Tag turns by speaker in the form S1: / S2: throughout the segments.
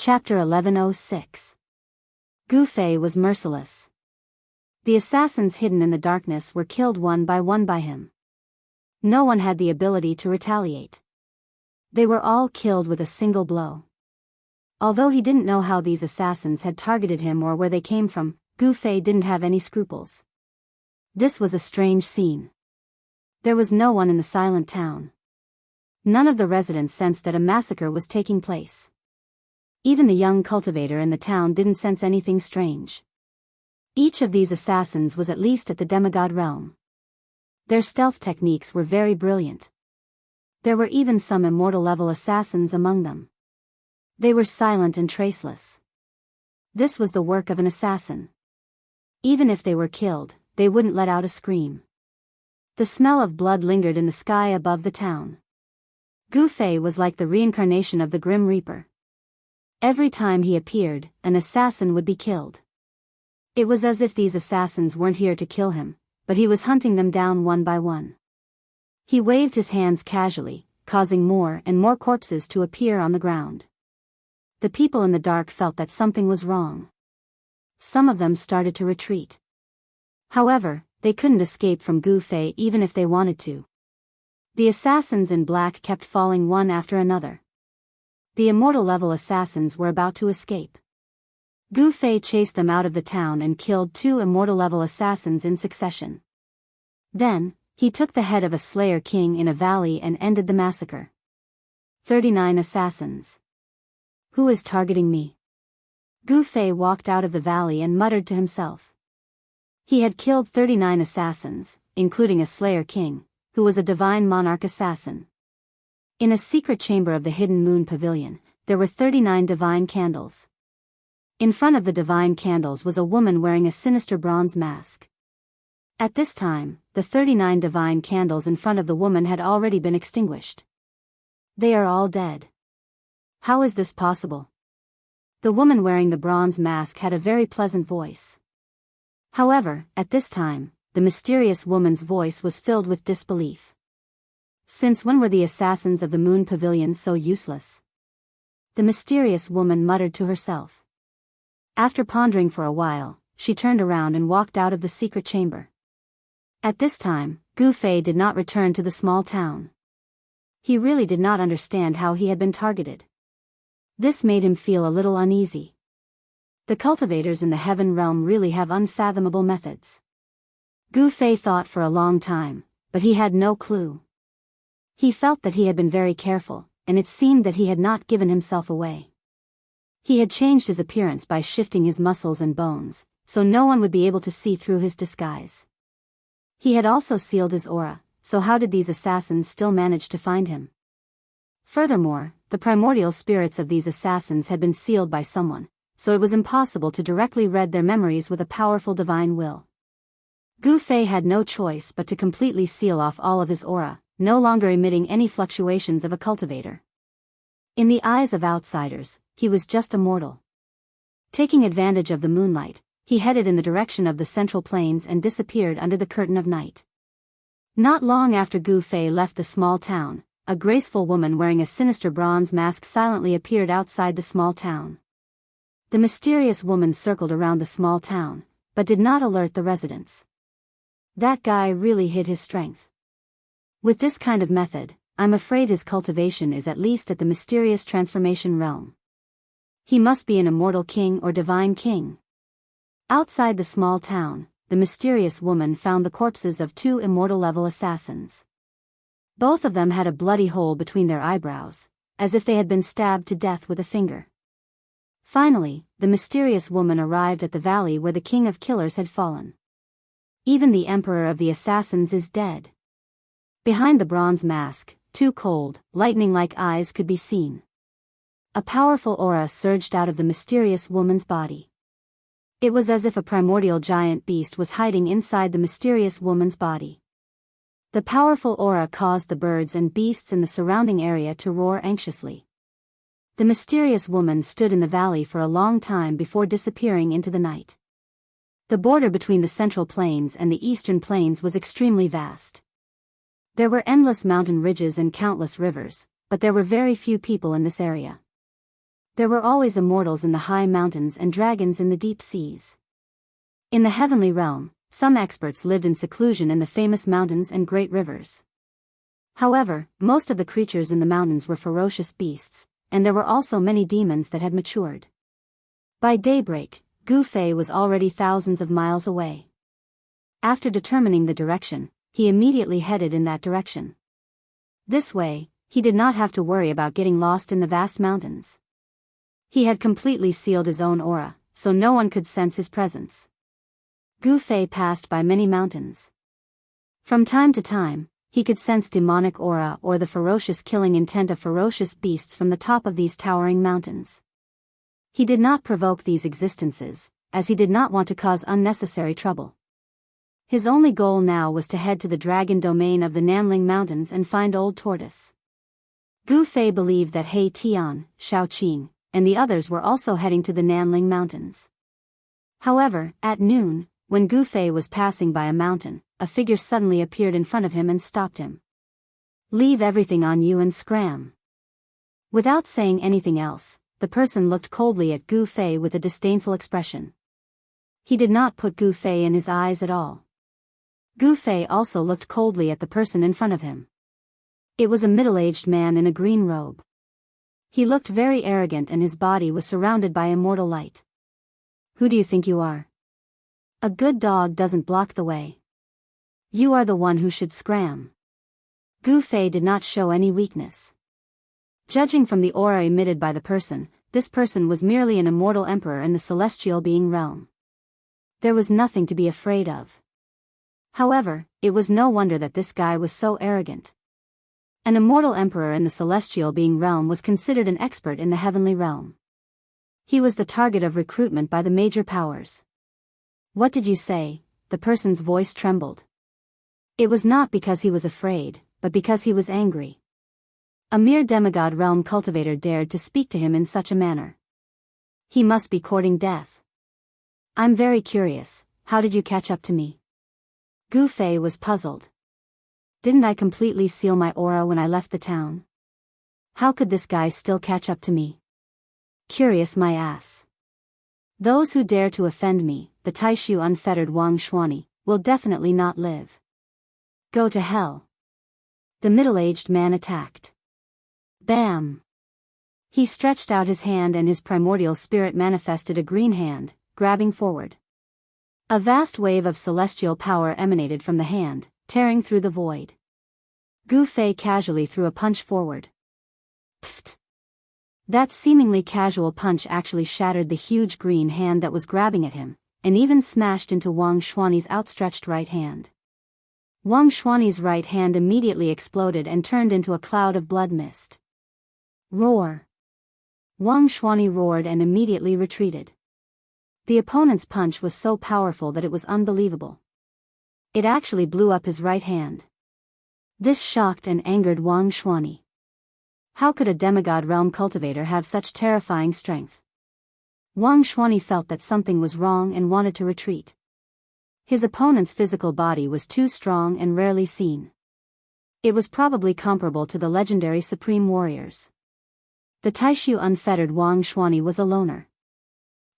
S1: Chapter 1106. Gu Fei was merciless. The assassins hidden in the darkness were killed one by him. No one had the ability to retaliate. They were all killed with a single blow. Although he didn't know how these assassins had targeted him or where they came from, Gu Fei didn't have any scruples. This was a strange scene. There was no one in the silent town. None of the residents sensed that a massacre was taking place. Even the young cultivator in the town didn't sense anything strange. Each of these assassins was at least at the demigod realm. Their stealth techniques were very brilliant. There were even some immortal-level assassins among them. They were silent and traceless. This was the work of an assassin. Even if they were killed, they wouldn't let out a scream. The smell of blood lingered in the sky above the town. Gu Fei was like the reincarnation of the Grim Reaper. Every time he appeared, an assassin would be killed. It was as if these assassins weren't here to kill him, but he was hunting them down one by one. He waved his hands casually, causing more and more corpses to appear on the ground. The people in the dark felt that something was wrong. Some of them started to retreat. However, they couldn't escape from Gu Fei even if they wanted to. The assassins in black kept falling one after another. The immortal-level assassins were about to escape. Gu Fei chased them out of the town and killed 2 immortal-level assassins in succession. Then, he took the head of a Slayer King in a valley and ended the massacre. 39 assassins. Who is targeting me? Gu Fei walked out of the valley and muttered to himself. He had killed 39 assassins, including a Slayer King, who was a divine monarch assassin. In a secret chamber of the hidden moon pavilion, there were 39 divine candles. In front of the divine candles was a woman wearing a sinister bronze mask. At this time, the 39 divine candles in front of the woman had already been extinguished. They are all dead. How is this possible? The woman wearing the bronze mask had a very pleasant voice. However, at this time, the mysterious woman's voice was filled with disbelief. Since when were the assassins of the moon pavilion so useless? The mysterious woman muttered to herself. After pondering for a while, she turned around and walked out of the secret chamber. At this time, Gu Fei did not return to the small town. He really did not understand how he had been targeted. This made him feel a little uneasy. The cultivators in the heaven realm really have unfathomable methods. Gu Fei thought for a long time, but he had no clue. He felt that he had been very careful, and it seemed that he had not given himself away. He had changed his appearance by shifting his muscles and bones, so no one would be able to see through his disguise. He had also sealed his aura, so how did these assassins still manage to find him? Furthermore, the primordial spirits of these assassins had been sealed by someone, so it was impossible to directly read their memories with a powerful divine will. Gu Fei had no choice but to completely seal off all of his aura, no longer emitting any fluctuations of a cultivator. In the eyes of outsiders, he was just a mortal. Taking advantage of the moonlight, he headed in the direction of the central plains and disappeared under the curtain of night. Not long after Gu Fei left the small town, a graceful woman wearing a sinister bronze mask silently appeared outside the small town. The mysterious woman circled around the small town, but did not alert the residents. That guy really hid his strength. With this kind of method, I'm afraid his cultivation is at least at the mysterious transformation realm. He must be an immortal king or divine king. Outside the small town, the mysterious woman found the corpses of 2 immortal-level assassins. Both of them had a bloody hole between their eyebrows, as if they had been stabbed to death with a finger. Finally, the mysterious woman arrived at the valley where the king of killers had fallen. Even the emperor of the assassins is dead. Behind the bronze mask, 2 cold, lightning-like eyes could be seen. A powerful aura surged out of the mysterious woman's body. It was as if a primordial giant beast was hiding inside the mysterious woman's body. The powerful aura caused the birds and beasts in the surrounding area to roar anxiously. The mysterious woman stood in the valley for a long time before disappearing into the night. The border between the central plains and the eastern plains was extremely vast. There were endless mountain ridges and countless rivers, but there were very few people in this area. There were always immortals in the high mountains and dragons in the deep seas. In the heavenly realm, some experts lived in seclusion in the famous mountains and great rivers. However, most of the creatures in the mountains were ferocious beasts, and there were also many demons that had matured. By daybreak, Gu Fei was already thousands of miles away. After determining the direction, he immediately headed in that direction. This way, he did not have to worry about getting lost in the vast mountains. He had completely sealed his own aura, so no one could sense his presence. Gu Fei passed by many mountains. From time to time, he could sense demonic aura or the ferocious killing intent of ferocious beasts from the top of these towering mountains. He did not provoke these existences, as he did not want to cause unnecessary trouble. His only goal now was to head to the dragon domain of the Nanling Mountains and find Old Tortoise. Gu Fei believed that He Tian, Shao Qing, and the others were also heading to the Nanling Mountains. However, at noon, when Gu Fei was passing by a mountain, a figure suddenly appeared in front of him and stopped him. "Leave everything on you and scram." Without saying anything else, the person looked coldly at Gu Fei with a disdainful expression. He did not put Gu Fei in his eyes at all. Gu Fei also looked coldly at the person in front of him. It was a middle-aged man in a green robe. He looked very arrogant and his body was surrounded by immortal light. "Who do you think you are? A good dog doesn't block the way. You are the one who should scram." Gu Fei did not show any weakness. Judging from the aura emitted by the person, this person was merely an immortal emperor in the celestial being realm. There was nothing to be afraid of. However, it was no wonder that this guy was so arrogant. An immortal emperor in the celestial being realm was considered an expert in the heavenly realm. He was the target of recruitment by the major powers. "What did you say?" The person's voice trembled. It was not because he was afraid, but because he was angry. A mere demigod realm cultivator dared to speak to him in such a manner. He must be courting death. "I'm very curious, how did you catch up to me?" Gu Fei was puzzled. "Didn't I completely seal my aura when I left the town? How could this guy still catch up to me? Curious my ass. Those who dare to offend me, the Taishu unfettered Wang Xuani, will definitely not live. Go to hell." The middle-aged man attacked. Bam! He stretched out his hand and his primordial spirit manifested a green hand, grabbing forward. A vast wave of celestial power emanated from the hand, tearing through the void. Gu Fei casually threw a punch forward. Pfft! That seemingly casual punch actually shattered the huge green hand that was grabbing at him, and even smashed into Wang Xuani's outstretched right hand. Wang Xuani's right hand immediately exploded and turned into a cloud of blood mist. Roar! Wang Xuani roared and immediately retreated. The opponent's punch was so powerful that it was unbelievable. It actually blew up his right hand. This shocked and angered Wang Xuani. How could a demigod realm cultivator have such terrifying strength? Wang Xuani felt that something was wrong and wanted to retreat. His opponent's physical body was too strong and rarely seen. It was probably comparable to the legendary Supreme Warriors. The Taishu unfettered Wang Xuani was a loner.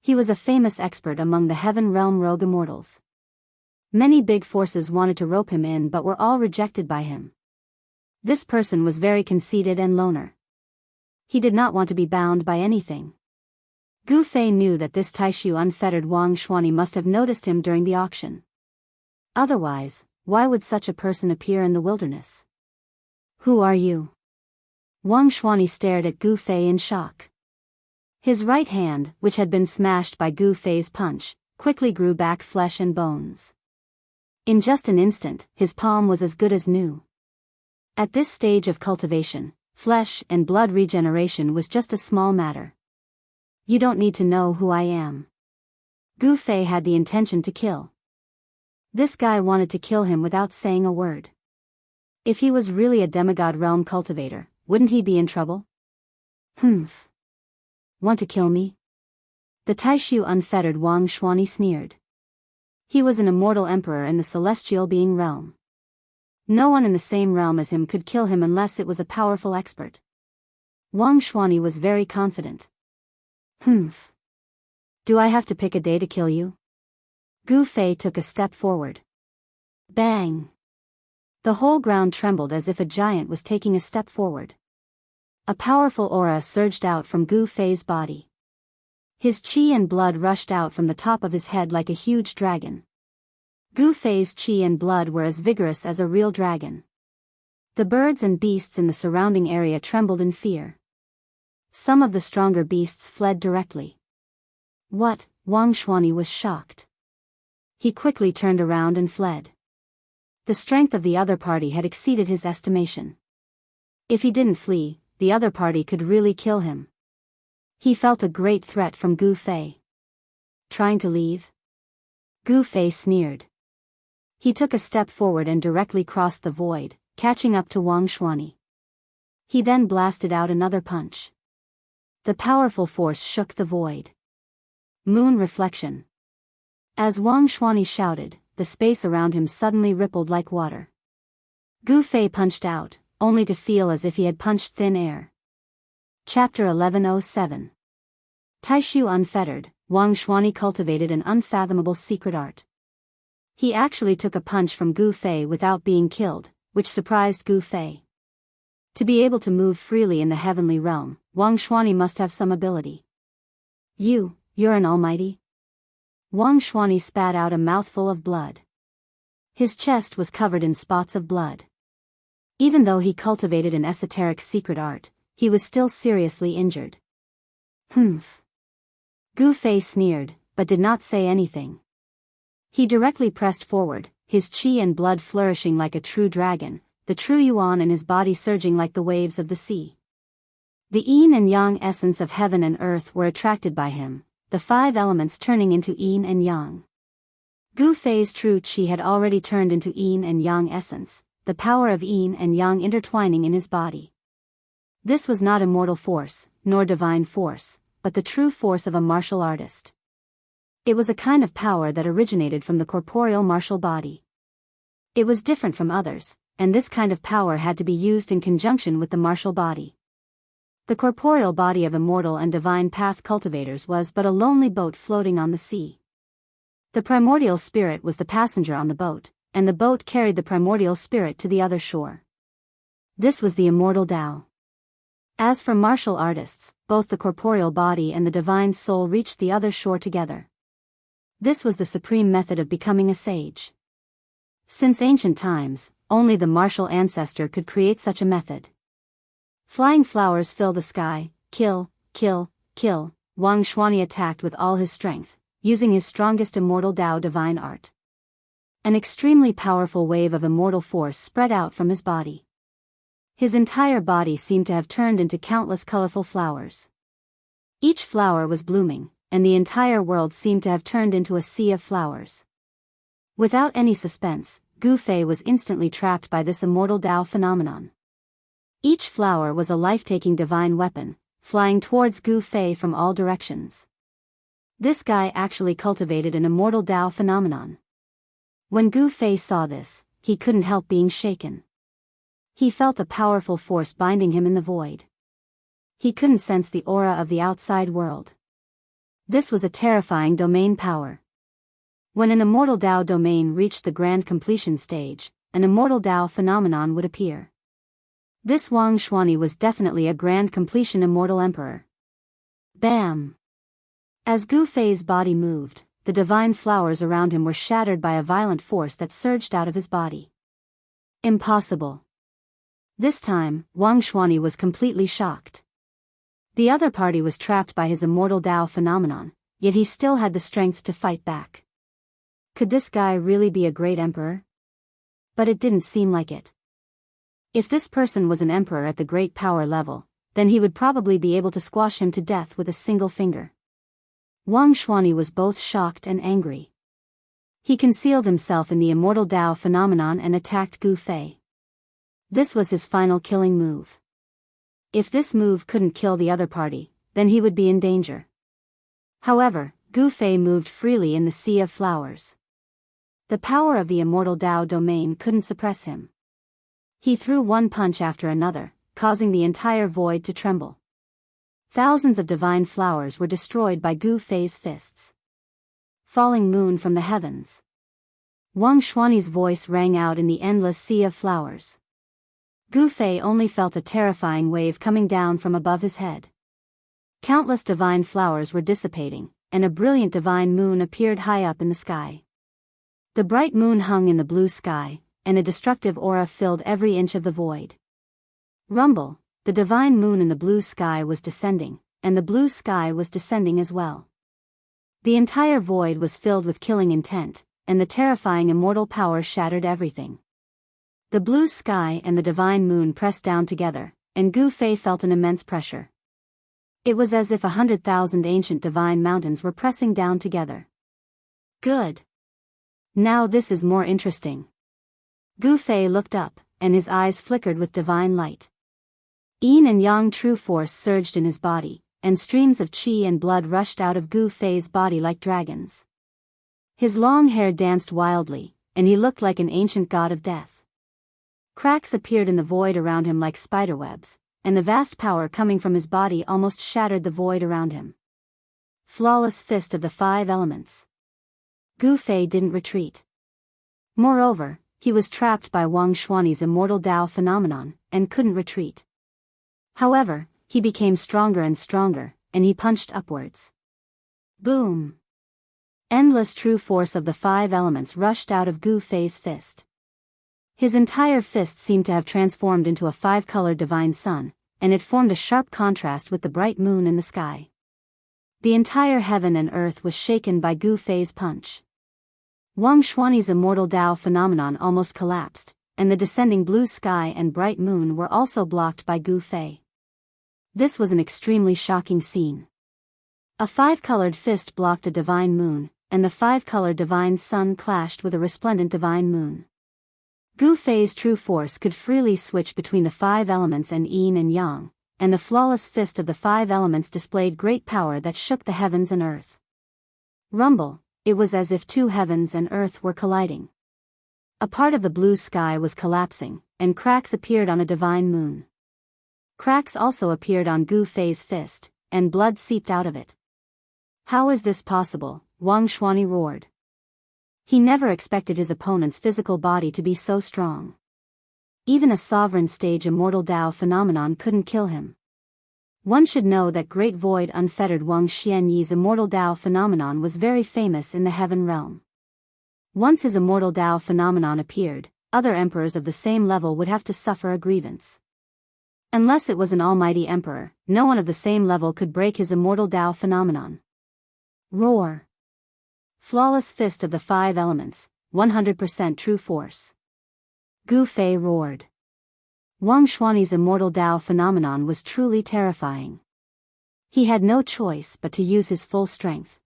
S1: He was a famous expert among the Heaven Realm rogue immortals. Many big forces wanted to rope him in but were all rejected by him. This person was very conceited and loner. He did not want to be bound by anything. Gu Fei knew that this Taishu unfettered Wang Xuani must have noticed him during the auction. Otherwise, why would such a person appear in the wilderness? "Who are you?" Wang Xuani stared at Gu Fei in shock. His right hand, which had been smashed by Gu Fei's punch, quickly grew back flesh and bones. In just an instant, his palm was as good as new. At this stage of cultivation, flesh and blood regeneration was just a small matter. "You don't need to know who I am." Gu Fei had the intention to kill. This guy wanted to kill him without saying a word. If he was really a demigod realm cultivator, wouldn't he be in trouble? "Humph. Want to kill me?" The Taishu unfettered Wang Xuani sneered. He was an immortal emperor in the celestial being realm. No one in the same realm as him could kill him unless it was a powerful expert. Wang Xuani was very confident. Humph. Do I have to pick a day to kill you? Gu Fei took a step forward. Bang! The whole ground trembled as if a giant was taking a step forward. A powerful aura surged out from Gu Fei's body. His qi and blood rushed out from the top of his head like a huge dragon. Gu Fei's qi and blood were as vigorous as a real dragon. The birds and beasts in the surrounding area trembled in fear. Some of the stronger beasts fled directly. What? Wang Xuanyi was shocked. He quickly turned around and fled. The strength of the other party had exceeded his estimation. If he didn't flee, the other party could really kill him. He felt a great threat from Gu Fei. Trying to leave? Gu Fei sneered. He took a step forward and directly crossed the void, catching up to Wang Xuanyi. He then blasted out another punch. The powerful force shook the void. Moon reflection. As Wang Xuanyi shouted, the space around him suddenly rippled like water. Gu Fei punched out, only to feel as if he had punched thin air. Chapter 1107. Taishu unfettered, Wang Xuanyi cultivated an unfathomable secret art. He actually took a punch from Gu Fei without being killed, which surprised Gu Fei. To be able to move freely in the heavenly realm, Wang Xuanyi must have some ability. You're an almighty? Wang Xuanyi spat out a mouthful of blood. His chest was covered in spots of blood. Even though he cultivated an esoteric secret art, he was still seriously injured. Humph. Gu Fei sneered, but did not say anything. He directly pressed forward, his qi and blood flourishing like a true dragon, the true yuan in his body surging like the waves of the sea. The yin and yang essence of heaven and earth were attracted by him, the 5 elements turning into yin and yang. Gu Fei's true qi had already turned into yin and yang essence, the power of yin and yang intertwining in his body. This was not immortal force, nor divine force, but the true force of a martial artist. It was a kind of power that originated from the corporeal martial body. It was different from others, and this kind of power had to be used in conjunction with the martial body. The corporeal body of immortal and divine path cultivators was but a lonely boat floating on the sea. The primordial spirit was the passenger on the boat, and the boat carried the primordial spirit to the other shore. This was the immortal Tao. As for martial artists, both the corporeal body and the divine soul reached the other shore together. This was the supreme method of becoming a sage. Since ancient times, only the martial ancestor could create such a method. Flying flowers fill the sky, kill, kill, kill. Wang Xuanyi attacked with all his strength, using his strongest immortal Tao divine art. An extremely powerful wave of immortal force spread out from his body. His entire body seemed to have turned into countless colorful flowers. Each flower was blooming, and the entire world seemed to have turned into a sea of flowers. Without any suspense, Gu Fei was instantly trapped by this immortal Tao phenomenon. Each flower was a life-taking divine weapon, flying towards Gu Fei from all directions. This guy actually cultivated an immortal Tao phenomenon. When Gu Fei saw this, he couldn't help being shaken. He felt a powerful force binding him in the void. He couldn't sense the aura of the outside world. This was a terrifying domain power. When an immortal Tao domain reached the grand completion stage, an immortal Tao phenomenon would appear. This Wang Xuanyi was definitely a grand completion immortal emperor. Bam! As Gu Fei's body moved, the divine flowers around him were shattered by a violent force that surged out of his body. Impossible. This time, Wang Xuanyi was completely shocked. The other party was trapped by his immortal Tao phenomenon, yet he still had the strength to fight back. Could this guy really be a great emperor? But it didn't seem like it. If this person was an emperor at the great power level, then he would probably be able to squash him to death with a single finger. Wang Xuanyi was both shocked and angry. He concealed himself in the immortal Tao phenomenon and attacked Gu Fei. This was his final killing move. If this move couldn't kill the other party, then he would be in danger. However, Gu Fei moved freely in the sea of flowers. The power of the immortal Tao domain couldn't suppress him. He threw one punch after another, causing the entire void to tremble. Thousands of divine flowers were destroyed by Gu Fei's fists. Falling moon from the heavens. Wang Xuani's voice rang out in the endless sea of flowers. Gu Fei only felt a terrifying wave coming down from above his head. Countless divine flowers were dissipating, and a brilliant divine moon appeared high up in the sky. The bright moon hung in the blue sky, and a destructive aura filled every inch of the void. Rumble, the divine moon in the blue sky was descending, and the blue sky was descending as well. The entire void was filled with killing intent, and the terrifying immortal power shattered everything. The blue sky and the divine moon pressed down together, and Gu Fei felt an immense pressure. It was as if 100,000 ancient divine mountains were pressing down together. Good. Now this is more interesting. Gu Fei looked up, and his eyes flickered with divine light. Yin and Yang true force surged in his body, and streams of qi and blood rushed out of Gu Fei's body like dragons. His long hair danced wildly, and he looked like an ancient god of death. Cracks appeared in the void around him like spiderwebs, and the vast power coming from his body almost shattered the void around him. Flawless fist of the 5 elements. Gu Fei didn't retreat. Moreover, he was trapped by Wang Xuani's immortal Tao phenomenon, and couldn't retreat. However, he became stronger and stronger, and he punched upwards. Boom! Endless true force of the 5 elements rushed out of Gu Fei's fist. His entire fist seemed to have transformed into a 5-colored divine sun, and it formed a sharp contrast with the bright moon in the sky. The entire heaven and earth was shaken by Gu Fei's punch. Wang Xuani's immortal Tao phenomenon almost collapsed, and the descending blue sky and bright moon were also blocked by Gu Fei. This was an extremely shocking scene. A 5-colored fist blocked a divine moon, and the 5-colored divine sun clashed with a resplendent divine moon. Gu Fei's true force could freely switch between the 5 elements and yin and yang, and the flawless fist of the 5 elements displayed great power that shook the heavens and earth. Rumble, it was as if 2 heavens and earth were colliding. A part of the blue sky was collapsing, and cracks appeared on a divine moon. Cracks also appeared on Gu Fei's fist, and blood seeped out of it. How is this possible? Wang Xuani roared. He never expected his opponent's physical body to be so strong. Even a sovereign stage immortal Tao phenomenon couldn't kill him. One should know that Great Void unfettered Wang Xianyi's immortal Tao phenomenon was very famous in the heaven realm. Once his immortal Tao phenomenon appeared, other emperors of the same level would have to suffer a grievance. Unless it was an almighty emperor, no one of the same level could break his immortal Tao phenomenon. Roar! Flawless fist of the 5 elements, 100% true force. Gu Fei roared. Wang Xuani's immortal Tao phenomenon was truly terrifying. He had no choice but to use his full strength.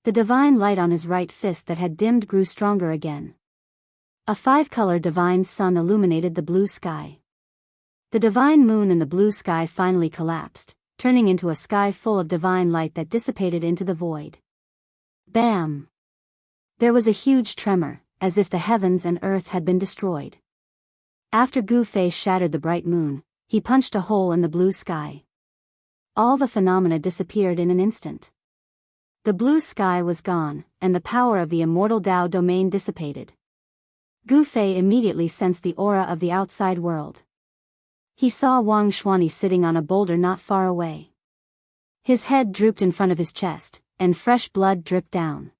S1: The divine light on his right fist that had dimmed grew stronger again. A 5-color divine sun illuminated the blue sky. The divine moon in the blue sky finally collapsed, turning into a sky full of divine light that dissipated into the void. Bam! There was a huge tremor, as if the heavens and earth had been destroyed. After Gu Fei shattered the bright moon, he punched a hole in the blue sky. All the phenomena disappeared in an instant. The blue sky was gone, and the power of the immortal Tao domain dissipated. Gu Fei immediately sensed the aura of the outside world. He saw Wang Xuani sitting on a boulder not far away. His head drooped in front of his chest, and fresh blood dripped down.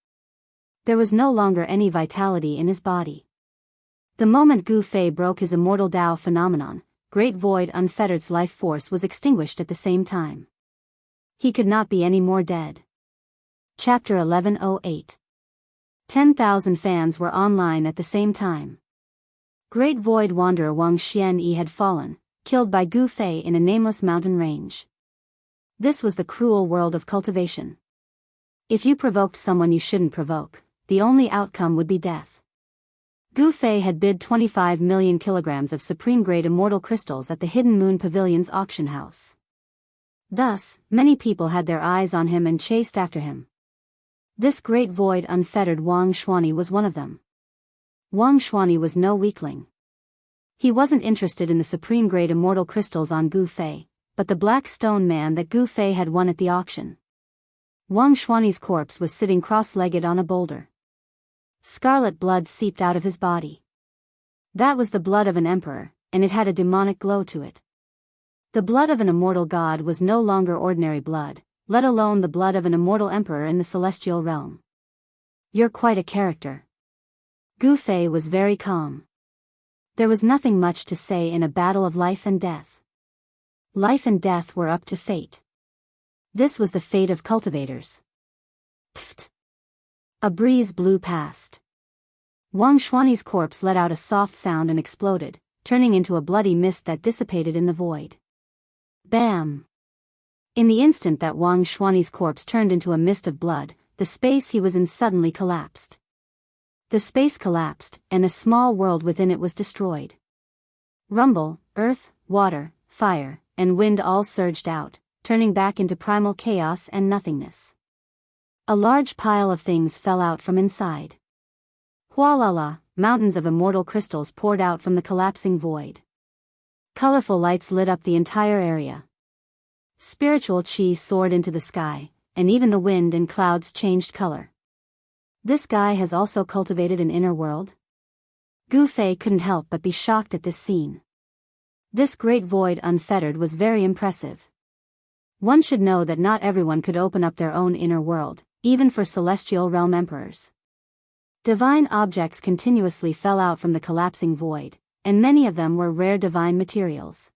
S1: There was no longer any vitality in his body. The moment Gu Fei broke his immortal Tao phenomenon, Great Void Unfettered's life force was extinguished at the same time. He could not be any more dead. Chapter 1108. 10,000 fans were online at the same time. Great Void Wanderer Wang Xianyi had fallen, killed by Gu Fei in a nameless mountain range. This was the cruel world of cultivation. If you provoked someone you shouldn't provoke, the only outcome would be death. Gu Fei had bid 25 million kilograms of supreme-grade immortal crystals at the Hidden Moon Pavilion's auction house. Thus, many people had their eyes on him and chased after him. This Great Void Unfettered Wang Xuani was one of them. Wang Xuani was no weakling. He wasn't interested in the supreme-grade immortal crystals on Gu Fei, but the black stone man that Gu Fei had won at the auction. Wang Xuani's corpse was sitting cross-legged on a boulder. Scarlet blood seeped out of his body. That was the blood of an emperor, and it had a demonic glow to it. The blood of an immortal god was no longer ordinary blood, let alone the blood of an immortal emperor in the celestial realm. "You're quite a character." Gu Fei was very calm. There was nothing much to say in a battle of life and death. Life and death were up to fate. This was the fate of cultivators. Pfft! A breeze blew past. Wang Xuani's corpse let out a soft sound and exploded, turning into a bloody mist that dissipated in the void. Bam! In the instant that Wang Xuani's corpse turned into a mist of blood, the space he was in suddenly collapsed. The space collapsed, and a small world within it was destroyed. Rumble, earth, water, fire, and wind all surged out, turning back into primal chaos and nothingness. A large pile of things fell out from inside. Hualala, mountains of immortal crystals poured out from the collapsing void. Colorful lights lit up the entire area. Spiritual chi soared into the sky, and even the wind and clouds changed color. This guy has also cultivated an inner world? Gu Fei couldn't help but be shocked at this scene. This great void unfettered was very impressive. One should know that not everyone could open up their own inner world, even for celestial realm emperors. Divine objects continuously fell out from the collapsing void, and many of them were rare divine materials.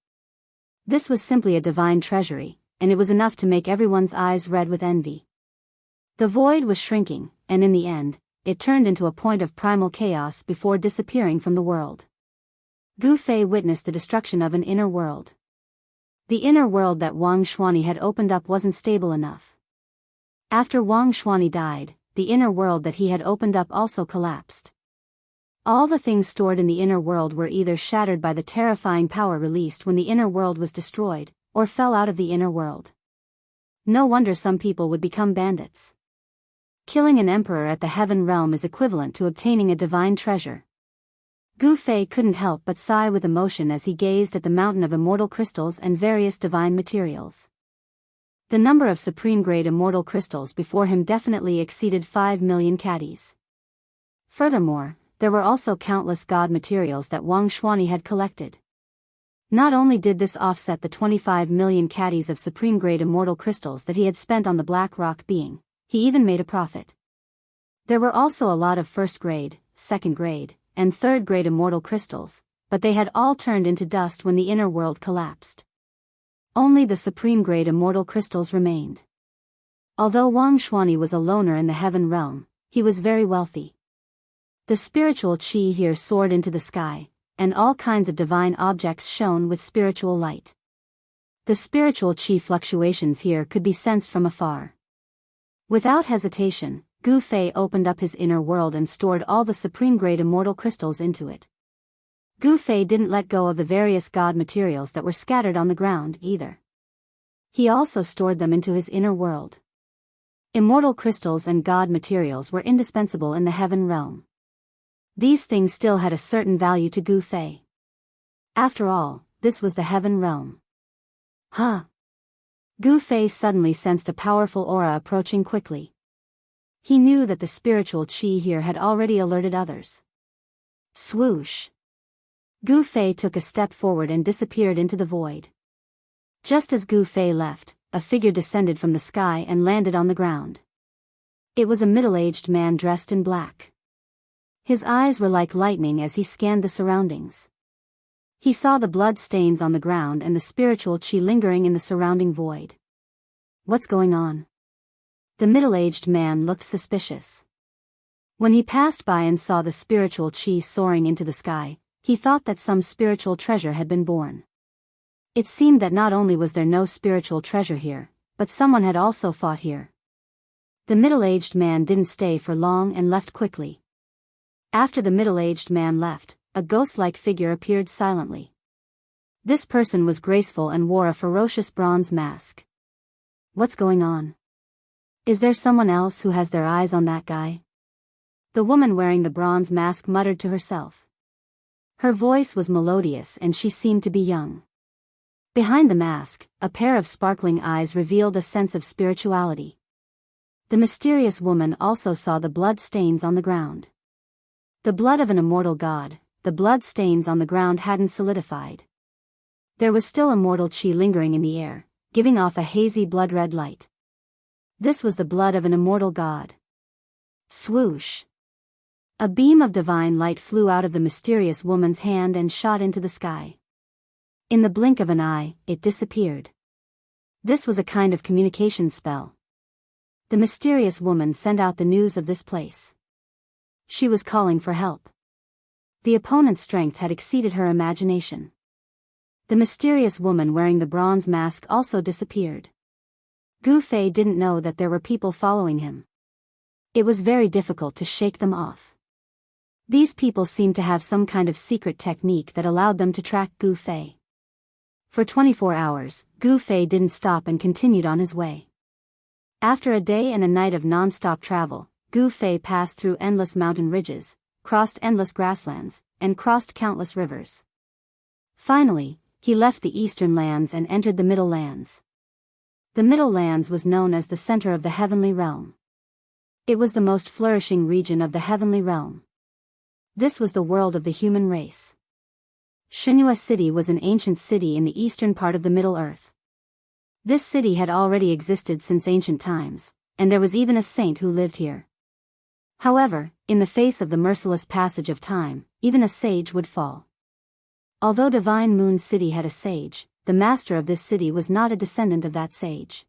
S1: This was simply a divine treasury, and it was enough to make everyone's eyes red with envy. The void was shrinking, and in the end, it turned into a point of primal chaos before disappearing from the world. Gu Fei witnessed the destruction of an inner world. The inner world that Wang Xuani had opened up wasn't stable enough. After Wang Xuani died, the inner world that he had opened up also collapsed. All the things stored in the inner world were either shattered by the terrifying power released when the inner world was destroyed, or fell out of the inner world. No wonder some people would become bandits. Killing an emperor at the heaven realm is equivalent to obtaining a divine treasure. Gu Fei couldn't help but sigh with emotion as he gazed at the mountain of immortal crystals and various divine materials. The number of supreme-grade immortal crystals before him definitely exceeded 5 million caddies. Furthermore, there were also countless god materials that Wang Xuani had collected. Not only did this offset the 25 million caddies of supreme-grade immortal crystals that he had spent on the Black Rock being, he even made a profit. There were also a lot of first-grade, second-grade, and third-grade immortal crystals, but they had all turned into dust when the inner world collapsed. Only the supreme-grade immortal crystals remained. Although Wang Xuani was a loner in the heaven realm, he was very wealthy. The spiritual chi here soared into the sky, and all kinds of divine objects shone with spiritual light. The spiritual chi fluctuations here could be sensed from afar. Without hesitation, Gu Fei opened up his inner world and stored all the supreme-grade immortal crystals into it. Gu Fei didn't let go of the various god materials that were scattered on the ground, either. He also stored them into his inner world. Immortal crystals and god materials were indispensable in the heaven realm. These things still had a certain value to Gu Fei. After all, this was the heaven realm. Huh! Gu Fei suddenly sensed a powerful aura approaching quickly. He knew that the spiritual chi here had already alerted others. Swoosh! Gu Fei took a step forward and disappeared into the void. Just as Gu Fei left, a figure descended from the sky and landed on the ground. It was a middle-aged man dressed in black. His eyes were like lightning as he scanned the surroundings. He saw the blood stains on the ground and the spiritual chi lingering in the surrounding void. What's going on? The middle-aged man looked suspicious. When he passed by and saw the spiritual chi soaring into the sky, he thought that some spiritual treasure had been born. It seemed that not only was there no spiritual treasure here, but someone had also fought here. The middle-aged man didn't stay for long and left quickly. After the middle-aged man left, a ghost-like figure appeared silently. This person was graceful and wore a ferocious bronze mask. What's going on? Is there someone else who has their eyes on that guy? The woman wearing the bronze mask muttered to herself. Her voice was melodious and she seemed to be young. Behind the mask, a pair of sparkling eyes revealed a sense of spirituality. The mysterious woman also saw the blood stains on the ground. The blood of an immortal god. The blood stains on the ground hadn't solidified. There was still immortal chi lingering in the air, giving off a hazy blood-red light. This was the blood of an immortal god. Swoosh! A beam of divine light flew out of the mysterious woman's hand and shot into the sky. In the blink of an eye, it disappeared. This was a kind of communication spell. The mysterious woman sent out the news of this place. She was calling for help. The opponent's strength had exceeded her imagination. The mysterious woman wearing the bronze mask also disappeared. Gu Fei didn't know that there were people following him. It was very difficult to shake them off. These people seemed to have some kind of secret technique that allowed them to track Gu Fei. For 24 hours, Gu Fei didn't stop and continued on his way. After a day and a night of non-stop travel, Gu Fei passed through endless mountain ridges, crossed endless grasslands, and crossed countless rivers. Finally, he left the eastern lands and entered the Middle Lands. The Middle Lands was known as the center of the heavenly realm. It was the most flourishing region of the heavenly realm. This was the world of the human race. Shinhua City was an ancient city in the eastern part of the Middle Earth. This city had already existed since ancient times, and there was even a saint who lived here. However, in the face of the merciless passage of time, even a sage would fall. Although Divine Moon City had a sage, the master of this city was not a descendant of that sage.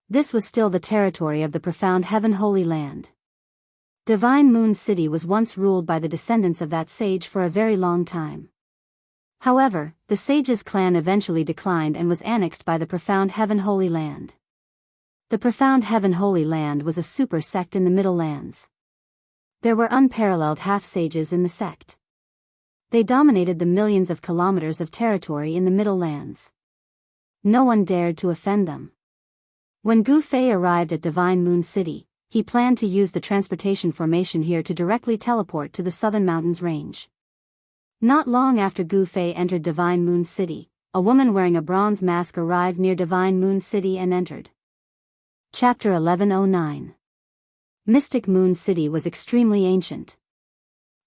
S1: This was still the territory of the profound Heaven Holy Land. Divine Moon City was once ruled by the descendants of that sage for a very long time. However, the sage's clan eventually declined and was annexed by the profound Heaven Holy Land. The profound Heaven Holy Land was a super sect in the Middle Lands. There were unparalleled half-sages in the sect. They dominated the millions of kilometers of territory in the Middle Lands. No one dared to offend them. When Gu Fei arrived at Divine Moon City, he planned to use the transportation formation here to directly teleport to the Southern Mountains range. Not long after Gu Fei entered Divine Moon City, a woman wearing a bronze mask arrived near Divine Moon City and entered. Chapter 1109. Mystic Moon City was extremely ancient.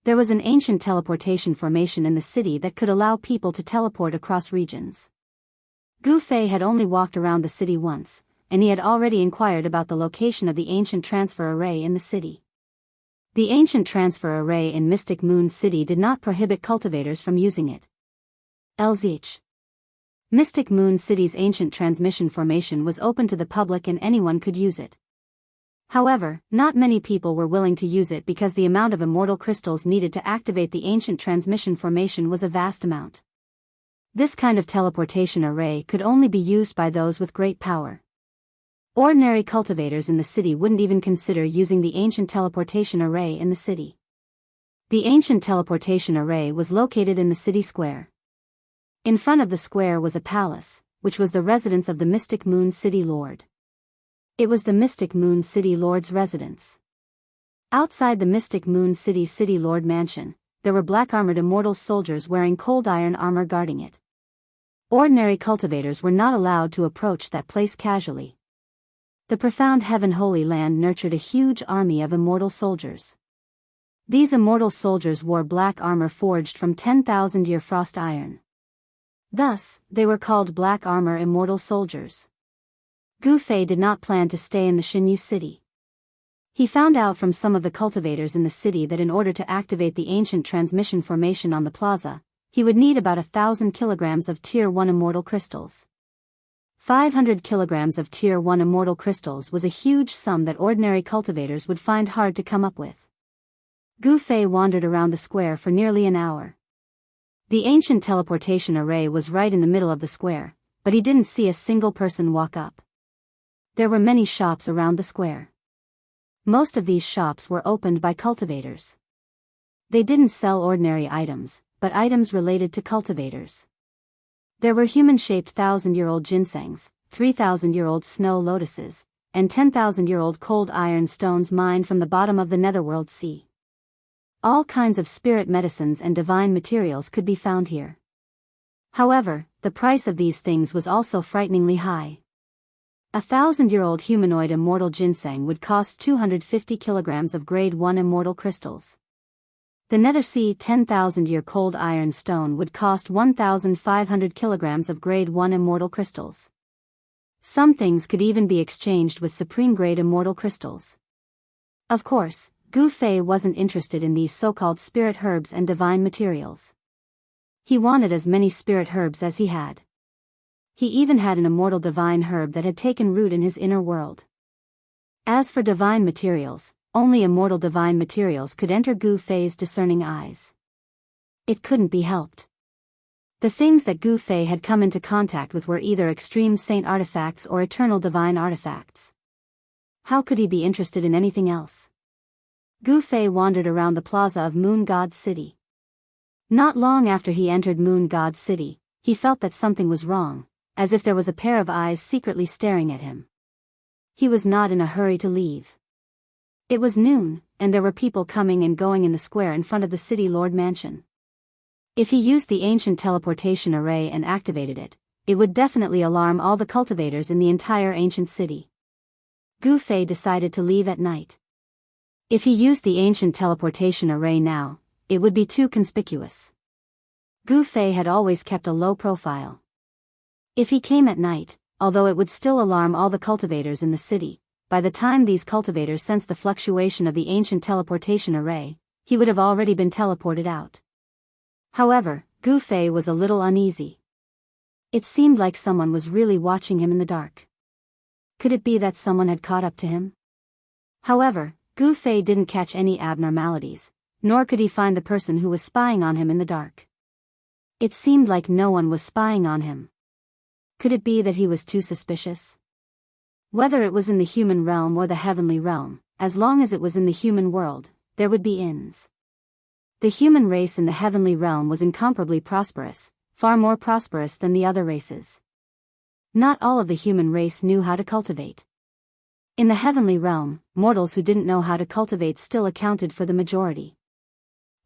S1: There was an ancient teleportation formation in the city that could allow people to teleport across regions. Gu Fei had only walked around the city once, and he had already inquired about the location of the ancient transfer array in the city. The ancient transfer array in Mystic Moon City did not prohibit cultivators from using it. LZH. Mystic Moon City's ancient transmission formation was open to the public and anyone could use it. However, not many people were willing to use it because the amount of immortal crystals needed to activate the ancient transmission formation was a vast amount. This kind of teleportation array could only be used by those with great power. Ordinary cultivators in the city wouldn't even consider using the ancient teleportation array in the city. The ancient teleportation array was located in the city square. In front of the square was a palace, which was the residence of the Mystic Moon City Lord. It was the Mystic Moon City Lord's residence. Outside the Mystic Moon City City Lord mansion, there were black-armored immortal soldiers wearing cold iron armor guarding it. Ordinary cultivators were not allowed to approach that place casually. The profound Heaven Holy Land nurtured a huge army of immortal soldiers. These immortal soldiers wore black armor forged from 10,000-year frost iron. Thus, they were called Black Armor Immortal Soldiers. Gu Fei did not plan to stay in the Xinyu city. He found out from some of the cultivators in the city that in order to activate the ancient transmission formation on the plaza, he would need about 1,000 kilograms of Tier 1 immortal crystals. 500 kilograms of Tier 1 immortal crystals was a huge sum that ordinary cultivators would find hard to come up with. Gu Fei wandered around the square for nearly an hour. The ancient teleportation array was right in the middle of the square, but he didn't see a single person walk up. There were many shops around the square. Most of these shops were opened by cultivators. They didn't sell ordinary items, but items related to cultivators. There were human-shaped 1,000-year-old ginsengs, 3,000-year-old snow lotuses, and 10,000-year-old cold iron stones mined from the bottom of the netherworld sea. All kinds of spirit medicines and divine materials could be found here. However, the price of these things was also frighteningly high. 1,000-year-old humanoid immortal ginseng would cost 250 kilograms of grade 1 immortal crystals. The Nethersea 10,000-year cold iron stone would cost 1,500 kilograms of grade 1 immortal crystals. Some things could even be exchanged with supreme-grade immortal crystals. Of course, Gu Fei wasn't interested in these so-called spirit herbs and divine materials. He wanted as many spirit herbs as he had. He even had an immortal divine herb that had taken root in his inner world. As for divine materials, only immortal divine materials could enter Gu Fei's discerning eyes. It couldn't be helped. The things that Gu Fei had come into contact with were either extreme saint artifacts or eternal divine artifacts. How could he be interested in anything else? Gu Fei wandered around the plaza of Moon God City. Not long after he entered Moon God City, he felt that something was wrong, as if there was a pair of eyes secretly staring at him. He was not in a hurry to leave. It was noon, and there were people coming and going in the square in front of the City Lord Mansion. If he used the ancient teleportation array and activated it, it would definitely alarm all the cultivators in the entire ancient city. Gu Fei decided to leave at night. If he used the ancient teleportation array now, it would be too conspicuous. Gu Fei had always kept a low profile. If he came at night, although it would still alarm all the cultivators in the city, by the time these cultivators sensed the fluctuation of the ancient teleportation array, he would have already been teleported out. However, Gu Fei was a little uneasy. It seemed like someone was really watching him in the dark. Could it be that someone had caught up to him? However, Gu Fei didn't catch any abnormalities, nor could he find the person who was spying on him in the dark. It seemed like no one was spying on him. Could it be that he was too suspicious? Whether it was in the human realm or the heavenly realm, as long as it was in the human world, there would be ins. The human race in the heavenly realm was incomparably prosperous, far more prosperous than the other races. Not all of the human race knew how to cultivate. In the heavenly realm, mortals who didn't know how to cultivate still accounted for the majority.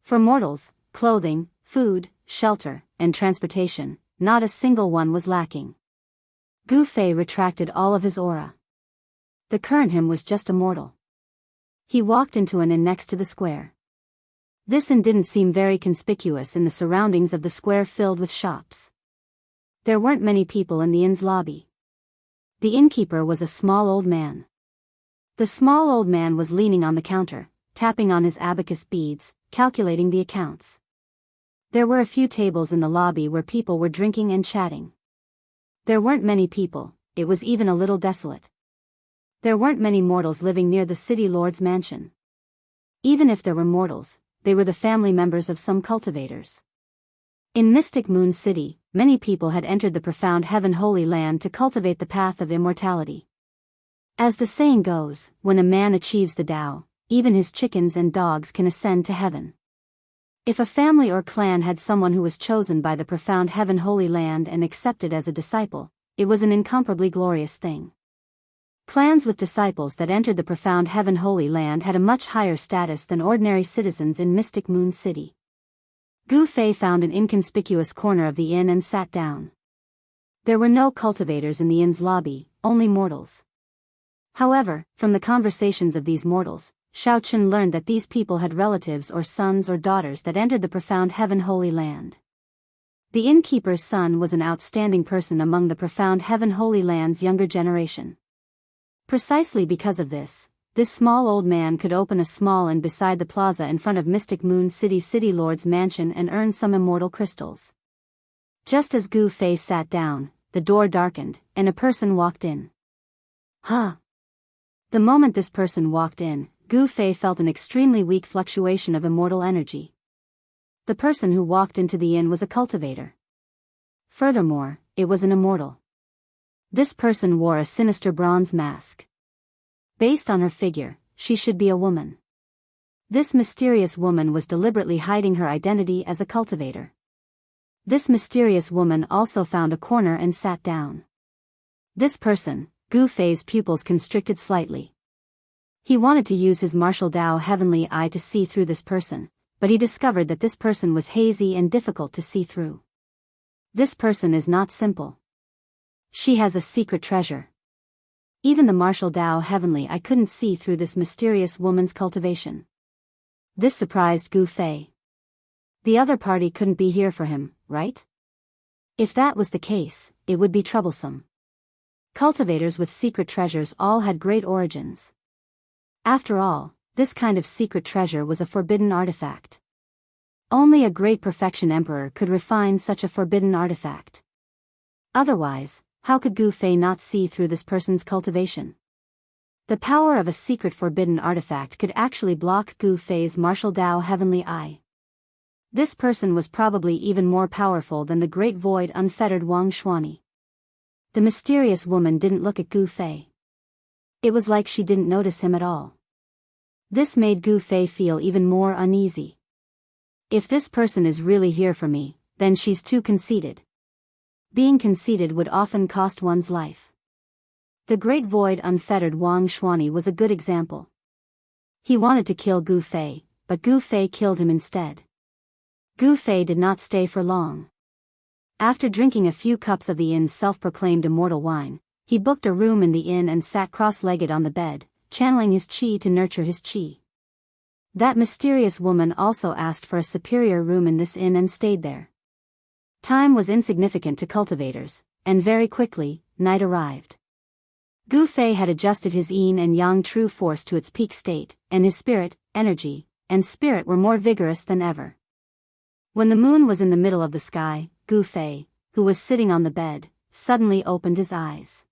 S1: For mortals, clothing, food, shelter, and transportation, not a single one was lacking. Gu Fei retracted all of his aura. The current him was just a mortal. He walked into an inn next to the square. This inn didn't seem very conspicuous in the surroundings of the square filled with shops. There weren't many people in the inn's lobby. The innkeeper was a small old man. The small old man was leaning on the counter, tapping on his abacus beads, calculating the accounts. There were a few tables in the lobby where people were drinking and chatting. There weren't many people, it was even a little desolate. There weren't many mortals living near the city lord's mansion. Even if there were mortals, they were the family members of some cultivators. In Mystic Moon City, many people had entered the profound heaven holy land to cultivate the path of immortality. As the saying goes, when a man achieves the Tao, even his chickens and dogs can ascend to heaven. If a family or clan had someone who was chosen by the profound heaven holy land and accepted as a disciple, it was an incomparably glorious thing. Clans with disciples that entered the profound heaven holy land had a much higher status than ordinary citizens in Mystic Moon City. Gu Fei found an inconspicuous corner of the inn and sat down. There were no cultivators in the inn's lobby, only mortals. However, from the conversations of these mortals, Xiao Chen learned that these people had relatives or sons or daughters that entered the profound heaven holy land. The innkeeper's son was an outstanding person among the profound heaven holy land's younger generation. Precisely because of this small old man could open a small inn beside the plaza in front of Mystic Moon City City Lord's mansion and earn some immortal crystals. Just as Gu Fei sat down, the door darkened, and a person walked in. Huh! The moment this person walked in, Gu Fei felt an extremely weak fluctuation of immortal energy. The person who walked into the inn was a cultivator. Furthermore, it was an immortal. This person wore a sinister bronze mask. Based on her figure, she should be a woman. This mysterious woman was deliberately hiding her identity as a cultivator. This mysterious woman also found a corner and sat down. This person, Gu Fei's pupils constricted slightly. He wanted to use his martial Dao heavenly eye to see through this person, but he discovered that this person was hazy and difficult to see through. This person is not simple. She has a secret treasure. Even the martial Tao heavenly I couldn't see through this mysterious woman's cultivation. This surprised Gu Fei. The other party couldn't be here for him, right? If that was the case, it would be troublesome. Cultivators with secret treasures all had great origins. After all, this kind of secret treasure was a forbidden artifact. Only a great perfection emperor could refine such a forbidden artifact. Otherwise, how could Gu Fei not see through this person's cultivation? The power of a secret forbidden artifact could actually block Gu Fei's martial Tao heavenly eye. This person was probably even more powerful than the great void unfettered Wang Xuani. The mysterious woman didn't look at Gu Fei. It was like she didn't notice him at all. This made Gu Fei feel even more uneasy. If this person is really here for me, then she's too conceited. Being conceited would often cost one's life. The great void unfettered Wang Xuani was a good example. He wanted to kill Gu Fei, but Gu Fei killed him instead. Gu Fei did not stay for long. After drinking a few cups of the inn's self-proclaimed immortal wine, he booked a room in the inn and sat cross-legged on the bed, channeling his qi to nurture his qi. That mysterious woman also asked for a superior room in this inn and stayed there. Time was insignificant to cultivators, and very quickly, night arrived. Gu Fei had adjusted his yin and yang true force to its peak state, and his spirit, energy, and spirit were more vigorous than ever. When the moon was in the middle of the sky, Gu Fei, who was sitting on the bed, suddenly opened his eyes.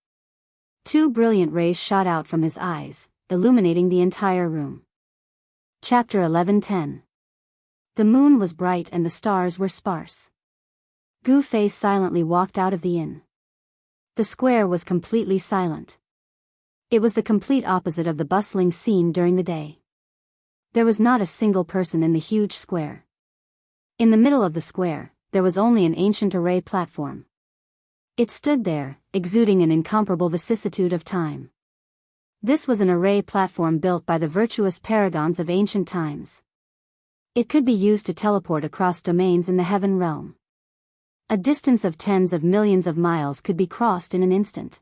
S1: Two brilliant rays shot out from his eyes, illuminating the entire room. Chapter 11:10. The moon was bright and the stars were sparse. Gu Fei silently walked out of the inn. The square was completely silent. It was the complete opposite of the bustling scene during the day. There was not a single person in the huge square. In the middle of the square, there was only an ancient array platform. It stood there, exuding an incomparable vicissitude of time. This was an array platform built by the virtuous paragons of ancient times. It could be used to teleport across domains in the heaven realm. A distance of tens of millions of miles could be crossed in an instant.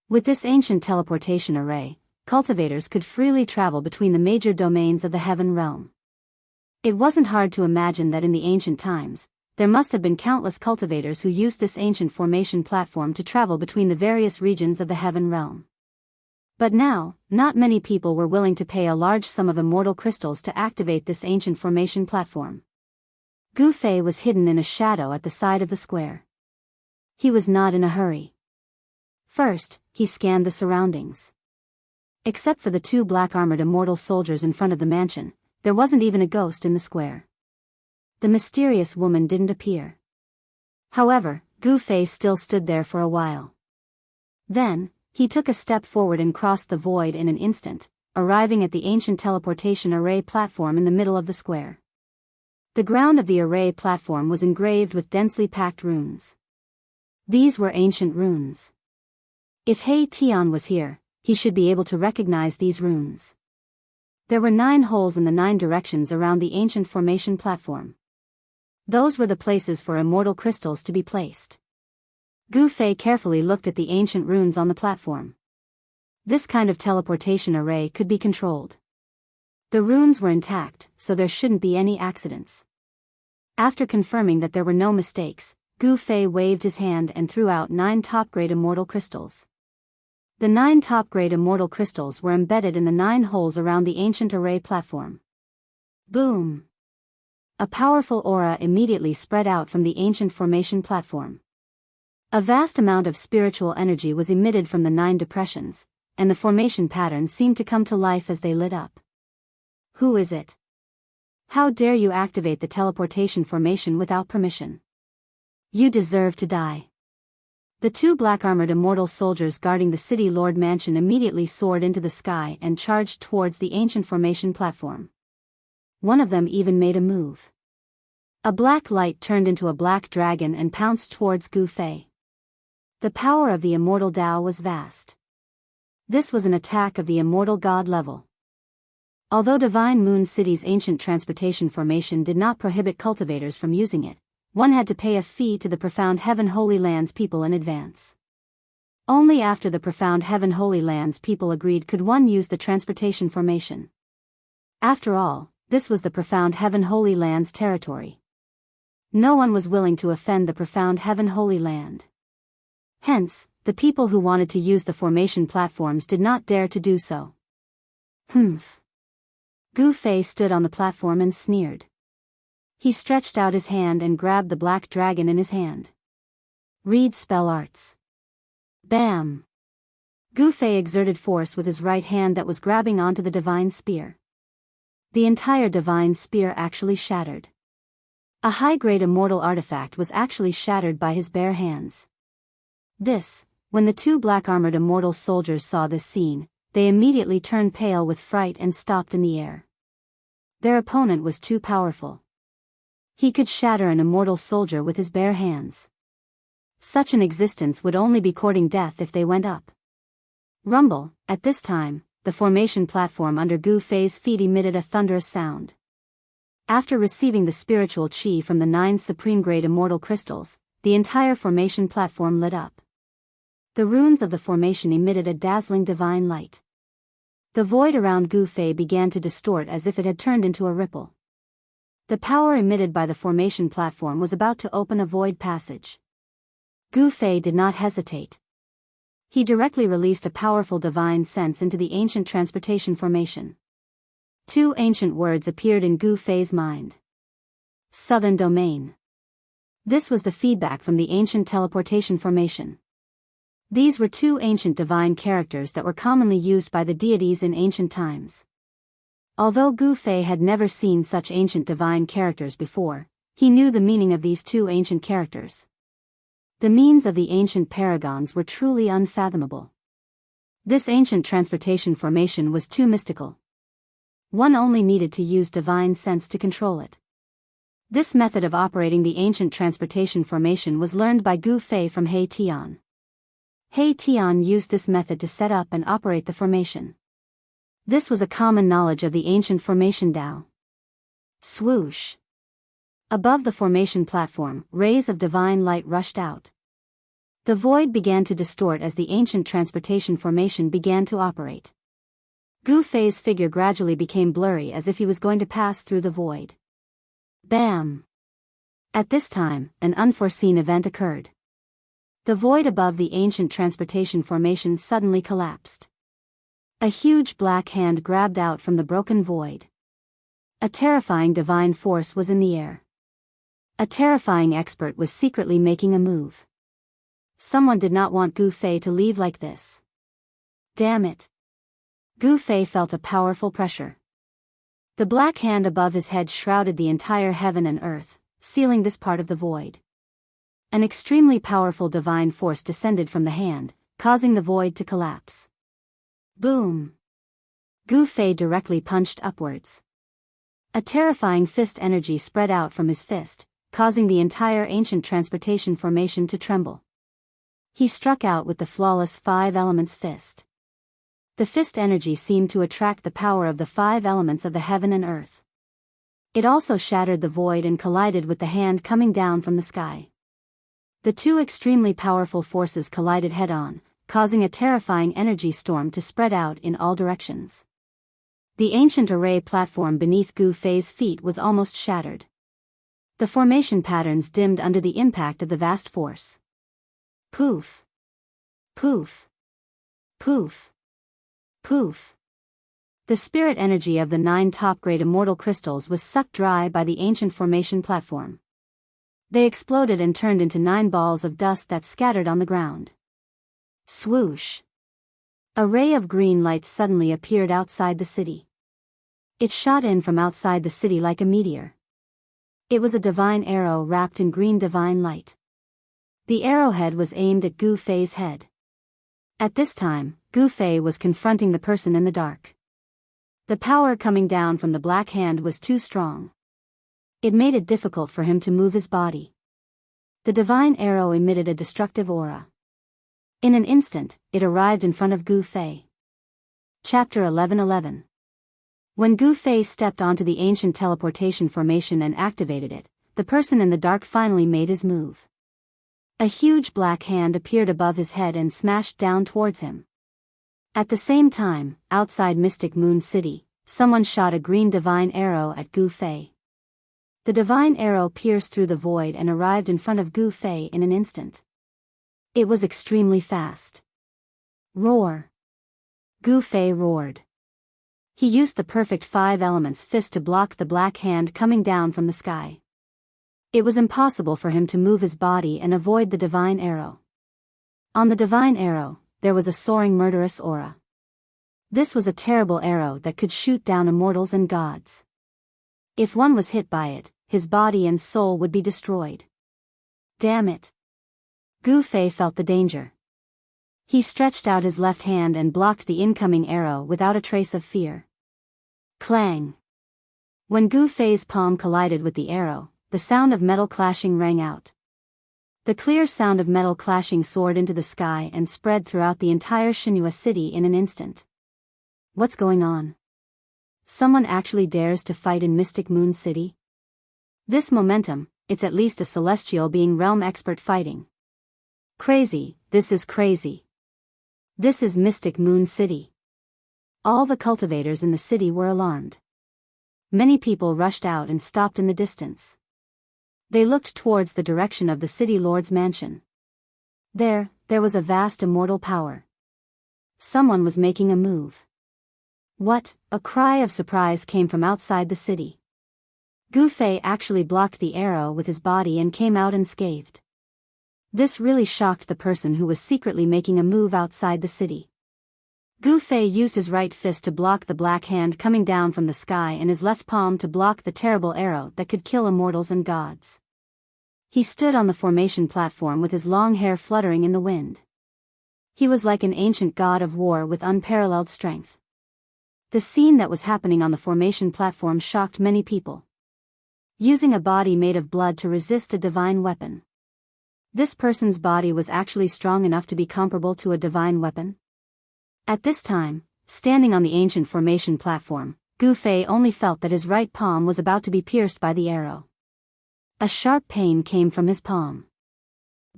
S1: With this ancient teleportation array, cultivators could freely travel between the major domains of the heaven realm. It wasn't hard to imagine that in the ancient times, there must have been countless cultivators who used this ancient formation platform to travel between the various regions of the heaven realm. But now, not many people were willing to pay a large sum of immortal crystals to activate this ancient formation platform. Gu Fei was hidden in a shadow at the side of the square. He was not in a hurry. First, he scanned the surroundings. Except for the two black-armored immortal soldiers in front of the mansion, there wasn't even a ghost in the square. The mysterious woman didn't appear. However, Gu Fei still stood there for a while. Then, he took a step forward and crossed the void in an instant, arriving at the ancient teleportation array platform in the middle of the square. The ground of the array platform was engraved with densely packed runes. These were ancient runes. If He Tian was here, he should be able to recognize these runes. There were 9 holes in the 9 directions around the ancient formation platform. Those were the places for immortal crystals to be placed. Gu Fei carefully looked at the ancient runes on the platform. This kind of teleportation array could be controlled. The runes were intact, so there shouldn't be any accidents. After confirming that there were no mistakes, Gu Fei waved his hand and threw out 9 top-grade immortal crystals. The 9 top-grade immortal crystals were embedded in the 9 holes around the ancient array platform. Boom! A powerful aura immediately spread out from the ancient formation platform. A vast amount of spiritual energy was emitted from the 9 depressions, and the formation patterns seemed to come to life as they lit up. Who is it? How dare you activate the teleportation formation without permission? You deserve to die. The 2 black-armored immortal soldiers guarding the city lord mansion immediately soared into the sky and charged towards the ancient formation platform. One of them even made a move. A black light turned into a black dragon and pounced towards Gu Fei. The power of the immortal Tao was vast. This was an attack of the immortal god level. Although Divine Moon City's ancient transportation formation did not prohibit cultivators from using it, one had to pay a fee to the Profound Heaven Holy Lands people in advance. Only after the Profound Heaven Holy Lands people agreed could one use the transportation formation. After all, this was the Profound Heaven Holy Lands territory. No one was willing to offend the Profound Heaven Holy Land. Hence, the people who wanted to use the formation platforms did not dare to do so. Humph. Gu Fei stood on the platform and sneered. He stretched out his hand and grabbed the black dragon in his hand. Read spell arts. Bam! Gu Fei exerted force with his right hand that was grabbing onto the divine spear. The entire divine spear actually shattered. A high-grade immortal artifact was actually shattered by his bare hands. When the two black-armored immortal soldiers saw this scene, they immediately turned pale with fright and stopped in the air. Their opponent was too powerful. He could shatter an immortal soldier with his bare hands. Such an existence would only be courting death if they went up. Rumble. At this time, the formation platform under Gu Fei's feet emitted a thunderous sound. After receiving the spiritual chi from the 9 supreme-grade immortal crystals, the entire formation platform lit up. The runes of the formation emitted a dazzling divine light. The void around Gu Fei began to distort as if it had turned into a ripple. The power emitted by the formation platform was about to open a void passage. Gu Fei did not hesitate. He directly released a powerful divine sense into the ancient transportation formation. 2 ancient words appeared in Gu Fei's mind. Southern Domain. This was the feedback from the ancient teleportation formation. These were 2 ancient divine characters that were commonly used by the deities in ancient times. Although Gu Fei had never seen such ancient divine characters before, he knew the meaning of these 2 ancient characters. The means of the ancient paragons were truly unfathomable. This ancient transportation formation was too mystical. One only needed to use divine sense to control it. This method of operating the ancient transportation formation was learned by Gu Fei from He Tian. He Tian used this method to set up and operate the formation. This was a common knowledge of the ancient formation Tao. Swoosh! Above the formation platform, rays of divine light rushed out. The void began to distort as the ancient transportation formation began to operate. Gu Fei's figure gradually became blurry as if he was going to pass through the void. Bam! At this time, an unforeseen event occurred. The void above the ancient transportation formation suddenly collapsed. A huge black hand grabbed out from the broken void. A terrifying divine force was in the air. A terrifying expert was secretly making a move. Someone did not want Gu Fei to leave like this. Damn it! Gu Fei felt a powerful pressure. The black hand above his head shrouded the entire heaven and earth, sealing this part of the void. An extremely powerful divine force descended from the hand, causing the void to collapse. Boom! Gu Fei directly punched upwards. A terrifying fist energy spread out from his fist, causing the entire ancient transportation formation to tremble. He struck out with the flawless 5 elements fist. The fist energy seemed to attract the power of the 5 elements of the heaven and earth. It also shattered the void and collided with the hand coming down from the sky. The 2 extremely powerful forces collided head-on, causing a terrifying energy storm to spread out in all directions. The ancient array platform beneath Gu Fei's feet was almost shattered. The formation patterns dimmed under the impact of the vast force. Poof! Poof! Poof! Poof! The spirit energy of the 9 top-grade immortal crystals was sucked dry by the ancient formation platform. They exploded and turned into 9 balls of dust that scattered on the ground. Swoosh! A ray of green light suddenly appeared outside the city. It shot in from outside the city like a meteor. It was a divine arrow wrapped in green divine light. The arrowhead was aimed at Gu Fei's head. At this time, Gu Fei was confronting the person in the dark. The power coming down from the black hand was too strong. It made it difficult for him to move his body. The divine arrow emitted a destructive aura. In an instant, it arrived in front of Gu Fei. Chapter 11:11. When Gu Fei stepped onto the ancient teleportation formation and activated it, the person in the dark finally made his move. A huge black hand appeared above his head and smashed down towards him. At the same time, outside Mystic Moon City, someone shot a green divine arrow at Gu Fei. The divine arrow pierced through the void and arrived in front of Gu Fei in an instant. It was extremely fast. Roar! Gu Fei roared. He used the perfect 5 elements fist to block the black hand coming down from the sky. It was impossible for him to move his body and avoid the divine arrow. On the divine arrow, there was a soaring murderous aura. This was a terrible arrow that could shoot down immortals and gods. If one was hit by it, his body and soul would be destroyed. Damn it! Gu Fei felt the danger. He stretched out his left hand and blocked the incoming arrow without a trace of fear. Clang! When Gu Fei's palm collided with the arrow, the sound of metal clashing rang out. The clear sound of metal clashing soared into the sky and spread throughout the entire Shinua city in an instant. What's going on? Someone actually dares to fight in Mystic Moon City? This momentum, it's at least a celestial being realm expert fighting. Crazy, this is crazy. This is Mystic Moon City. All the cultivators in the city were alarmed. Many people rushed out and stopped in the distance. They looked towards the direction of the city lord's mansion. There was a vast immortal power. Someone was making a move. What? A cry of surprise came from outside the city. Gu Fei actually blocked the arrow with his body and came out unscathed. This really shocked the person who was secretly making a move outside the city. Gu Fei used his right fist to block the black hand coming down from the sky and his left palm to block the terrible arrow that could kill immortals and gods. He stood on the formation platform with his long hair fluttering in the wind. He was like an ancient god of war with unparalleled strength. The scene that was happening on the formation platform shocked many people. Using a body made of blood to resist a divine weapon. This person's body was actually strong enough to be comparable to a divine weapon? At this time, standing on the ancient formation platform, Gu Fei only felt that his right palm was about to be pierced by the arrow. A sharp pain came from his palm.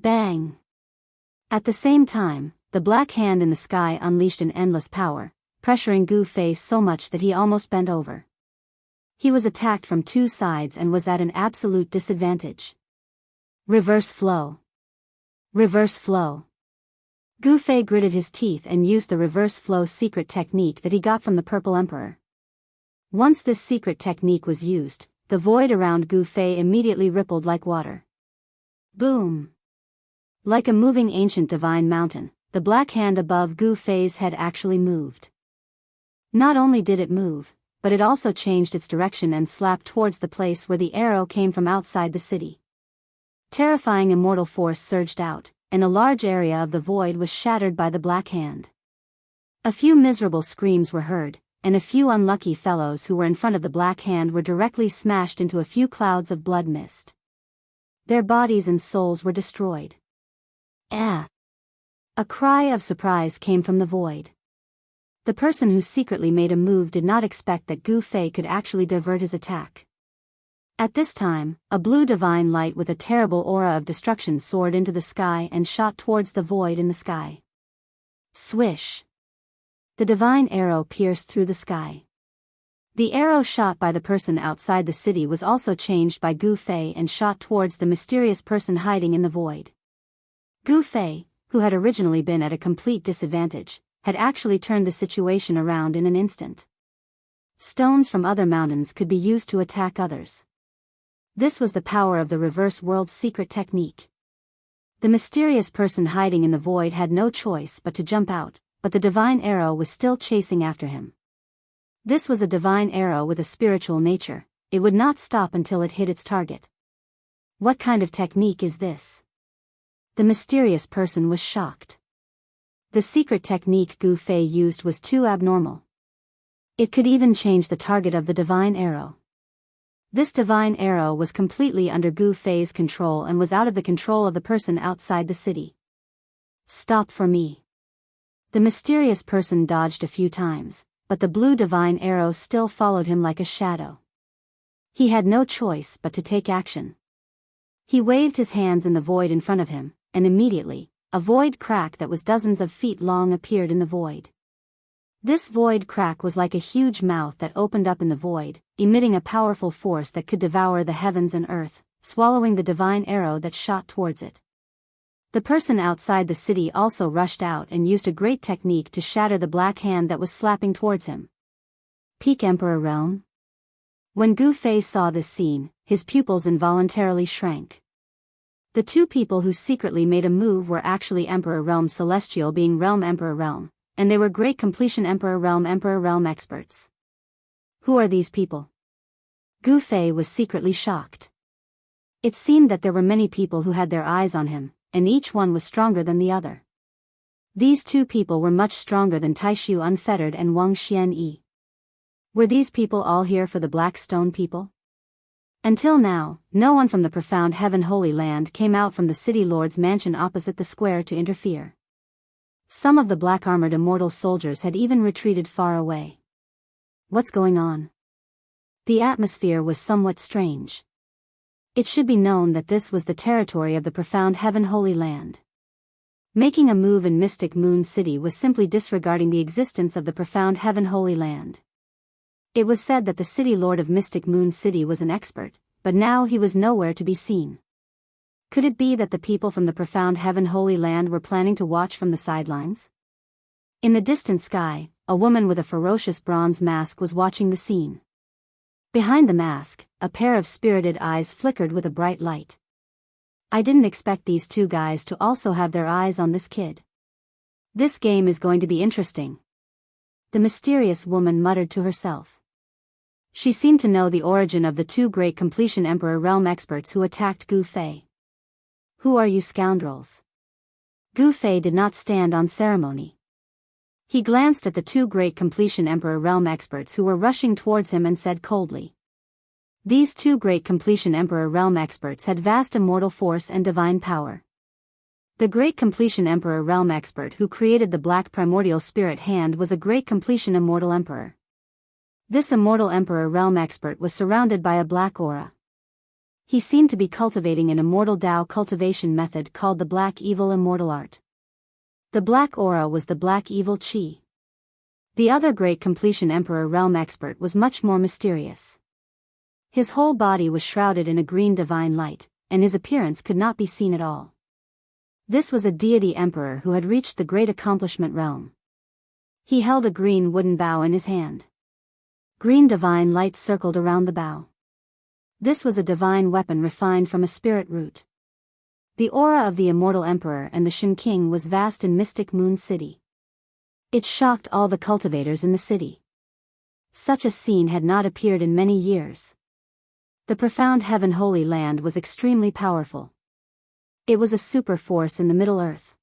S1: Bang! At the same time, the black hand in the sky unleashed an endless power, pressuring Gu Fei so much that he almost bent over. He was attacked from 2 sides and was at an absolute disadvantage. Reverse flow. Reverse flow. Gu Fei gritted his teeth and used the reverse flow secret technique that he got from the Purple Emperor. Once this secret technique was used, the void around Gu Fei immediately rippled like water. Boom! Like a moving ancient divine mountain, the black hand above Gu Fei's head actually moved. Not only did it move, but it also changed its direction and slapped towards the place where the arrow came from outside the city. Terrifying immortal force surged out, and a large area of the void was shattered by the black hand. A few miserable screams were heard, and a few unlucky fellows who were in front of the black hand were directly smashed into a few clouds of blood mist. Their bodies and souls were destroyed. Ah! A cry of surprise came from the void. The person who secretly made a move did not expect that Gu Fei could actually divert his attack. At this time, a blue divine light with a terrible aura of destruction soared into the sky and shot towards the void in the sky. Swish! The divine arrow pierced through the sky. The arrow shot by the person outside the city was also changed by Gu Fei and shot towards the mysterious person hiding in the void. Gu Fei, who had originally been at a complete disadvantage, had actually turned the situation around in an instant. Stones from other mountains could be used to attack others. This was the power of the reverse world secret technique. The mysterious person hiding in the void had no choice but to jump out, but the divine arrow was still chasing after him. This was a divine arrow with a spiritual nature, it would not stop until it hit its target. What kind of technique is this? The mysterious person was shocked. The secret technique Gu Fei used was too abnormal. It could even change the target of the divine arrow. This divine arrow was completely under Gu Fei's control and was out of the control of the person outside the city. Stop for me. The mysterious person dodged a few times, but the blue divine arrow still followed him like a shadow. He had no choice but to take action. He waved his hands in the void in front of him, and immediately, a void crack that was dozens of feet long appeared in the void. This void crack was like a huge mouth that opened up in the void, emitting a powerful force that could devour the heavens and earth, swallowing the divine arrow that shot towards it. The person outside the city also rushed out and used a great technique to shatter the black hand that was slapping towards him. Peak Emperor Realm? When Gu Fei saw this scene, his pupils involuntarily shrank. The two people who secretly made a move were actually Emperor Realm Celestial being Realm Emperor Realm, and they were Great Completion Emperor Realm experts. Who are these people? Gu Fei was secretly shocked. It seemed that there were many people who had their eyes on him, and each one was stronger than the other. These two people were much stronger than Taishu Unfettered and Wang Xianyi. Were these people all here for the Black Stone people? Until now, no one from the profound Heaven Holy Land came out from the City Lord's mansion opposite the square to interfere. Some of the black-armored immortal soldiers had even retreated far away. What's going on? The atmosphere was somewhat strange. It should be known that this was the territory of the profound Heaven Holy Land. Making a move in Mystic Moon City was simply disregarding the existence of the profound Heaven Holy Land. It was said that the City Lord of Mystic Moon City was an expert, but now he was nowhere to be seen. Could it be that the people from the profound Heaven Holy Land were planning to watch from the sidelines? In the distant sky, a woman with a ferocious bronze mask was watching the scene. Behind the mask, a pair of spirited eyes flickered with a bright light. I didn't expect these two guys to also have their eyes on this kid. This game is going to be interesting. The mysterious woman muttered to herself. She seemed to know the origin of the two Great Completion Emperor Realm experts who attacked Gu Fei. Who are you scoundrels? Gu Fei did not stand on ceremony. He glanced at the two Great Completion Emperor Realm experts who were rushing towards him and said coldly. These two Great Completion Emperor Realm experts had vast immortal force and divine power. The Great Completion Emperor Realm expert who created the Black Primordial Spirit Hand was a Great Completion Immortal Emperor. This Immortal Emperor Realm expert was surrounded by a black aura. He seemed to be cultivating an immortal Tao cultivation method called the Black Evil Immortal Art. The black aura was the Black Evil Chi. The other Great Completion Emperor Realm expert was much more mysterious. His whole body was shrouded in a green divine light, and his appearance could not be seen at all. This was a deity emperor who had reached the Great Accomplishment Realm. He held a green wooden bow in his hand. Green divine light circled around the bow. This was a divine weapon refined from a spirit root. The aura of the Immortal Emperor and the Shin King was vast in Mystic Moon City. It shocked all the cultivators in the city. Such a scene had not appeared in many years. The profound Heaven Holy Land was extremely powerful. It was a super force in the Middle Earth.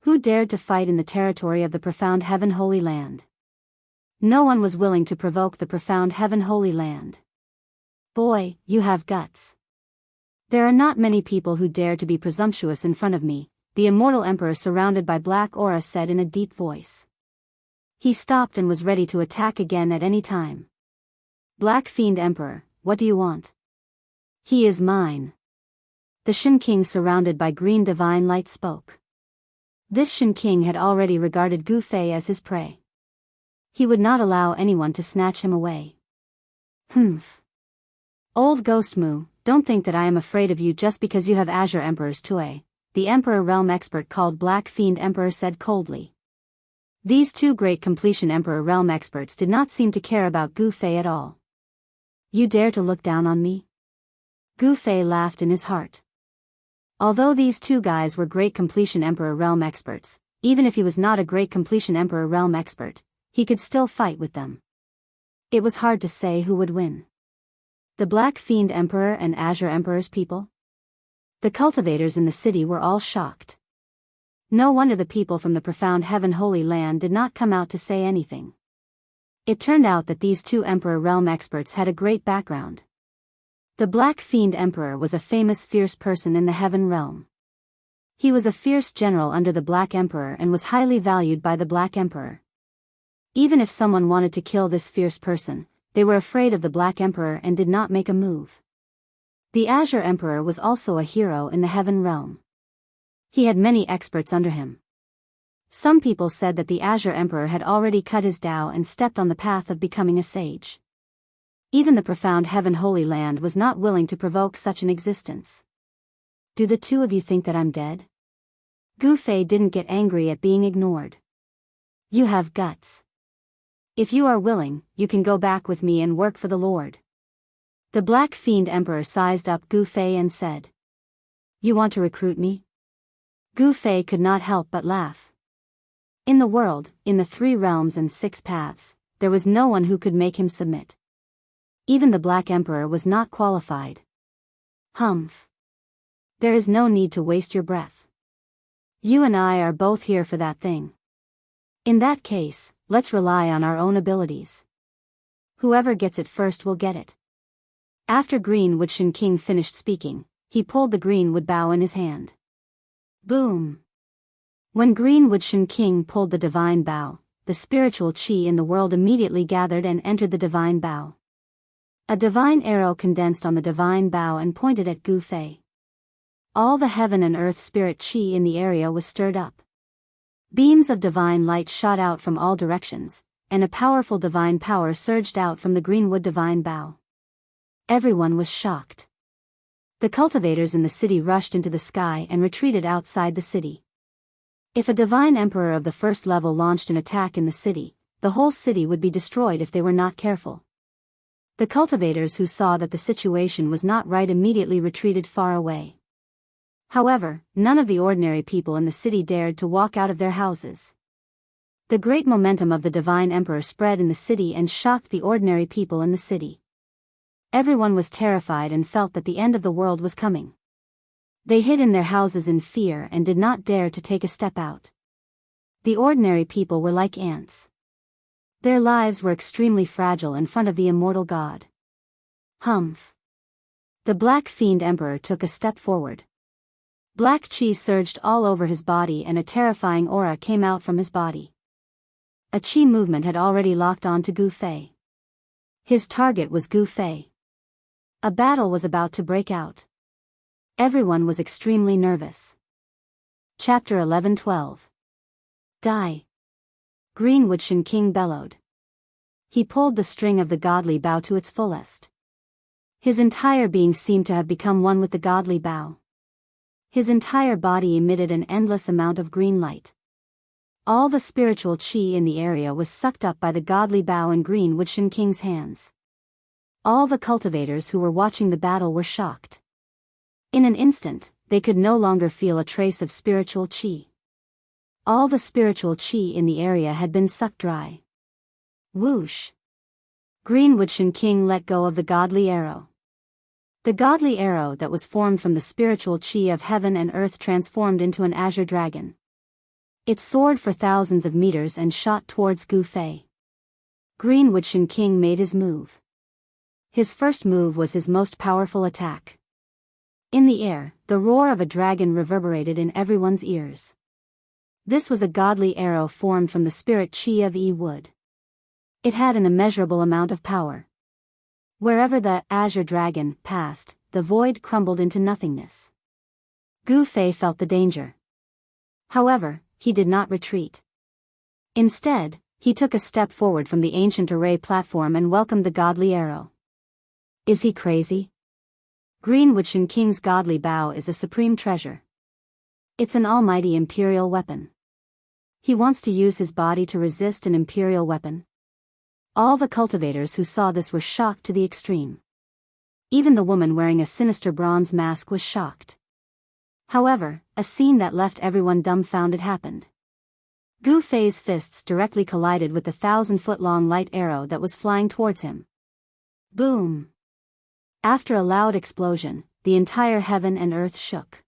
S1: Who dared to fight in the territory of the profound Heaven Holy Land? No one was willing to provoke the profound Heaven Holy Land. Boy, you have guts. There are not many people who dare to be presumptuous in front of me, the Immortal Emperor surrounded by black aura said in a deep voice. He stopped and was ready to attack again at any time. Black Fiend Emperor, what do you want? He is mine. The Shin King surrounded by green divine light spoke. This Shin King had already regarded Gu Fei as his prey. He would not allow anyone to snatch him away. Humph. Old Ghost Mu, don't think that I am afraid of you just because you have Azure Emperor's Tue, the Emperor Realm expert called Black Fiend Emperor said coldly. These two Great Completion Emperor Realm experts did not seem to care about Gu Fei at all. You dare to look down on me? Gu Fei laughed in his heart. Although these two guys were Great Completion Emperor Realm experts, even if he was not a Great Completion Emperor Realm expert, he could still fight with them. It was hard to say who would win. The Black Fiend Emperor and Azure Emperor's people? The cultivators in the city were all shocked. No wonder the people from the profound Heaven Holy Land did not come out to say anything. It turned out that these two Emperor Realm experts had a great background. The Black Fiend Emperor was a famous fierce person in the Heaven Realm. He was a fierce general under the Black Emperor and was highly valued by the Black Emperor. Even if someone wanted to kill this fierce person, they were afraid of the Black Emperor and did not make a move. The Azure Emperor was also a hero in the heaven realm. He had many experts under him. Some people said that the Azure Emperor had already cut his Tao and stepped on the path of becoming a sage. Even the profound Heaven Holy Land was not willing to provoke such an existence. Do the two of you think that I'm dead? Gu Fei didn't get angry at being ignored. You have guts. If you are willing, you can go back with me and work for the Lord. The Black Fiend Emperor sized up Gu Fei and said. You want to recruit me? Gu Fei could not help but laugh. In the world, in the 3 realms and 6 paths, there was no one who could make him submit. Even the Black Emperor was not qualified. Humph. There is no need to waste your breath. You and I are both here for that thing. In that case, let's rely on our own abilities. Whoever gets it first will get it. After Greenwood Shin King finished speaking, he pulled the Greenwood bow in his hand. Boom! When Greenwood Shin King pulled the divine bow, the spiritual chi in the world immediately gathered and entered the divine bow. A divine arrow condensed on the divine bow and pointed at Gu Fei. All the heaven and earth spirit chi in the area was stirred up. Beams of divine light shot out from all directions, and a powerful divine power surged out from the Greenwood divine bow. Everyone was shocked. The cultivators in the city rushed into the sky and retreated outside the city. If a divine emperor of the first level launched an attack in the city, the whole city would be destroyed if they were not careful. The cultivators who saw that the situation was not right immediately retreated far away. However, none of the ordinary people in the city dared to walk out of their houses. The great momentum of the divine emperor spread in the city and shocked the ordinary people in the city. Everyone was terrified and felt that the end of the world was coming. They hid in their houses in fear and did not dare to take a step out. The ordinary people were like ants. Their lives were extremely fragile in front of the immortal God. Humph. The Black Fiend Emperor took a step forward. Black chi surged all over his body and a terrifying aura came out from his body. A chi movement had already locked on to Gu Fei. His target was Gu Fei. A battle was about to break out. Everyone was extremely nervous. Chapter 11-12. Die! Greenwood Shin King bellowed. He pulled the string of the godly bow to its fullest. His entire being seemed to have become one with the godly bow. His entire body emitted an endless amount of green light. All the spiritual chi in the area was sucked up by the godly bow in Greenwood Shin King's hands. All the cultivators who were watching the battle were shocked. In an instant, they could no longer feel a trace of spiritual chi. All the spiritual chi in the area had been sucked dry. Whoosh! Greenwood Shin King let go of the godly arrow. The godly arrow that was formed from the spiritual chi of heaven and earth transformed into an azure dragon. It soared for thousands of meters and shot towards Gu Fei. Greenwood Shin King made his move. His first move was his most powerful attack. In the air, the roar of a dragon reverberated in everyone's ears. This was a godly arrow formed from the spirit chi of Yi Wood. It had an immeasurable amount of power. Wherever the azure dragon passed, the void crumbled into nothingness. Gu Fei felt the danger. However, he did not retreat. Instead, he took a step forward from the ancient array platform and welcomed the godly arrow. Is he crazy? Greenwood Shin King's godly bow is a supreme treasure. It's an almighty imperial weapon. He wants to use his body to resist an imperial weapon. All the cultivators who saw this were shocked to the extreme. Even the woman wearing a sinister bronze mask was shocked. However, a scene that left everyone dumbfounded happened. Gu Fei's fists directly collided with the 1,000-foot-long light arrow that was flying towards him. Boom! After a loud explosion, the entire heaven and earth shook.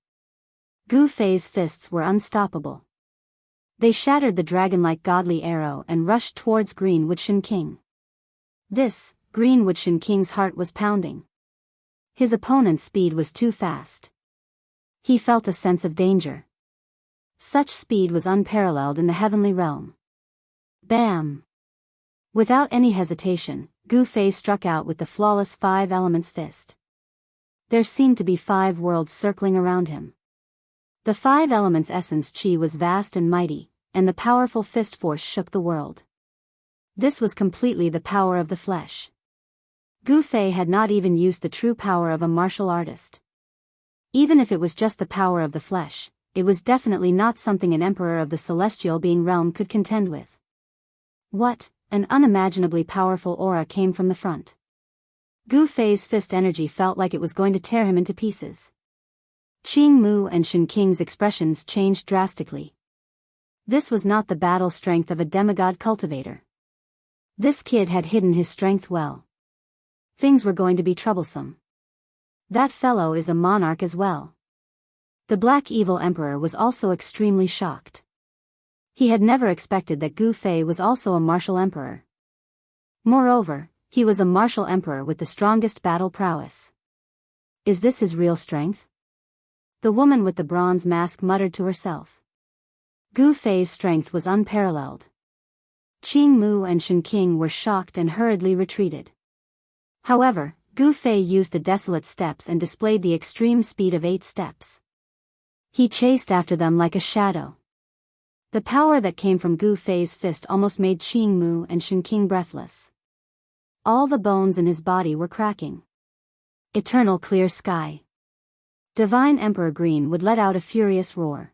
S1: Gu Fei's fists were unstoppable. They shattered the dragon-like godly arrow and rushed towards Greenwood Shin King. Greenwood Shin King's heart was pounding. His opponent's speed was too fast. He felt a sense of danger. Such speed was unparalleled in the heavenly realm. Bam! Without any hesitation, Gu Fei struck out with the flawless 5 elements fist. There seemed to be 5 worlds circling around him. The 5 elements' essence chi was vast and mighty, and the powerful fist force shook the world. This was completely the power of the flesh. Gu Fei had not even used the true power of a martial artist. Even if it was just the power of the flesh, it was definitely not something an emperor of the celestial being realm could contend with. What? An unimaginably powerful aura came from the front. Gu Fei's fist energy felt like it was going to tear him into pieces. Qing Mu and Shen Qing's expressions changed drastically. This was not the battle strength of a demigod cultivator. This kid had hidden his strength well. Things were going to be troublesome. That fellow is a monarch as well. The Black Evil Emperor was also extremely shocked. He had never expected that Gu Fei was also a martial emperor. Moreover, he was a martial emperor with the strongest battle prowess. Is this his real strength? The woman with the bronze mask muttered to herself. Gu Fei's strength was unparalleled. Qing Mu and Shen Qing were shocked and hurriedly retreated. However, Gu Fei used the desolate steps and displayed the extreme speed of 8 steps. He chased after them like a shadow. The power that came from Gu Fei's fist almost made Qing Mu and Shen Qing breathless. All the bones in his body were cracking. Eternal clear sky. Divine Emperor Green would let out a furious roar.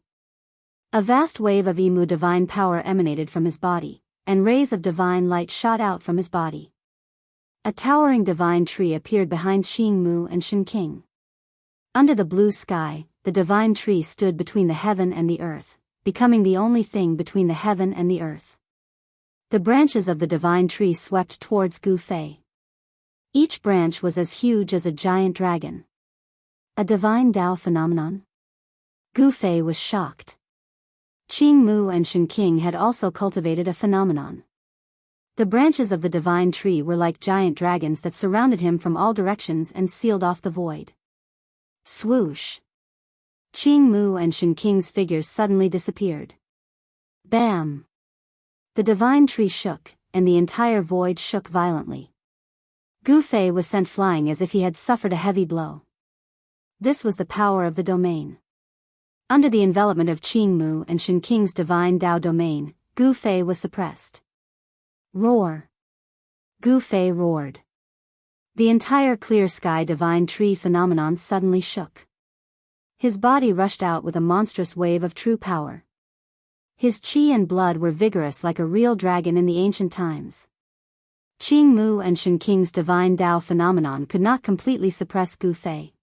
S1: A vast wave of Emu divine power emanated from his body, and rays of divine light shot out from his body. A towering divine tree appeared behind Qing Mu and Shen Qing. Under the blue sky, the divine tree stood between the heaven and the earth, becoming the only thing between the heaven and the earth. The branches of the divine tree swept towards Gu Fei. Each branch was as huge as a giant dragon. A divine Tao phenomenon? Gu Fei was shocked. Qing Mu and Shen Qing had also cultivated a phenomenon. The branches of the divine tree were like giant dragons that surrounded him from all directions and sealed off the void. Swoosh! Qing Mu and Shen Qing's figures suddenly disappeared. Bam! The divine tree shook, and the entire void shook violently. Gu Fei was sent flying as if he had suffered a heavy blow. This was the power of the domain. Under the envelopment of Qing Mu and Shen Qing's divine Tao domain, Gu Fei was suppressed. Roar! Gu Fei roared. The entire clear sky divine tree phenomenon suddenly shook. His body rushed out with a monstrous wave of true power. His qi and blood were vigorous like a real dragon in the ancient times. Qing Mu and Shen Qing's divine Tao phenomenon could not completely suppress Gu Fei.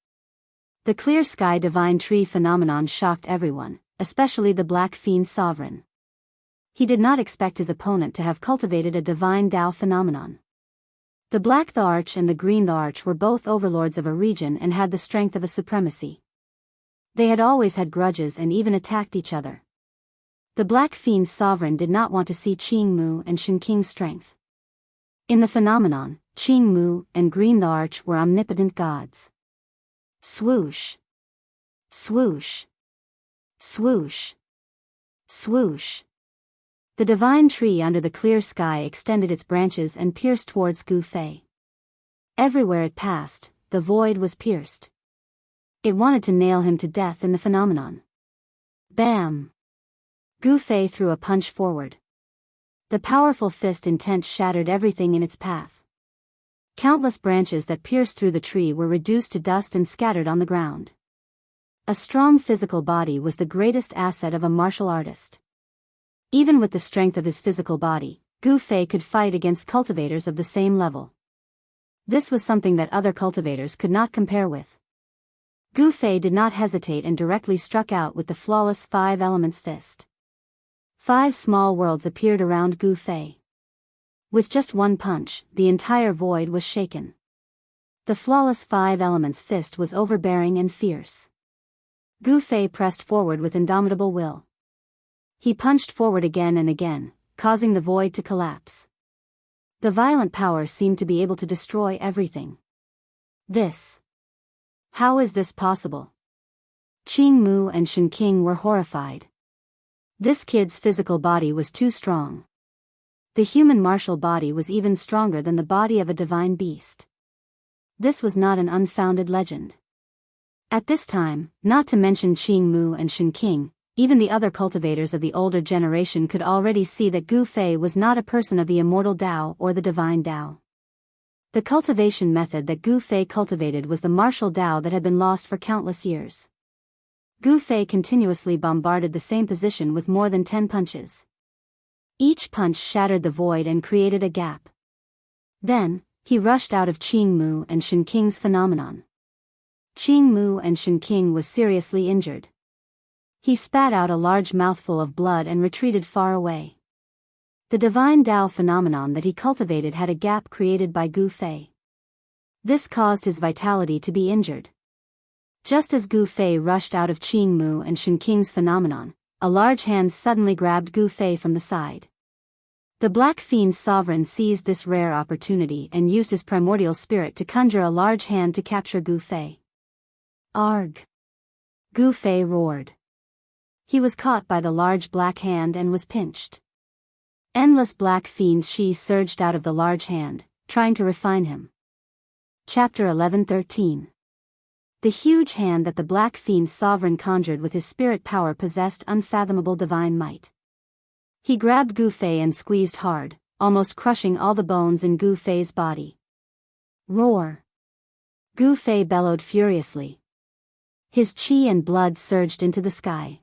S1: The clear sky divine tree phenomenon shocked everyone, especially the Black Fiend sovereign. He did not expect his opponent to have cultivated a divine Tao phenomenon. The Black the Arch and the Green the Arch were both overlords of a region and had the strength of a supremacy. They had always had grudges and even attacked each other. The Black Fiend sovereign did not want to see Qing Mu and Shen Qing's strength. In the phenomenon, Qing Mu and Green the Arch were omnipotent gods. Swoosh! Swoosh! Swoosh! Swoosh! The divine tree under the clear sky extended its branches and pierced towards Gu Fei. Everywhere it passed, the void was pierced. It wanted to nail him to death in the phenomenon. Bam! Gu Fei threw a punch forward. The powerful fist intent shattered everything in its path. Countless branches that pierced through the tree were reduced to dust and scattered on the ground. A strong physical body was the greatest asset of a martial artist. Even with the strength of his physical body, Gu Fei could fight against cultivators of the same level. This was something that other cultivators could not compare with. Gu Fei did not hesitate and directly struck out with the flawless 5 elements fist. 5 small worlds appeared around Gu Fei. With just one punch, the entire void was shaken. The flawless 5 elements fist was overbearing and fierce. Gu Fei pressed forward with indomitable will. He punched forward again and again, causing the void to collapse. The violent power seemed to be able to destroy everything. How is this possible? Qing Mu and Shen Qing were horrified. This kid's physical body was too strong. The human martial body was even stronger than the body of a divine beast. This was not an unfounded legend. At this time, not to mention Qing Mu and Shen King, even the other cultivators of the older generation could already see that Gu Fei was not a person of the immortal Tao or the divine Tao. The cultivation method that Gu Fei cultivated was the martial Tao that had been lost for countless years. Gu Fei continuously bombarded the same position with more than 10 punches. Each punch shattered the void and created a gap. Then, he rushed out of Qing Mu and Shen King's phenomenon. Qing Mu and Shen King was seriously injured. He spat out a large mouthful of blood and retreated far away. The divine Tao phenomenon that he cultivated had a gap created by Gu Fei. This caused his vitality to be injured. Just as Gu Fei rushed out of Qing Mu and Shen King's phenomenon, a large hand suddenly grabbed Gu Fei from the side. The Black Fiend Sovereign seized this rare opportunity and used his primordial spirit to conjure a large hand to capture Gu Fei. Arg! Gu Fei roared. He was caught by the large black hand and was pinched. Endless black fiend Shi surged out of the large hand, trying to refine him. Chapter 11:13. The huge hand that the Black Fiend Sovereign conjured with his spirit power possessed unfathomable divine might. He grabbed Gu Fei and squeezed hard, almost crushing all the bones in Gu Fei's body. Roar! Gu Fei bellowed furiously. His qi and blood surged into the sky.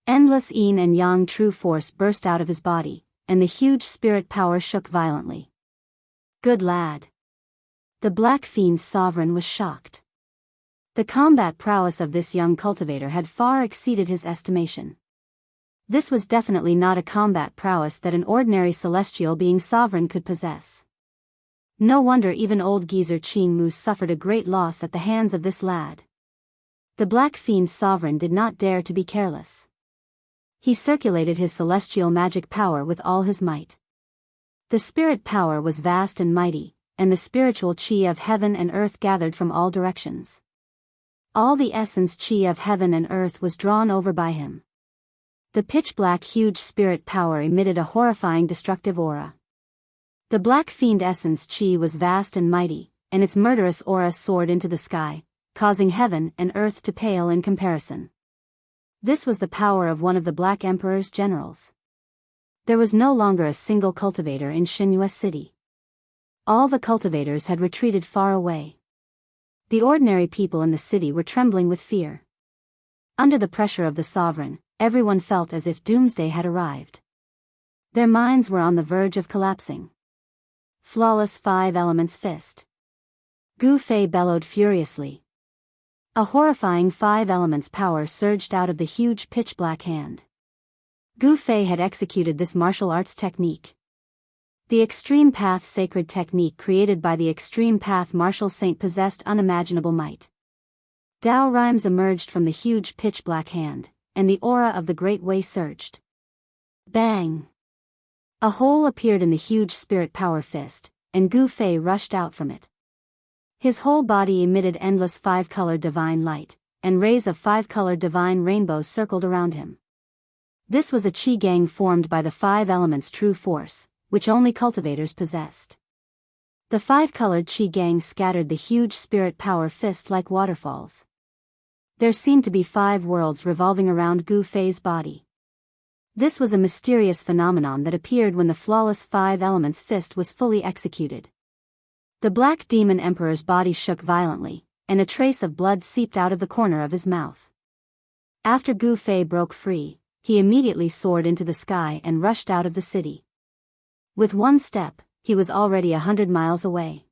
S1: Endless yin and yang true force burst out of his body, and the huge spirit power shook violently. Good lad. The Black Fiend Sovereign was shocked. The combat prowess of this young cultivator had far exceeded his estimation. This was definitely not a combat prowess that an ordinary celestial being sovereign could possess. No wonder even old geezer Qing Mu suffered a great loss at the hands of this lad. The Black Fiend Sovereign did not dare to be careless. He circulated his celestial magic power with all his might. The spirit power was vast and mighty, and the spiritual qi of heaven and earth gathered from all directions. All the essence qi of heaven and earth was drawn over by him. The pitch-black huge spirit power emitted a horrifying destructive aura. The Black Fiend essence qi was vast and mighty, and its murderous aura soared into the sky, causing heaven and earth to pale in comparison. This was the power of one of the Black Emperor's generals. There was no longer a single cultivator in Xinyue City. All the cultivators had retreated far away. The ordinary people in the city were trembling with fear. Under the pressure of the sovereign, everyone felt as if doomsday had arrived. Their minds were on the verge of collapsing. Flawless Five Elements Fist. Gu Fei bellowed furiously. A horrifying 5 elements power surged out of the huge pitch-black hand. Gu Fei had executed this martial arts technique. The Extreme Path sacred technique created by the Extreme Path martial saint possessed unimaginable might. Tao rhymes emerged from the huge pitch-black hand, and the aura of the Great Way surged. Bang! A hole appeared in the huge spirit power fist, and Gu Fei rushed out from it. His whole body emitted endless 5-colored divine light, and rays of 5-colored divine rainbows circled around him. This was a qi gang formed by the 5 elements true force, which only cultivators possessed. The 5-colored qi gang scattered the huge spirit power fist like waterfalls. There seemed to be 5 worlds revolving around Gu Fei's body. This was a mysterious phenomenon that appeared when the flawless 5 elements fist was fully executed. The Black Demon Emperor's body shook violently, and a trace of blood seeped out of the corner of his mouth. After Gu Fei broke free, he immediately soared into the sky and rushed out of the city. With one step, he was already 100 miles away.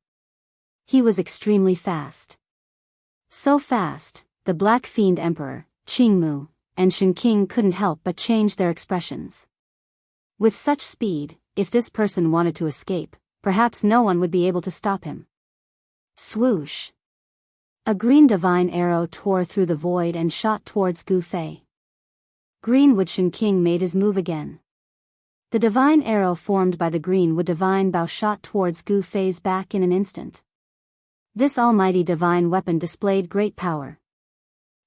S1: He was extremely fast. So fast, the Black Fiend Emperor, Qing Mu, and Shen King couldn't help but change their expressions. With such speed, if this person wanted to escape, perhaps no one would be able to stop him. Swoosh! A green divine arrow tore through the void and shot towards Gu Fei. Greenwood Shen King made his move again. The divine arrow formed by the Greenwood divine bow shot towards Gu Fei's back in an instant. This almighty divine weapon displayed great power.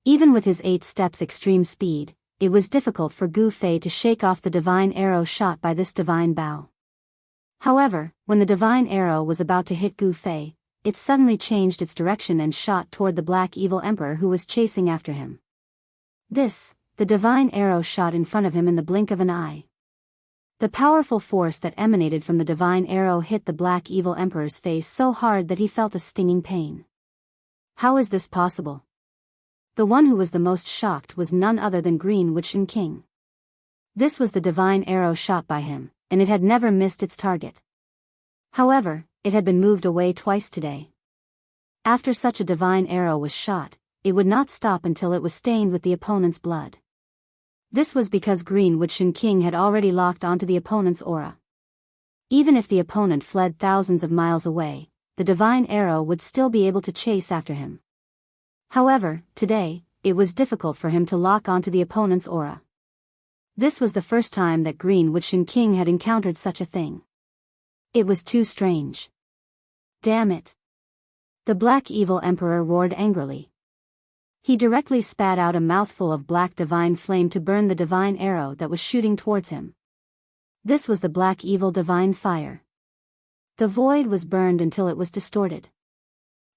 S1: Even with his 8 steps extreme speed, it was difficult for Gu Fei to shake off the divine arrow shot by this divine bow. However, when the divine arrow was about to hit Gu Fei, it suddenly changed its direction and shot toward the black evil emperor who was chasing after him. The divine arrow shot in front of him in the blink of an eye. The powerful force that emanated from the divine arrow hit the black evil emperor's face so hard that he felt a stinging pain. How is this possible? The one who was the most shocked was none other than Green Witchin King. This was the divine arrow shot by him, and it had never missed its target. However, it had been moved away twice today. After such a divine arrow was shot, it would not stop until it was stained with the opponent's blood. This was because Green Witchin King had already locked onto the opponent's aura. Even if the opponent fled thousands of miles away, the divine arrow would still be able to chase after him. However, today, it was difficult for him to lock onto the opponent's aura. This was the first time that Green Witchin King had encountered such a thing. It was too strange. Damn it! The Black Evil Emperor roared angrily. He directly spat out a mouthful of black divine flame to burn the divine arrow that was shooting towards him. This was the Black Evil Divine Fire. The void was burned until it was distorted.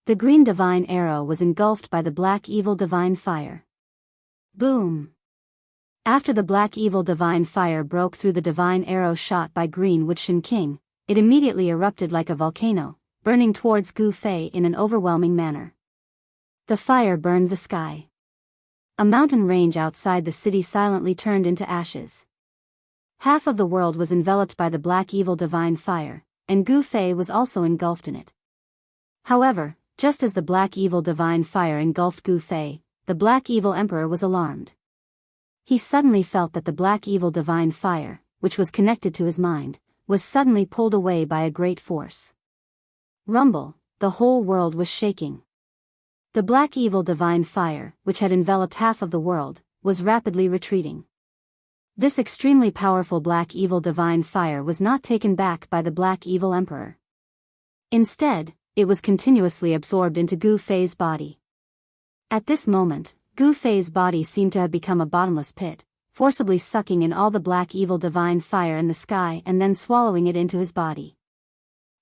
S1: The green divine arrow was engulfed by the Black Evil Divine Fire. Boom! After the Black Evil Divine Fire broke through the divine arrow shot by Green Witchin King, it immediately erupted like a volcano, burning towards Gu Fei in an overwhelming manner. The fire burned the sky. A mountain range outside the city silently turned into ashes. Half of the world was enveloped by the Black Evil Divine Fire, and Gu Fei was also engulfed in it. However, just as the Black Evil Divine Fire engulfed Gu Fei, the Black Evil Emperor was alarmed. He suddenly felt that the Black Evil Divine Fire, which was connected to his mind, was suddenly pulled away by a great force. Rumble, the whole world was shaking. The Black Evil Divine Fire, which had enveloped half of the world, was rapidly retreating. This extremely powerful Black Evil Divine Fire was not taken back by the Black Evil Emperor. Instead, it was continuously absorbed into Gu Fei's body. At this moment, Gu Fei's body seemed to have become a bottomless pit, forcibly sucking in all the Black Evil Divine Fire in the sky and then swallowing it into his body.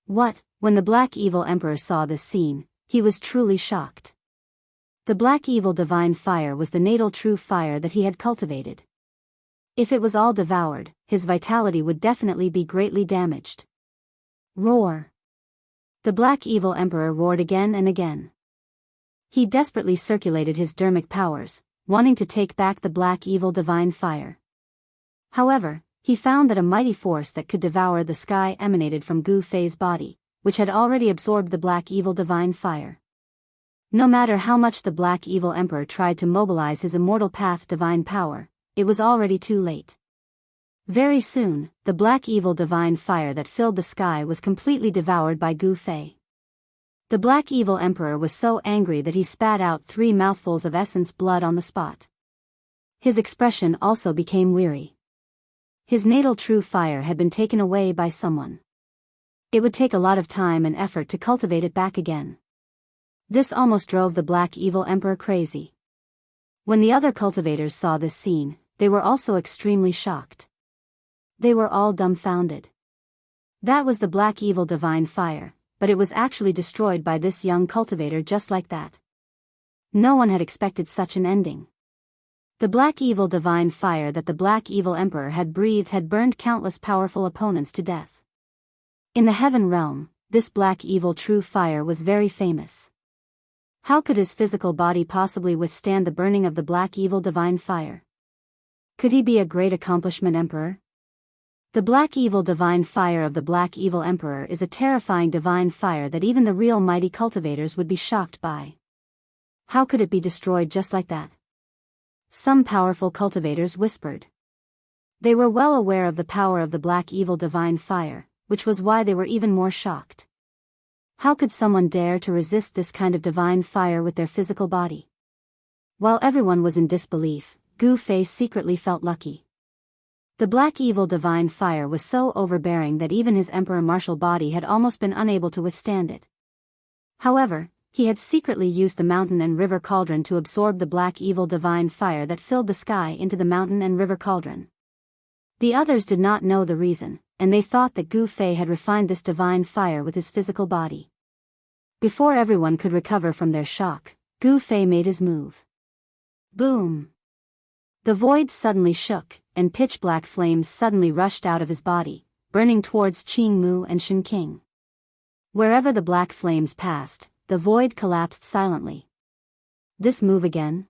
S1: When the Black Evil Emperor saw this scene, he was truly shocked. The Black Evil Divine Fire was the natal true fire that he had cultivated. If it was all devoured, his vitality would definitely be greatly damaged. Roar! The Black Evil Emperor roared again and again. He desperately circulated his dermic powers, wanting to take back the Black Evil Divine Fire. However, he found that a mighty force that could devour the sky emanated from Gu Fei's body, which had already absorbed the Black Evil Divine Fire. No matter how much the Black Evil Emperor tried to mobilize his immortal path divine power, it was already too late. Very soon, the Black Evil Divine Fire that filled the sky was completely devoured by Gu Fei. The Black Evil Emperor was so angry that he spat out 3 mouthfuls of essence blood on the spot. His expression also became weary. His natal true fire had been taken away by someone. It would take a lot of time and effort to cultivate it back again. This almost drove the Black Evil Emperor crazy. When the other cultivators saw this scene, they were also extremely shocked. They were all dumbfounded. That was the Black Evil Divine Fire, but it was actually destroyed by this young cultivator just like that. No one had expected such an ending. The Black Evil Divine Fire that the Black Evil Emperor had breathed had burned countless powerful opponents to death. In the Heaven Realm, this Black Evil True Fire was very famous. How could his physical body possibly withstand the burning of the Black Evil Divine Fire? Could he be a great accomplishment emperor? The Black Evil Divine Fire of the Black Evil Emperor is a terrifying divine fire that even the real mighty cultivators would be shocked by. How could it be destroyed just like that? Some powerful cultivators whispered. They were well aware of the power of the Black Evil Divine Fire, which was why they were even more shocked. How could someone dare to resist this kind of divine fire with their physical body? While everyone was in disbelief, Gu Fei secretly felt lucky. The Black Evil Divine Fire was so overbearing that even his emperor martial body had almost been unable to withstand it. However, he had secretly used the mountain and river cauldron to absorb the Black Evil Divine Fire that filled the sky into the mountain and river cauldron. The others did not know the reason, and they thought that Gu Fei had refined this divine fire with his physical body. Before everyone could recover from their shock, Gu Fei made his move. Boom! The void suddenly shook, and pitch-black flames suddenly rushed out of his body, burning towards Qing Mu and Shen King. Wherever the black flames passed, the void collapsed silently. This move again?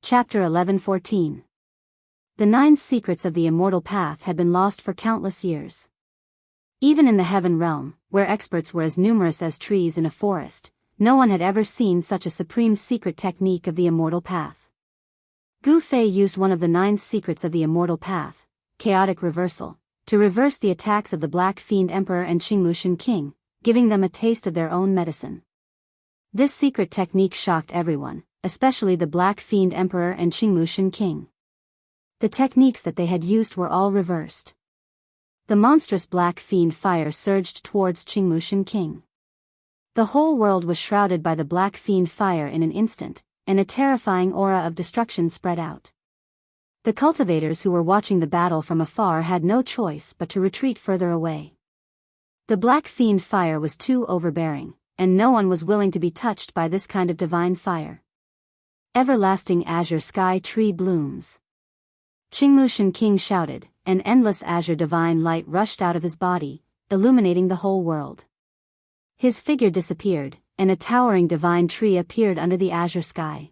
S1: Chapter 11:14. The 9 secrets of the immortal path had been lost for countless years. Even in the heaven realm, where experts were as numerous as trees in a forest, no one had ever seen such a supreme secret technique of the immortal path. Gu Fei used one of the 9 secrets of the immortal path, chaotic reversal, to reverse the attacks of the Black Fiend Emperor and Qingmu Shen King, giving them a taste of their own medicine. This secret technique shocked everyone, especially the Black Fiend Emperor and Qingmu Shen King. The techniques that they had used were all reversed. The monstrous black fiend fire surged towards Qingmu Shen King. The whole world was shrouded by the black fiend fire in an instant, and a terrifying aura of destruction spread out. The cultivators who were watching the battle from afar had no choice but to retreat further away. The black fiend fire was too overbearing, and no one was willing to be touched by this kind of divine fire. Everlasting azure sky tree blooms. Qingmu Shen King shouted, an endless azure divine light rushed out of his body, illuminating the whole world. His figure disappeared, and a towering divine tree appeared under the azure sky.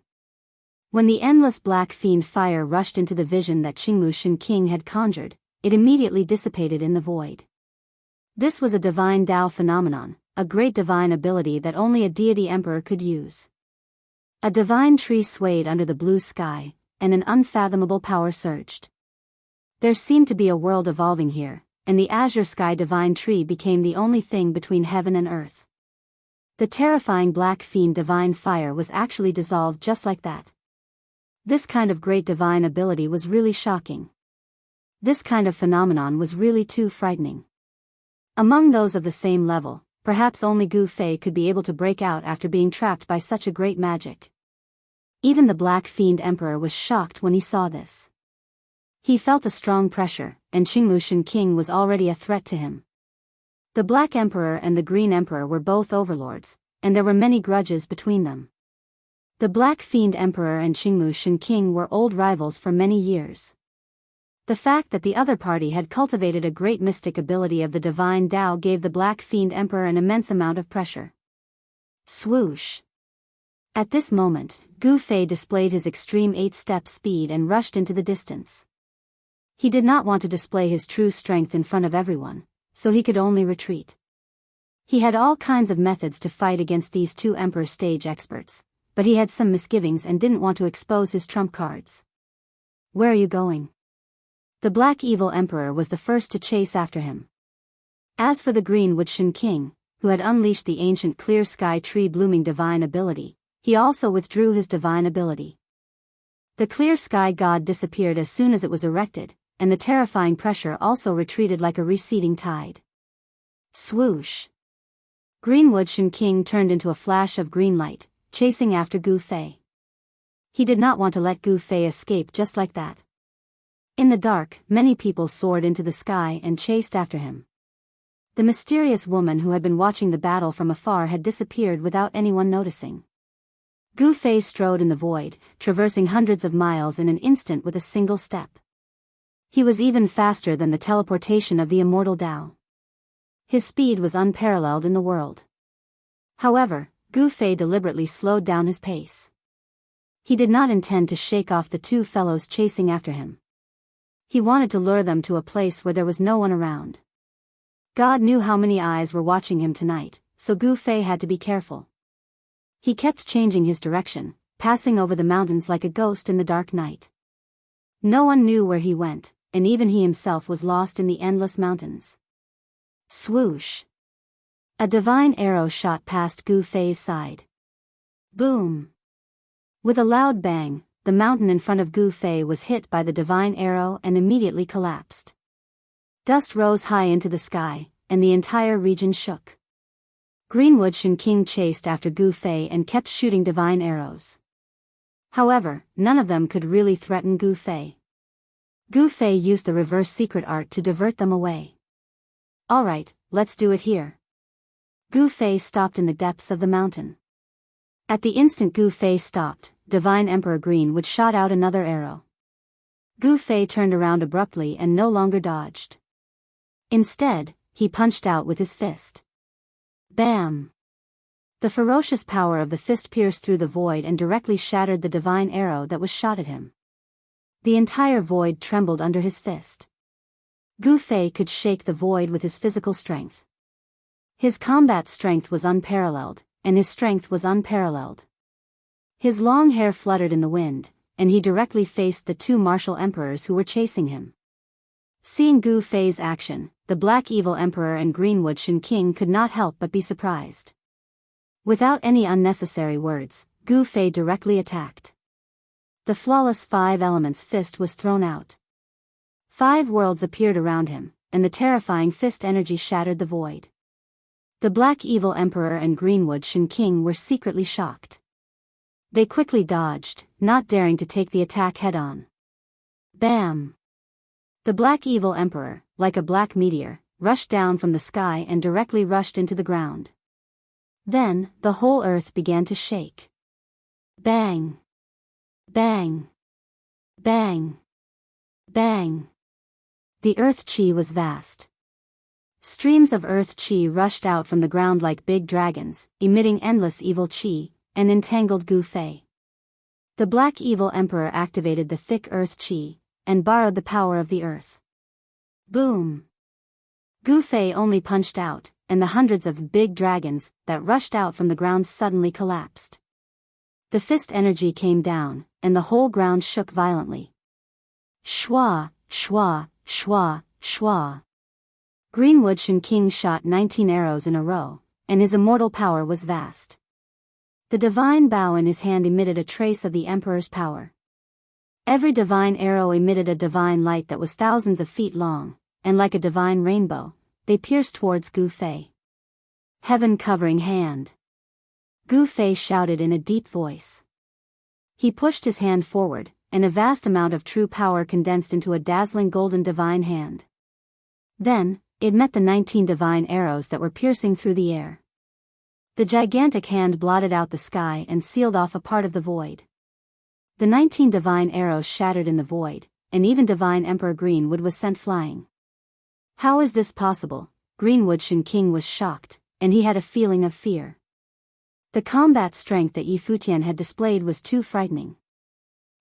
S1: When the endless black fiend fire rushed into the vision that Qingmu Shen King had conjured, it immediately dissipated in the void. This was a divine Tao phenomenon, a great divine ability that only a deity emperor could use. A divine tree swayed under the blue sky, and an unfathomable power surged. There seemed to be a world evolving here, and the azure sky divine tree became the only thing between heaven and earth. The terrifying black fiend divine fire was actually dissolved just like that. This kind of great divine ability was really shocking. This kind of phenomenon was really too frightening. Among those of the same level, perhaps only Gu Fei could be able to break out after being trapped by such a great magic. Even the Black Fiend Emperor was shocked when he saw this. He felt a strong pressure, and Qingmu Shen King was already a threat to him. The Black Emperor and the Green Emperor were both overlords, and there were many grudges between them. The Black Fiend Emperor and Qingmu Shen King were old rivals for many years. The fact that the other party had cultivated a great mystic ability of the divine Tao gave the Black Fiend Emperor an immense amount of pressure. Swoosh! At this moment, Gu Fei displayed his extreme 8-step speed and rushed into the distance. He did not want to display his true strength in front of everyone, so he could only retreat. He had all kinds of methods to fight against these 2 Emperor stage experts, but he had some misgivings and didn't want to expose his trump cards. Where are you going? The Black Evil Emperor was the first to chase after him. As for the Greenwood Shen King, who had unleashed the ancient clear sky tree blooming divine ability, he also withdrew his divine ability. The clear sky god disappeared as soon as it was erected, and the terrifying pressure also retreated like a receding tide. Swoosh! Greenwood Shen King turned into a flash of green light, chasing after Gu Fei. He did not want to let Gu Fei escape just like that. In the dark, many people soared into the sky and chased after him. The mysterious woman who had been watching the battle from afar had disappeared without anyone noticing. Gu Fei strode in the void, traversing hundreds of miles in an instant with a single step. He was even faster than the teleportation of the immortal Tao. His speed was unparalleled in the world. However, Gu Fei deliberately slowed down his pace. He did not intend to shake off the 2 fellows chasing after him. He wanted to lure them to a place where there was no one around. God knew how many eyes were watching him tonight, so Gu Fei had to be careful. He kept changing his direction, passing over the mountains like a ghost in the dark night. No one knew where he went, and even he himself was lost in the endless mountains. Swoosh! A divine arrow shot past Gu Fei's side. Boom! With a loud bang, the mountain in front of Gu Fei was hit by the divine arrow and immediately collapsed. Dust rose high into the sky, and the entire region shook. Greenwood Shen King chased after Gu Fei and kept shooting divine arrows. However, none of them could really threaten Gu Fei. Gu Fei used the reverse secret art to divert them away. Alright, let's do it here. Gu Fei stopped in the depths of the mountain. At the instant Gu Fei stopped, Divine Emperor Greenwood shot out another arrow. Gu Fei turned around abruptly and no longer dodged. Instead, he punched out with his fist. Bam! The ferocious power of the fist pierced through the void and directly shattered the divine arrow that was shot at him. The entire void trembled under his fist. Gu Fei could shake the void with his physical strength. His combat strength was unparalleled, and his strength was unparalleled. His long hair fluttered in the wind, and he directly faced the two martial emperors who were chasing him. Seeing Gu Fei's action, the Black Evil Emperor and Greenwood Shen King could not help but be surprised. Without any unnecessary words, Gu Fei directly attacked. The flawless Five Elements fist was thrown out. 5 worlds appeared around him, and the terrifying fist energy shattered the void. The Black Evil Emperor and Greenwood Shen King were secretly shocked. They quickly dodged, not daring to take the attack head-on. Bam! The Black Evil Emperor, like a black meteor, rushed down from the sky and directly rushed into the ground. Then, the whole earth began to shake. Bang! Bang! Bang! Bang! The earth chi was vast. Streams of earth chi rushed out from the ground like big dragons, emitting endless evil chi, and entangled Gu Fei. The Black Evil Emperor activated the thick earth chi, and borrowed the power of the earth. Boom! Gu Fei only punched out, and the hundreds of big dragons that rushed out from the ground suddenly collapsed. The fist energy came down, and the whole ground shook violently. Shwa, shwa, shwa, shwa. Greenwood Shen King shot 19 arrows in a row, and his immortal power was vast. The divine bow in his hand emitted a trace of the Emperor's power. Every divine arrow emitted a divine light that was thousands of feet long, and like a divine rainbow, they pierced towards Gu Fei. Heaven-covering hand! Gu Fei shouted in a deep voice. He pushed his hand forward, and a vast amount of true power condensed into a dazzling golden divine hand. Then, it met the 19 divine arrows that were piercing through the air. The gigantic hand blotted out the sky and sealed off a part of the void. The 19 divine arrows shattered in the void, and even Divine Emperor Greenwood was sent flying. How is this possible? Greenwood Shen King was shocked, and he had a feeling of fear. The combat strength that Yi Futian had displayed was too frightening.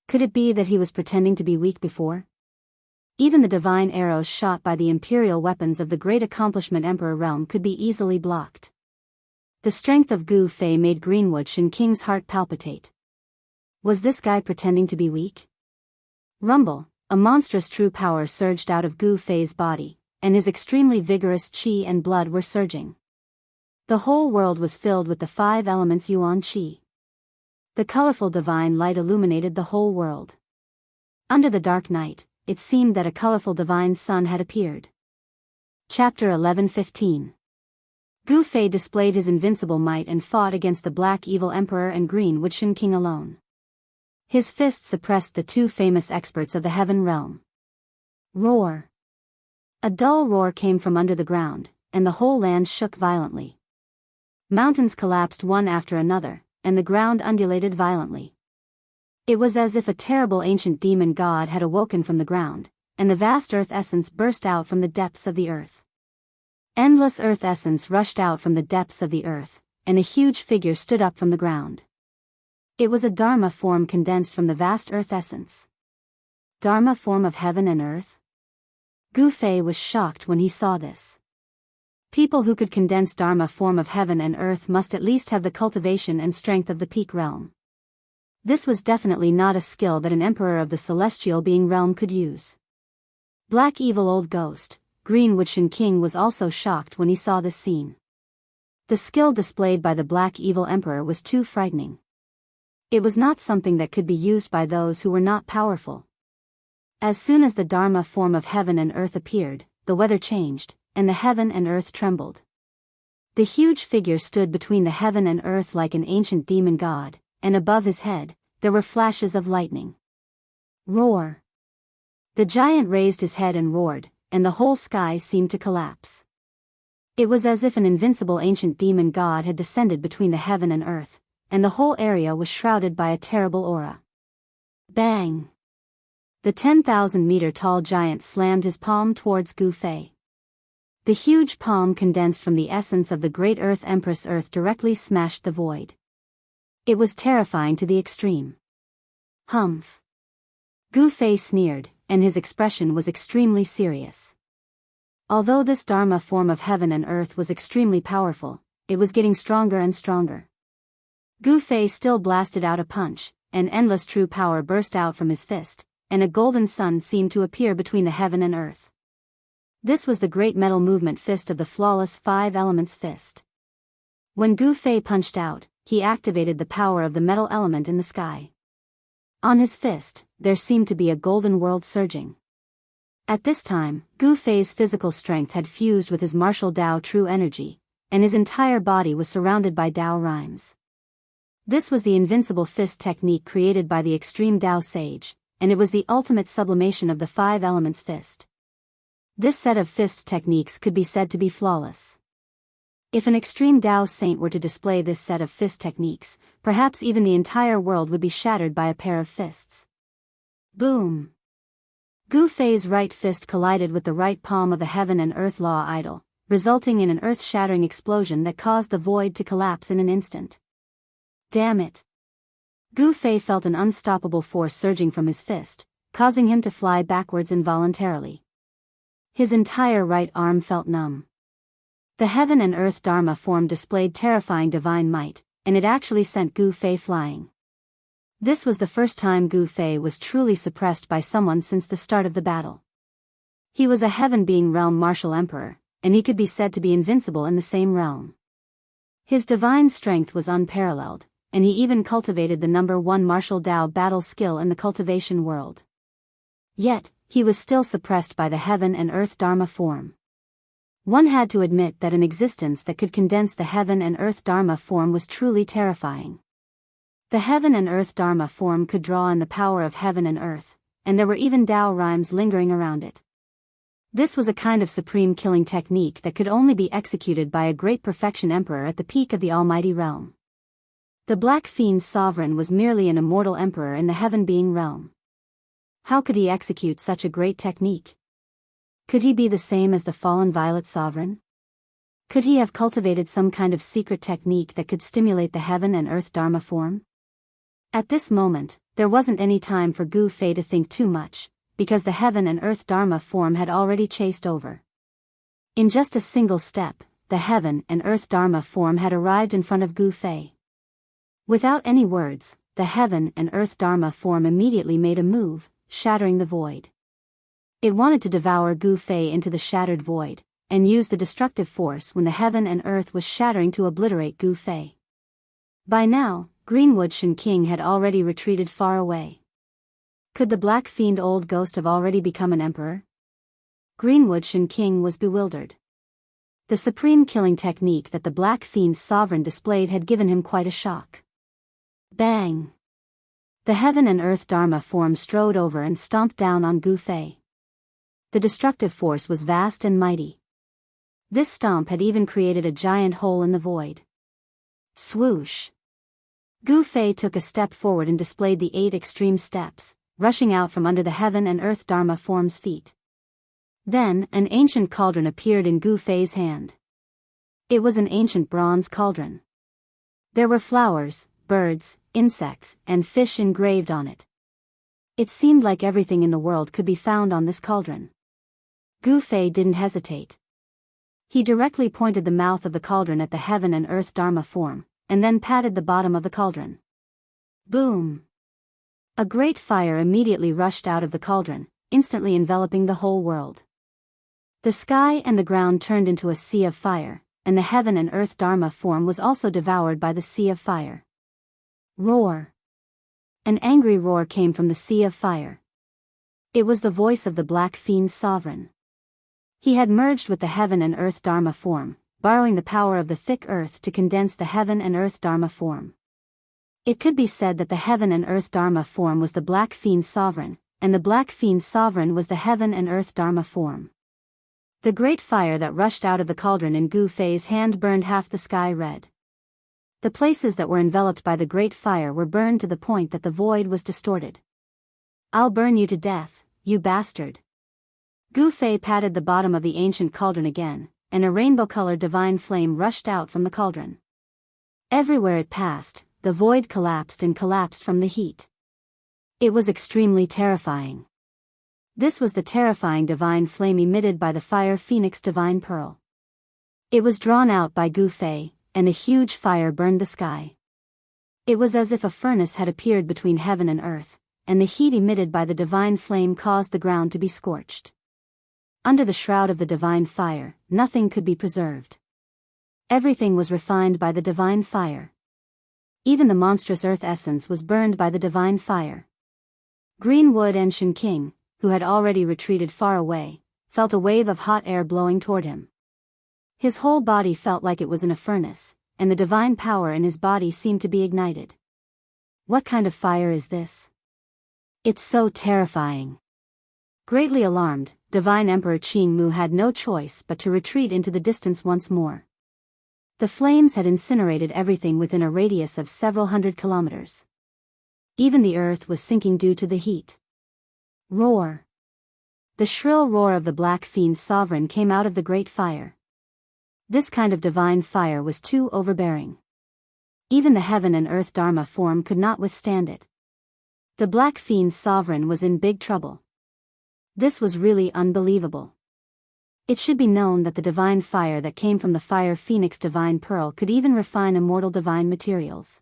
S1: Could it be that he was pretending to be weak before? Even the divine arrows shot by the imperial weapons of the great accomplishment Emperor Realm could be easily blocked. The strength of Gu Fei made Greenwood Shen King's heart palpitate. Was this guy pretending to be weak? Rumble, a monstrous true power surged out of Gu Fei's body, and his extremely vigorous chi and blood were surging. The whole world was filled with the 5 elements Yuan Qi. The colorful divine light illuminated the whole world. Under the dark night, it seemed that a colorful divine sun had appeared. Chapter 11:15. Gu Fei displayed his invincible might and fought against the Black Evil Emperor and Greenwood Shen King alone. His fists suppressed the 2 famous experts of the Heaven Realm. Roar! A dull roar came from under the ground, and the whole land shook violently. Mountains collapsed one after another, and the ground undulated violently. It was as if a terrible ancient demon god had awoken from the ground, and the vast earth essence burst out from the depths of the earth. Endless earth essence rushed out from the depths of the earth, and a huge figure stood up from the ground. It was a Dharma form condensed from the vast earth essence. Dharma form of heaven and earth? Gu Fei was shocked when he saw this. People who could condense Dharma form of heaven and earth must at least have the cultivation and strength of the peak realm. This was definitely not a skill that an emperor of the celestial being realm could use. Black Evil Old Ghost, Greenwood Shen King was also shocked when he saw this scene. The skill displayed by the Black Evil Emperor was too frightening. It was not something that could be used by those who were not powerful. As soon as the Dharma form of heaven and earth appeared, the weather changed, and the heaven and earth trembled. The huge figure stood between the heaven and earth like an ancient demon god, and above his head, there were flashes of lightning. Roar! The giant raised his head and roared, and the whole sky seemed to collapse. It was as if an invincible ancient demon god had descended between the heaven and earth, and the whole area was shrouded by a terrible aura. Bang! The 10,000-meter-tall giant slammed his palm towards Gu Fei. The huge palm, condensed from the essence of the great Earth Empress Earth, directly smashed the void. It was terrifying to the extreme. Humph! Gu Fei sneered, and his expression was extremely serious. Although this Dharma form of heaven and earth was extremely powerful, it was getting stronger and stronger. Gu Fei still blasted out a punch, and endless true power burst out from his fist, and a golden sun seemed to appear between the heaven and earth. This was the great metal movement fist of the flawless five elements fist. When Gu Fei punched out, he activated the power of the metal element in the sky. On his fist, there seemed to be a golden world surging. At this time, Gu Fei's physical strength had fused with his martial Tao true energy, and his entire body was surrounded by Tao rhymes. This was the invincible fist technique created by the extreme Tao sage, and it was the ultimate sublimation of the five elements fist. This set of fist techniques could be said to be flawless. If an extreme Tao saint were to display this set of fist techniques, perhaps even the entire world would be shattered by a pair of fists. Boom! Gu Fei's right fist collided with the right palm of the heaven and earth law idol, resulting in an earth-shattering explosion that caused the void to collapse in an instant. Damn it! Gu Fei felt an unstoppable force surging from his fist, causing him to fly backwards involuntarily. His entire right arm felt numb. The heaven and earth Dharma form displayed terrifying divine might, and it actually sent Gu Fei flying. This was the first time Gu Fei was truly suppressed by someone since the start of the battle. He was a heaven-being realm martial emperor, and he could be said to be invincible in the same realm. His divine strength was unparalleled, and he even cultivated the #1 martial Tao battle skill in the cultivation world. Yet, he was still suppressed by the heaven and earth Dharma form. One had to admit that an existence that could condense the heaven and earth Dharma form was truly terrifying. The heaven and earth Dharma form could draw in the power of heaven and earth, and there were even Tao rhymes lingering around it. This was a kind of supreme killing technique that could only be executed by a great perfection emperor at the peak of the almighty realm. The Black Fiend's sovereign was merely an immortal emperor in the heaven-being realm. How could he execute such a great technique? Could he be the same as the fallen Violet sovereign? Could he have cultivated some kind of secret technique that could stimulate the heaven and earth Dharma form? At this moment, there wasn't any time for Gu Fei to think too much, because the heaven and earth Dharma form had already chased over. In just a single step, the heaven and earth Dharma form had arrived in front of Gu Fei. Without any words, the heaven and earth Dharma form immediately made a move, shattering the void. It wanted to devour Gu Fei into the shattered void, and use the destructive force when the heaven and earth was shattering to obliterate Gu Fei. By now, Greenwood Shen King had already retreated far away. Could the Black Fiend Old Ghost have already become an emperor? Greenwood Shen King was bewildered. The supreme killing technique that the Black Fiend's sovereign displayed had given him quite a shock. Bang! The heaven and earth Dharma form strode over and stomped down on Gu Fei. The destructive force was vast and mighty. This stomp had even created a giant hole in the void. Swoosh! Gu Fei took a step forward and displayed the 8 extreme steps, rushing out from under the heaven and earth Dharma form's feet. Then, an ancient cauldron appeared in Gu Fei's hand. It was an ancient bronze cauldron. There were flowers, birds, insects, and fish engraved on it. It seemed like everything in the world could be found on this cauldron. Gu Fei didn't hesitate. He directly pointed the mouth of the cauldron at the heaven and earth Dharma form, and then patted the bottom of the cauldron. Boom! A great fire immediately rushed out of the cauldron, instantly enveloping the whole world. The sky and the ground turned into a sea of fire, and the heaven and earth Dharma form was also devoured by the sea of fire. Roar! An angry roar came from the sea of fire. It was the voice of the Black Fiend's sovereign. He had merged with the heaven and earth Dharma form, borrowing the power of the thick earth to condense the heaven and earth Dharma form. It could be said that the heaven and earth Dharma form was the Black Fiend's sovereign, and the Black Fiend's sovereign was the heaven and earth Dharma form. The great fire that rushed out of the cauldron in Gu Fei's hand burned half the sky red. The places that were enveloped by the great fire were burned to the point that the void was distorted. "I'll burn you to death, you bastard." Gu Fei patted the bottom of the ancient cauldron again, and a rainbow-colored divine flame rushed out from the cauldron. Everywhere it passed, the void collapsed and collapsed from the heat. It was extremely terrifying. This was the terrifying divine flame emitted by the fire phoenix divine pearl. It was drawn out by Gu Fei, and a huge fire burned the sky. It was as if a furnace had appeared between heaven and earth, and the heat emitted by the divine flame caused the ground to be scorched. Under the shroud of the divine fire, nothing could be preserved. Everything was refined by the divine fire. Even the monstrous earth essence was burned by the divine fire. Greenwood and Shenking, who had already retreated far away, felt a wave of hot air blowing toward him. His whole body felt like it was in a furnace, and the divine power in his body seemed to be ignited. What kind of fire is this? It's so terrifying. Greatly alarmed, Divine Emperor Qing Mu had no choice but to retreat into the distance once more. The flames had incinerated everything within a radius of several hundred kilometers. Even the earth was sinking due to the heat. Roar! The shrill roar of the Black Fiend's sovereign came out of the great fire. This kind of divine fire was too overbearing. Even the heaven and earth Dharma form could not withstand it. The Black Fiend's sovereign was in big trouble. This was really unbelievable. It should be known that the divine fire that came from the fire phoenix divine pearl could even refine immortal divine materials.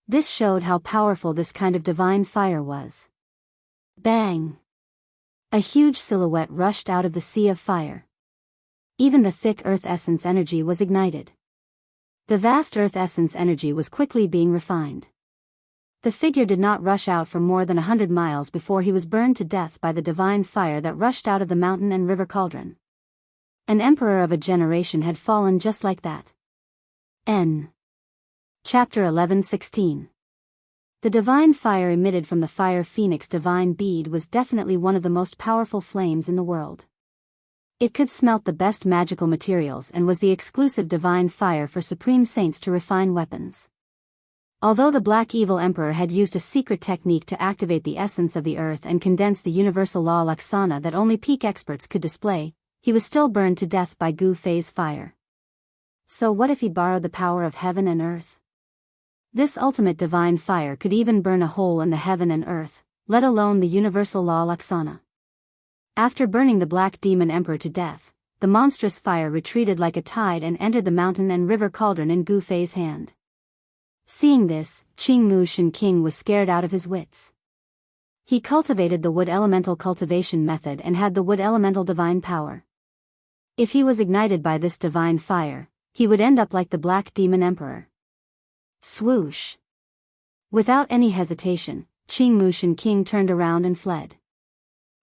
S1: This showed how powerful this kind of divine fire was. Bang! A huge silhouette rushed out of the sea of fire. Even the thick earth essence energy was ignited. The vast earth essence energy was quickly being refined. The figure did not rush out for more than 100 miles before he was burned to death by the divine fire that rushed out of the mountain and river cauldron. An emperor of a generation had fallen just like that. Chapter 11:16. The divine fire emitted from the fire phoenix divine bead was definitely one of the most powerful flames in the world. It could smelt the best magical materials and was the exclusive divine fire for supreme saints to refine weapons. Although the Black Evil Emperor had used a secret technique to activate the essence of the earth and condense the universal law Laksana that only peak experts could display, he was still burned to death by Gu Fei's fire. So what if he borrowed the power of heaven and earth? This ultimate divine fire could even burn a hole in the heaven and earth, let alone the universal law Laksana. After burning the Black Demon Emperor to death, the monstrous fire retreated like a tide and entered the mountain and river cauldron in Gu Fei's hand. Seeing this, Qing Mu Shenking was scared out of his wits. He cultivated the wood elemental cultivation method and had the wood elemental divine power. If he was ignited by this divine fire, he would end up like the Black Demon Emperor. Swoosh! Without any hesitation, Qing Mu Shenking turned around and fled.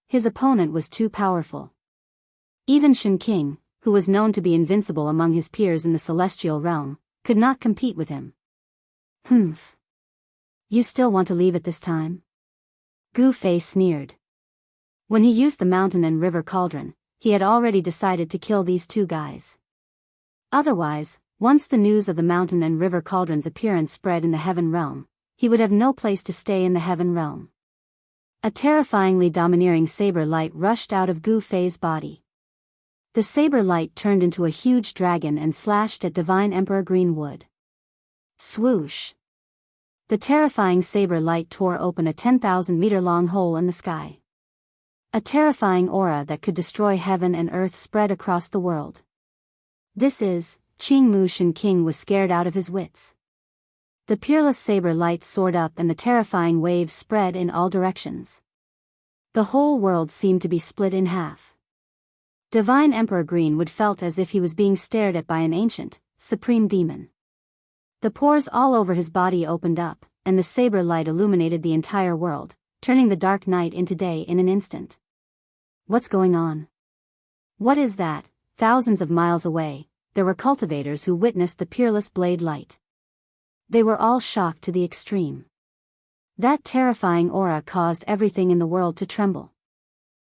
S1: His opponent was too powerful. Even Shenking, who was known to be invincible among his peers in the celestial realm, could not compete with him. Humph. You still want to leave at this time? Gu Fei sneered. When he used the mountain and river cauldron, he had already decided to kill these two guys. Otherwise, once the news of the mountain and river cauldron's appearance spread in the heaven realm, he would have no place to stay in the heaven realm. A terrifyingly domineering saber light rushed out of Gu Fei's body. The saber light turned into a huge dragon and slashed at Divine Emperor Greenwood. Swoosh! The terrifying saber light tore open a 10,000-meter-long hole in the sky. A terrifying aura that could destroy heaven and earth spread across the world. Qing Mu Shenking was scared out of his wits. The peerless saber light soared up and the terrifying waves spread in all directions. The whole world seemed to be split in half. Divine Emperor Greenwood felt as if he was being stared at by an ancient, supreme demon. The pores all over his body opened up, and the saber light illuminated the entire world, turning the dark night into day in an instant. What's going on? What is that? Thousands of miles away, there were cultivators who witnessed the peerless blade light. They were all shocked to the extreme. That terrifying aura caused everything in the world to tremble.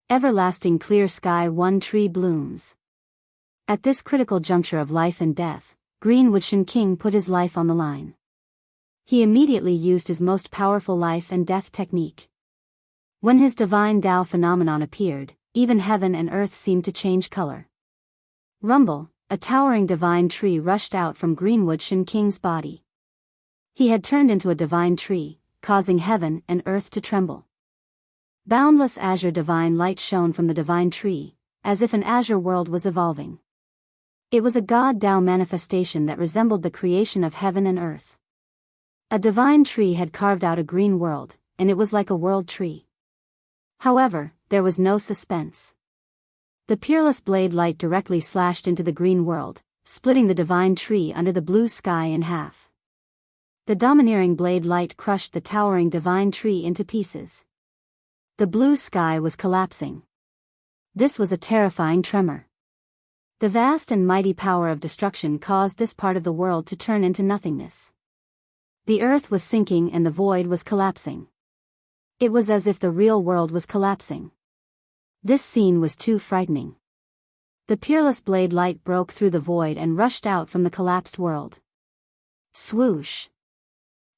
S1: Everlasting clear sky, one tree blooms. At this critical juncture of life and death, Greenwood King put his life on the line. He immediately used his most powerful life and death technique. When his divine Tao phenomenon appeared, even heaven and earth seemed to change color. Rumble, a towering divine tree rushed out from Greenwood King's body. He had turned into a divine tree, causing heaven and earth to tremble. Boundless azure divine light shone from the divine tree, as if an azure world was evolving. It was a God Tao manifestation that resembled the creation of heaven and earth. A divine tree had carved out a green world, and it was like a world tree. However, there was no suspense. The peerless blade light directly slashed into the green world, splitting the divine tree under the blue sky in half. The domineering blade light crushed the towering divine tree into pieces. The blue sky was collapsing. This was a terrifying tremor. The vast and mighty power of destruction caused this part of the world to turn into nothingness. The earth was sinking and the void was collapsing. It was as if the real world was collapsing. This scene was too frightening. The peerless blade light broke through the void and rushed out from the collapsed world. Swoosh!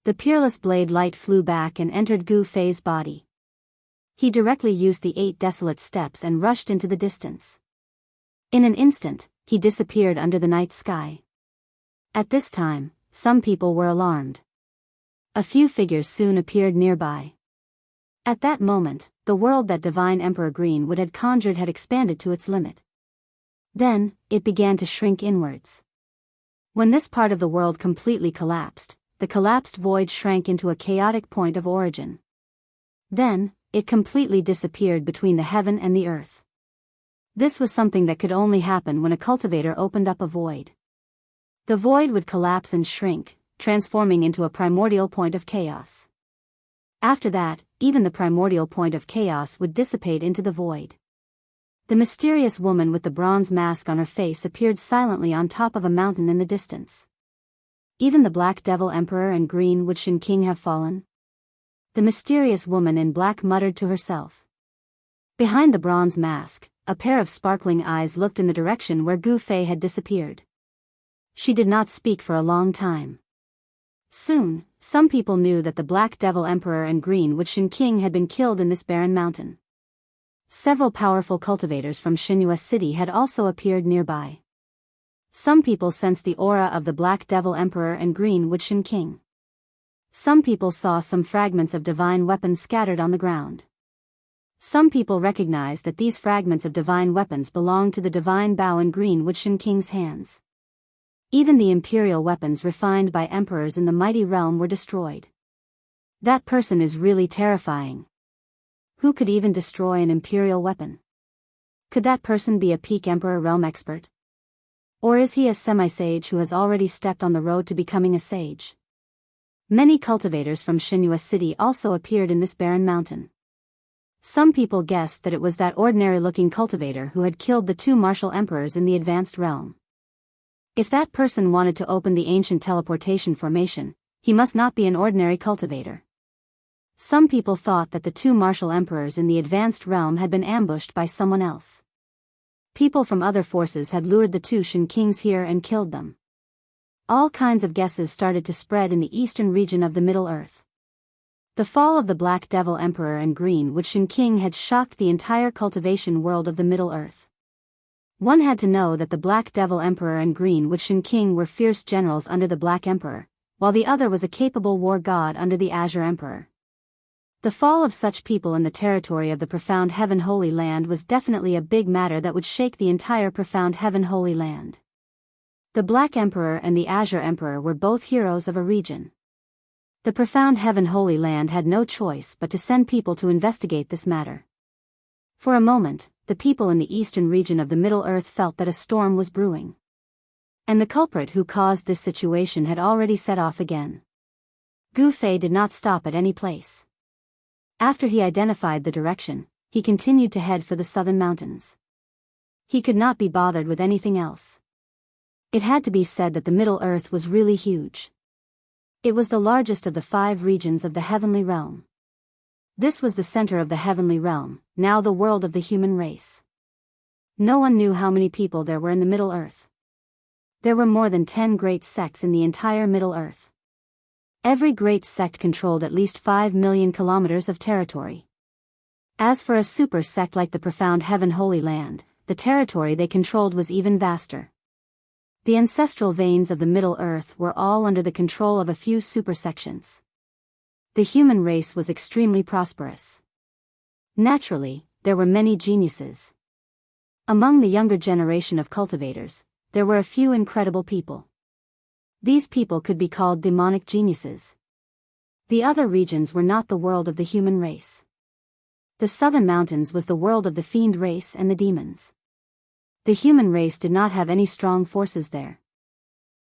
S1: The peerless blade light flew back and entered Gu Fei's body. He directly used the 8 desolate steps and rushed into the distance. In an instant, he disappeared under the night sky. At this time, some people were alarmed. A few figures soon appeared nearby. At that moment, the world that Divine Emperor Greenwood had conjured had expanded to its limit. Then, it began to shrink inwards. When this part of the world completely collapsed, the collapsed void shrank into a chaotic point of origin. Then, it completely disappeared between the heaven and the earth. This was something that could only happen when a cultivator opened up a void. The void would collapse and shrink, transforming into a primordial point of chaos. After that, even the primordial point of chaos would dissipate into the void. The mysterious woman with the bronze mask on her face appeared silently on top of a mountain in the distance. Even the Black Devil Emperor and Greenwood King have fallen? The mysterious woman in black muttered to herself. Behind the bronze mask, a pair of sparkling eyes looked in the direction where Gu Fei had disappeared. She did not speak for a long time. Soon, some people knew that the Black Devil Emperor and Greenwood King had been killed in this barren mountain. Several powerful cultivators from Shinua City had also appeared nearby. Some people sensed the aura of the Black Devil Emperor and Greenwood King. Some people saw some fragments of divine weapons scattered on the ground. Some people recognized that these fragments of divine weapons belonged to the divine Bao and Greenwood King's hands. Even the imperial weapons refined by emperors in the mighty realm were destroyed. That person is really terrifying. Who could even destroy an imperial weapon? Could that person be a peak emperor realm expert? Or is he a semi-sage who has already stepped on the road to becoming a sage? Many cultivators from Shinua City also appeared in this barren mountain. Some people guessed that it was that ordinary-looking cultivator who had killed the 2 martial emperors in the advanced realm. If that person wanted to open the ancient teleportation formation, he must not be an ordinary cultivator. Some people thought that the 2 martial emperors in the advanced realm had been ambushed by someone else. People from other forces had lured the 2 Shin Kings here and killed them. All kinds of guesses started to spread in the eastern region of the Middle Earth. The fall of the Black Devil Emperor and Greenwood King had shocked the entire cultivation world of the Middle Earth. One had to know that the Black Devil Emperor and Greenwood King were fierce generals under the Black Emperor, while the other was a capable war god under the Azure Emperor. The fall of such people in the territory of the Profound Heaven Holy Land was definitely a big matter that would shake the entire Profound Heaven Holy Land. The Black Emperor and the Azure Emperor were both heroes of a region. The Profound Heaven Holy Land had no choice but to send people to investigate this matter. For a moment, the people in the eastern region of the Middle Earth felt that a storm was brewing. And the culprit who caused this situation had already set off again. Gu Fei did not stop at any place. After he identified the direction, he continued to head for the southern mountains. He could not be bothered with anything else. It had to be said that the Middle Earth was really huge. It was the largest of the 5 regions of the heavenly realm. This was the center of the heavenly realm, now the world of the human race. No one knew how many people there were in the Middle Earth. There were more than 10 great sects in the entire Middle Earth. Every great sect controlled at least 5 million kilometers of territory. As for a super sect like the Profound Heaven Holy Land, the territory they controlled was even vaster. The ancestral veins of the Middle Earth were all under the control of a few supersections. The human race was extremely prosperous. Naturally, there were many geniuses. Among the younger generation of cultivators, there were a few incredible people. These people could be called demonic geniuses. The other regions were not the world of the human race. The southern mountains was the world of the fiend race and the demons. The human race did not have any strong forces there.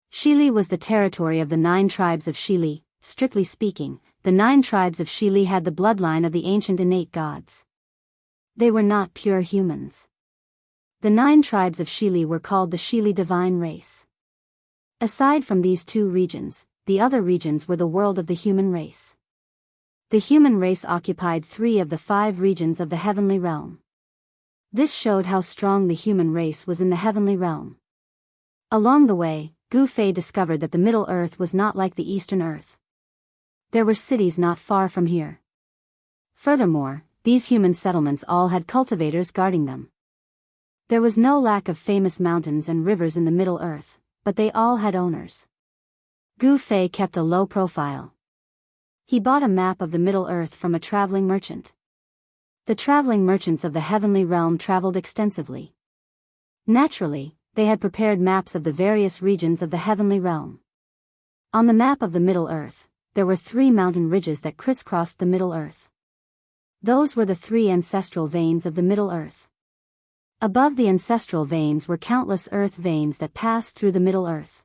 S1: Shili was the territory of the 9 tribes of Shili. Strictly speaking, the 9 tribes of Shili had the bloodline of the ancient innate gods. They were not pure humans. The 9 tribes of Shili were called the Shili divine race. Aside from these 2 regions, the other regions were the world of the human race. The human race occupied 3 of the 5 regions of the heavenly realm. This showed how strong the human race was in the heavenly realm. Along the way, Gu Fei discovered that the Middle Earth was not like the Eastern Earth. There were cities not far from here. Furthermore, these human settlements all had cultivators guarding them. There was no lack of famous mountains and rivers in the Middle Earth, but they all had owners. Gu Fei kept a low profile. He bought a map of the Middle Earth from a traveling merchant. The traveling merchants of the heavenly realm traveled extensively. Naturally, they had prepared maps of the various regions of the heavenly realm. On the map of the Middle Earth, there were 3 mountain ridges that crisscrossed the Middle Earth. Those were the 3 ancestral veins of the Middle Earth. Above the ancestral veins were countless earth veins that passed through the Middle Earth.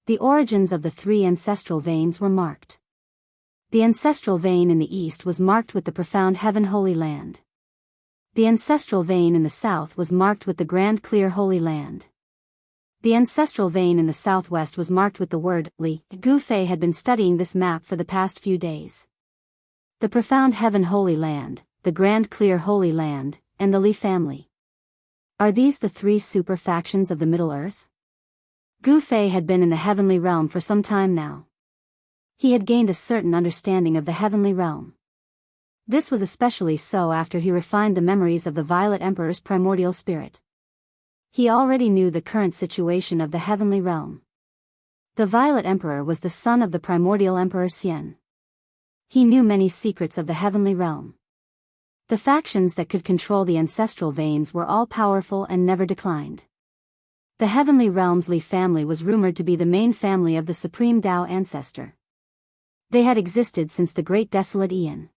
S1: The origins of the 3 ancestral veins were marked. The ancestral vein in the east was marked with the Profound Heaven Holy Land. The ancestral vein in the south was marked with the Grand Clear Holy Land. The ancestral vein in the southwest was marked with the word Li. Gu Fei had been studying this map for the past few days. The Profound Heaven Holy Land, the Grand Clear Holy Land, and the Li family. Are these the 3 super factions of the Middle Earth? Gu Fei had been in the heavenly realm for some time now. He had gained a certain understanding of the heavenly realm. This was especially so after he refined the memories of the Violet Emperor's primordial spirit. He already knew the current situation of the heavenly realm. The Violet Emperor was the son of the primordial Emperor Xian. He knew many secrets of the heavenly realm. The factions that could control the ancestral veins were all powerful and never declined. The heavenly realm's Li family was rumored to be the main family of the supreme Tao ancestor. They had existed since the Great Desolate Aeon.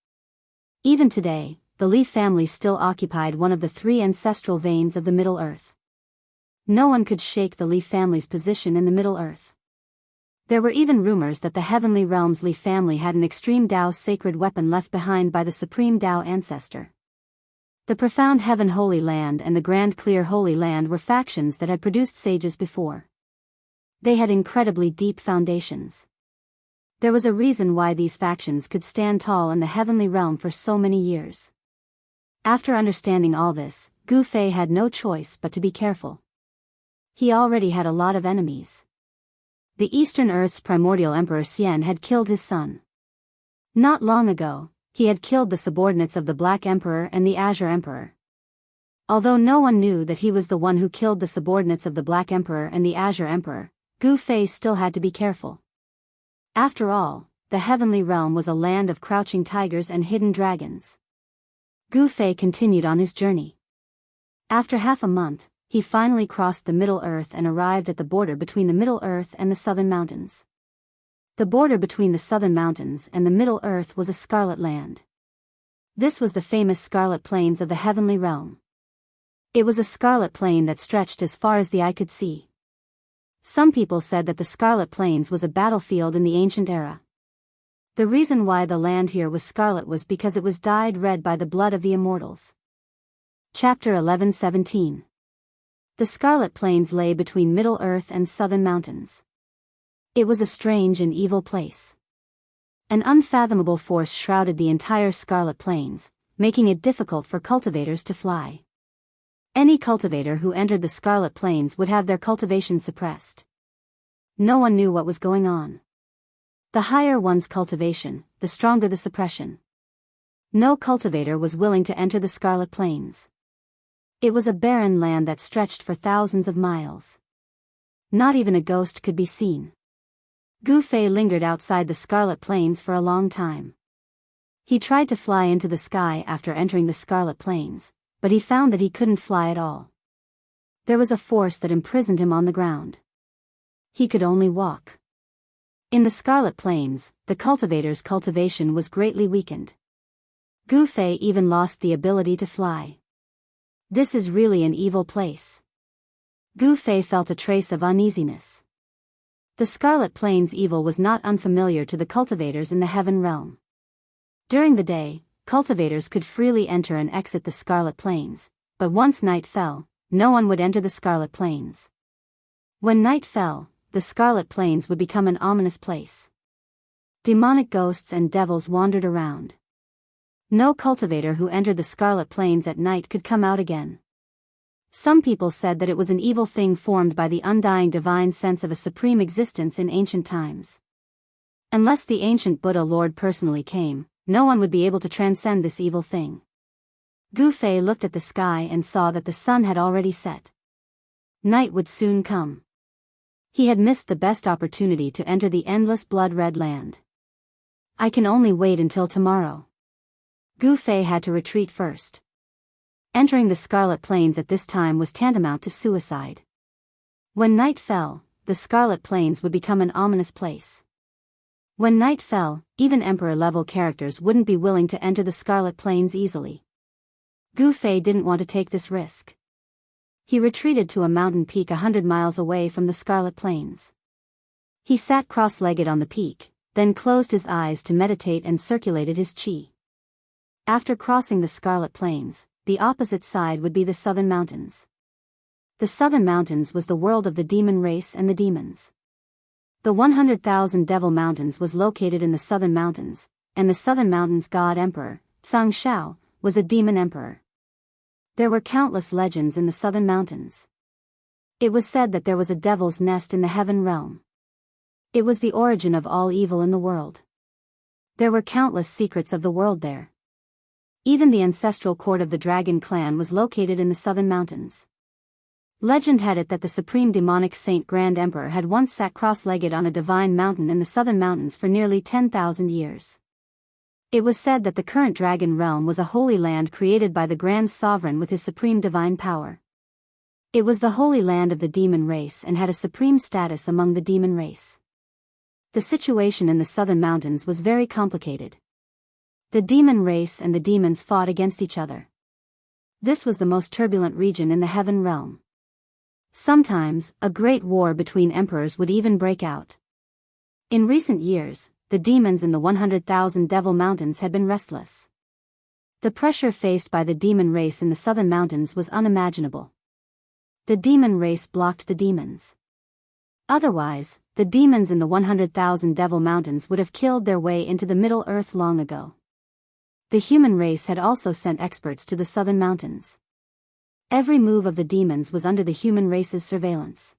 S1: Even today, the Li family still occupied one of the 3 ancestral veins of the Middle Earth. No one could shake the Li family's position in the Middle Earth. There were even rumors that the heavenly realm's Li family had an extreme Tao sacred weapon left behind by the supreme Tao ancestor. The Profound Heaven Holy Land and the Grand Clear Holy Land were factions that had produced sages before. They had incredibly deep foundations. There was a reason why these factions could stand tall in the heavenly realm for so many years. After understanding all this, Gu Fei had no choice but to be careful. He already had a lot of enemies. The Eastern Earth's primordial Emperor Xian had killed his son. Not long ago, he had killed the subordinates of the Black Emperor and the Azure Emperor. Although no one knew that he was the one who killed the subordinates of the Black Emperor and the Azure Emperor, Gu Fei still had to be careful. After all, the heavenly realm was a land of crouching tigers and hidden dragons. Gu Fei continued on his journey. After half a month, he finally crossed the Middle Earth and arrived at the border between the Middle Earth and the Southern Mountains. The border between the Southern Mountains and the Middle Earth was a scarlet land. This was the famous Scarlet Plains of the heavenly realm. It was a scarlet plain that stretched as far as the eye could see. Some people said that the Scarlet Plains was a battlefield in the ancient era. The reason why the land here was scarlet was because it was dyed red by the blood of the immortals. Chapter 11:17. The Scarlet Plains lay between Middle Earth and Southern Mountains. It was a strange and evil place. An unfathomable force shrouded the entire Scarlet Plains, making it difficult for cultivators to fly. Any cultivator who entered the Scarlet Plains would have their cultivation suppressed. No one knew what was going on. The higher one's cultivation, the stronger the suppression. No cultivator was willing to enter the Scarlet Plains. It was a barren land that stretched for thousands of miles. Not even a ghost could be seen. Gu Fei lingered outside the Scarlet Plains for a long time. He tried to fly into the sky after entering the Scarlet Plains, but he found that he couldn't fly at all. There was a force that imprisoned him on the ground. He could only walk. In the Scarlet Plains, the cultivator's cultivation was greatly weakened. Gu Fei even lost the ability to fly. This is really an evil place. Gu Fei felt a trace of uneasiness. The Scarlet Plains evil was not unfamiliar to the cultivators in the Heaven Realm. During the day, cultivators could freely enter and exit the Scarlet Plains, but once night fell, no one would enter the Scarlet Plains. When night fell, the Scarlet Plains would become an ominous place. Demonic ghosts and devils wandered around. No cultivator who entered the Scarlet Plains at night could come out again. Some people said that it was an evil thing formed by the undying divine sense of a supreme existence in ancient times. Unless the ancient Buddha Lord personally came, no one would be able to transcend this evil thing. Gu Fei looked at the sky and saw that the sun had already set. Night would soon come. He had missed the best opportunity to enter the endless blood-red land. I can only wait until tomorrow. Gu Fei had to retreat first. Entering the Scarlet Plains at this time was tantamount to suicide. When night fell, the Scarlet Plains would become an ominous place. When night fell, even Emperor-level characters wouldn't be willing to enter the Scarlet Plains easily. Gu Fei didn't want to take this risk. He retreated to a mountain peak 100 miles away from the Scarlet Plains. He sat cross-legged on the peak, then closed his eyes to meditate and circulated his qi. After crossing the Scarlet Plains, the opposite side would be the Southern Mountains. The Southern Mountains was the world of the demon race and the demons. The 100,000 Devil Mountains was located in the Southern Mountains, and the Southern Mountains God Emperor, Tsang Shao, was a demon emperor. There were countless legends in the Southern Mountains. It was said that there was a devil's nest in the Heaven Realm. It was the origin of all evil in the world. There were countless secrets of the world there. Even the ancestral court of the Dragon clan was located in the Southern Mountains. Legend had it that the supreme demonic Saint Grand Emperor had once sat cross-legged on a divine mountain in the Southern Mountains for nearly 10,000 years. It was said that the current Dragon realm was a holy land created by the Grand Sovereign with his supreme divine power. It was the holy land of the demon race and had a supreme status among the demon race. The situation in the Southern Mountains was very complicated. The demon race and the demons fought against each other. This was the most turbulent region in the Heaven realm. Sometimes, a great war between emperors would even break out. In recent years, the demons in the 100,000 Devil Mountains had been restless. The pressure faced by the demon race in the Southern Mountains was unimaginable. The demon race blocked the demons. Otherwise, the demons in the 100,000 Devil Mountains would have killed their way into the Middle Earth long ago. The human race had also sent experts to the Southern Mountains. Every move of the demons was under the human race's surveillance.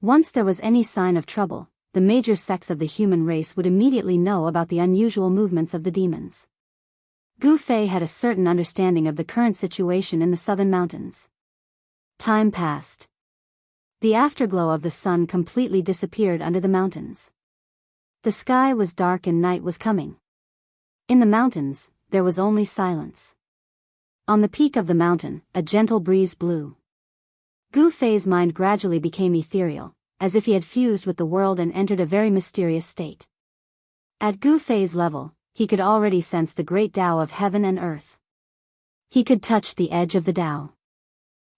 S1: Once there was any sign of trouble, the major sects of the human race would immediately know about the unusual movements of the demons. Gu Fei had a certain understanding of the current situation in the Southern Mountains. Time passed. The afterglow of the sun completely disappeared under the mountains. The sky was dark and night was coming. In the mountains, there was only silence. On the peak of the mountain, a gentle breeze blew. Gu Fei's mind gradually became ethereal, as if he had fused with the world and entered a very mysterious state. At Gu Fei's level, he could already sense the great Tao of heaven and earth. He could touch the edge of the Tao.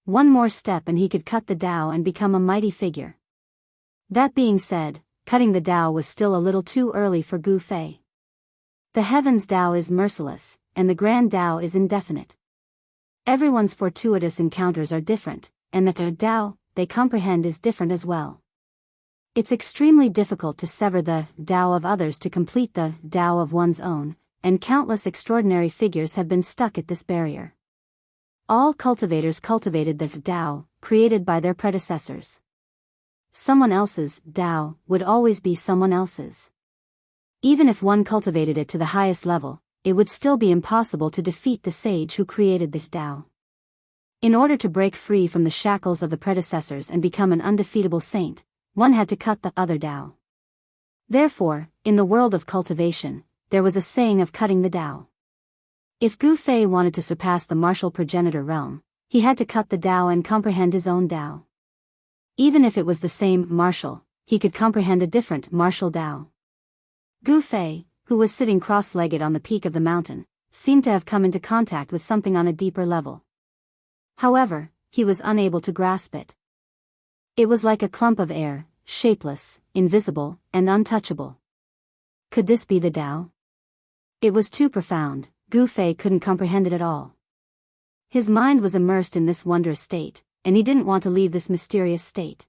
S1: One more step and he could cut the Tao and become a mighty figure. That being said, cutting the Tao was still a little too early for Gu Fei. The heavens Tao is merciless, and the grand Tao is indefinite. Everyone's fortuitous encounters are different, and the Tao they comprehend is different as well. It's extremely difficult to sever the Tao of others to complete the Tao of one's own, and countless extraordinary figures have been stuck at this barrier. All cultivators cultivated the Tao, created by their predecessors. Someone else's Tao would always be someone else's. Even if one cultivated it to the highest level, it would still be impossible to defeat the sage who created the Tao. In order to break free from the shackles of the predecessors and become an undefeatable saint, one had to cut the other Tao. Therefore, in the world of cultivation, there was a saying of cutting the Tao. If Gu Fei wanted to surpass the martial progenitor realm, he had to cut the Tao and comprehend his own Tao. Even if it was the same martial, he could comprehend a different martial Tao. Gu Fei, who was sitting cross-legged on the peak of the mountain, seemed to have come into contact with something on a deeper level. However, he was unable to grasp it. It was like a clump of air, shapeless, invisible, and untouchable. Could this be the Tao? It was too profound. Gu Fei couldn't comprehend it at all. His mind was immersed in this wondrous state, and he didn't want to leave this mysterious state.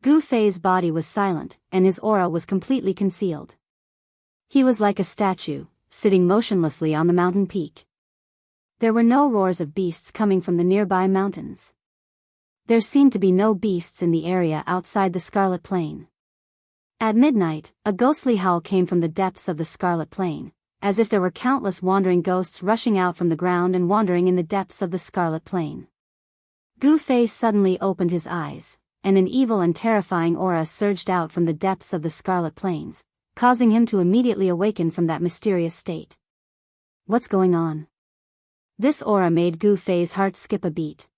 S1: Gu Fei's body was silent, and his aura was completely concealed. He was like a statue, sitting motionlessly on the mountain peak. There were no roars of beasts coming from the nearby mountains. There seemed to be no beasts in the area outside the Scarlet Plain. At midnight, a ghostly howl came from the depths of the Scarlet Plain, as if there were countless wandering ghosts rushing out from the ground and wandering in the depths of the Scarlet Plain. Gu Fei suddenly opened his eyes, and an evil and terrifying aura surged out from the depths of the Scarlet Plains, causing him to immediately awaken from that mysterious state. What's going on? This aura made Gu Fei's heart skip a beat.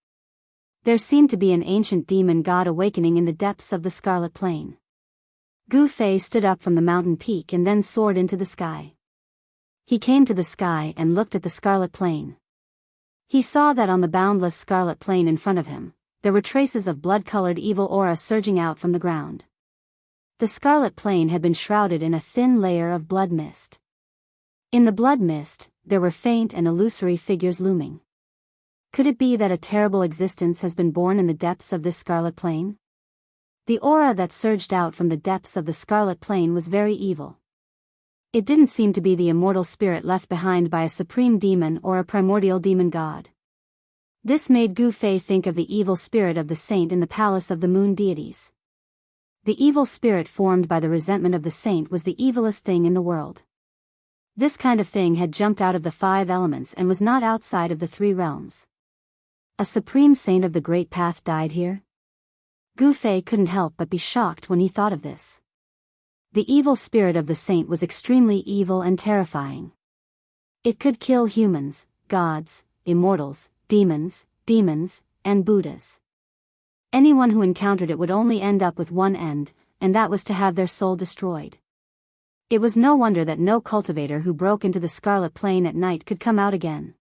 S1: There seemed to be an ancient demon god awakening in the depths of the Scarlet Plain. Gu Fei stood up from the mountain peak and then soared into the sky. He came to the sky and looked at the Scarlet Plain. He saw that on the boundless Scarlet Plain in front of him, there were traces of blood-colored evil aura surging out from the ground. The Scarlet Plain had been shrouded in a thin layer of blood mist. In the blood mist, there were faint and illusory figures looming. Could it be that a terrible existence has been born in the depths of this Scarlet Plain? The aura that surged out from the depths of the Scarlet Plain was very evil. It didn't seem to be the immortal spirit left behind by a supreme demon or a primordial demon god. This made Gu Fei think of the evil spirit of the saint in the palace of the moon deities. The evil spirit formed by the resentment of the saint was the evilest thing in the world. This kind of thing had jumped out of the 5 elements and was not outside of the 3 realms. A supreme saint of the Great Path died here? Gu Fei couldn't help but be shocked when he thought of this. The evil spirit of the saint was extremely evil and terrifying. It could kill humans, gods, immortals, demons, and Buddhas. Anyone who encountered it would only end up with one end, and that was to have their soul destroyed. It was no wonder that no cultivator who broke into the Scarlet Plain at night could come out again.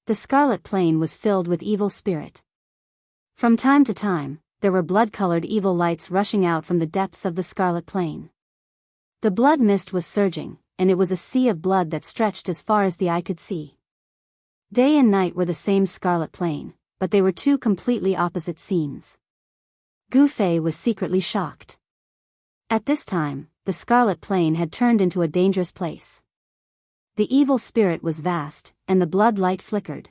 S1: The Scarlet Plain was filled with evil spirit. From time to time, there were blood-colored evil lights rushing out from the depths of the Scarlet Plain. The blood mist was surging, and it was a sea of blood that stretched as far as the eye could see. Day and night were the same Scarlet Plain, but they were 2 completely opposite scenes. Gu Fei was secretly shocked. At this time, the Scarlet Plain had turned into a dangerous place. The evil spirit was vast, and the blood light flickered.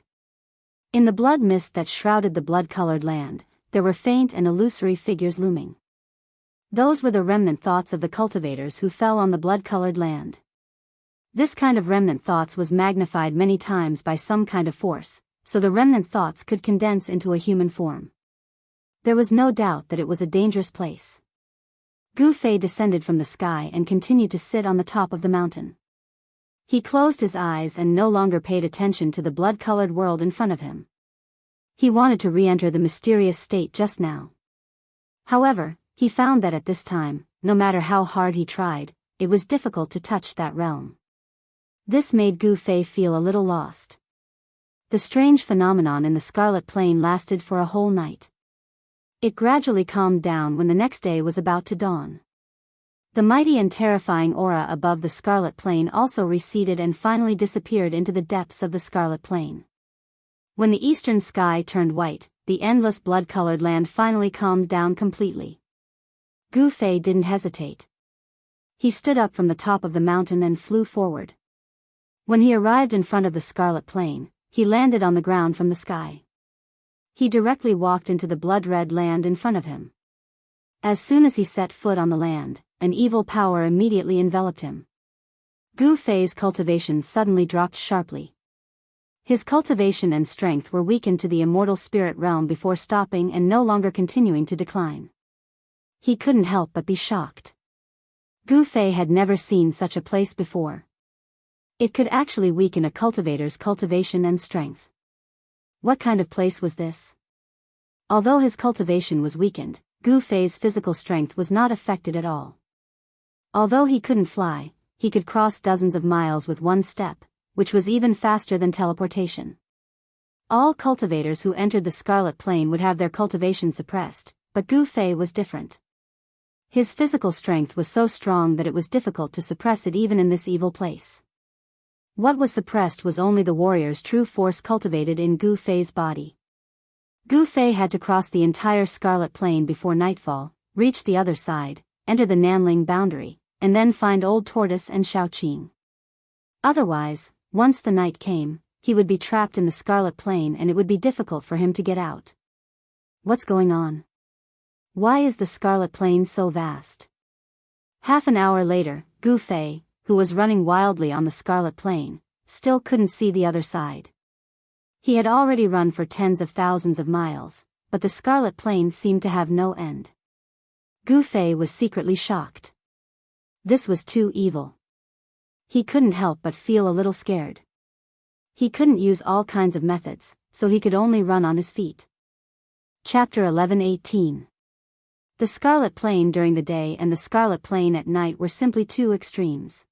S1: In the blood mist that shrouded the blood-colored land, there were faint and illusory figures looming. Those were the remnant thoughts of the cultivators who fell on the blood-colored land. This kind of remnant thoughts was magnified many times by some kind of force, so the remnant thoughts could condense into a human form. There was no doubt that it was a dangerous place. Gu Fei descended from the sky and continued to sit on the top of the mountain. He closed his eyes and no longer paid attention to the blood-colored world in front of him. He wanted to re-enter the mysterious state just now. However, he found that at this time, no matter how hard he tried, it was difficult to touch that realm. This made Gu Fei feel a little lost. The strange phenomenon in the Scarlet Plain lasted for a whole night. It gradually calmed down when the next day was about to dawn. The mighty and terrifying aura above the Scarlet Plain also receded and finally disappeared into the depths of the Scarlet Plain. When the eastern sky turned white, the endless blood-colored land finally calmed down completely. Gu Fei didn't hesitate. He stood up from the top of the mountain and flew forward. When he arrived in front of the Scarlet Plain, he landed on the ground from the sky. He directly walked into the blood-red land in front of him. As soon as he set foot on the land, an evil power immediately enveloped him. Gu Fei's cultivation suddenly dropped sharply. His cultivation and strength were weakened to the immortal spirit realm before stopping and no longer continuing to decline. He couldn't help but be shocked. Gu Fei had never seen such a place before. It could actually weaken a cultivator's cultivation and strength. What kind of place was this? Although his cultivation was weakened, Gu Fei's physical strength was not affected at all. Although he couldn't fly, he could cross dozens of miles with one step, which was even faster than teleportation. All cultivators who entered the Scarlet Plain would have their cultivation suppressed, but Gu Fei was different. His physical strength was so strong that it was difficult to suppress it even in this evil place. What was suppressed was only the warrior's true force cultivated in Gu Fei's body. Gu Fei had to cross the entire Scarlet Plain before nightfall, reach the other side, enter the Nanling boundary, and then find Old Tortoise and Xiaoqing. Otherwise, once the night came, he would be trapped in the Scarlet Plain and it would be difficult for him to get out. What's going on? Why is the Scarlet Plain so vast? Half an hour later, Gu Fei, who was running wildly on the Scarlet Plain, still couldn't see the other side. He had already run for tens of thousands of miles, but the Scarlet Plain seemed to have no end. Gu Fei was secretly shocked. This was too evil. He couldn't help but feel a little scared. He couldn't use all kinds of methods, so he could only run on his feet. Chapter 11:18. The Scarlet Plain during the day and the Scarlet Plain at night were simply two extremes.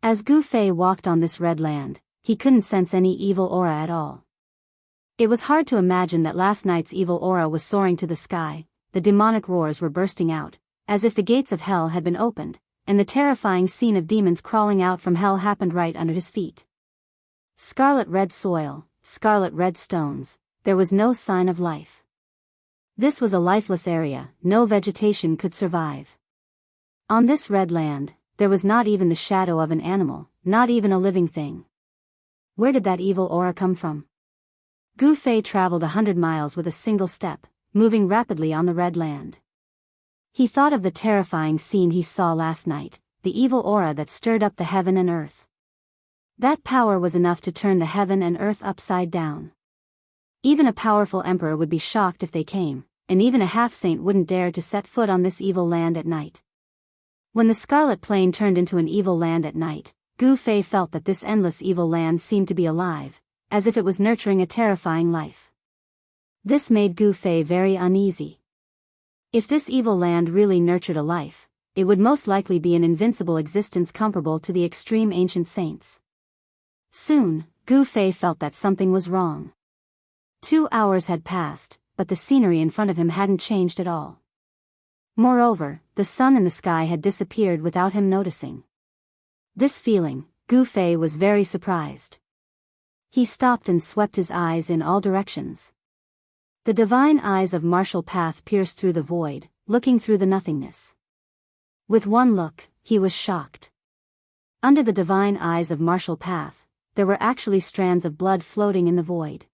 S1: As Gu Fei walked on this red land, he couldn't sense any evil aura at all. It was hard to imagine that last night's evil aura was soaring to the sky, the demonic roars were bursting out, as if the gates of hell had been opened, and the terrifying scene of demons crawling out from hell happened right under his feet. Scarlet red soil, scarlet red stones, there was no sign of life. This was a lifeless area, no vegetation could survive. On this red land, there was not even the shadow of an animal, not even a living thing. Where did that evil aura come from? Gu Fei traveled 100 miles with a single step, moving rapidly on the red land. He thought of the terrifying scene he saw last night, the evil aura that stirred up the heaven and earth. That power was enough to turn the heaven and earth upside down. Even a powerful emperor would be shocked if they came, and even a half-saint wouldn't dare to set foot on this evil land at night. When the Scarlet Plain turned into an evil land at night, Gu Fei felt that this endless evil land seemed to be alive, as if it was nurturing a terrifying life. This made Gu Fei very uneasy. If this evil land really nurtured a life, it would most likely be an invincible existence comparable to the extreme ancient saints. Soon, Gu Fei felt that something was wrong. 2 hours had passed, but the scenery in front of him hadn't changed at all. Moreover, the sun in the sky had disappeared without him noticing. This feeling, Gu Fei was very surprised. He stopped and swept his eyes in all directions. The divine eyes of Martial Path pierced through the void, looking through the nothingness. With one look, he was shocked. Under the divine eyes of Martial Path, there were actually strands of blood floating in the void.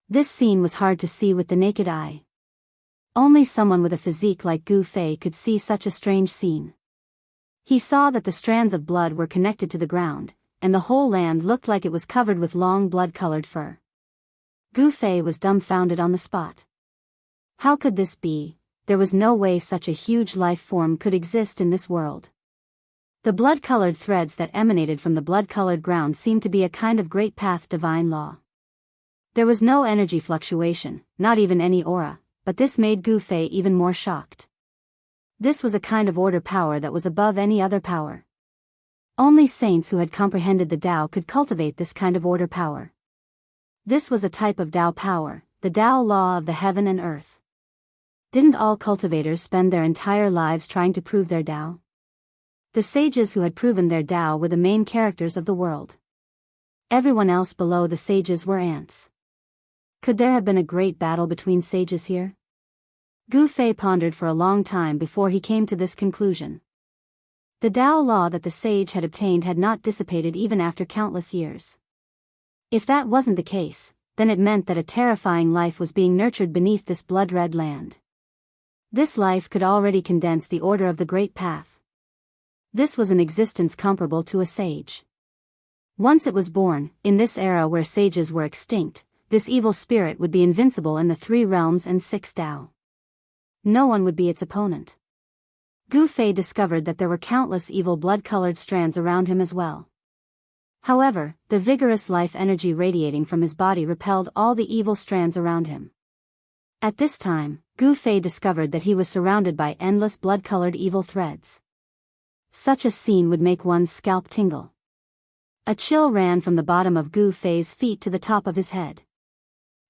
S1: This scene was hard to see with the naked eye. Only someone with a physique like Gu Fei could see such a strange scene. He saw that the strands of blood were connected to the ground, and the whole land looked like it was covered with long blood-colored fur. Gu Fei was dumbfounded on the spot. How could this be? There was no way such a huge life form could exist in this world. The blood-colored threads that emanated from the blood-colored ground seemed to be a kind of great path divine law. There was no energy fluctuation, not even any aura, but this made Gu Fei even more shocked. This was a kind of order power that was above any other power. Only saints who had comprehended the Tao could cultivate this kind of order power. This was a type of Tao power, the Tao law of the heaven and earth. Didn't all cultivators spend their entire lives trying to prove their Tao? The sages who had proven their Tao were the main characters of the world. Everyone else below the sages were ants. Could there have been a great battle between sages here? Gu Fei pondered for a long time before he came to this conclusion. The Tao law that the sage had obtained had not dissipated even after countless years. If that wasn't the case, then it meant that a terrifying life was being nurtured beneath this blood-red land. This life could already condense the order of the Great Path. This was an existence comparable to a sage. Once it was born, in this era where sages were extinct, this evil spirit would be invincible in the 3 realms and 6 Tao. No one would be its opponent. Gu Fei discovered that there were countless evil blood-colored strands around him as well. However, the vigorous life energy radiating from his body repelled all the evil strands around him. At this time, Gu Fei discovered that he was surrounded by endless blood-colored evil threads. Such a scene would make one's scalp tingle. A chill ran from the bottom of Gu Fei's feet to the top of his head.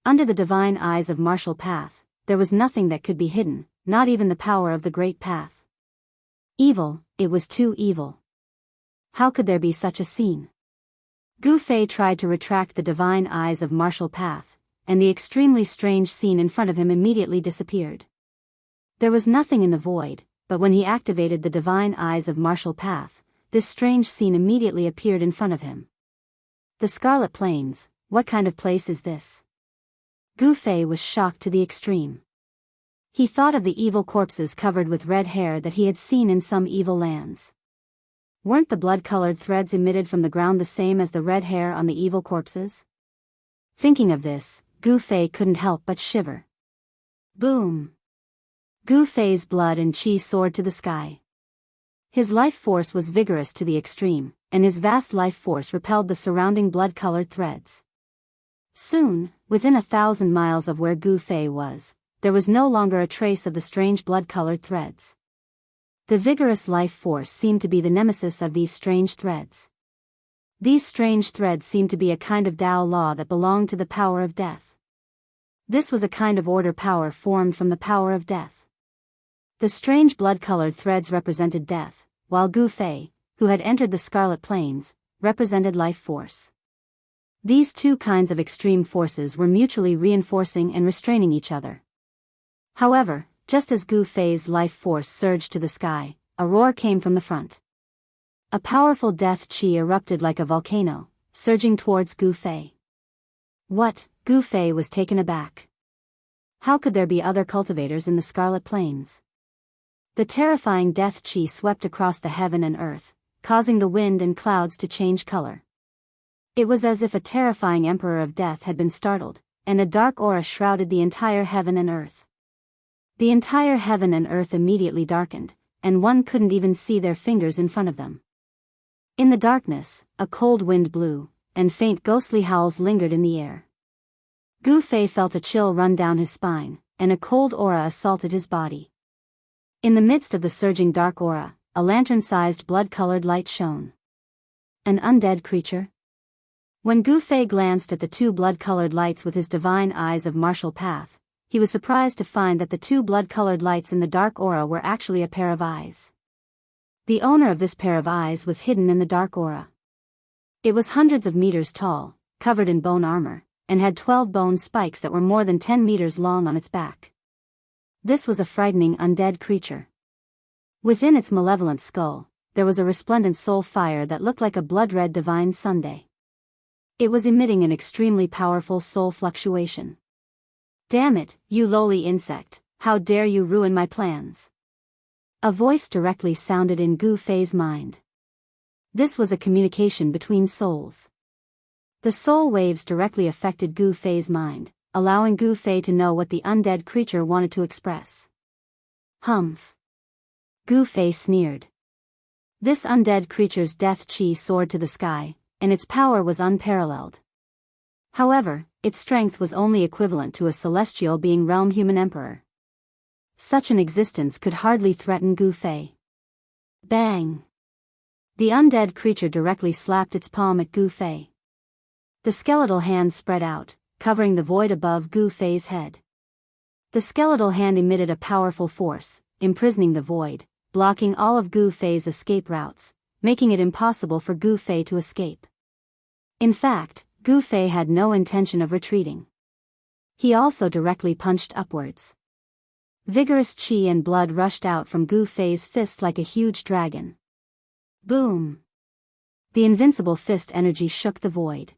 S1: Under the divine eyes of Martial Path, there was nothing that could be hidden, not even the power of the Great Path. Evil, it was too evil. How could there be such a scene? Gu Fei tried to retract the divine eyes of Martial Path, and the extremely strange scene in front of him immediately disappeared. There was nothing in the void, but when he activated the divine eyes of Martial Path, this strange scene immediately appeared in front of him. The Scarlet Plains, what kind of place is this? Gu Fei was shocked to the extreme. He thought of the evil corpses covered with red hair that he had seen in some evil lands. Weren't the blood-colored threads emitted from the ground the same as the red hair on the evil corpses? Thinking of this, Gu Fei couldn't help but shiver. Boom! Gu Fei's blood and qi soared to the sky. His life force was vigorous to the extreme, and his vast life force repelled the surrounding blood-colored threads. Soon, within 1,000 miles of where Gu Fei was, there was no longer a trace of the strange blood-colored threads. The vigorous life force seemed to be the nemesis of these strange threads. These strange threads seemed to be a kind of Tao law that belonged to the power of death. This was a kind of order power formed from the power of death. The strange blood-colored threads represented death, while Gu Fei, who had entered the Scarlet Plains, represented life force. These two kinds of extreme forces were mutually reinforcing and restraining each other. However, just as Gu Fei's life force surged to the sky, a roar came from the front. A powerful death qi erupted like a volcano, surging towards Gu Fei. What? Gu Fei was taken aback. How could there be other cultivators in the Scarlet Plains? The terrifying death qi swept across the heaven and earth, causing the wind and clouds to change color. It was as if a terrifying emperor of death had been startled, and a dark aura shrouded the entire heaven and earth. The entire heaven and earth immediately darkened, and one couldn't even see their fingers in front of them. In the darkness, a cold wind blew, and faint ghostly howls lingered in the air. Gu Fei felt a chill run down his spine, and a cold aura assaulted his body. In the midst of the surging dark aura, a lantern-sized blood-colored light shone. An undead creature? When Gu Fei glanced at the 2 blood-colored lights with his divine eyes of Martial Path, he was surprised to find that the 2 blood-colored lights in the dark aura were actually a pair of eyes. The owner of this pair of eyes was hidden in the dark aura. It was hundreds of meters tall, covered in bone armor, and had 12 bone spikes that were more than 10 meters long on its back. This was a frightening undead creature. Within its malevolent skull, there was a resplendent soul fire that looked like a blood-red divine sundae. It was emitting an extremely powerful soul fluctuation. Damn it, you lowly insect, how dare you ruin my plans? A voice directly sounded in Gu Fei's mind. This was a communication between souls. The soul waves directly affected Gu Fei's mind, allowing Gu Fei to know what the undead creature wanted to express. Humph. Gu Fei sneered. This undead creature's death qi soared to the sky, and its power was unparalleled. However, its strength was only equivalent to a celestial being realm human emperor. Such an existence could hardly threaten Gu Fei. Bang! The undead creature directly slapped its palm at Gu Fei. The skeletal hand spread out, covering the void above Gu Fei's head. The skeletal hand emitted a powerful force, imprisoning the void, blocking all of Gu Fei's escape routes, making it impossible for Gu Fei to escape. In fact, Gu Fei had no intention of retreating. He also directly punched upwards. Vigorous chi and blood rushed out from Gu Fei's fist like a huge dragon. Boom! The invincible fist energy shook the void.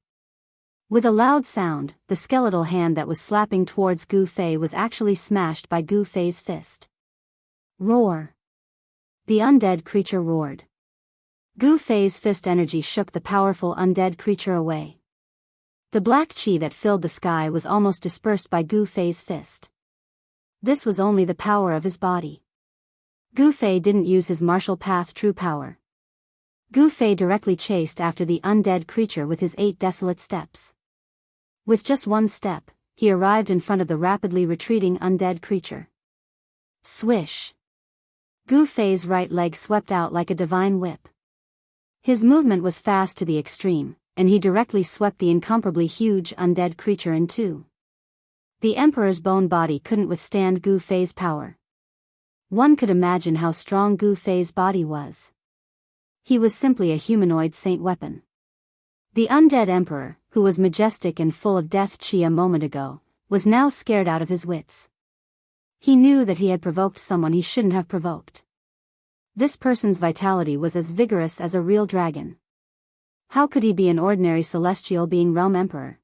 S1: With a loud sound, the skeletal hand that was slapping towards Gu Fei was actually smashed by Gu Fei's fist. Roar! The undead creature roared. Gu Fei's fist energy shook the powerful undead creature away. The black chi that filled the sky was almost dispersed by Gu Fei's fist. This was only the power of his body. Gu Fei didn't use his martial path true power. Gu Fei directly chased after the undead creature with his 8 desolate steps. With just one step, he arrived in front of the rapidly retreating undead creature. Swish! Gu Fei's right leg swept out like a divine whip. His movement was fast to the extreme, and he directly swept the incomparably huge undead creature in two. The Emperor's bone body couldn't withstand Gu Fei's power. One could imagine how strong Gu Fei's body was. He was simply a humanoid saint weapon. The undead Emperor, who was majestic and full of death chi a moment ago, was now scared out of his wits. He knew that he had provoked someone he shouldn't have provoked. This person's vitality was as vigorous as a real dragon. How could he be an ordinary celestial being realm emperor?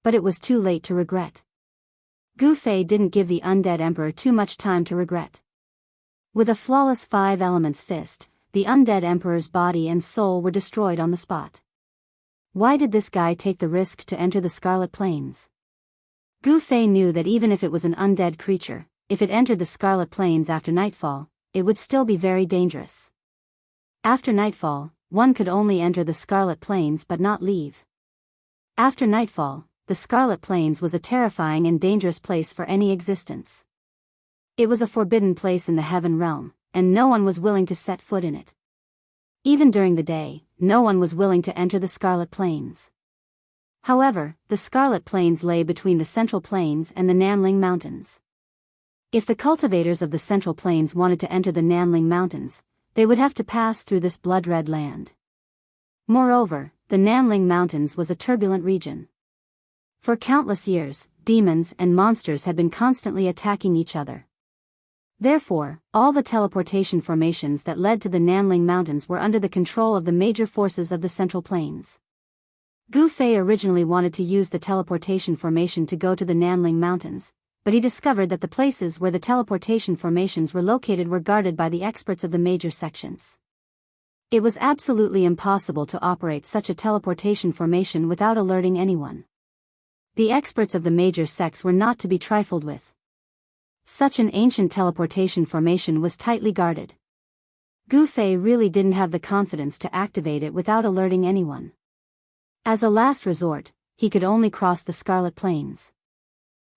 S1: But it was too late to regret. Gu Fei didn't give the undead emperor too much time to regret. With a flawless 5 elements fist, the undead emperor's body and soul were destroyed on the spot. Why did this guy take the risk to enter the Scarlet Plains? Gu Fei knew that even if it was an undead creature, if it entered the Scarlet Plains after nightfall, it would still be very dangerous. After nightfall, one could only enter the Scarlet Plains but not leave. After nightfall, the Scarlet Plains was a terrifying and dangerous place for any existence. It was a forbidden place in the Heaven Realm, and no one was willing to set foot in it. Even during the day, no one was willing to enter the Scarlet Plains. However, the Scarlet Plains lay between the Central Plains and the Nanling Mountains. If the cultivators of the Central Plains wanted to enter the Nanling Mountains, they would have to pass through this blood-red land. Moreover, the Nanling Mountains was a turbulent region. For countless years, demons and monsters had been constantly attacking each other. Therefore, all the teleportation formations that led to the Nanling Mountains were under the control of the major forces of the Central Plains. Gu Fei originally wanted to use the teleportation formation to go to the Nanling Mountains, but he discovered that the places where the teleportation formations were located were guarded by the experts of the major sections. It was absolutely impossible to operate such a teleportation formation without alerting anyone. The experts of the major sects were not to be trifled with. Such an ancient teleportation formation was tightly guarded. Gu Fei really didn't have the confidence to activate it without alerting anyone. As a last resort, he could only cross the Scarlet Plains.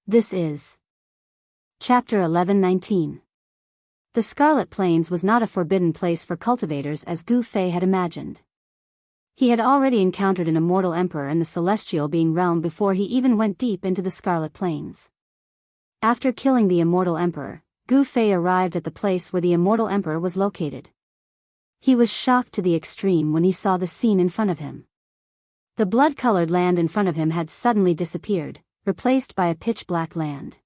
S1: This is Chapter 1119. The Scarlet Plains was not a forbidden place for cultivators as Gu Fei had imagined. He had already encountered an immortal emperor in the celestial being realm before he even went deep into the Scarlet Plains. After killing the immortal emperor, Gu Fei arrived at the place where the immortal emperor was located. He was shocked to the extreme when he saw the scene in front of him. The blood-colored land in front of him had suddenly disappeared, replaced by a pitch-black land.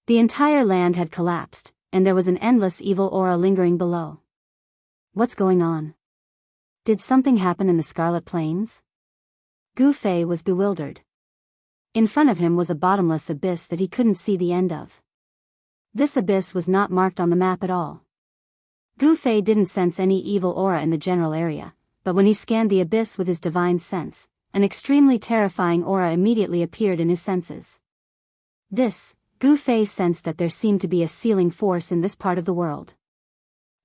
S1: The entire land had collapsed, and there was an endless evil aura lingering below. What's going on? Did something happen in the Scarlet Plains? Gu Fei was bewildered. In front of him was a bottomless abyss that he couldn't see the end of. This abyss was not marked on the map at all. Gu Fei didn't sense any evil aura in the general area, but when he scanned the abyss with his divine sense, an extremely terrifying aura immediately appeared in his senses. Gu Fei sensed that there seemed to be a sealing force in this part of the world.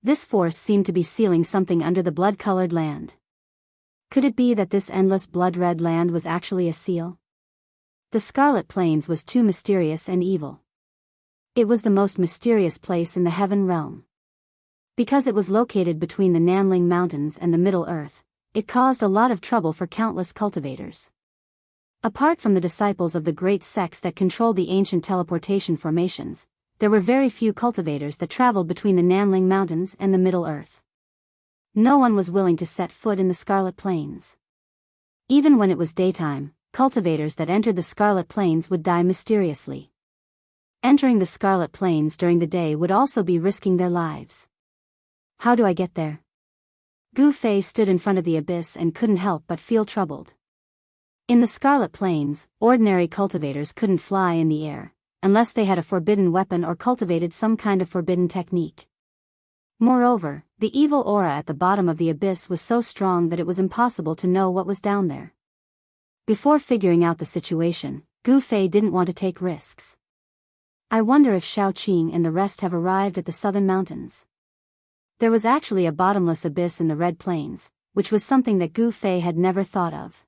S1: This force seemed to be sealing something under the blood-colored land. Could it be that this endless blood-red land was actually a seal? The Scarlet Plains was too mysterious and evil. It was the most mysterious place in the Heaven Realm. Because it was located between the Nanling Mountains and the Middle Earth, it caused a lot of trouble for countless cultivators. Apart from the disciples of the great sects that controlled the ancient teleportation formations, there were very few cultivators that traveled between the Nanling Mountains and the Middle Earth. No one was willing to set foot in the Scarlet Plains. Even when it was daytime, cultivators that entered the Scarlet Plains would die mysteriously. Entering the Scarlet Plains during the day would also be risking their lives. How do I get there? Gu Fei stood in front of the abyss and couldn't help but feel troubled. In the Scarlet Plains, ordinary cultivators couldn't fly in the air, unless they had a forbidden weapon or cultivated some kind of forbidden technique. Moreover, the evil aura at the bottom of the abyss was so strong that it was impossible to know what was down there. Before figuring out the situation, Gu Fei didn't want to take risks. I wonder if Xiaoqing and the rest have arrived at the southern mountains. There was actually a bottomless abyss in the Red Plains, which was something that Gu Fei had never thought of.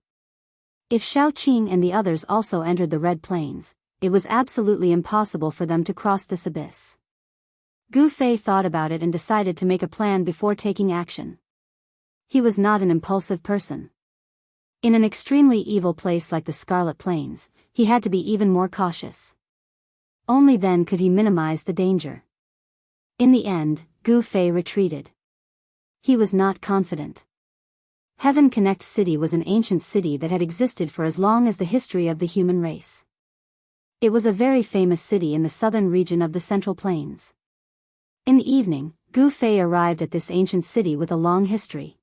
S1: If Xiaoqing and the others also entered the Red Plains, it was absolutely impossible for them to cross this abyss. Gu Fei thought about it and decided to make a plan before taking action. He was not an impulsive person. In an extremely evil place like the Scarlet Plains, he had to be even more cautious. Only then could he minimize the danger. In the end, Gu Fei retreated. He was not confident. Heaven Connect City was an ancient city that had existed for as long as the history of the human race. It was a very famous city in the southern region of the Central Plains. In the evening, Gu Fei arrived at this ancient city with a long history.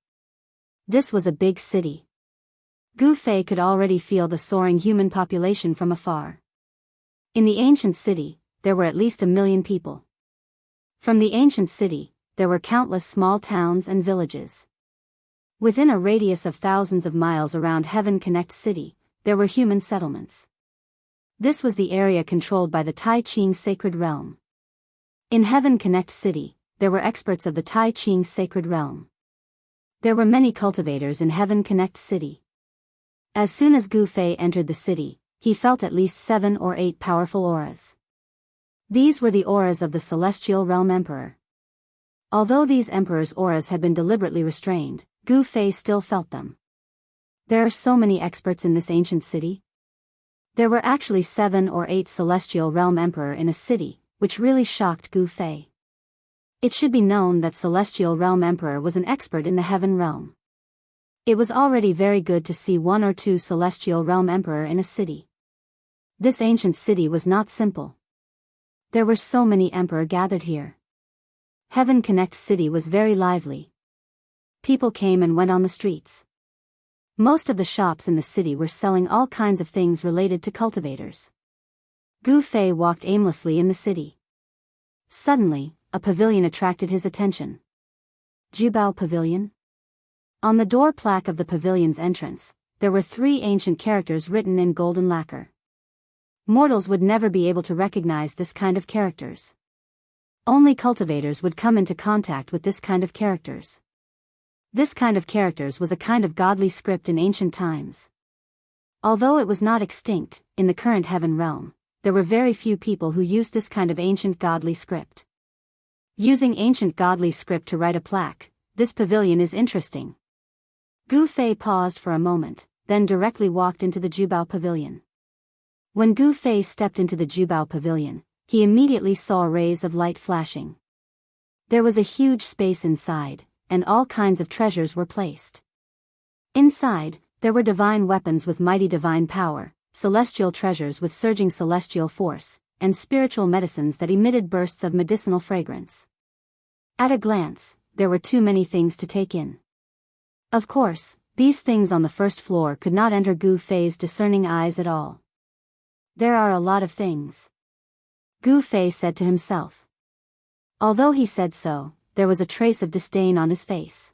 S1: This was a big city. Gu Fei could already feel the soaring human population from afar. In the ancient city, there were at least 1 million people. From the ancient city, there were countless small towns and villages. Within a radius of thousands of miles around Heaven Connect City, there were human settlements. This was the area controlled by the Tai Ching Sacred Realm. In Heaven Connect City, there were experts of the Tai Ching Sacred Realm. There were many cultivators in Heaven Connect City. As soon as Gu Fei entered the city, he felt at least 7 or 8 powerful auras. These were the auras of the Celestial Realm Emperor. Although these Emperor's auras had been deliberately restrained, Gu Fei still felt them. There are so many experts in this ancient city. There were actually 7 or 8 Celestial Realm Emperor in a city, which really shocked Gu Fei. It should be known that Celestial Realm Emperor was an expert in the Heaven Realm. It was already very good to see 1 or 2 Celestial Realm Emperor in a city. This ancient city was not simple. There were so many Emperor gathered here. Heaven Connect City was very lively. People came and went on the streets. Most of the shops in the city were selling all kinds of things related to cultivators. Gu Fei walked aimlessly in the city. Suddenly, a pavilion attracted his attention. Jubao Pavilion? On the door plaque of the pavilion's entrance, there were 3 ancient characters written in golden lacquer. Mortals would never be able to recognize this kind of characters. Only cultivators would come into contact with this kind of characters. This kind of characters was a kind of godly script in ancient times. Although it was not extinct, in the current Heaven Realm, there were very few people who used this kind of ancient godly script. Using ancient godly script to write a plaque, this pavilion is interesting. Gu Fei paused for a moment, then directly walked into the Jubao Pavilion. When Gu Fei stepped into the Jubao Pavilion, he immediately saw rays of light flashing. There was a huge space inside, and all kinds of treasures were placed. Inside, there were divine weapons with mighty divine power, celestial treasures with surging celestial force, and spiritual medicines that emitted bursts of medicinal fragrance. At a glance, there were too many things to take in. Of course, these things on the first floor could not enter Gu Fei's discerning eyes at all. There are a lot of things, Gu Fei said to himself. Although he said so, there was a trace of disdain on his face.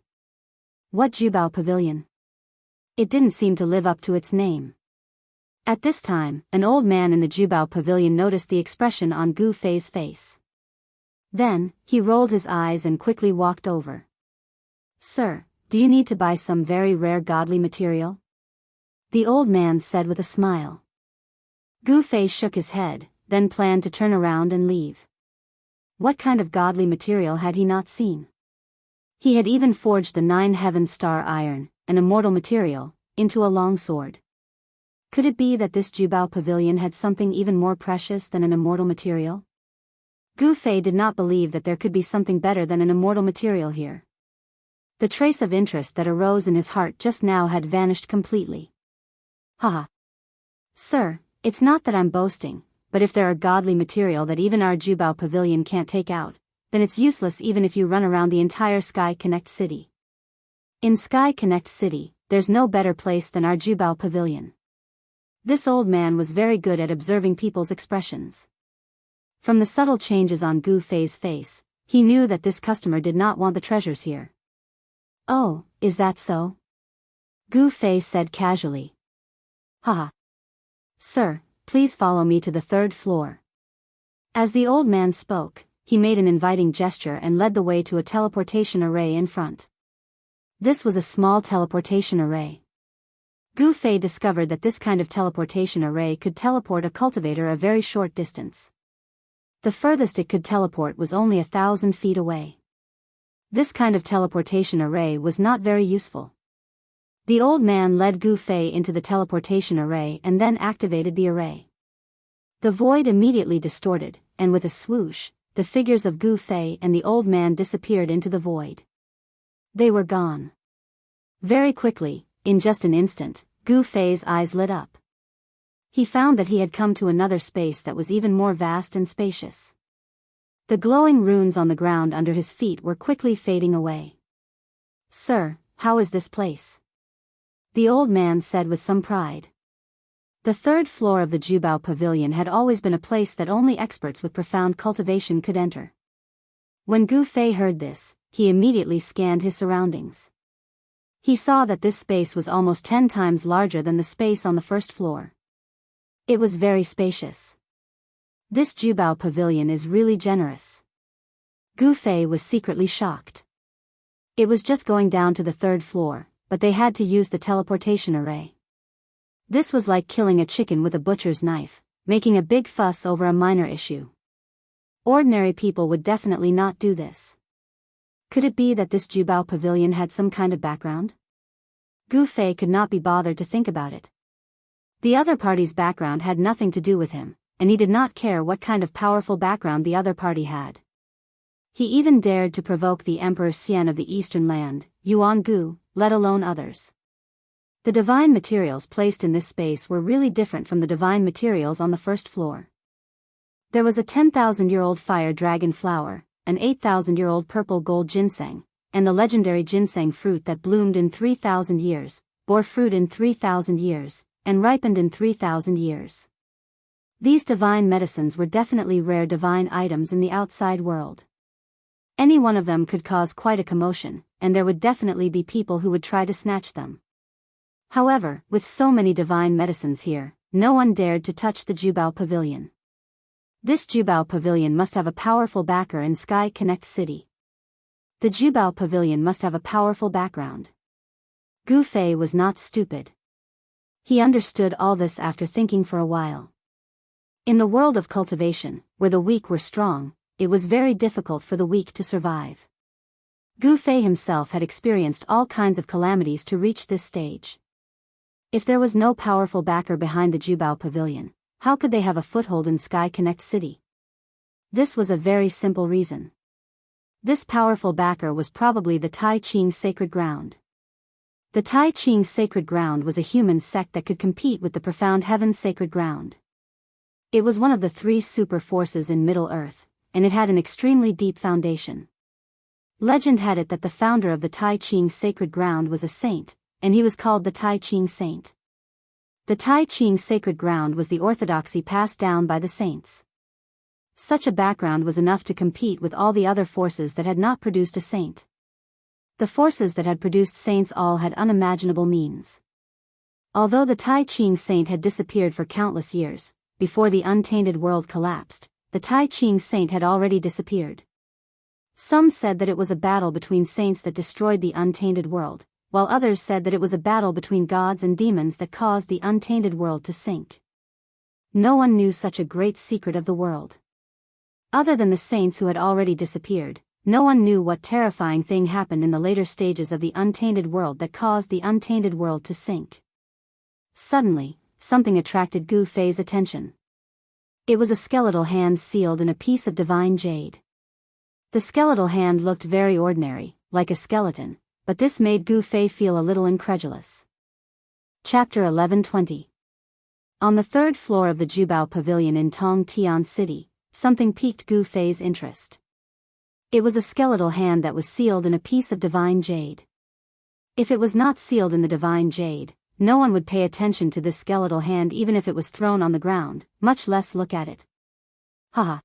S1: What Jubao Pavilion? It didn't seem to live up to its name. At this time, an old man in the Jubao Pavilion noticed the expression on Gu Fei's face. Then, he rolled his eyes and quickly walked over. Sir, do you need to buy some very rare godly material? The old man said with a smile. Gu Fei shook his head, then planned to turn around and leave. What kind of godly material had he not seen? He had even forged the 9 heaven star iron, an immortal material, into a long sword. Could it be that this Jubao Pavilion had something even more precious than an immortal material? Gu Fei did not believe that there could be something better than an immortal material here. The trace of interest that arose in his heart just now had vanished completely. Haha. Sir, it's not that I'm boasting, but if there are godly material that even our Jubao pavilion can't take out, then it's useless even if you run around the entire Sky Connect City. In Sky Connect City, there's no better place than our Jubao pavilion. This old man was very good at observing people's expressions. From the subtle changes on Gu Fei's face, he knew that this customer did not want the treasures here. "Oh, is that so?" Gu Fei said casually. "Haha. Sir, please follow me to the 3rd floor." As the old man spoke, he made an inviting gesture and led the way to a teleportation array in front. This was a small teleportation array. Gu Fei discovered that this kind of teleportation array could teleport a cultivator a very short distance. The furthest it could teleport was only 1,000 feet away. This kind of teleportation array was not very useful. The old man led Gu Fei into the teleportation array and then activated the array. The void immediately distorted, and with a swoosh, the figures of Gu Fei and the old man disappeared into the void. They were gone. Very quickly, in just an instant, Gu Fei's eyes lit up. He found that he had come to another space that was even more vast and spacious. The glowing runes on the ground under his feet were quickly fading away. "Sir, how is this place?" the old man said with some pride. The 3rd floor of the Jubao Pavilion had always been a place that only experts with profound cultivation could enter. When Gu Fei heard this, he immediately scanned his surroundings. He saw that this space was almost 10 times larger than the space on the 1st floor. It was very spacious. This Jubao Pavilion is really generous. Gu Fei was secretly shocked. It was just going down to the 3rd floor, but they had to use the teleportation array. This was like killing a chicken with a butcher's knife, making a big fuss over a minor issue. Ordinary people would definitely not do this. Could it be that this Jubao Pavilion had some kind of background? Gu Fei could not be bothered to think about it. The other party's background had nothing to do with him, and he did not care what kind of powerful background the other party had. He even dared to provoke the Emperor Xian of the Eastern Land, Yuan Gu, let alone others. The divine materials placed in this space were really different from the divine materials on the 1st floor. There was a 10,000-year-old fire dragon flower, an 8,000-year-old purple gold ginseng, and the legendary ginseng fruit that bloomed in 3,000 years, bore fruit in 3,000 years, and ripened in 3,000 years. These divine medicines were definitely rare divine items in the outside world. Any one of them could cause quite a commotion, and there would definitely be people who would try to snatch them. However, with so many divine medicines here, no one dared to touch the Jubao Pavilion. This Jubao Pavilion must have a powerful backer in Sky Connect City. The Jubao Pavilion must have a powerful background. Gu Fei was not stupid. He understood all this after thinking for a while. In the world of cultivation, where the weak were strong, it was very difficult for the weak to survive. Gu Fei himself had experienced all kinds of calamities to reach this stage. If there was no powerful backer behind the Jubao Pavilion, how could they have a foothold in Sky Connect City? This was a very simple reason. This powerful backer was probably the Tai Ching Sacred Ground. The Tai Ching Sacred Ground was a human sect that could compete with the profound Heaven's Sacred Ground. It was one of the 3 super forces in Middle-earth, and it had an extremely deep foundation. Legend had it that the founder of the Tai Ching Sacred Ground was a saint, and he was called the Tai Ching Saint. The Tai Ching Sacred Ground was the orthodoxy passed down by the saints. Such a background was enough to compete with all the other forces that had not produced a saint. The forces that had produced saints all had unimaginable means. Although the Tai Ching Saint had disappeared for countless years, before the untainted world collapsed, the Tai Ching Saint had already disappeared. Some said that it was a battle between saints that destroyed the untainted world, while others said that it was a battle between gods and demons that caused the untainted world to sink. No one knew such a great secret of the world. Other than the saints who had already disappeared, no one knew what terrifying thing happened in the later stages of the untainted world that caused the untainted world to sink. Suddenly, something attracted Gu Fei's attention. It was a skeletal hand sealed in a piece of divine jade. The skeletal hand looked very ordinary, like a skeleton, but this made Gu Fei feel a little incredulous. Chapter 11:20. On the third floor of the Jubao Pavilion in Tong Tian City, something piqued Gu Fei's interest. It was a skeletal hand that was sealed in a piece of divine jade. If it was not sealed in the divine jade, no one would pay attention to this skeletal hand even if it was thrown on the ground, much less look at it. Haha.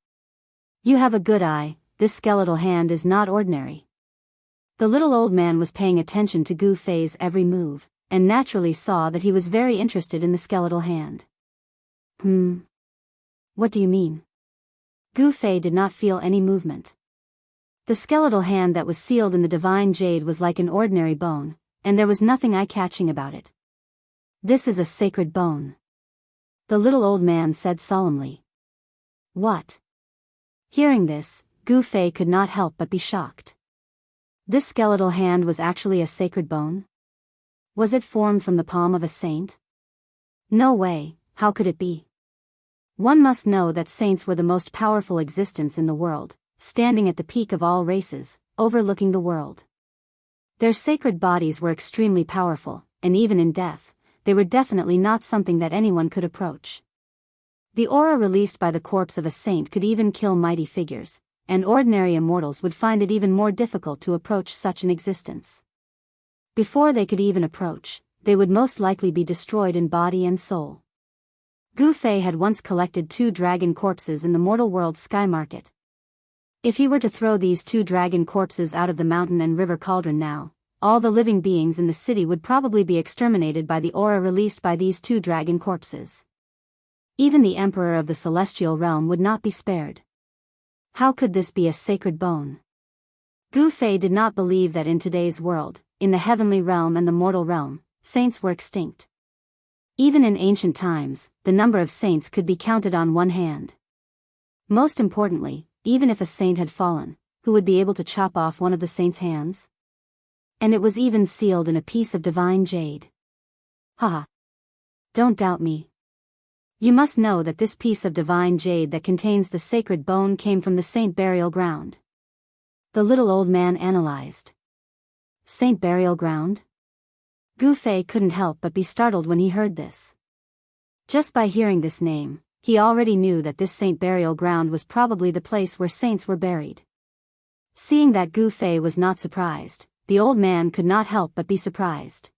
S1: You have a good eye, this skeletal hand is not ordinary. The little old man was paying attention to Gu Fei's every move, and naturally saw that he was very interested in the skeletal hand. What do you mean? Gu Fei did not feel any movement. The skeletal hand that was sealed in the divine jade was like an ordinary bone, and there was nothing eye-catching about it. This is a sacred bone. The little old man said solemnly. What? Hearing this, Gu Fei could not help but be shocked. This skeletal hand was actually a sacred bone? Was it formed from the palm of a saint? No way, how could it be? One must know that saints were the most powerful existence in the world, standing at the peak of all races, overlooking the world. Their sacred bodies were extremely powerful, and even in death, they were definitely not something that anyone could approach. The aura released by the corpse of a saint could even kill mighty figures, and ordinary immortals would find it even more difficult to approach such an existence. Before they could even approach, they would most likely be destroyed in body and soul. Gu Fei had once collected 2 dragon corpses in the mortal world sky market. If he were to throw these 2 dragon corpses out of the mountain and river cauldron now, all the living beings in the city would probably be exterminated by the aura released by these 2 dragon corpses. Even the emperor of the celestial realm would not be spared. How could this be a sacred bone? Gu Fei did not believe that in today's world, in the heavenly realm and the mortal realm, saints were extinct. Even in ancient times, the number of saints could be counted on one hand. Most importantly, even if a saint had fallen, who would be able to chop off one of the saint's hands? And it was even sealed in a piece of divine jade. Haha. Don't doubt me. You must know that this piece of divine jade that contains the sacred bone came from the saint burial ground. The little old man analyzed. Saint burial ground? Gu Fei couldn't help but be startled when he heard this. Just by hearing this name, he already knew that this saint burial ground was probably the place where saints were buried. Seeing that Gu Fei was not surprised, the old man could not help but be surprised.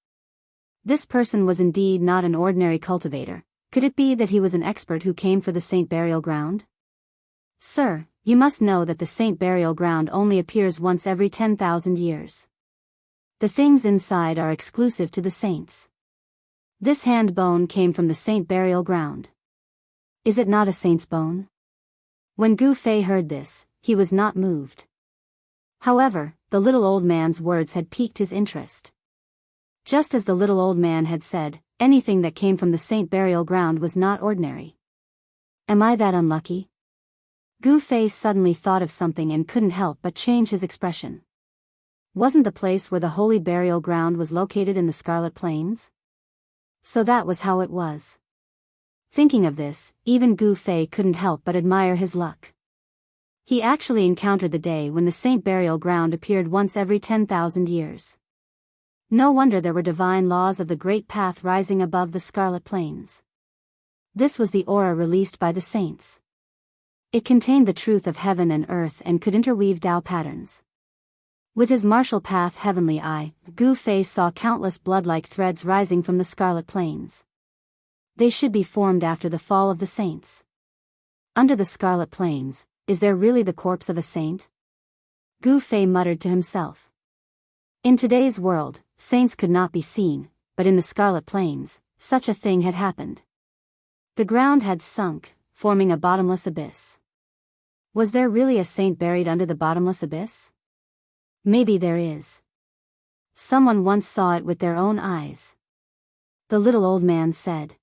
S1: This person was indeed not an ordinary cultivator. Could it be that he was an expert who came for the saint burial ground? Sir, you must know that the saint burial ground only appears once every 10,000 years. The things inside are exclusive to the saints. This hand bone came from the saint burial ground. Is it not a saint's bone? When Gu Fei heard this, he was not moved. However, the little old man's words had piqued his interest. Just as the little old man had said, anything that came from the saint burial ground was not ordinary. Am I that unlucky? Gu Fei suddenly thought of something and couldn't help but change his expression. Wasn't the place where the holy burial ground was located in the Scarlet Plains? So that was how it was. Thinking of this, even Gu Fei couldn't help but admire his luck. He actually encountered the day when the saint burial ground appeared once every 10,000 years. No wonder there were divine laws of the great path rising above the Scarlet Plains. This was the aura released by the saints. It contained the truth of heaven and earth and could interweave Tao patterns. With his martial path heavenly eye, Gu Fei saw countless blood-like threads rising from the Scarlet Plains. They should be formed after the fall of the saints. Under the Scarlet Plains, is there really the corpse of a saint? Gu Fei muttered to himself. In today's world, saints could not be seen, but in the Scarlet Plains, such a thing had happened. The ground had sunk, forming a bottomless abyss. Was there really a saint buried under the bottomless abyss? Maybe there is. Someone once saw it with their own eyes. The little old man said.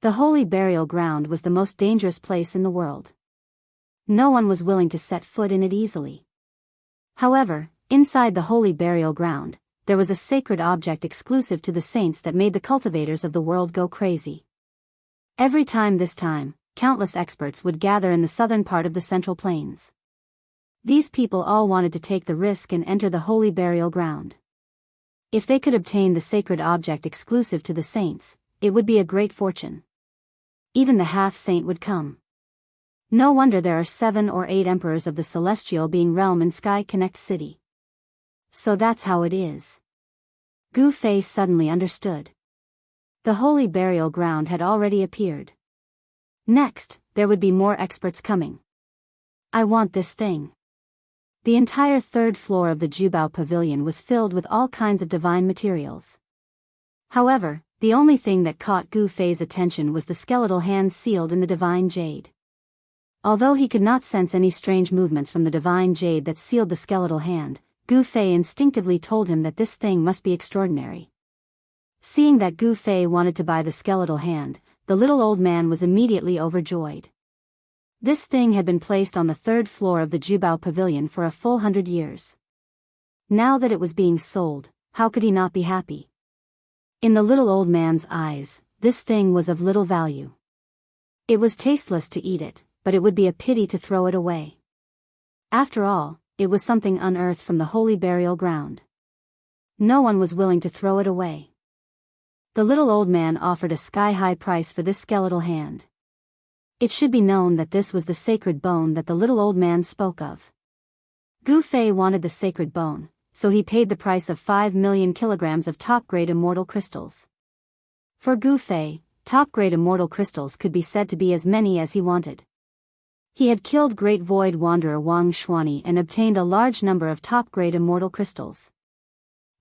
S1: The holy burial ground was the most dangerous place in the world. No one was willing to set foot in it easily. However, inside the holy burial ground, there was a sacred object exclusive to the saints that made the cultivators of the world go crazy. Every time, countless experts would gather in the southern part of the Central Plains. These people all wanted to take the risk and enter the holy burial ground. If they could obtain the sacred object exclusive to the saints, it would be a great fortune. even the half-saint would come. No wonder there are 7 or 8 emperors of the celestial being realm in Sky Connect City. So that's how it is. Gu Fei suddenly understood. The holy burial ground had already appeared. Next, there would be more experts coming. I want this thing. The entire 3rd floor of the Jubao Pavilion was filled with all kinds of divine materials. However, the only thing that caught Gu Fei's attention was the skeletal hand sealed in the divine jade. Although he could not sense any strange movements from the divine jade that sealed the skeletal hand, Gu Fei instinctively told him that this thing must be extraordinary. Seeing that Gu Fei wanted to buy the skeletal hand, the little old man was immediately overjoyed. This thing had been placed on the 3rd floor of the Jubao Pavilion for a full 100 years. Now that it was being sold, how could he not be happy? In the little old man's eyes, this thing was of little value. It was tasteless to eat it, but it would be a pity to throw it away. After all, it was something unearthed from the holy burial ground. No one was willing to throw it away. The little old man offered a sky-high price for this skeletal hand. It should be known that this was the sacred bone that the little old man spoke of. Gu Fei wanted the sacred bone, so he paid the price of 5 million kilograms of top-grade immortal crystals. For Gu Fei, top-grade immortal crystals could be said to be as many as he wanted. He had killed Great Void Wanderer Wang Xuani and obtained a large number of top-grade immortal crystals.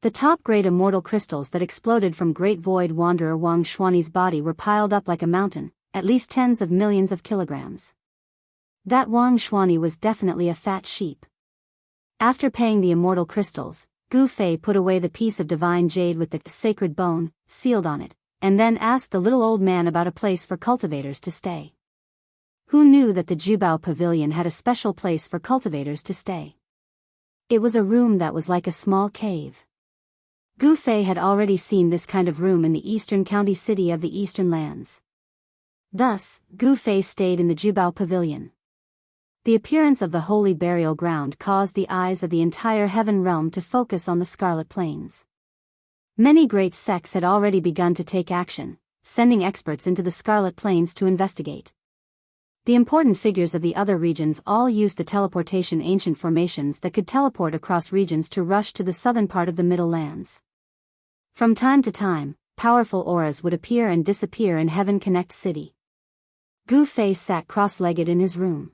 S1: The top-grade immortal crystals that exploded from Great Void Wanderer Wang Xuani's body were piled up like a mountain, at least tens of millions of kilograms. That Wang Xuani was definitely a fat sheep. After paying the immortal crystals, Gu Fei put away the piece of divine jade with the sacred bone sealed on it, and then asked the little old man about a place for cultivators to stay. Who knew that the Jubao Pavilion had a special place for cultivators to stay? It was a room that was like a small cave. Gu Fei had already seen this kind of room in the eastern county city of the Eastern Lands. Thus, Gu Fei stayed in the Jubao Pavilion. The appearance of the holy burial ground caused the eyes of the entire heaven realm to focus on the Scarlet Plains. Many great sects had already begun to take action, sending experts into the Scarlet Plains to investigate. The important figures of the other regions all used the teleportation ancient formations that could teleport across regions to rush to the southern part of the Middle Lands. From time to time, powerful auras would appear and disappear in Heaven Connect City. Gu Fei sat cross-legged in his room.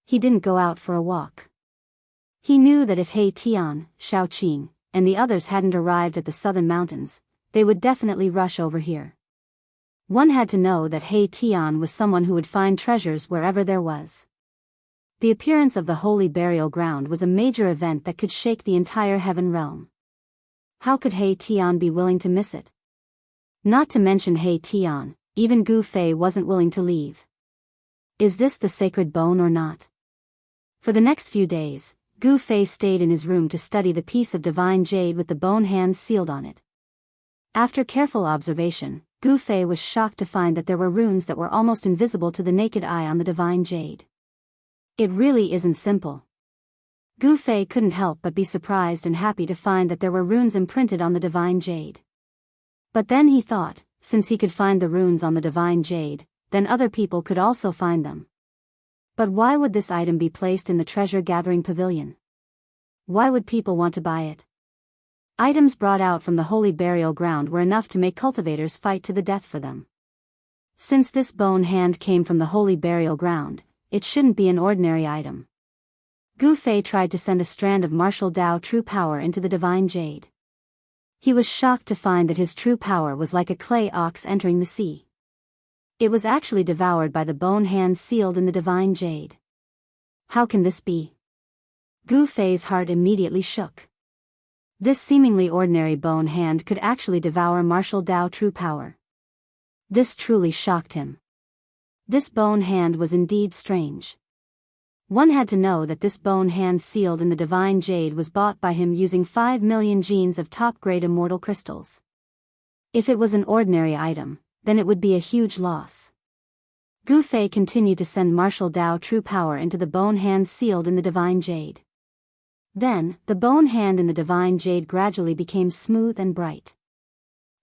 S1: He didn't go out for a walk. He knew that if He Tian, Shao Qing, and the others hadn't arrived at the southern mountains, they would definitely rush over here. One had to know that He Tian was someone who would find treasures wherever there was. The appearance of the holy burial ground was a major event that could shake the entire heaven realm. How could He Tian be willing to miss it? Not to mention He Tian, even Gu Fei wasn't willing to leave. Is this the sacred bone or not? For the next few days, Gu Fei stayed in his room to study the piece of divine jade with the bone hand sealed on it. After careful observation, Gu Fei was shocked to find that there were runes that were almost invisible to the naked eye on the divine jade. It really isn't simple. Gu Fei couldn't help but be surprised and happy to find that there were runes imprinted on the divine jade. But then he thought, since he could find the runes on the divine jade, then other people could also find them. But why would this item be placed in the treasure-gathering pavilion? Why would people want to buy it? Items brought out from the holy burial ground were enough to make cultivators fight to the death for them. Since this bone hand came from the holy burial ground, it shouldn't be an ordinary item. Gu Fei tried to send a strand of martial Dao true power into the divine jade. He was shocked to find that his true power was like a clay ox entering the sea. It was actually devoured by the bone hand sealed in the divine jade. How can this be? Gu Fei's heart immediately shook. This seemingly ordinary bone hand could actually devour martial Dao true power. This truly shocked him. This bone hand was indeed strange. One had to know that this bone hand sealed in the divine jade was bought by him using 5 million genes of top-grade immortal crystals. If it was an ordinary item, then it would be a huge loss. Gu Fei continued to send martial Dao true power into the bone hand sealed in the divine jade. Then, the bone hand in the divine jade gradually became smooth and bright.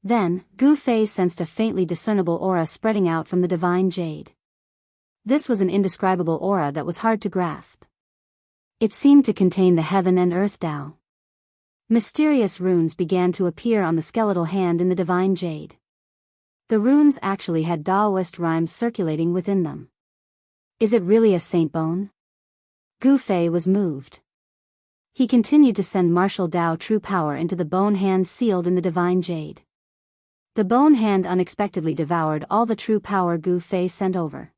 S1: Then, Gu Fei sensed a faintly discernible aura spreading out from the divine jade. This was an indescribable aura that was hard to grasp. It seemed to contain the heaven and earth Tao. Mysterious runes began to appear on the skeletal hand in the divine jade. The runes actually had Taoist rhymes circulating within them. Is it really a saint bone? Gu Fei was moved. He continued to send martial Tao true power into the bone hand sealed in the divine jade. The bone hand unexpectedly devoured all the true power Gu Fei sent over.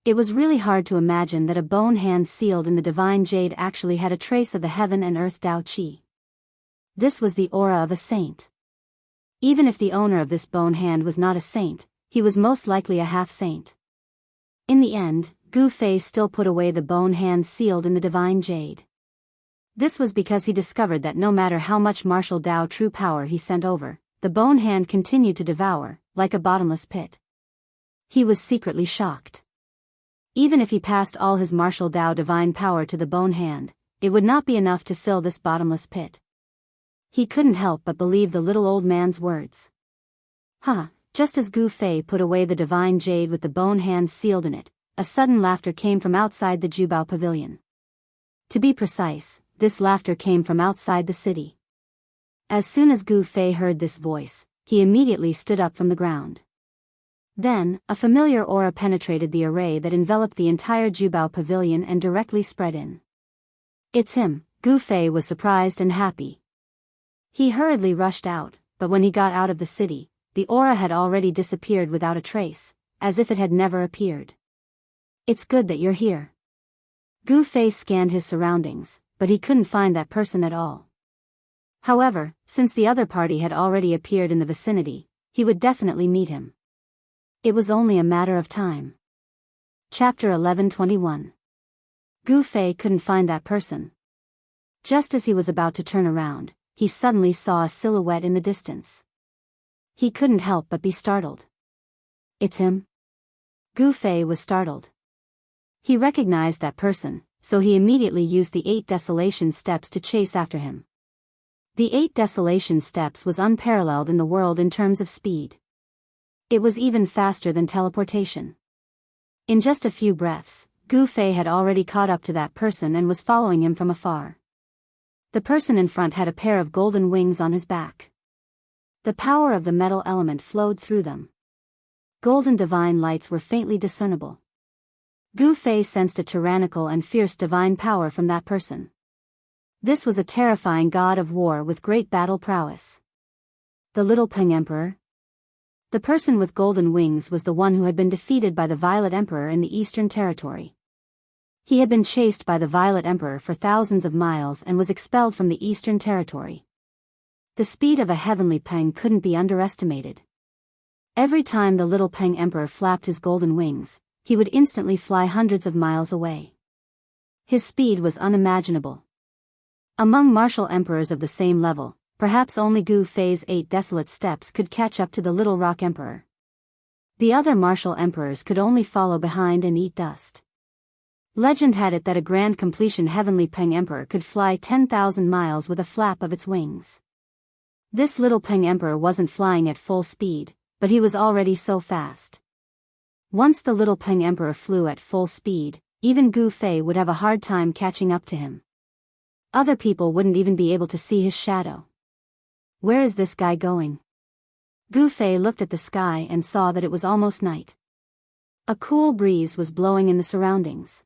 S1: It was really hard to imagine that a bone hand sealed in the divine jade actually had a trace of the heaven and earth Tao Qi. This was the aura of a saint. Even if the owner of this bone hand was not a saint, he was most likely a half-saint. In the end, Gu Fei still put away the bone hand sealed in the divine jade. This was because he discovered that no matter how much martial Tao true power he sent over, the bone hand continued to devour, like a bottomless pit. He was secretly shocked. Even if he passed all his martial Tao divine power to the bone hand, it would not be enough to fill this bottomless pit. He couldn't help but believe the little old man's words. Just as Gu Fei put away the divine jade with the bone hand sealed in it, a sudden laughter came from outside the Jubao pavilion. To be precise, this laughter came from outside the city. As soon as Gu Fei heard this voice, he immediately stood up from the ground. Then, a familiar aura penetrated the array that enveloped the entire Jubao pavilion and directly spread in. It's him. Gu Fei was surprised and happy. He hurriedly rushed out, but when he got out of the city, the aura had already disappeared without a trace, as if it had never appeared. It's good that you're here. Gu Fei scanned his surroundings, but he couldn't find that person at all. However, since the other party had already appeared in the vicinity, he would definitely meet him. It was only a matter of time. Chapter 11:21. Gu Fei couldn't find that person. Just as he was about to turn around, he suddenly saw a silhouette in the distance. He couldn't help but be startled. It's him? Gu Fei was startled. He recognized that person, so he immediately used the 8 desolation steps to chase after him. The 8 desolation steps was unparalleled in the world in terms of speed. It was even faster than teleportation. In just a few breaths, Gu Fei had already caught up to that person and was following him from afar. The person in front had a pair of golden wings on his back. The power of the metal element flowed through them. Golden divine lights were faintly discernible. Gu Fei sensed a tyrannical and fierce divine power from that person. This was a terrifying god of war with great battle prowess. The Little Peng Emperor? The person with golden wings was the one who had been defeated by the Violet Emperor in the Eastern Territory. He had been chased by the Violet Emperor for thousands of miles and was expelled from the Eastern Territory. The speed of a heavenly Peng couldn't be underestimated. Every time the Little Peng Emperor flapped his golden wings, he would instantly fly hundreds of miles away. His speed was unimaginable. Among martial emperors of the same level, perhaps only Gu Fei's 8 desolate steps could catch up to the Little Rock Emperor. The other martial emperors could only follow behind and eat dust. Legend had it that a grand completion heavenly Peng Emperor could fly 10,000 miles with a flap of its wings. This Little Peng Emperor wasn't flying at full speed, but he was already so fast. Once the Little Peng Emperor flew at full speed, even Gu Fei would have a hard time catching up to him. Other people wouldn't even be able to see his shadow. Where is this guy going? Gu Fei looked at the sky and saw that it was almost night. A cool breeze was blowing in the surroundings.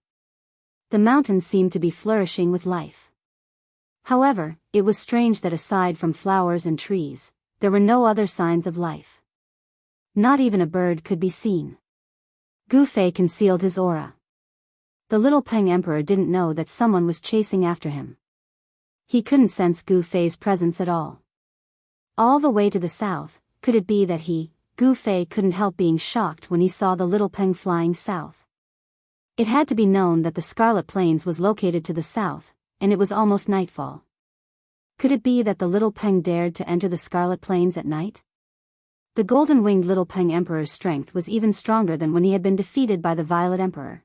S1: The mountains seemed to be flourishing with life. However, it was strange that aside from flowers and trees, there were no other signs of life. Not even a bird could be seen. Gu Fei concealed his aura. The Little Peng Emperor didn't know that someone was chasing after him. He couldn't sense Gu Fei's presence at all. All the way to the south, could it be that Gu Fei couldn't help being shocked when he saw the Little Peng flying south. It had to be known that the Scarlet Plains was located to the south, and it was almost nightfall. Could it be that the Little Peng dared to enter the Scarlet Plains at night? The golden-winged Little Peng Emperor's strength was even stronger than when he had been defeated by the Violet Emperor.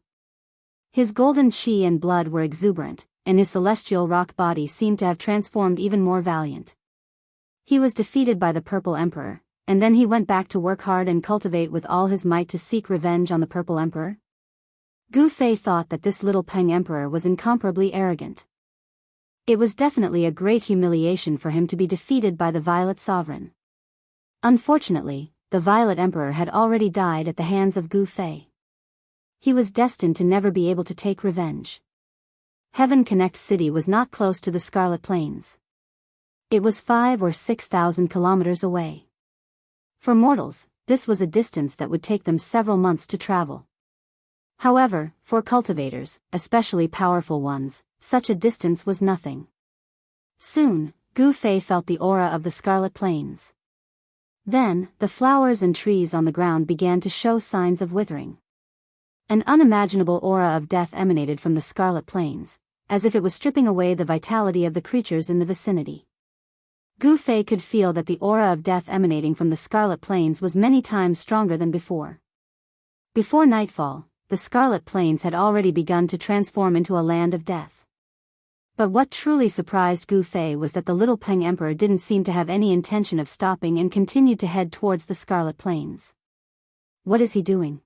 S1: His golden chi and blood were exuberant, and his celestial rock body seemed to have transformed even more valiant. He was defeated by the Purple Emperor, and then he went back to work hard and cultivate with all his might to seek revenge on the Purple Emperor? Gu Fei thought that this little Peng Emperor was incomparably arrogant. It was definitely a great humiliation for him to be defeated by the Violet Sovereign. Unfortunately, the Violet Emperor had already died at the hands of Gu Fei. He was destined to never be able to take revenge. Heaven Connect City was not close to the Scarlet Plains. It was 5,000 or 6,000 kilometers away. For mortals, this was a distance that would take them several months to travel. However, for cultivators, especially powerful ones, such a distance was nothing. Soon, Gu Fei felt the aura of the Scarlet Plains. Then, the flowers and trees on the ground began to show signs of withering. An unimaginable aura of death emanated from the Scarlet Plains, as if it was stripping away the vitality of the creatures in the vicinity. Gu Fei could feel that the aura of death emanating from the Scarlet Plains was many times stronger than before. Before nightfall, the Scarlet Plains had already begun to transform into a land of death. But what truly surprised Gu Fei was that the little Peng Emperor didn't seem to have any intention of stopping and continued to head towards the Scarlet Plains. What is he doing?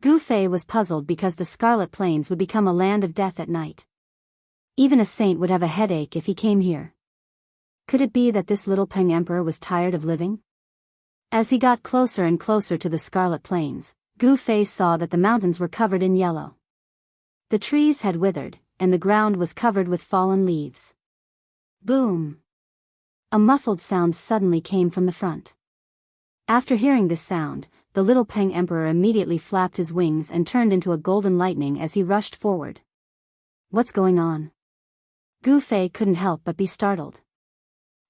S1: Gu Fei was puzzled because the Scarlet Plains would become a land of death at night. Even a saint would have a headache if he came here. Could it be that this little Peng Emperor was tired of living? As he got closer and closer to the Scarlet Plains, Gu Fei saw that the mountains were covered in yellow. The trees had withered, and the ground was covered with fallen leaves. Boom! A muffled sound suddenly came from the front. After hearing this sound, the little Peng Emperor immediately flapped his wings and turned into a golden lightning as he rushed forward. What's going on? Gu Fei couldn't help but be startled.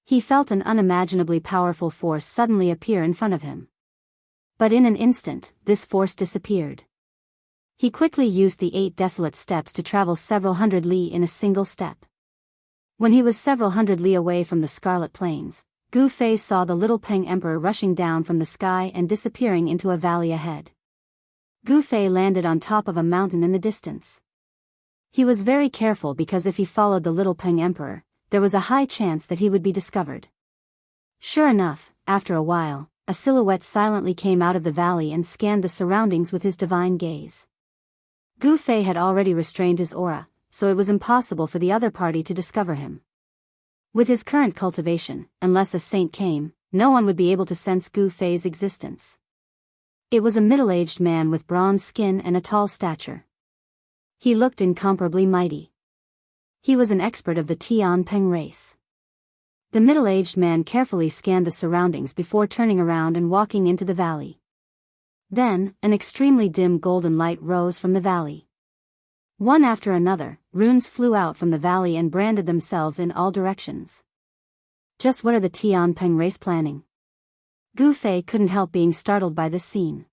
S1: He felt an unimaginably powerful force suddenly appear in front of him. But in an instant, this force disappeared. He quickly used the 8 desolate steps to travel several hundred li in a single step. When he was several hundred li away from the Scarlet Plains, Gu Fei saw the little Peng Emperor rushing down from the sky and disappearing into a valley ahead. Gu Fei landed on top of a mountain in the distance. He was very careful because if he followed the little Peng Emperor, there was a high chance that he would be discovered. Sure enough, after a while, a silhouette silently came out of the valley and scanned the surroundings with his divine gaze. Gu Fei had already restrained his aura, so it was impossible for the other party to discover him. With his current cultivation, unless a saint came, no one would be able to sense Gu Fei's existence. It was a middle-aged man with bronze skin and a tall stature. He looked incomparably mighty. He was an expert of the Tian Peng race. The middle-aged man carefully scanned the surroundings before turning around and walking into the valley. Then, an extremely dim golden light rose from the valley. One after another, runes flew out from the valley and branded themselves in all directions. Just what are the Tian Peng race planning? Gu Fei couldn't help being startled by this scene.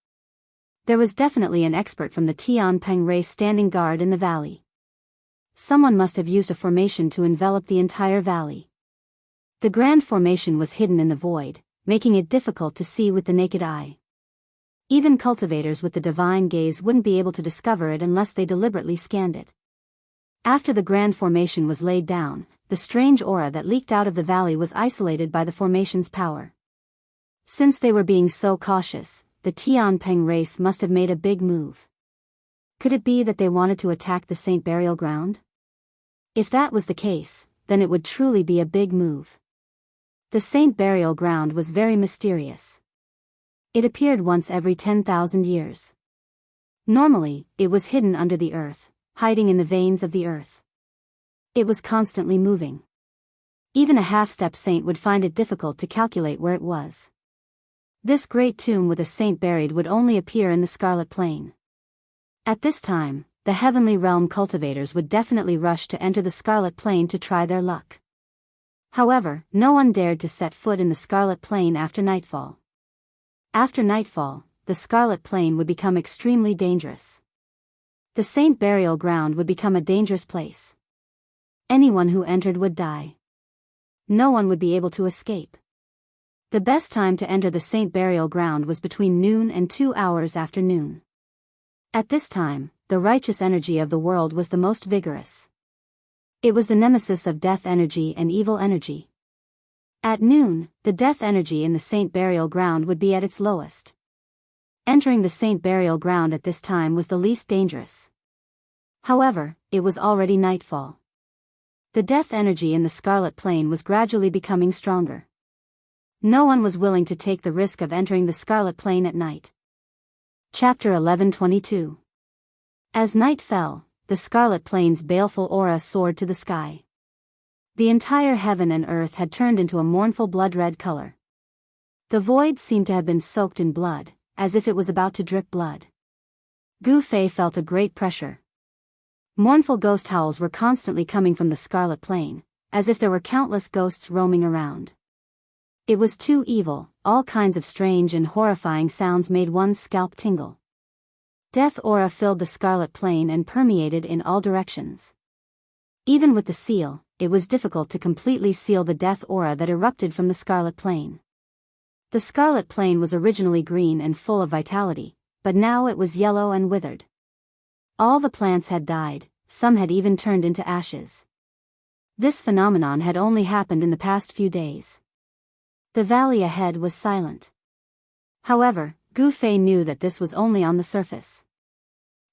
S1: There was definitely an expert from the Tian Peng race standing guard in the valley. Someone must have used a formation to envelop the entire valley. The grand formation was hidden in the void, making it difficult to see with the naked eye. Even cultivators with the divine gaze wouldn't be able to discover it unless they deliberately scanned it. After the grand formation was laid down, the strange aura that leaked out of the valley was isolated by the formation's power. Since they were being so cautious, the Tian Peng race must have made a big move. Could it be that they wanted to attack the Saint Burial Ground? If that was the case, then it would truly be a big move. The Saint Burial Ground was very mysterious. It appeared once every 10,000 years. Normally, it was hidden under the earth, hiding in the veins of the earth. It was constantly moving. Even a half-step saint would find it difficult to calculate where it was. This great tomb with a saint buried would only appear in the Scarlet Plain. At this time, the Heavenly Realm cultivators would definitely rush to enter the Scarlet Plain to try their luck. However, no one dared to set foot in the Scarlet Plain after nightfall. After nightfall, the Scarlet Plain would become extremely dangerous. The Saint Burial Ground would become a dangerous place. Anyone who entered would die. No one would be able to escape. The best time to enter the Saint Burial Ground was between noon and 2 hours after noon. At this time, the righteous energy of the world was the most vigorous. It was the nemesis of death energy and evil energy. At noon, the death energy in the Saint Burial Ground would be at its lowest. Entering the Saint Burial Ground at this time was the least dangerous. However, it was already nightfall. The death energy in the Scarlet Plain was gradually becoming stronger. No one was willing to take the risk of entering the Scarlet Plain at night. Chapter 11:22. As night fell, the Scarlet Plain's baleful aura soared to the sky. The entire heaven and earth had turned into a mournful blood-red color. The void seemed to have been soaked in blood, as if it was about to drip blood. Gu Fei felt a great pressure. Mournful ghost howls were constantly coming from the Scarlet Plain, as if there were countless ghosts roaming around. It was too evil. All kinds of strange and horrifying sounds made one's scalp tingle. Death aura filled the Scarlet Plain and permeated in all directions. Even with the seal, it was difficult to completely seal the death aura that erupted from the Scarlet Plain. The Scarlet Plain was originally green and full of vitality, but now it was yellow and withered. All the plants had died, some had even turned into ashes. This phenomenon had only happened in the past few days. The valley ahead was silent. However, Gu Fei knew that this was only on the surface.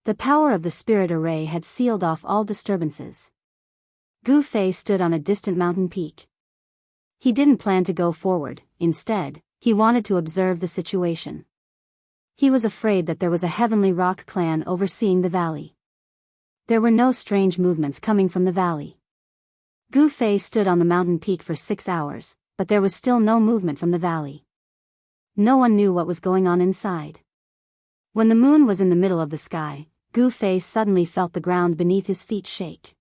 S1: The power of the spirit array had sealed off all disturbances. Gu Fei stood on a distant mountain peak. He didn't plan to go forward. Instead, he wanted to observe the situation. He was afraid that there was a heavenly rock clan overseeing the valley. There were no strange movements coming from the valley. Gu Fei stood on the mountain peak for 6 hours, but there was still no movement from the valley. No one knew what was going on inside. When the moon was in the middle of the sky, Gu Fei suddenly felt the ground beneath his feet shake.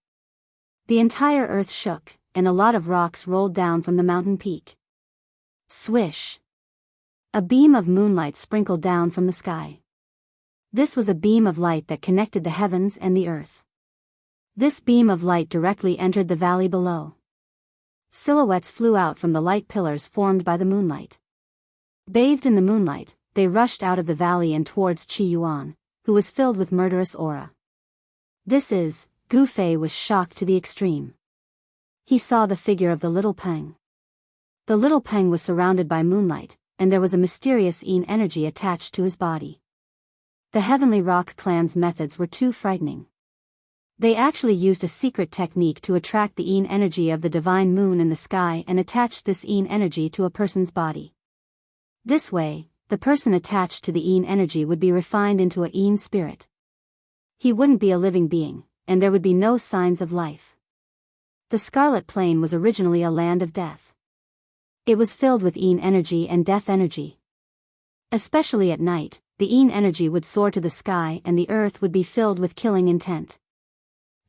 S1: The entire earth shook, and a lot of rocks rolled down from the mountain peak. Swish! A beam of moonlight sprinkled down from the sky. This was a beam of light that connected the heavens and the earth. This beam of light directly entered the valley below. Silhouettes flew out from the light pillars formed by the moonlight. Bathed in the moonlight, they rushed out of the valley and towards Qi Yuan, who was filled with murderous aura. Gu Fei was shocked to the extreme. He saw the figure of the little Peng. The little Peng was surrounded by moonlight, and there was a mysterious Yin energy attached to his body. The Heavenly Rock clan's methods were too frightening. They actually used a secret technique to attract the Yin energy of the divine moon in the sky and attach this Yin energy to a person's body. This way, the person attached to the Yin energy would be refined into a Yin spirit. He wouldn't be a living being, and there would be no signs of life. The Scarlet Plain was originally a land of death. It was filled with Yin energy and death energy. Especially at night, the Yin energy would soar to the sky and the earth would be filled with killing intent.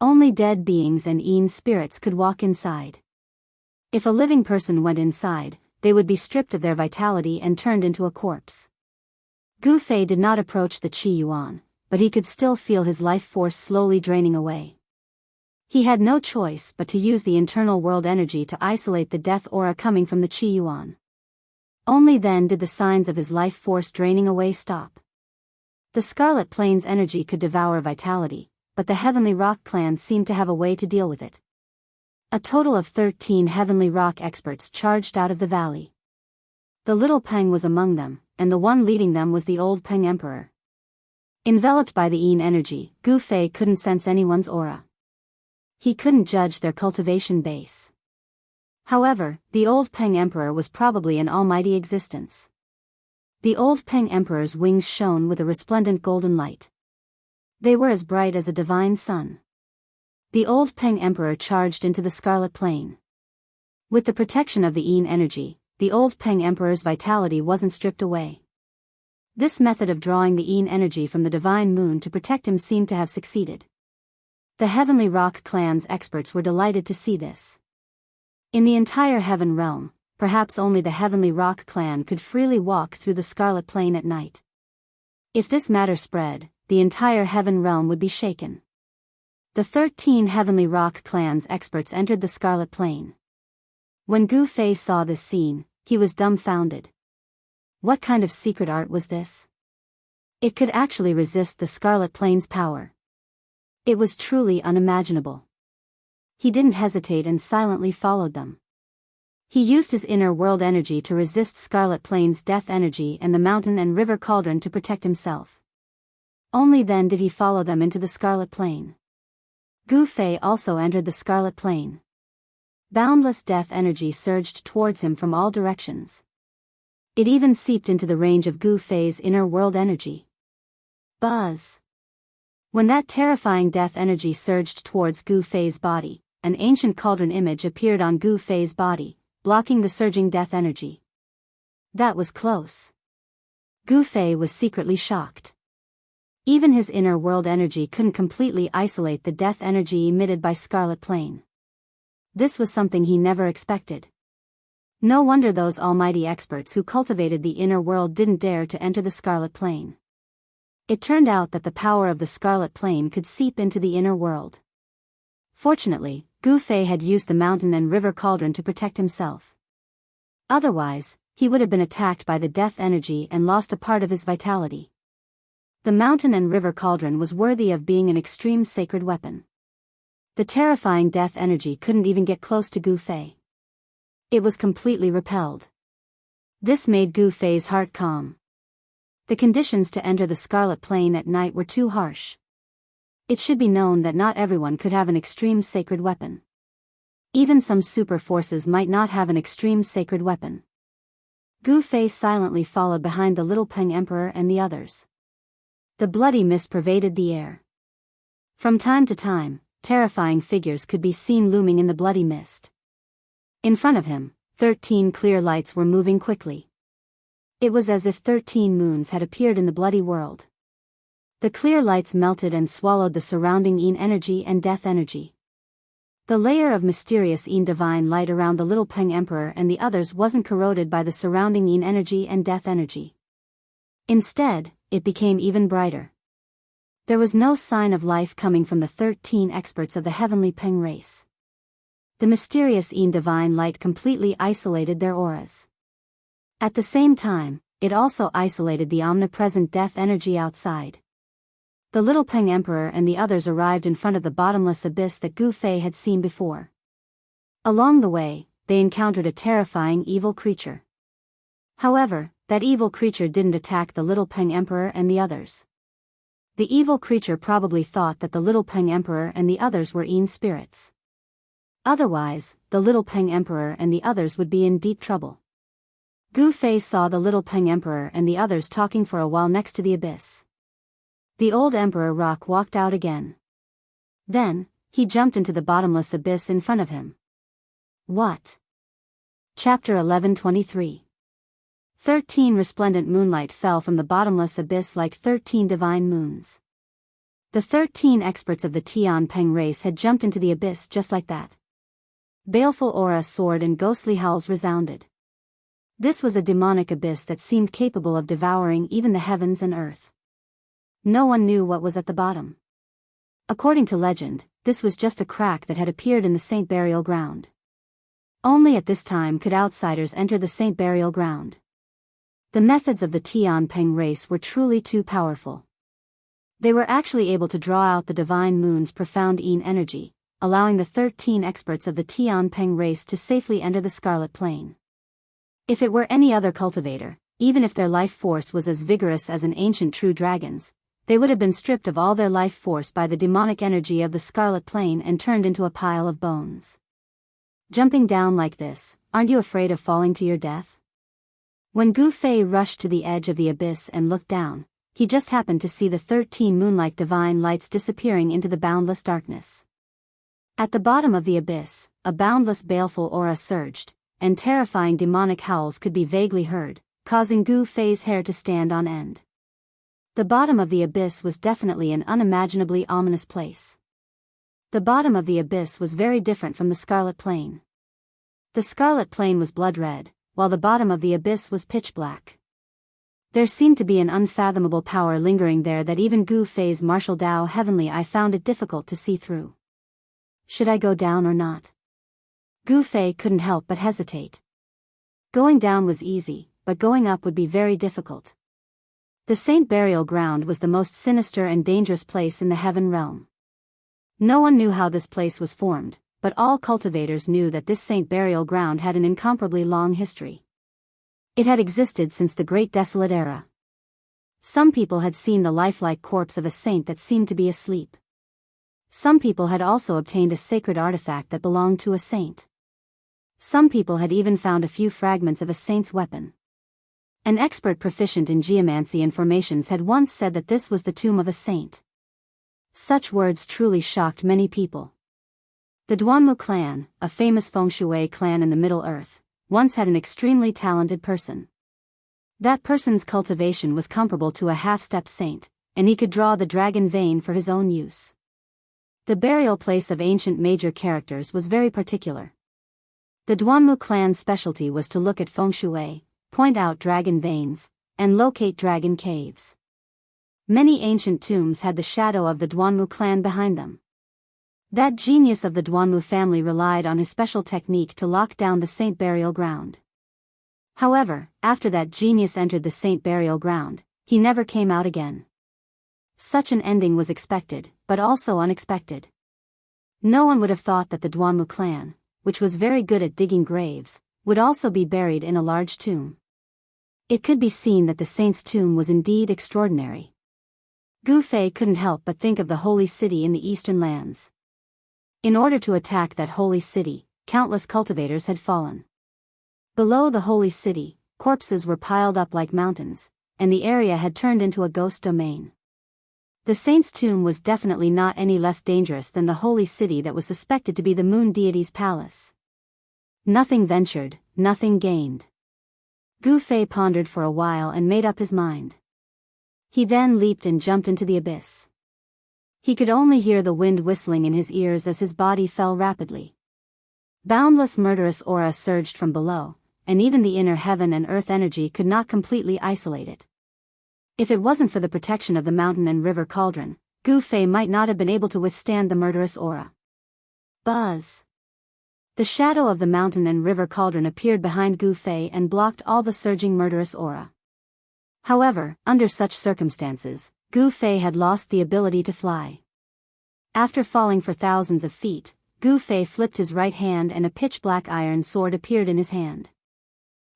S1: Only dead beings and Yin spirits could walk inside. If a living person went inside, they would be stripped of their vitality and turned into a corpse. Gu Fei did not approach the Qi Yuan, but he could still feel his life force slowly draining away. He had no choice but to use the internal world energy to isolate the death aura coming from the Qi Yuan. Only then did the signs of his life force draining away stop. The Scarlet Plain's energy could devour vitality, but the Heavenly Rock clan seemed to have a way to deal with it. A total of 13 Heavenly Rock experts charged out of the valley. The little Peng was among them, and the one leading them was the old Peng Emperor. Enveloped by the Yin energy, Gu Fei couldn't sense anyone's aura. He couldn't judge their cultivation base. However, the old Peng Emperor was probably an almighty existence. The old Peng Emperor's wings shone with a resplendent golden light. They were as bright as a divine sun. The old Peng Emperor charged into the Scarlet Plain. With the protection of the Yin energy, the old Peng Emperor's vitality wasn't stripped away. This method of drawing the Yin energy from the divine moon to protect him seemed to have succeeded. The Heavenly Rock clan's experts were delighted to see this. In the entire Heaven realm, perhaps only the Heavenly Rock clan could freely walk through the Scarlet Plain at night. If this matter spread, the entire Heaven realm would be shaken. The 13 Heavenly Rock clan's experts entered the Scarlet Plain. When Gu Fei saw this scene, he was dumbfounded. What kind of secret art was this? It could actually resist the Scarlet Plain's power. It was truly unimaginable. He didn't hesitate and silently followed them. He used his inner world energy to resist Scarlet Plain's death energy and the mountain and river cauldron to protect himself. Only then did he follow them into the Scarlet Plain. Gu Fei also entered the Scarlet Plain. Boundless death energy surged towards him from all directions. It even seeped into the range of Gu Fei's inner world energy. Buzz! When that terrifying death energy surged towards Gu Fei's body, an ancient cauldron image appeared on Gu Fei's body, blocking the surging death energy. That was close. Gu Fei was secretly shocked. Even his inner world energy couldn't completely isolate the death energy emitted by Scarlet Plain. This was something he never expected. No wonder those almighty experts who cultivated the inner world didn't dare to enter the Scarlet Plain. It turned out that the power of the Scarlet Plain could seep into the inner world. Fortunately, Gu Fei had used the mountain and river cauldron to protect himself. Otherwise, he would have been attacked by the death energy and lost a part of his vitality. The mountain and river cauldron was worthy of being an extreme sacred weapon. The terrifying death energy couldn't even get close to Gu Fei. It was completely repelled. This made Gu Fei's heart calm. The conditions to enter the Scarlet Plain at night were too harsh. It should be known that not everyone could have an extreme sacred weapon. Even some super forces might not have an extreme sacred weapon. Gu Fei silently followed behind the Little Peng Emperor and the others. The bloody mist pervaded the air. From time to time, terrifying figures could be seen looming in the bloody mist. In front of him, 13 clear lights were moving quickly. It was as if 13 moons had appeared in the bloody world. The clear lights melted and swallowed the surrounding Yin energy and death energy. The layer of mysterious Yin divine light around the Little Peng Emperor and the others wasn't corroded by the surrounding Yin energy and death energy. Instead, it became even brighter. There was no sign of life coming from the 13 experts of the heavenly Peng race. The mysterious Yin divine light completely isolated their auras. At the same time, it also isolated the omnipresent death energy outside. The Little Peng Emperor and the others arrived in front of the bottomless abyss that Gu Fei had seen before. Along the way, they encountered a terrifying evil creature. However, that evil creature didn't attack the Little Peng Emperor and the others. The evil creature probably thought that the Little Peng Emperor and the others were Yin spirits. Otherwise, the Little Peng Emperor and the others would be in deep trouble. Gu Fei saw the Little Peng Emperor and the others talking for a while next to the abyss. The old Emperor Rock walked out again. Then, he jumped into the bottomless abyss in front of him. What? Chapter 11:23. 13 resplendent moonlight fell from the bottomless abyss like 13 divine moons. The 13 experts of the Tian Peng race had jumped into the abyss just like that. Baleful aura soared and ghostly howls resounded. This was a demonic abyss that seemed capable of devouring even the heavens and earth. No one knew what was at the bottom. According to legend, this was just a crack that had appeared in the Saint Burial Ground. Only at this time could outsiders enter the Saint Burial Ground. The methods of the Tian Peng race were truly too powerful. They were actually able to draw out the divine moon's profound Yin energy, allowing the 13 experts of the Tian Peng race to safely enter the Scarlet Plain. If it were any other cultivator, even if their life force was as vigorous as an ancient true dragon's, they would have been stripped of all their life force by the demonic energy of the Scarlet Plain and turned into a pile of bones. Jumping down like this, aren't you afraid of falling to your death? When Gu Fei rushed to the edge of the abyss and looked down, he just happened to see the 13 moonlike divine lights disappearing into the boundless darkness. At the bottom of the abyss, a boundless baleful aura surged, and terrifying demonic howls could be vaguely heard, causing Gu Fei's hair to stand on end. The bottom of the abyss was definitely an unimaginably ominous place. The bottom of the abyss was very different from the Scarlet Plain. The Scarlet Plain was blood red, while the bottom of the abyss was pitch black. There seemed to be an unfathomable power lingering there that even Gu Fei's martial Dao heavenly eye found it difficult to see through. Should I go down or not? Gu Fei couldn't help but hesitate. Going down was easy, but going up would be very difficult. The Saint Burial Ground was the most sinister and dangerous place in the heaven realm. No one knew how this place was formed, but all cultivators knew that this saint burial ground had an incomparably long history. It had existed since the Great Desolate Era. Some people had seen the lifelike corpse of a saint that seemed to be asleep. Some people had also obtained a sacred artifact that belonged to a saint. Some people had even found a few fragments of a saint's weapon. An expert proficient in geomancy and formations had once said that this was the tomb of a saint. Such words truly shocked many people. The Duanmu clan, a famous feng shui clan in the Middle Earth, once had an extremely talented person. That person's cultivation was comparable to a half-step saint, and he could draw the dragon vein for his own use. The burial place of ancient major characters was very particular. The Duanmu clan's specialty was to look at feng shui, point out dragon veins, and locate dragon caves. Many ancient tombs had the shadow of the Duanmu clan behind them. That genius of the Duanmu family relied on his special technique to lock down the saint burial ground. However, after that genius entered the saint burial ground, he never came out again. Such an ending was expected, but also unexpected. No one would have thought that the Duanmu clan, which was very good at digging graves, would also be buried in a large tomb. It could be seen that the saint's tomb was indeed extraordinary. Gu Fei couldn't help but think of the holy city in the eastern lands. In order to attack that holy city, countless cultivators had fallen. Below the holy city, corpses were piled up like mountains, and the area had turned into a ghost domain. The saint's tomb was definitely not any less dangerous than the holy city that was suspected to be the moon deity's palace. Nothing ventured, nothing gained. Gu Fei pondered for a while and made up his mind. He then leaped and jumped into the abyss. He could only hear the wind whistling in his ears as his body fell rapidly. Boundless murderous aura surged from below, and even the inner heaven and earth energy could not completely isolate it. If it wasn't for the protection of the mountain and river cauldron, Gu Fei might not have been able to withstand the murderous aura. Buzz! The shadow of the mountain and river cauldron appeared behind Gu Fei and blocked all the surging murderous aura. However, under such circumstances, Gu Fei had lost the ability to fly. After falling for thousands of feet, Gu Fei flipped his right hand and a pitch-black iron sword appeared in his hand.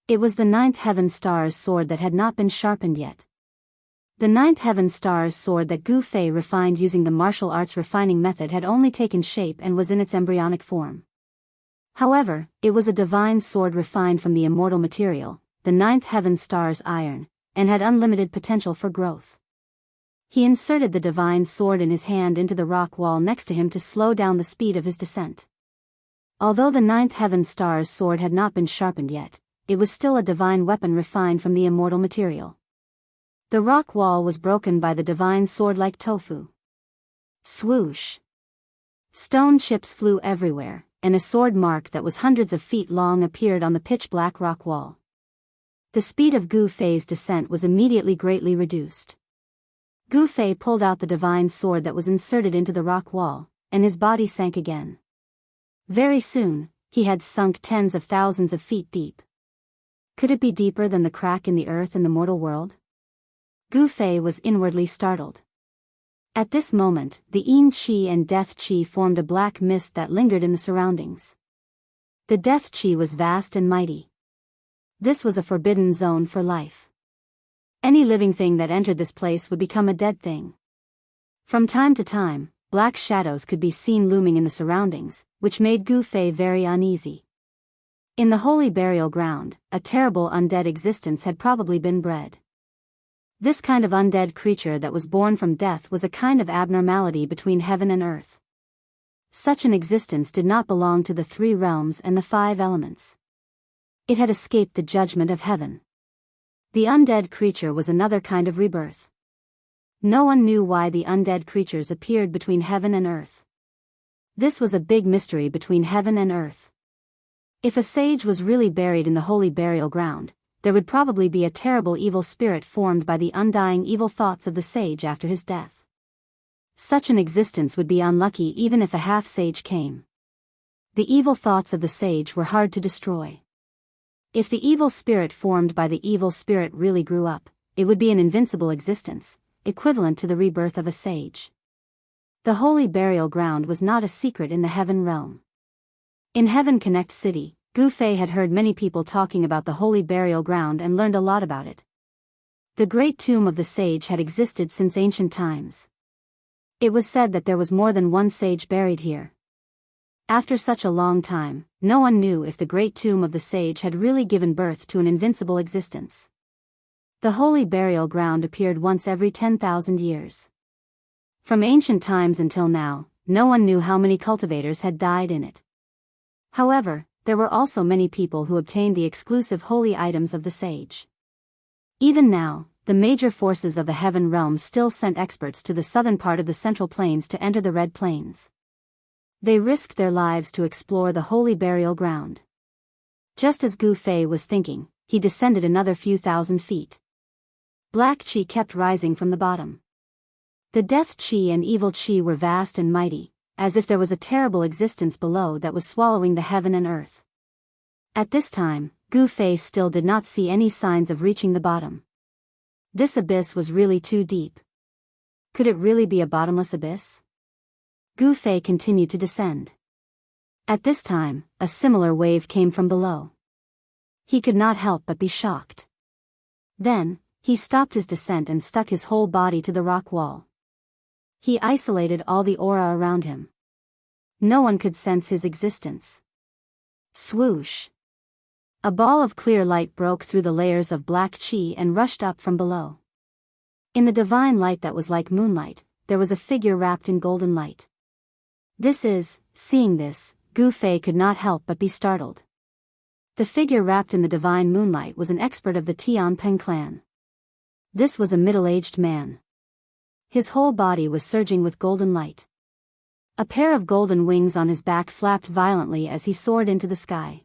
S1: It was the Ninth Heaven Star's sword that had not been sharpened yet. The Ninth Heaven Star's sword that Gu Fei refined using the martial arts refining method had only taken shape and was in its embryonic form. However, it was a divine sword refined from the immortal material, the Ninth Heaven Star's iron, and had unlimited potential for growth. He inserted the divine sword in his hand into the rock wall next to him to slow down the speed of his descent. Although the Ninth Heaven Star's sword had not been sharpened yet, it was still a divine weapon refined from the immortal material. The rock wall was broken by the divine sword like tofu. Swoosh! Stone chips flew everywhere, and a sword mark that was hundreds of feet long appeared on the pitch-black rock wall. The speed of Gu Fei's descent was immediately greatly reduced. Gu Fei pulled out the divine sword that was inserted into the rock wall, and his body sank again. Very soon, he had sunk tens of thousands of feet deep. Could it be deeper than the crack in the earth in the mortal world? Gu Fei was inwardly startled. At this moment, the Yin Qi and Death Qi formed a black mist that lingered in the surroundings. The Death Qi was vast and mighty. This was a forbidden zone for life. Any living thing that entered this place would become a dead thing. From time to time, black shadows could be seen looming in the surroundings, which made Gu Fei very uneasy. In the holy burial ground, a terrible undead existence had probably been bred. This kind of undead creature that was born from death was a kind of abnormality between heaven and earth. Such an existence did not belong to the three realms and the five elements. It had escaped the judgment of heaven. The undead creature was another kind of rebirth. No one knew why the undead creatures appeared between heaven and earth. This was a big mystery between heaven and earth. If a sage was really buried in the holy burial ground, there would probably be a terrible evil spirit formed by the undying evil thoughts of the sage after his death. Such an existence would be unlucky even if a half-sage came. The evil thoughts of the sage were hard to destroy. If the evil spirit formed by the evil spirit really grew up, it would be an invincible existence, equivalent to the rebirth of a sage. The holy burial ground was not a secret in the heaven realm. In Heaven Connect City, Gu Fei had heard many people talking about the holy burial ground and learned a lot about it. The great tomb of the sage had existed since ancient times. It was said that there was more than one sage buried here. After such a long time, no one knew if the great tomb of the sage had really given birth to an invincible existence. The holy burial ground appeared once every 10,000 years. From ancient times until now, no one knew how many cultivators had died in it. However, there were also many people who obtained the exclusive holy items of the sage. Even now, the major forces of the heaven realm still sent experts to the southern part of the Central Plains to enter the Red Plains. They risked their lives to explore the holy burial ground. Just as Gu Fei was thinking, he descended another few thousand feet. Black qi kept rising from the bottom. The death qi and evil qi were vast and mighty, as if there was a terrible existence below that was swallowing the heaven and earth. At this time, Gu Fei still did not see any signs of reaching the bottom. This abyss was really too deep. Could it really be a bottomless abyss? Gu Fei continued to descend. At this time, a similar wave came from below. He could not help but be shocked. Then, he stopped his descent and stuck his whole body to the rock wall. He isolated all the aura around him. No one could sense his existence. Swoosh! A ball of clear light broke through the layers of black qi and rushed up from below. In the divine light that was like moonlight, there was a figure wrapped in golden light. Seeing this, Gu Fei could not help but be startled. The figure wrapped in the divine moonlight was an expert of the Tianpeng clan. This was a middle-aged man. His whole body was surging with golden light. A pair of golden wings on his back flapped violently as he soared into the sky.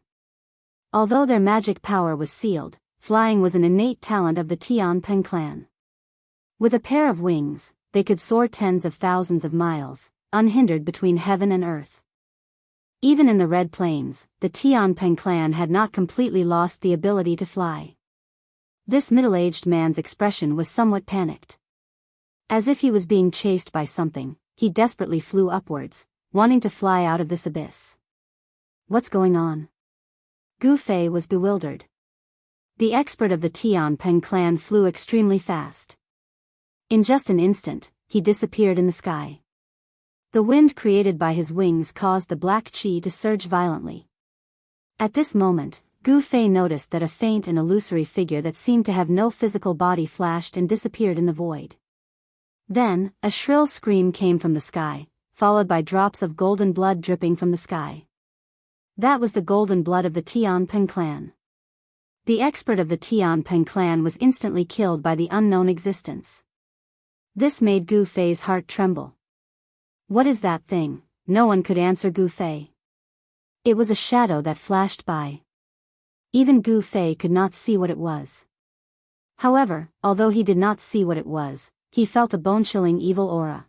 S1: Although their magic power was sealed, flying was an innate talent of the Tianpeng clan. With a pair of wings, they could soar tens of thousands of miles, unhindered between heaven and earth. Even in the Red Plains, the Tianpeng clan had not completely lost the ability to fly. This middle-aged man's expression was somewhat panicked. As if he was being chased by something, he desperately flew upwards, wanting to fly out of this abyss. What's going on? Gu Fei was bewildered. The expert of the Tianpeng clan flew extremely fast. In just an instant, he disappeared in the sky. The wind created by his wings caused the black qi to surge violently. At this moment, Gu Fei noticed that a faint and illusory figure that seemed to have no physical body flashed and disappeared in the void. Then, a shrill scream came from the sky, followed by drops of golden blood dripping from the sky. That was the golden blood of the Tianpeng clan. The expert of the Tianpeng clan was instantly killed by the unknown existence. This made Gu Fei's heart tremble. What is that thing? No one could answer Gu Fei. It was a shadow that flashed by. Even Gu Fei could not see what it was. However, although he did not see what it was, he felt a bone-chilling evil aura.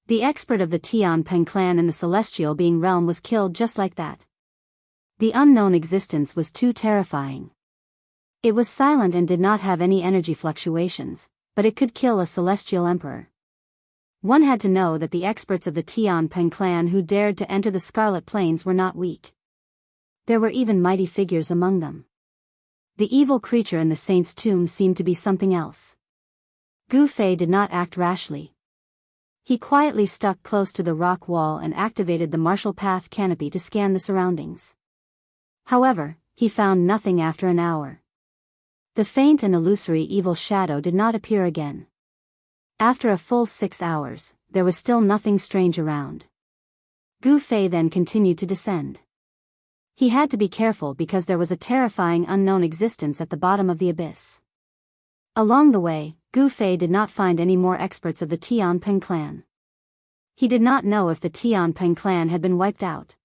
S1: The expert of the Tianpeng clan in the celestial being realm was killed just like that. The unknown existence was too terrifying. It was silent and did not have any energy fluctuations, but it could kill a celestial emperor. One had to know that the experts of the Tianpeng clan who dared to enter the Scarlet Plains were not weak. There were even mighty figures among them. The evil creature in the saint's tomb seemed to be something else. Gu Fei did not act rashly. He quietly stuck close to the rock wall and activated the martial path canopy to scan the surroundings. However, he found nothing after an hour. The faint and illusory evil shadow did not appear again. After a full 6 hours, there was still nothing strange around. Gu Fei then continued to descend. He had to be careful because there was a terrifying unknown existence at the bottom of the abyss. Along the way, Gu Fei did not find any more experts of the Tianpeng clan. He did not know if the Tianpeng clan had been wiped out.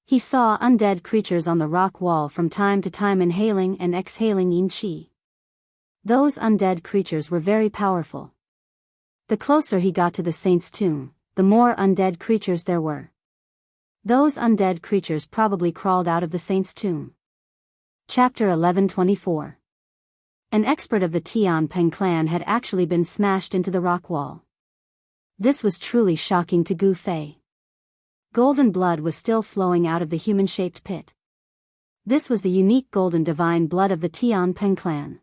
S1: He saw undead creatures on the rock wall from time to time inhaling and exhaling yin qi. Those undead creatures were very powerful. The closer he got to the saint's tomb, the more undead creatures there were. Those undead creatures probably crawled out of the saint's tomb. Chapter 1124. An expert of the Tianpeng clan had actually been smashed into the rock wall. This was truly shocking to Gu Fei. Golden blood was still flowing out of the human-shaped pit. This was the unique golden divine blood of the Tian Peng clan.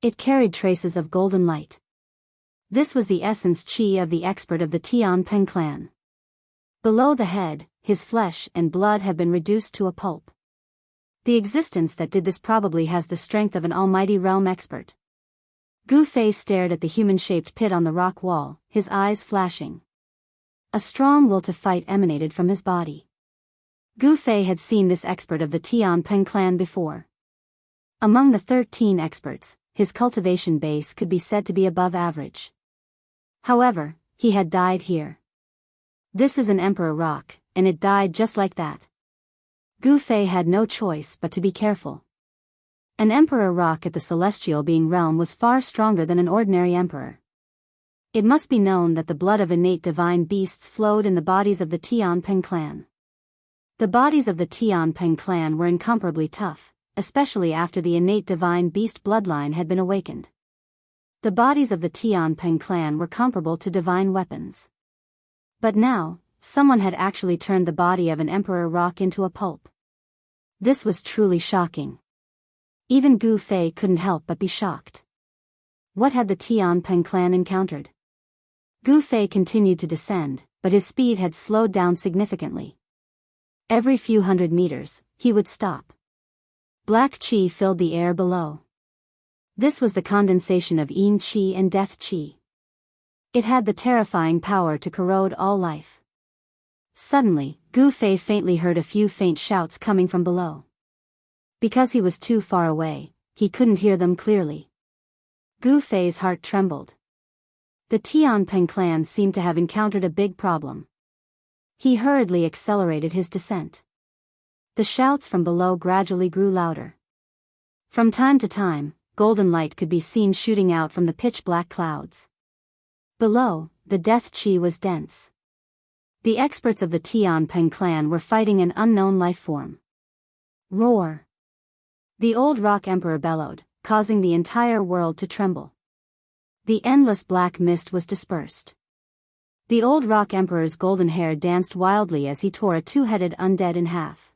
S1: It carried traces of golden light. This was the essence chi of the expert of the Tian Peng clan. Below the head, his flesh and blood have been reduced to a pulp. The existence that did this probably has the strength of an almighty realm expert. Gu Fei stared at the human-shaped pit on the rock wall, his eyes flashing. A strong will to fight emanated from his body. Gu Fei had seen this expert of the Tian Peng clan before. Among the 13 experts, his cultivation base could be said to be above average. However, he had died here. This is an emperor rock, and it died just like that. Gu Fei had no choice but to be careful. An emperor rock at the celestial being realm was far stronger than an ordinary emperor. It must be known that the blood of innate divine beasts flowed in the bodies of the Tian Peng clan. The bodies of the Tian Peng clan were incomparably tough, especially after the innate divine beast bloodline had been awakened. The bodies of the Tian Peng clan were comparable to divine weapons. But now, someone had actually turned the body of an emperor rock into a pulp. This was truly shocking. Even Gu Fei couldn't help but be shocked. What had the Tian Peng clan encountered? Gu Fei continued to descend, but his speed had slowed down significantly. Every few hundred meters, he would stop. Black qi filled the air below. This was the condensation of Yin qi and death qi. It had the terrifying power to corrode all life. Suddenly, Gu Fei faintly heard a few faint shouts coming from below. Because he was too far away, he couldn't hear them clearly. Gu Fei's heart trembled. The Tian Peng clan seemed to have encountered a big problem. He hurriedly accelerated his descent. The shouts from below gradually grew louder. From time to time, golden light could be seen shooting out from the pitch-black clouds. Below, the death qi was dense. The experts of the Tian Peng clan were fighting an unknown life form. Roar! The old rock emperor bellowed, causing the entire world to tremble. The endless black mist was dispersed. The old rock emperor's golden hair danced wildly as he tore a two-headed undead in half.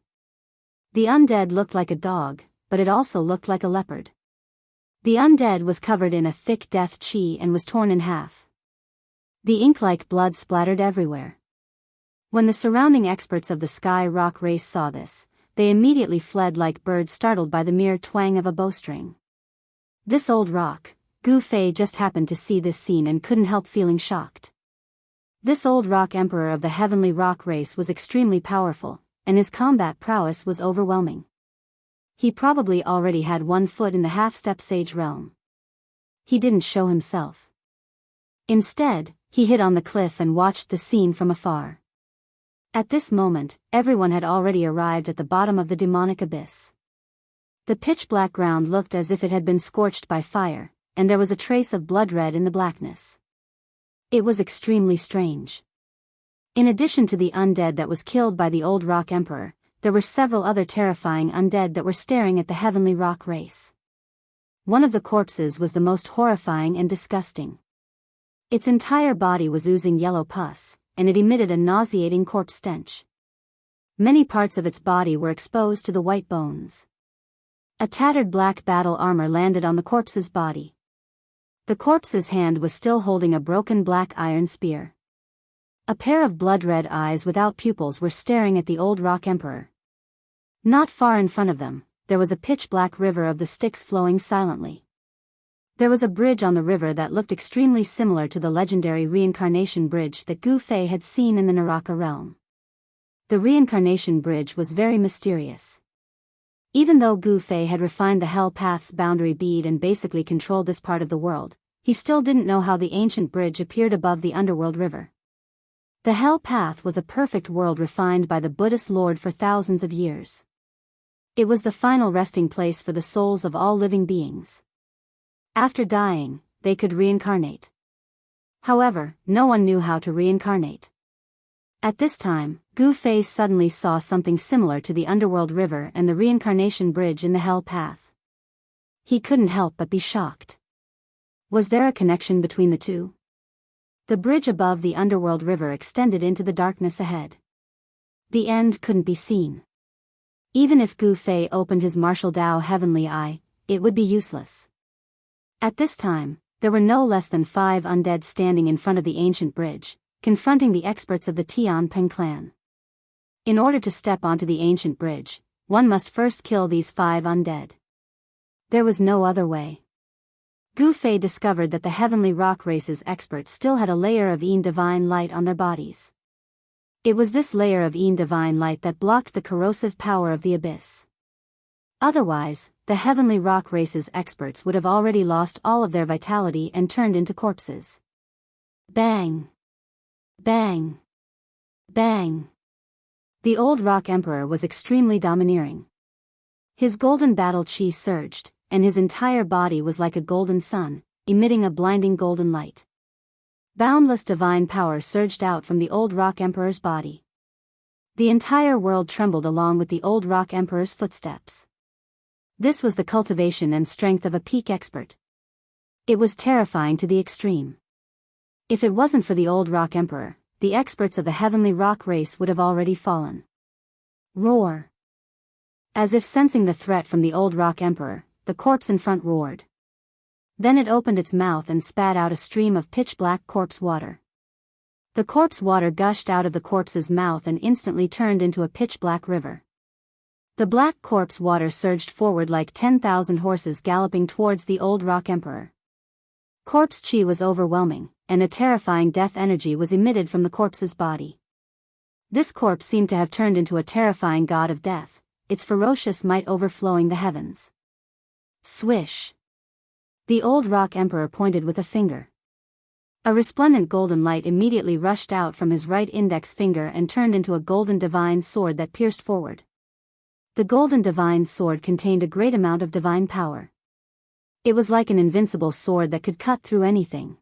S1: The undead looked like a dog, but it also looked like a leopard. The undead was covered in a thick death qi and was torn in half. The ink-like blood splattered everywhere. When the surrounding experts of the Sky Rock race saw this, they immediately fled like birds startled by the mere twang of a bowstring. This old rock, Gu Fei just happened to see this scene and couldn't help feeling shocked. This old rock emperor of the heavenly rock race was extremely powerful, and his combat prowess was overwhelming. He probably already had 1 foot in the half-step sage realm. He didn't show himself. Instead, he hid on the cliff and watched the scene from afar. At this moment, everyone had already arrived at the bottom of the demonic abyss. The pitch-black ground looked as if it had been scorched by fire, and there was a trace of blood red in the blackness. It was extremely strange. In addition to the undead that was killed by the old rock emperor, there were several other terrifying undead that were staring at the heavenly rock race. One of the corpses was the most horrifying and disgusting. Its entire body was oozing yellow pus, and it emitted a nauseating corpse stench. Many parts of its body were exposed to the white bones. A tattered black battle armor landed on the corpse's body. The corpse's hand was still holding a broken black iron spear. A pair of blood-red eyes without pupils were staring at the old rock emperor. Not far in front of them, there was a pitch-black river of the Styx flowing silently. There was a bridge on the river that looked extremely similar to the legendary reincarnation bridge that Gu Fei had seen in the Naraka realm. The reincarnation bridge was very mysterious. Even though Gu Fei had refined the Hell Path's boundary bead and basically controlled this part of the world, he still didn't know how the ancient bridge appeared above the underworld river. The Hell Path was a perfect world refined by the Buddhist Lord for thousands of years. It was the final resting place for the souls of all living beings. After dying, they could reincarnate. However, no one knew how to reincarnate. At this time, Gu Fei suddenly saw something similar to the underworld river and the reincarnation bridge in the Hell Path. He couldn't help but be shocked. Was there a connection between the two? The bridge above the underworld river extended into the darkness ahead. The end couldn't be seen. Even if Gu Fei opened his martial Dao heavenly eye, it would be useless. At this time, there were no less than 5 undead standing in front of the ancient bridge, confronting the experts of the Tian Peng clan. In order to step onto the ancient bridge, one must first kill these 5 undead. There was no other way. Gu Fei discovered that the heavenly rock race's experts still had a layer of Yin divine light on their bodies. It was this layer of Yin divine light that blocked the corrosive power of the abyss. Otherwise, the heavenly rock race's experts would have already lost all of their vitality and turned into corpses. Bang! Bang! Bang! The old rock emperor was extremely domineering. His golden battle chi surged, and his entire body was like a golden sun, emitting a blinding golden light. Boundless divine power surged out from the old rock emperor's body. The entire world trembled along with the old rock emperor's footsteps. This was the cultivation and strength of a peak expert. It was terrifying to the extreme. If it wasn't for the old rock emperor, the experts of the heavenly rock race would have already fallen. Roar! As if sensing the threat from the old rock emperor, the corpse in front roared. Then it opened its mouth and spat out a stream of pitch-black corpse water. The corpse water gushed out of the corpse's mouth and instantly turned into a pitch-black river. The black corpse water surged forward like 10,000 horses galloping towards the old rock emperor. Corpse chi was overwhelming, and a terrifying death energy was emitted from the corpse's body. This corpse seemed to have turned into a terrifying god of death, its ferocious might overflowing the heavens. Swish! The old rock emperor pointed with a finger. A resplendent golden light immediately rushed out from his right index finger and turned into a golden divine sword that pierced forward. The golden divine sword contained a great amount of divine power. It was like an invincible sword that could cut through anything.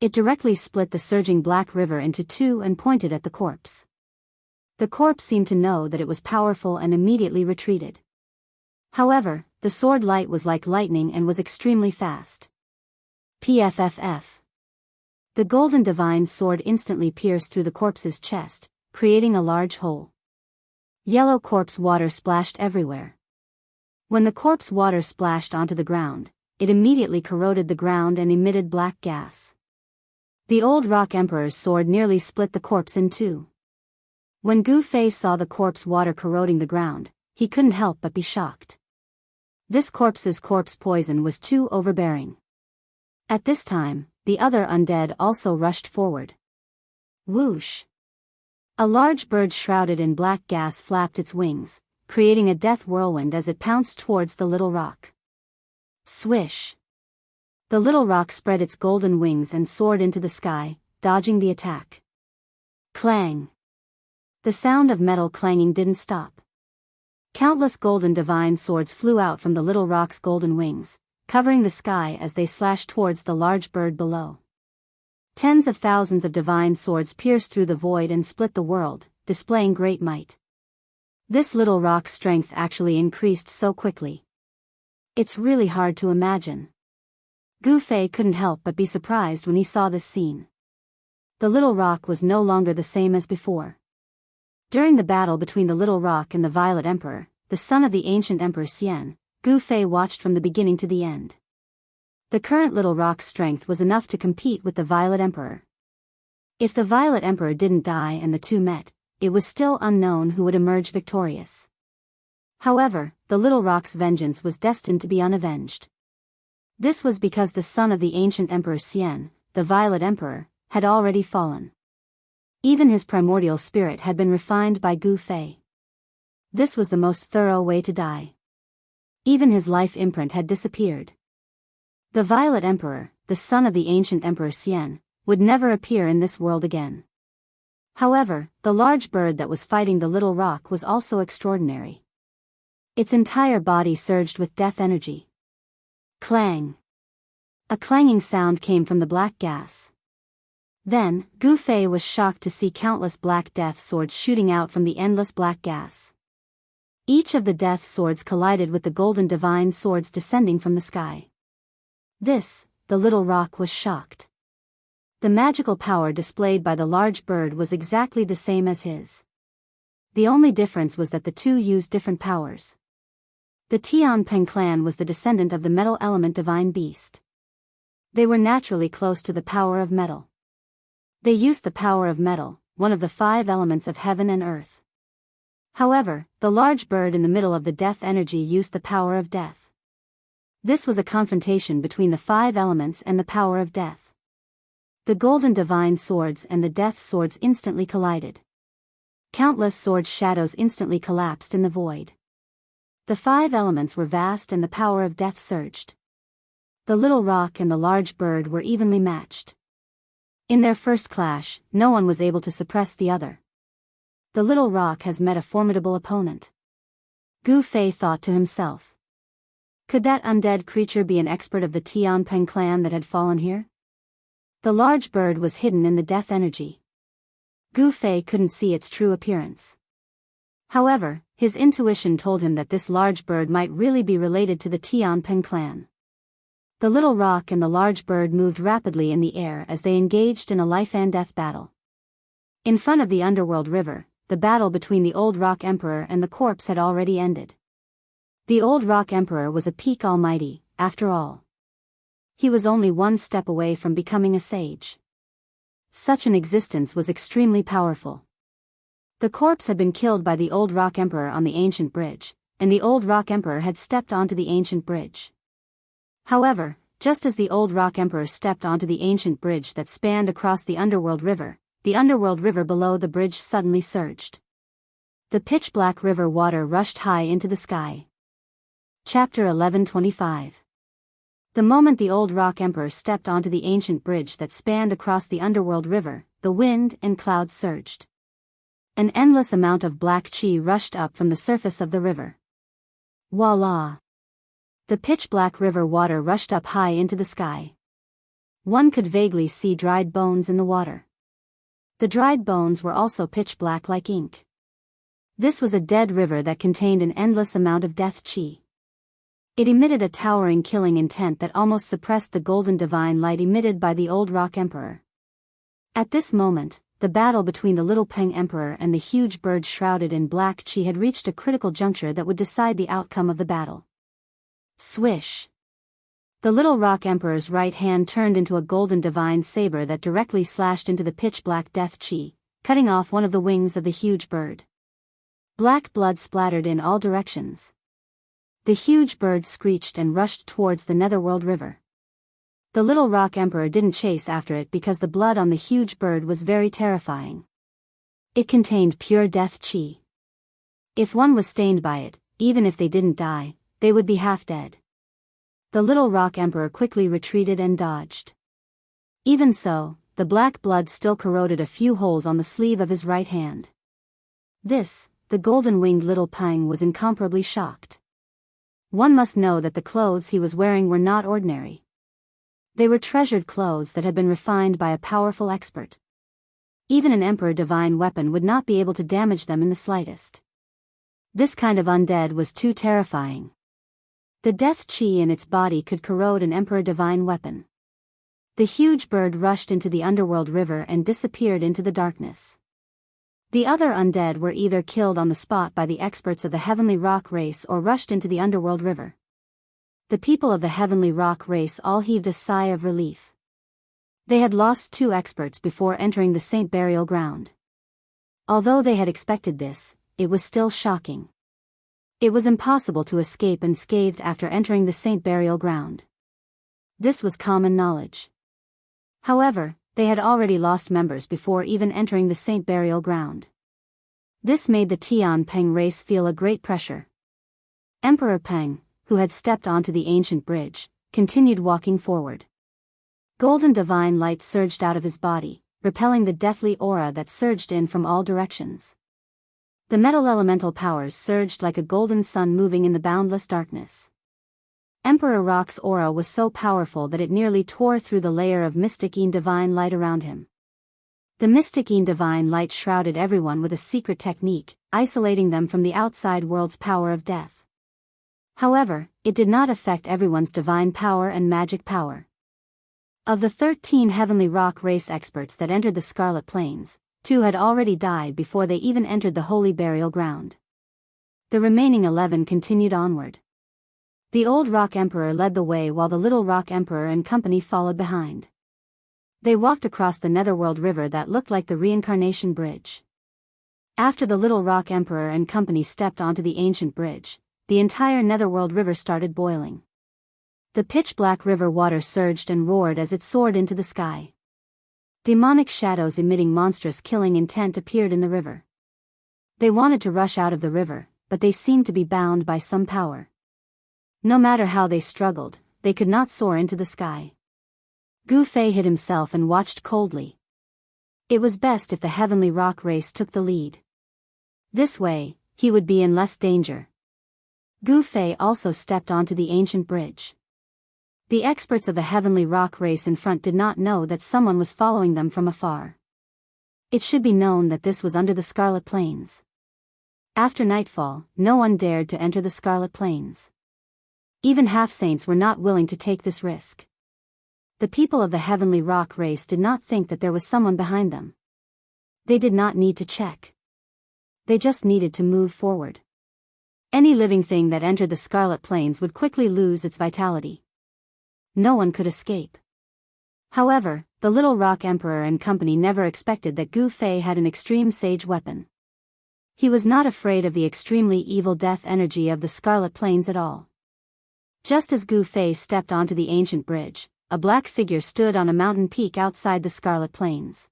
S1: It directly split the surging black river into 2 and pointed at the corpse. The corpse seemed to know that it was powerful and immediately retreated. However, the sword light was like lightning and was extremely fast. PFFF. The golden divine sword instantly pierced through the corpse's chest, creating a large hole. Yellow corpse water splashed everywhere. When the corpse water splashed onto the ground, it immediately corroded the ground and emitted black gas. The old rock emperor's sword nearly split the corpse in 2. When Gu Fei saw the corpse water corroding the ground, he couldn't help but be shocked. This corpse's corpse poison was too overbearing. At this time, the other undead also rushed forward. Whoosh! A large bird shrouded in black gas flapped its wings, creating a death whirlwind as it pounced towards the little rock. Swish! The little rock spread its golden wings and soared into the sky, dodging the attack. Clang! The sound of metal clanging didn't stop. Countless golden divine swords flew out from the little rock's golden wings, covering the sky as they slashed towards the large bird below. Tens of thousands of divine swords pierced through the void and split the world, displaying great might. This little rock's strength actually increased so quickly. It's really hard to imagine. Gu Fei couldn't help but be surprised when he saw this scene. The little rock was no longer the same as before. During the battle between the little rock and the Violet Emperor, the son of the ancient Emperor Xian, Gu Fei watched from the beginning to the end. The current little rock's strength was enough to compete with the Violet Emperor. If the Violet Emperor didn't die and the two met, it was still unknown who would emerge victorious. However, the little rock's vengeance was destined to be unavenged. This was because the son of the ancient Emperor Xian, the Violet Emperor, had already fallen. Even his primordial spirit had been refined by Gu Fei. This was the most thorough way to die. Even his life imprint had disappeared. The Violet Emperor, the son of the ancient Emperor Xian, would never appear in this world again. However, the large bird that was fighting the little rock was also extraordinary. Its entire body surged with death energy. Clang! A clanging sound came from the black gas. Then, Gu Fei was shocked to see countless black death swords shooting out from the endless black gas. Each of the death swords collided with the golden divine swords descending from the sky. The little rock was shocked. The magical power displayed by the large bird was exactly the same as his. The only difference was that the two used different powers. The Tianpeng clan was the descendant of the metal element divine beast. They were naturally close to the power of metal. They used the power of metal, one of the 5 elements of heaven and earth. However, the large bird in the middle of the death energy used the power of death. This was a confrontation between the 5 elements and the power of death. The golden divine swords and the death swords instantly collided. Countless sword shadows instantly collapsed in the void. The 5 elements were vast and the power of death surged. The little rock and the large bird were evenly matched. In their first clash, no one was able to suppress the other. The little rock has met a formidable opponent. Gu Fei thought to himself. Could that undead creature be an expert of the Tianpeng clan that had fallen here? The large bird was hidden in the death energy. Gu Fei couldn't see its true appearance. However, his intuition told him that this large bird might really be related to the Tianpeng clan. The little rock and the large bird moved rapidly in the air as they engaged in a life-and-death battle. In front of the underworld river, the battle between the old rock emperor and the corpse had already ended. The old rock emperor was a peak almighty, after all. He was only one step away from becoming a sage. Such an existence was extremely powerful. The corpse had been killed by the old rock emperor on the ancient bridge, and the old rock emperor had stepped onto the ancient bridge. However, just as the old rock emperor stepped onto the ancient bridge that spanned across the underworld river below the bridge suddenly surged. The pitch-black river water rushed high into the sky. Chapter 1125. The moment the old rock emperor stepped onto the ancient bridge that spanned across the underworld river, the wind and clouds surged. An endless amount of black chi rushed up from the surface of the river. Voila! The pitch-black river water rushed up high into the sky. One could vaguely see dried bones in the water. The dried bones were also pitch-black like ink. This was a dead river that contained an endless amount of death chi. It emitted a towering killing intent that almost suppressed the golden divine light emitted by the old rock emperor. At this moment, the battle between the little Peng emperor and the huge bird shrouded in black chi had reached a critical juncture that would decide the outcome of the battle. Swish! The little rock emperor's right hand turned into a golden divine saber that directly slashed into the pitch-black death chi, cutting off one of the wings of the huge bird. Black blood splattered in all directions. The huge bird screeched and rushed towards the netherworld river. The little rock emperor didn't chase after it because the blood on the huge bird was very terrifying. It contained pure death chi. If one was stained by it, even if they didn't die, they would be half dead. The little rock emperor quickly retreated and dodged. Even so, the black blood still corroded a few holes on the sleeve of his right hand. This, the golden-winged little Peng was incomparably shocked. One must know that the clothes he was wearing were not ordinary. They were treasured clothes that had been refined by a powerful expert. Even an emperor divine weapon would not be able to damage them in the slightest. This kind of undead was too terrifying. The death chi in its body could corrode an emperor divine weapon. The huge bird rushed into the underworld river and disappeared into the darkness. The other undead were either killed on the spot by the experts of the Heavenly Rock race or rushed into the underworld river. The people of the Heavenly Rock race all heaved a sigh of relief. They had lost 2 experts before entering the Saint Burial Ground. Although they had expected this, it was still shocking. It was impossible to escape unscathed after entering the Saint Burial Ground. This was common knowledge. However, they had already lost members before even entering the Saint Burial Ground. This made the Tianpeng race feel a great pressure. Emperor Peng, who had stepped onto the ancient bridge, continued walking forward. Golden divine light surged out of his body, repelling the deathly aura that surged in from all directions. The metal elemental powers surged like a golden sun moving in the boundless darkness. Emperor Rock's aura was so powerful that it nearly tore through the layer of mystic-ine divine light around him. The mystic-ine divine light shrouded everyone with a secret technique, isolating them from the outside world's power of death. However, it did not affect everyone's divine power and magic power. Of the 13 Heavenly Rock race experts that entered the Scarlet Plains, 2 had already died before they even entered the holy burial ground. The remaining 11 continued onward. The old Rock Emperor led the way while the little Rock Emperor and company followed behind. They walked across the Netherworld River that looked like the Reincarnation Bridge. After the little Rock Emperor and company stepped onto the ancient bridge, the entire Netherworld River started boiling. The pitch-black river water surged and roared as it soared into the sky. Demonic shadows emitting monstrous killing intent appeared in the river. They wanted to rush out of the river, but they seemed to be bound by some power. No matter how they struggled, they could not soar into the sky. Gu Fei hid himself and watched coldly. It was best if the heavenly rock race took the lead. This way, he would be in less danger. Gu Fei also stepped onto the ancient bridge. The experts of the heavenly rock race in front did not know that someone was following them from afar. It should be known that this was under the Scarlet Plains. After nightfall, no one dared to enter the Scarlet Plains. Even half-saints were not willing to take this risk. The people of the heavenly rock race did not think that there was someone behind them. They did not need to check. They just needed to move forward. Any living thing that entered the Scarlet Plains would quickly lose its vitality. No one could escape. However, the little Rock Emperor and company never expected that Gu Fei had an extreme sage weapon. He was not afraid of the extremely evil death energy of the Scarlet Plains at all. Just as Gu Fei stepped onto the ancient bridge, a black figure stood on a mountain peak outside the Scarlet Plains.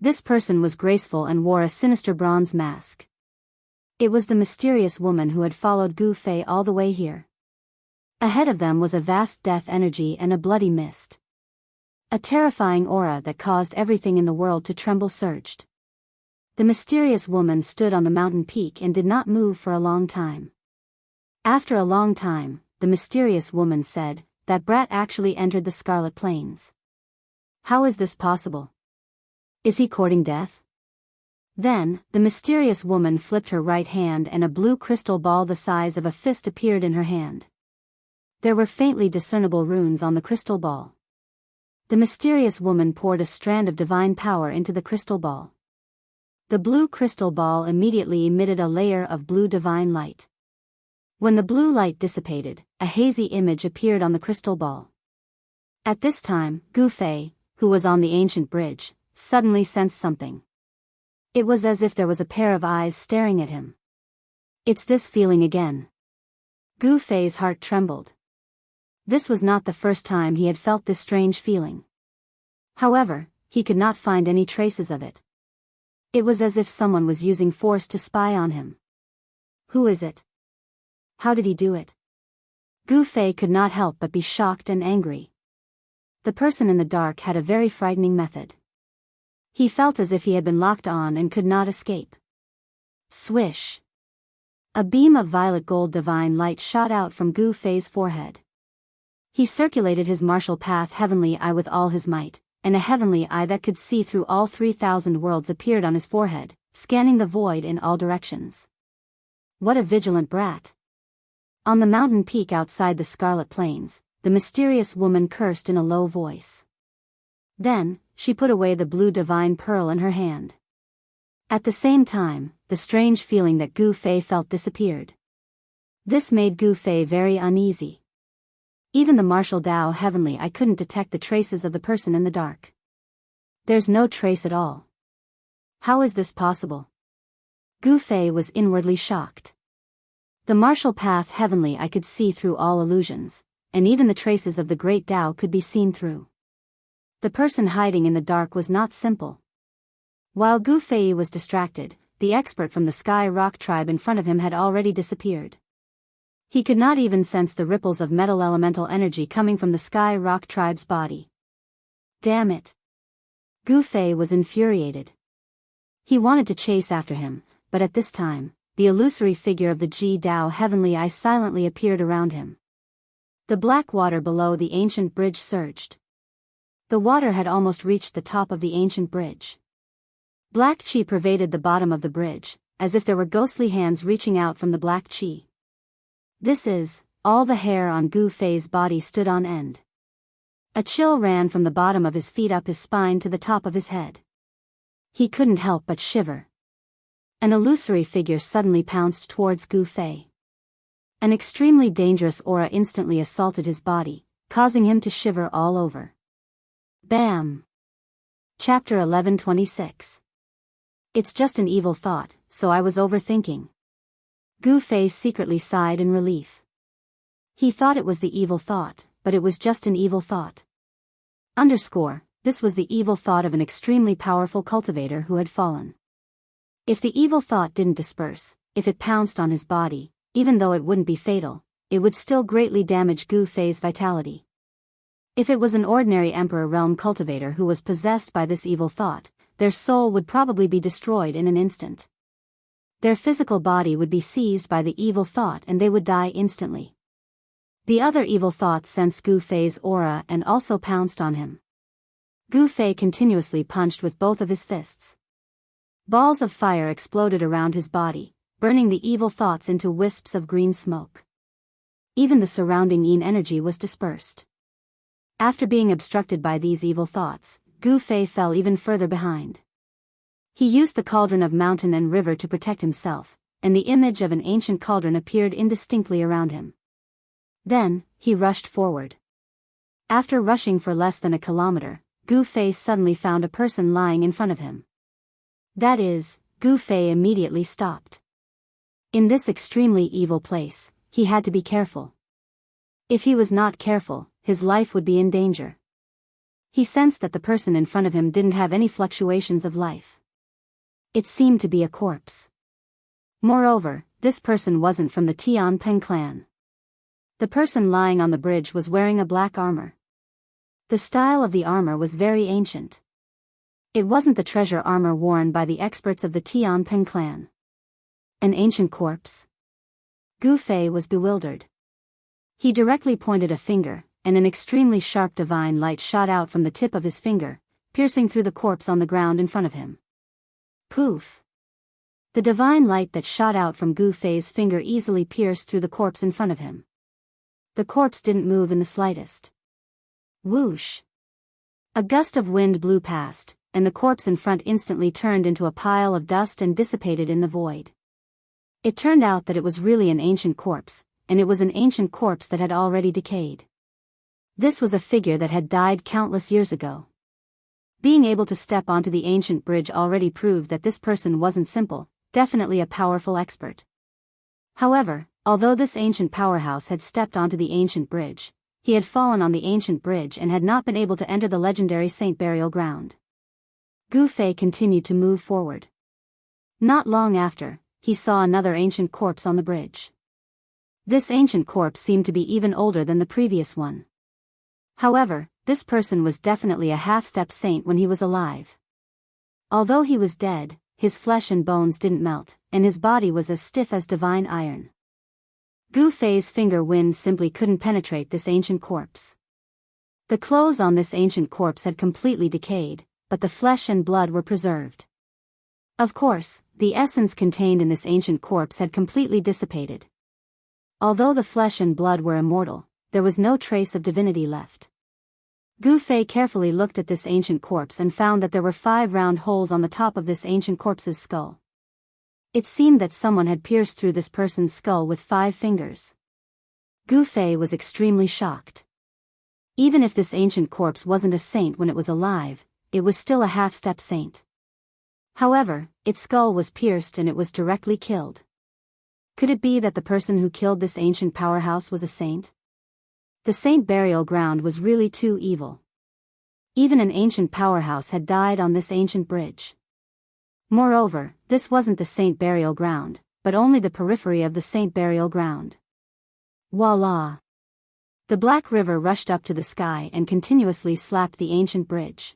S1: This person was graceful and wore a sinister bronze mask. It was the mysterious woman who had followed Gu Fei all the way here. Ahead of them was a vast death energy and a bloody mist. A terrifying aura that caused everything in the world to tremble surged. The mysterious woman stood on the mountain peak and did not move for a long time. After a long time, the mysterious woman said, "That brat actually entered the Scarlet Plains. How is this possible? Is he courting death?" Then, the mysterious woman flipped her right hand and a blue crystal ball the size of a fist appeared in her hand. There were faintly discernible runes on the crystal ball. The mysterious woman poured a strand of divine power into the crystal ball. The blue crystal ball immediately emitted a layer of blue divine light. When the blue light dissipated, a hazy image appeared on the crystal ball. At this time, Gu Fei, who was on the ancient bridge, suddenly sensed something. It was as if there was a pair of eyes staring at him. It's this feeling again. Gu Fei's heart trembled. This was not the first time he had felt this strange feeling. However, he could not find any traces of it. It was as if someone was using force to spy on him. Who is it? How did he do it? Gu Fei could not help but be shocked and angry. The person in the dark had a very frightening method. He felt as if he had been locked on and could not escape. Swish! A beam of violet gold divine light shot out from Gu Fei's forehead. He circulated his martial path heavenly eye with all his might, and a heavenly eye that could see through all 3,000 worlds appeared on his forehead, scanning the void in all directions. What a vigilant brat! On the mountain peak outside the Scarlet Plains, the mysterious woman cursed in a low voice. Then, she put away the blue divine pearl in her hand. At the same time, the strange feeling that Gu Fei felt disappeared. This made Gu Fei very uneasy. Even the martial Tao heavenly eye couldn't detect the traces of the person in the dark. There's no trace at all. How is this possible? Gu Fei was inwardly shocked. The martial path heavenly eye could see through all illusions, and even the traces of the great Tao could be seen through. The person hiding in the dark was not simple. While Gu Fei was distracted, the expert from the Sky Rock tribe in front of him had already disappeared. He could not even sense the ripples of metal elemental energy coming from the Sky Rock tribe's body. Damn it! Gu Fei was infuriated. He wanted to chase after him, but at this time, the illusory figure of the Ji Dao heavenly eye silently appeared around him. The black water below the ancient bridge surged. The water had almost reached the top of the ancient bridge. Black chi pervaded the bottom of the bridge, as if there were ghostly hands reaching out from the black chi. All the hair on Gu Fei's body stood on end. A chill ran from the bottom of his feet up his spine to the top of his head. He couldn't help but shiver. An illusory figure suddenly pounced towards Gu Fei. An extremely dangerous aura instantly assaulted his body, causing him to shiver all over. Bam! Chapter 1126. It's just an evil thought, so I was overthinking. Gu Fei secretly sighed in relief. He thought it was the evil thought, but it was just an evil thought. This was the evil thought of an extremely powerful cultivator who had fallen. If the evil thought didn't disperse, if it pounced on his body, even though it wouldn't be fatal, it would still greatly damage Gu Fei's vitality. If it was an ordinary Emperor Realm cultivator who was possessed by this evil thought, their soul would probably be destroyed in an instant. Their physical body would be seized by the evil thought and they would die instantly. The other evil thought sensed Gu Fei's aura and also pounced on him. Gu Fei continuously punched with both of his fists. Balls of fire exploded around his body, burning the evil thoughts into wisps of green smoke. Even the surrounding yin energy was dispersed. After being obstructed by these evil thoughts, Gu Fei fell even further behind. He used the cauldron of mountain and river to protect himself, and the image of an ancient cauldron appeared indistinctly around him. Then, he rushed forward. After rushing for less than a kilometer, Gu Fei suddenly found a person lying in front of him. That is, Gu Fei immediately stopped. In this extremely evil place, he had to be careful. If he was not careful, his life would be in danger. He sensed that the person in front of him didn't have any fluctuations of life. It seemed to be a corpse. Moreover, this person wasn't from the Tianpeng clan. The person lying on the bridge was wearing a black armor. The style of the armor was very ancient. It wasn't the treasure armor worn by the experts of the Tianpeng clan. An ancient corpse? Gu Fei was bewildered. He directly pointed a finger, and an extremely sharp divine light shot out from the tip of his finger, piercing through the corpse on the ground in front of him. Poof! The divine light that shot out from Gu Fei's finger easily pierced through the corpse in front of him. The corpse didn't move in the slightest. Whoosh! A gust of wind blew past, and the corpse in front instantly turned into a pile of dust and dissipated in the void. It turned out that it was really an ancient corpse, and it was an ancient corpse that had already decayed. This was a figure that had died countless years ago. Being able to step onto the ancient bridge already proved that this person wasn't simple, definitely a powerful expert. However, although this ancient powerhouse had stepped onto the ancient bridge, he had fallen on the ancient bridge and had not been able to enter the legendary Saint Burial Ground. Gu Fei continued to move forward. Not long after, he saw another ancient corpse on the bridge. This ancient corpse seemed to be even older than the previous one. However, this person was definitely a half-step saint when he was alive. Although he was dead, his flesh and bones didn't melt, and his body was as stiff as divine iron. Gu Fei's finger wind simply couldn't penetrate this ancient corpse. The clothes on this ancient corpse had completely decayed, but the flesh and blood were preserved. Of course, the essence contained in this ancient corpse had completely dissipated. Although the flesh and blood were immortal, there was no trace of divinity left. Gu Fei carefully looked at this ancient corpse and found that there were 5 round holes on the top of this ancient corpse's skull. It seemed that someone had pierced through this person's skull with 5 fingers. Gu Fei was extremely shocked. Even if this ancient corpse wasn't a saint when it was alive, it was still a half-step saint. However, its skull was pierced and it was directly killed. Could it be that the person who killed this ancient powerhouse was a saint? The Saint Burial Ground was really too evil. Even an ancient powerhouse had died on this ancient bridge. Moreover, this wasn't the Saint Burial Ground, but only the periphery of the Saint Burial Ground. Voila! The black river rushed up to the sky and continuously slapped the ancient bridge.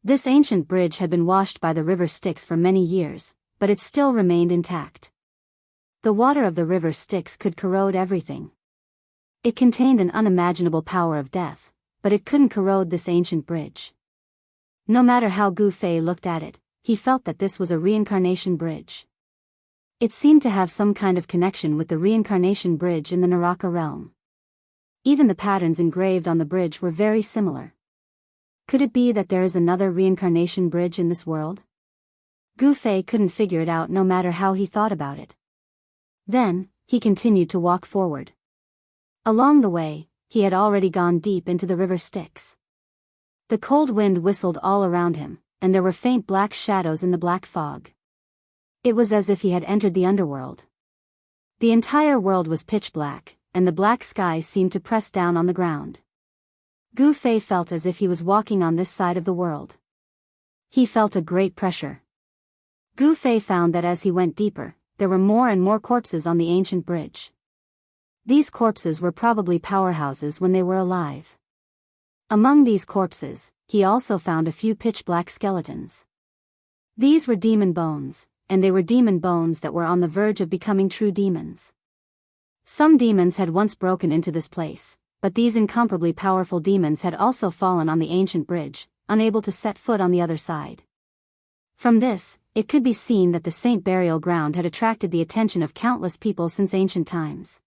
S1: This ancient bridge had been washed by the river Styx for many years, but it still remained intact. The water of the river Styx could corrode everything. It contained an unimaginable power of death, but it couldn't corrode this ancient bridge. No matter how Gu Fei looked at it, he felt that this was a reincarnation bridge. It seemed to have some kind of connection with the reincarnation bridge in the Naraka realm. Even the patterns engraved on the bridge were very similar. Could it be that there is another reincarnation bridge in this world? Gu Fei couldn't figure it out no matter how he thought about it. Then, he continued to walk forward. Along the way, he had already gone deep into the river Styx. The cold wind whistled all around him, and there were faint black shadows in the black fog. It was as if he had entered the underworld. The entire world was pitch black, and the black sky seemed to press down on the ground. Gu Fei felt as if he was walking on this side of the world. He felt a great pressure. Gu Fei found that as he went deeper, there were more and more corpses on the ancient bridge. These corpses were probably powerhouses when they were alive. Among these corpses, he also found a few pitch-black skeletons. These were demon bones, and they were demon bones that were on the verge of becoming true demons. Some demons had once broken into this place, but these incomparably powerful demons had also fallen on the ancient bridge, unable to set foot on the other side. From this, it could be seen that the Saint Burial Ground had attracted the attention of countless people since ancient times.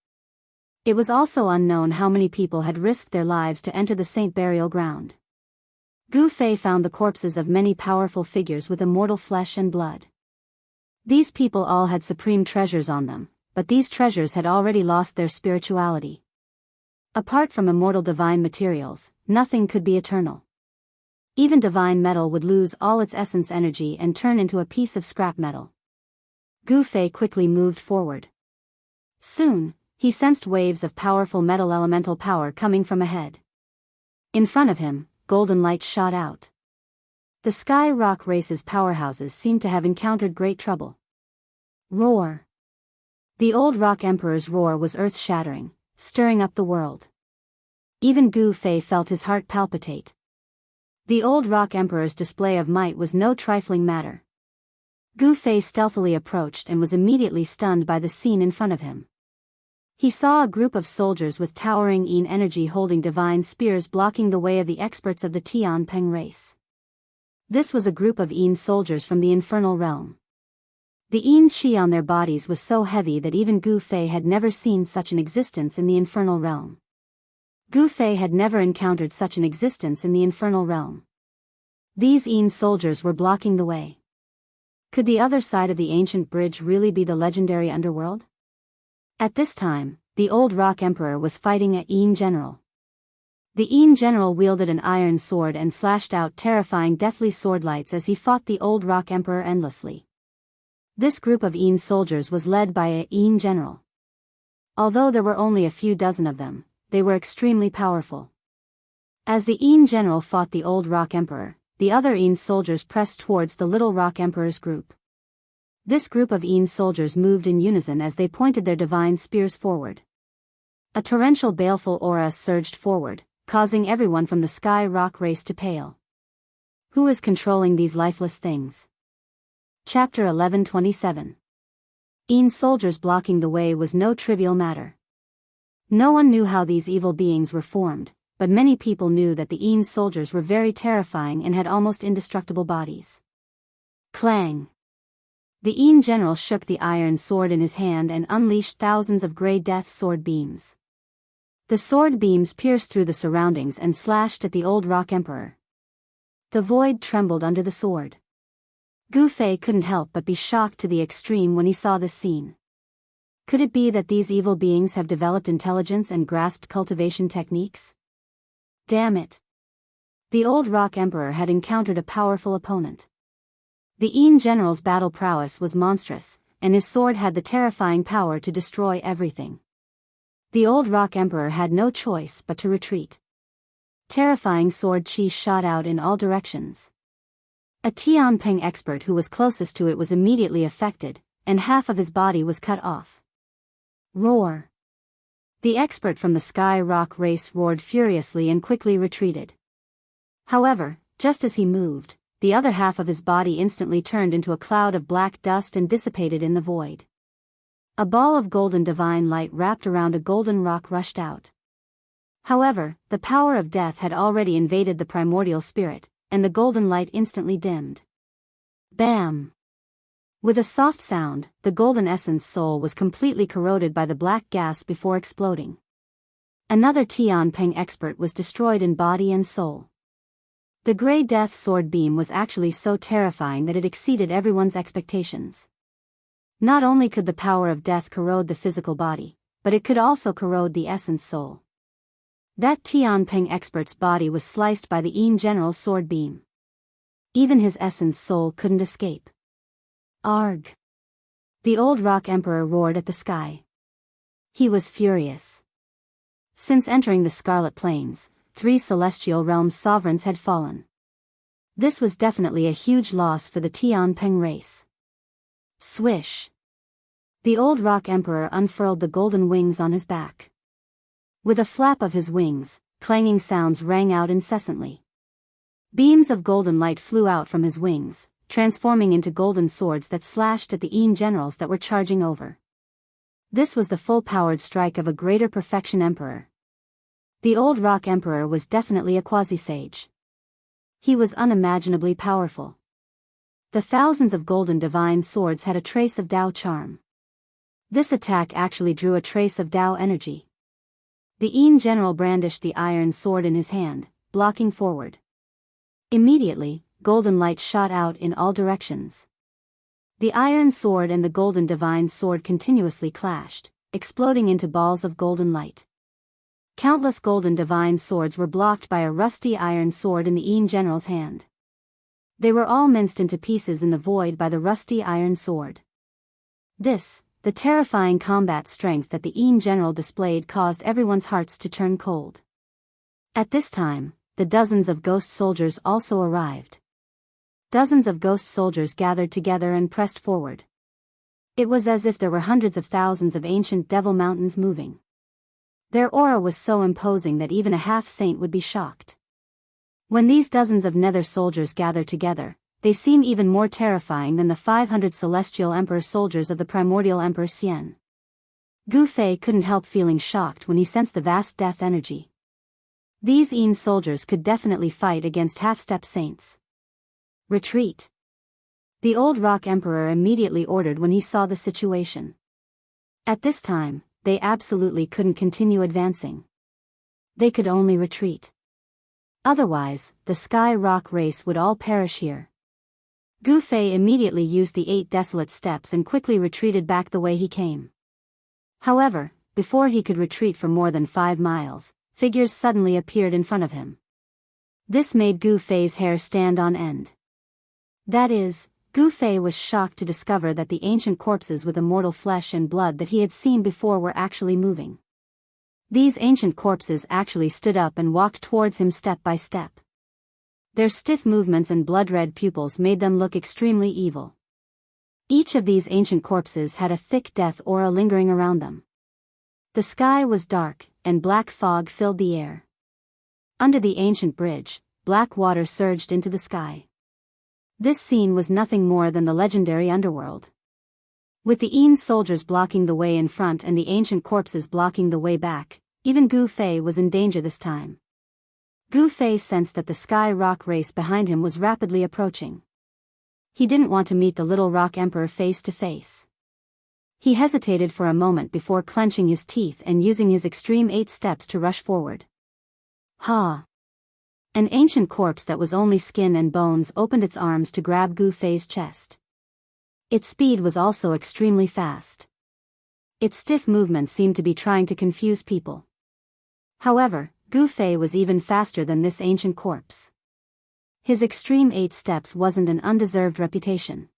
S1: It was also unknown how many people had risked their lives to enter the Saint Burial Ground. Gu Fei found the corpses of many powerful figures with immortal flesh and blood. These people all had supreme treasures on them, but these treasures had already lost their spirituality. Apart from immortal divine materials, nothing could be eternal. Even divine metal would lose all its essence energy and turn into a piece of scrap metal. Gu Fei quickly moved forward. Soon, he sensed waves of powerful metal elemental power coming from ahead. In front of him, golden light shot out. The Sky Rock Race's powerhouses seemed to have encountered great trouble. Roar! The old Rock Emperor's roar was earth-shattering, stirring up the world. Even Gu Fei felt his heart palpitate. The old Rock Emperor's display of might was no trifling matter. Gu Fei stealthily approached and was immediately stunned by the scene in front of him. He saw a group of soldiers with towering Yin energy holding divine spears blocking the way of the experts of the Tianping race. This was a group of Yin soldiers from the infernal realm. The Yin chi on their bodies was so heavy that even Gu Fei had never seen such an existence in the infernal realm. Gu Fei had never encountered such an existence in the infernal realm. These Yin soldiers were blocking the way. Could the other side of the ancient bridge really be the legendary underworld? At this time, the old Rock Emperor was fighting a Yin general. The Yin general wielded an iron sword and slashed out terrifying deathly sword lights as he fought the old Rock Emperor endlessly. This group of Yin soldiers was led by a Yin general. Although there were only a few dozen of them, they were extremely powerful. As the Yin general fought the old Rock Emperor, the other Yin soldiers pressed towards the little Rock Emperor's group. This group of Yin soldiers moved in unison as they pointed their divine spears forward. A torrential baleful aura surged forward, causing everyone from the Sky Rock race to pale. Who is controlling these lifeless things? Chapter 11:27. Yin soldiers blocking the way was no trivial matter. No one knew how these evil beings were formed, but many people knew that the Yin soldiers were very terrifying and had almost indestructible bodies. Clang! The Yin general shook the iron sword in his hand and unleashed thousands of grey death sword beams. The sword beams pierced through the surroundings and slashed at the old Rock Emperor. The void trembled under the sword. Gu Fei couldn't help but be shocked to the extreme when he saw this scene. Could it be that these evil beings have developed intelligence and grasped cultivation techniques? Damn it! The old Rock Emperor had encountered a powerful opponent. The Yin general's battle prowess was monstrous, and his sword had the terrifying power to destroy everything. The old Rock Emperor had no choice but to retreat. Terrifying sword chi shot out in all directions. A Tianping expert who was closest to it was immediately affected, and half of his body was cut off. Roar! The expert from the Sky Rock race roared furiously and quickly retreated. However, just as he moved, the other half of his body instantly turned into a cloud of black dust and dissipated in the void. A ball of golden divine light wrapped around a golden rock rushed out. However, the power of death had already invaded the primordial spirit, and the golden light instantly dimmed. Bam! With a soft sound, the golden essence soul was completely corroded by the black gas before exploding. Another Tianping expert was destroyed in body and soul. The Grey Death sword beam was actually so terrifying that it exceeded everyone's expectations. Not only could the power of death corrode the physical body, but it could also corrode the essence soul. That Tianping expert's body was sliced by the Yin General's sword beam. Even his essence soul couldn't escape. Arg! The old rock emperor roared at the sky. He was furious. Since entering the Scarlet Plains, 3 celestial realms sovereigns had fallen. This was definitely a huge loss for the Tianping race. Swish! The old rock emperor unfurled the golden wings on his back. With a flap of his wings, clanging sounds rang out incessantly. Beams of golden light flew out from his wings, transforming into golden swords that slashed at the Yin generals that were charging over. This was the full-powered strike of a greater perfection emperor. The old rock emperor was definitely a quasi-sage. He was unimaginably powerful. The thousands of golden divine swords had a trace of Tao charm. This attack actually drew a trace of Tao energy. The Yin general brandished the iron sword in his hand, blocking forward. Immediately, golden light shot out in all directions. The iron sword and the golden divine sword continuously clashed, exploding into balls of golden light. Countless golden divine swords were blocked by a rusty iron sword in the Yin general's hand. They were all minced into pieces in the void by the rusty iron sword. This, the terrifying combat strength that the Yin general displayed, caused everyone's hearts to turn cold. At this time, the dozens of ghost soldiers also arrived. Dozens of ghost soldiers gathered together and pressed forward. It was as if there were hundreds of thousands of ancient devil mountains moving. Their aura was so imposing that even a half-saint would be shocked. When these dozens of nether soldiers gather together, they seem even more terrifying than the 500 celestial emperor soldiers of the primordial emperor Xian. Gu Fei couldn't help feeling shocked when he sensed the vast death energy. These Yin soldiers could definitely fight against half-step saints. Retreat! The old rock emperor immediately ordered when he saw the situation. At this time, they absolutely couldn't continue advancing. They could only retreat. Otherwise, the Sky Rock race would all perish here. Gu Fei immediately used the 8 desolate steps and quickly retreated back the way he came. However, before he could retreat for more than 5 miles, figures suddenly appeared in front of him. This made Gu Fei's hair stand on end. That is, Gu Fei was shocked to discover that the ancient corpses with immortal flesh and blood that he had seen before were actually moving. These ancient corpses actually stood up and walked towards him step by step. Their stiff movements and blood-red pupils made them look extremely evil. Each of these ancient corpses had a thick death aura lingering around them. The sky was dark, and black fog filled the air. Under the ancient bridge, black water surged into the sky. This scene was nothing more than the legendary underworld. With the Yin soldiers blocking the way in front and the ancient corpses blocking the way back, even Gu Fei was in danger this time. Gu Fei sensed that the Sky Rock race behind him was rapidly approaching. He didn't want to meet the little rock emperor face to face. He hesitated for a moment before clenching his teeth and using his extreme 8 steps to rush forward. Ha! An ancient corpse that was only skin and bones opened its arms to grab Gu Fei's chest. Its speed was also extremely fast. Its stiff movement seemed to be trying to confuse people. However, Gu Fei was even faster than this ancient corpse. His extreme 8 steps wasn't an undeserved reputation.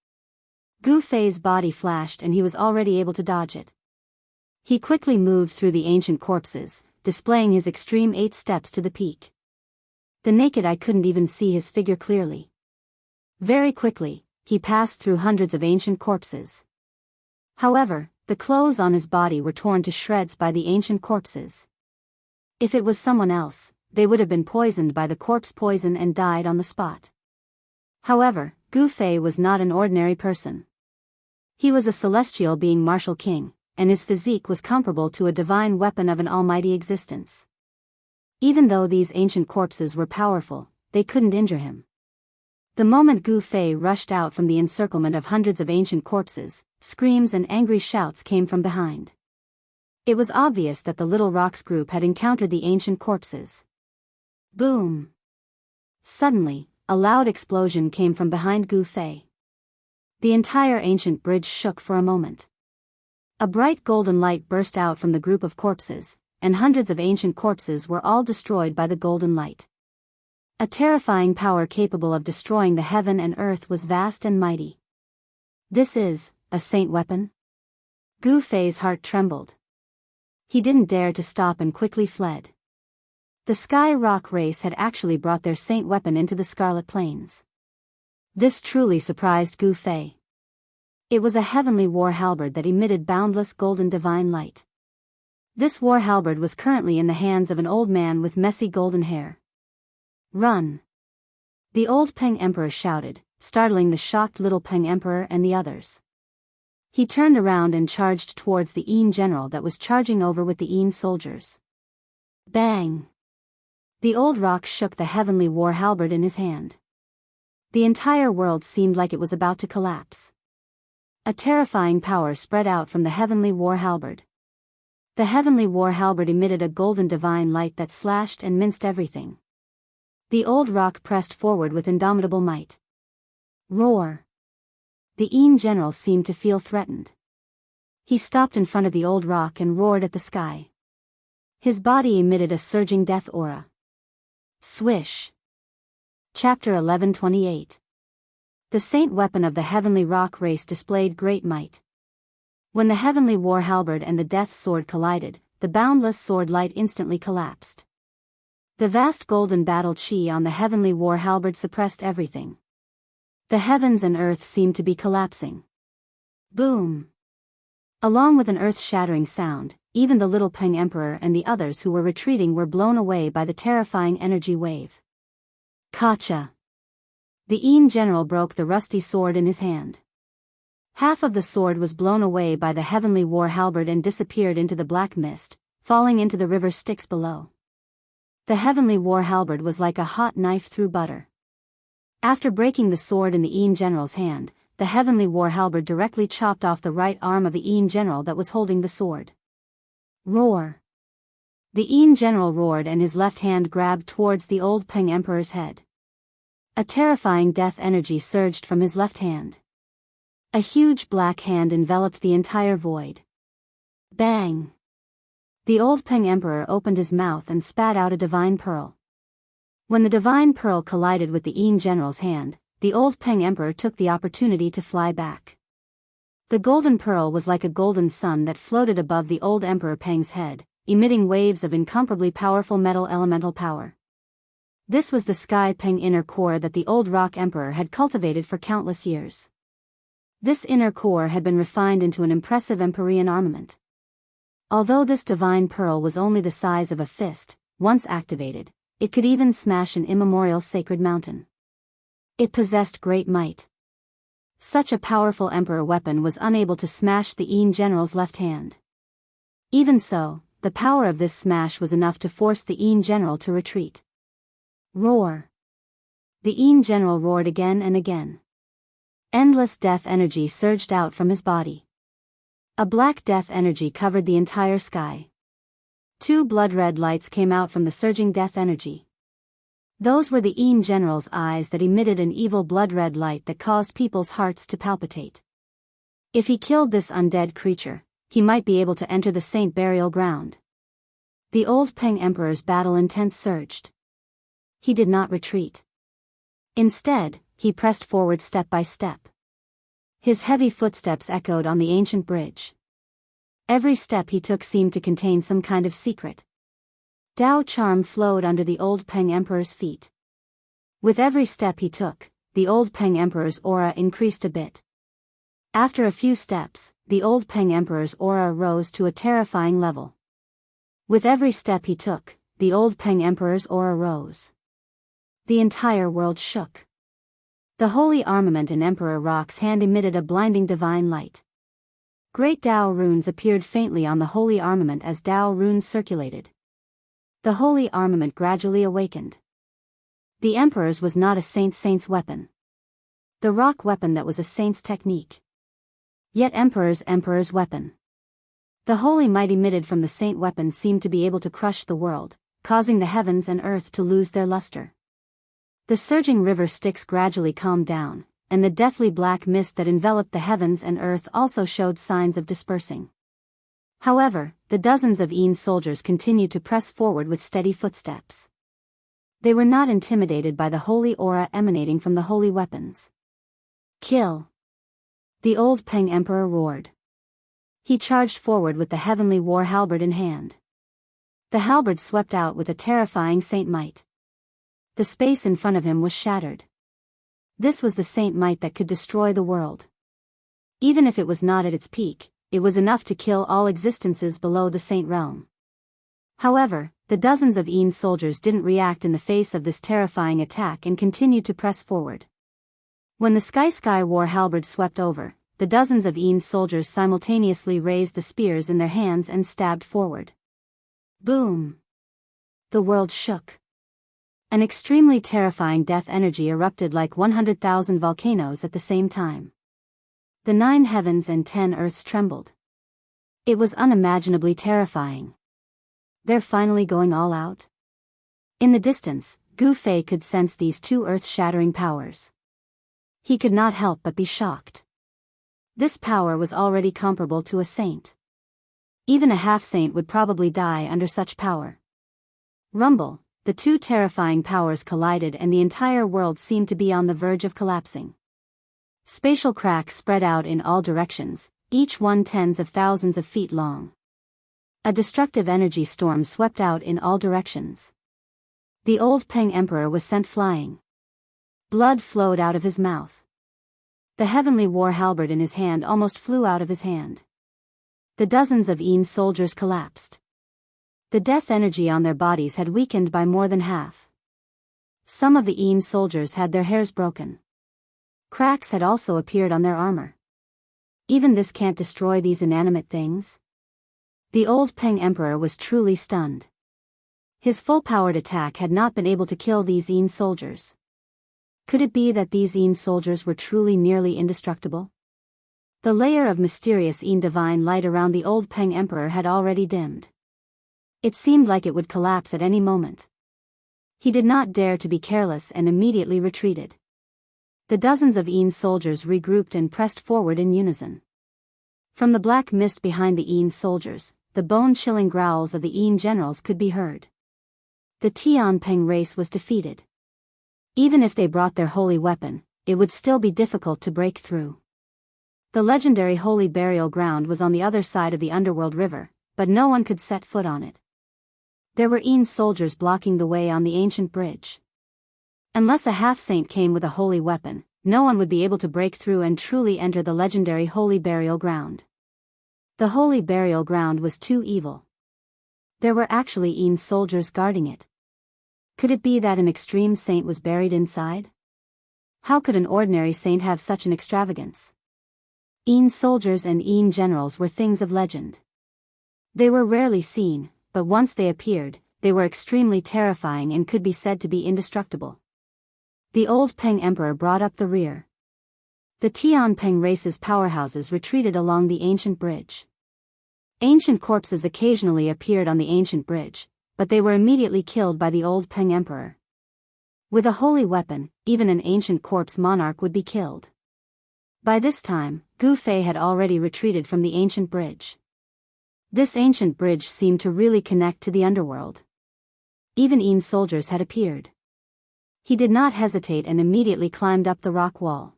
S1: Gu Fei's body flashed and he was already able to dodge it. He quickly moved through the ancient corpses, displaying his extreme 8 steps to the peak. The naked eye couldn't even see his figure clearly. Very quickly, he passed through hundreds of ancient corpses. However, the clothes on his body were torn to shreds by the ancient corpses. If it was someone else, they would have been poisoned by the corpse poison and died on the spot. However, Gu Fei was not an ordinary person. He was a celestial being martial king, and his physique was comparable to a divine weapon of an almighty existence. Even though these ancient corpses were powerful, they couldn't injure him. The moment Gu Fei rushed out from the encirclement of hundreds of ancient corpses, screams and angry shouts came from behind. It was obvious that the Little Rocks group had encountered the ancient corpses. Boom! Suddenly, a loud explosion came from behind Gu Fei. The entire ancient bridge shook for a moment. A bright golden light burst out from the group of corpses, and hundreds of ancient corpses were all destroyed by the golden light. A terrifying power capable of destroying the heaven and earth was vast and mighty. This is a saint weapon? Gu Fei's heart trembled. He didn't dare to stop and quickly fled. The Sky Rock race had actually brought their saint weapon into the Scarlet Plains. This truly surprised Gu Fei. It was a heavenly war halberd that emitted boundless golden divine light. This war halberd was currently in the hands of an old man with messy golden hair. Run! The old Peng Emperor shouted, startling the shocked little Peng Emperor and the others. He turned around and charged towards the Yin general that was charging over with the Yin soldiers. Bang! The old rock shook the heavenly war halberd in his hand. The entire world seemed like it was about to collapse. A terrifying power spread out from the heavenly war halberd. The heavenly war halberd emitted a golden divine light that slashed and minced everything. The old rock pressed forward with indomitable might. Roar! The Yin general seemed to feel threatened. He stopped in front of the old rock and roared at the sky. His body emitted a surging death aura. Swish! Chapter 1128. The saint weapon of the heavenly rock race displayed great might. When the heavenly war halberd and the death sword collided, the boundless sword light instantly collapsed. The vast golden battle chi on the heavenly war halberd suppressed everything. The heavens and earth seemed to be collapsing. Boom! Along with an earth-shattering sound, even the little Peng Emperor and the others who were retreating were blown away by the terrifying energy wave. Kacha! The Yin general broke the rusty sword in his hand. Half of the sword was blown away by the heavenly war halberd and disappeared into the black mist, falling into the river Styx below. The heavenly war halberd was like a hot knife through butter. After breaking the sword in the Yin general's hand, the heavenly war halberd directly chopped off the right arm of the Yin general that was holding the sword. Roar! The Yin general roared and his left hand grabbed towards the old Peng Emperor's head. A terrifying death energy surged from his left hand. A huge black hand enveloped the entire void. Bang! The old Peng Emperor opened his mouth and spat out a divine pearl. When the divine pearl collided with the Yin general's hand, the old Peng Emperor took the opportunity to fly back. The golden pearl was like a golden sun that floated above the old Emperor Peng's head, emitting waves of incomparably powerful metal elemental power. This was the Sky Peng inner core that the old Rock Emperor had cultivated for countless years. This inner core had been refined into an impressive Empyrean armament. Although this divine pearl was only the size of a fist, once activated, it could even smash an immemorial sacred mountain. It possessed great might. Such a powerful emperor weapon was unable to smash the Yin general's left hand. Even so, the power of this smash was enough to force the Yin general to retreat. Roar! The Yin general roared again and again. Endless death energy surged out from his body. A black death energy covered the entire sky. Two blood-red lights came out from the surging death energy. Those were the Yin general's eyes that emitted an evil blood-red light that caused people's hearts to palpitate. If he killed this undead creature, he might be able to enter the saint burial ground. The old Peng Emperor's battle intent surged. He did not retreat. Instead, he pressed forward step by step. His heavy footsteps echoed on the ancient bridge. Every step he took seemed to contain some kind of secret. Dao charm flowed under the old Peng Emperor's feet. With every step he took, the old Peng Emperor's aura increased a bit. After a few steps, the old Peng Emperor's aura rose to a terrifying level. With every step he took, the old Peng Emperor's aura rose. The entire world shook. The holy armament in Emperor Rock's hand emitted a blinding divine light. Great Dao runes appeared faintly on the holy armament as Dao runes circulated. The holy armament gradually awakened. The Emperor's was not a saint's weapon. The rock weapon that was a saint's technique. Yet Emperor's weapon. The holy might emitted from the saint weapon seemed to be able to crush the world, causing the heavens and earth to lose their luster. The surging river Styx gradually calmed down, and the deathly black mist that enveloped the heavens and earth also showed signs of dispersing. However, the dozens of Aene's soldiers continued to press forward with steady footsteps. They were not intimidated by the holy aura emanating from the holy weapons. Kill! The old Peng Emperor roared. He charged forward with the heavenly war halberd in hand. The halberd swept out with a terrifying saint might. The space in front of him was shattered. This was the saint might that could destroy the world. Even if it was not at its peak, it was enough to kill all existences below the saint realm. However, the dozens of Aene's soldiers didn't react in the face of this terrifying attack and continued to press forward. When the sky war halberd swept over, the dozens of Aene's soldiers simultaneously raised the spears in their hands and stabbed forward. Boom! The world shook. An extremely terrifying death energy erupted like 100,000 volcanoes at the same time. The 9 heavens and 10 earths trembled. It was unimaginably terrifying. They're finally going all out? In the distance, Gu Fei could sense these 2 earth-shattering powers. He could not help but be shocked. This power was already comparable to a saint. Even a half-saint would probably die under such power. Rumble! The 2 terrifying powers collided and the entire world seemed to be on the verge of collapsing. Spatial cracks spread out in all directions, each one tens of thousands of feet long. A destructive energy storm swept out in all directions. The old Peng Emperor was sent flying. Blood flowed out of his mouth. The heavenly war halberd in his hand almost flew out of his hand. The dozens of Aene's soldiers collapsed. The death energy on their bodies had weakened by more than half. Some of the Aene's soldiers had their hairs broken. Cracks had also appeared on their armor. Even this can't destroy these inanimate things? The old Peng Emperor was truly stunned. His full-powered attack had not been able to kill these Aene's soldiers. Could it be that these Aene's soldiers were truly nearly indestructible? The layer of mysterious Aene's divine light around the old Peng Emperor had already dimmed. It seemed like it would collapse at any moment. He did not dare to be careless and immediately retreated. The dozens of Aene's soldiers regrouped and pressed forward in unison. From the black mist behind the Aene's soldiers, the bone-chilling growls of the Aene's generals could be heard. The Tianping race was defeated. Even if they brought their holy weapon, it would still be difficult to break through. The legendary holy burial ground was on the other side of the underworld river, but no one could set foot on it. There were Aene's soldiers blocking the way on the ancient bridge. Unless a half-saint came with a holy weapon, no one would be able to break through and truly enter the legendary holy burial ground. The holy burial ground was too evil. There were actually Aene's soldiers guarding it. Could it be that an extreme saint was buried inside? How could an ordinary saint have such an extravagance? Aene's soldiers and Aene's generals were things of legend. They were rarely seen, but once they appeared, they were extremely terrifying and could be said to be indestructible. The old Peng Emperor brought up the rear. The Tianping race's powerhouses retreated along the ancient bridge. Ancient corpses occasionally appeared on the ancient bridge, but they were immediately killed by the old Peng Emperor. With a holy weapon, even an ancient corpse monarch would be killed. By this time, Gu Fei had already retreated from the ancient bridge. This ancient bridge seemed to really connect to the underworld. Even Aene's soldiers had appeared. He did not hesitate and immediately climbed up the rock wall.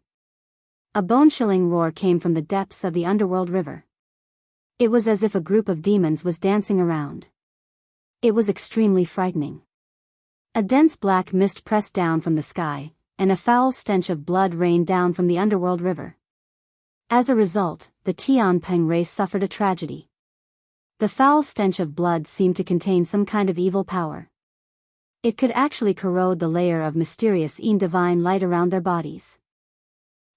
S1: A bone-chilling roar came from the depths of the underworld river. It was as if a group of demons was dancing around. It was extremely frightening. A dense black mist pressed down from the sky, and a foul stench of blood rained down from the underworld river. As a result, the Tianping race suffered a tragedy. The foul stench of blood seemed to contain some kind of evil power. It could actually corrode the layer of mysterious divine light around their bodies.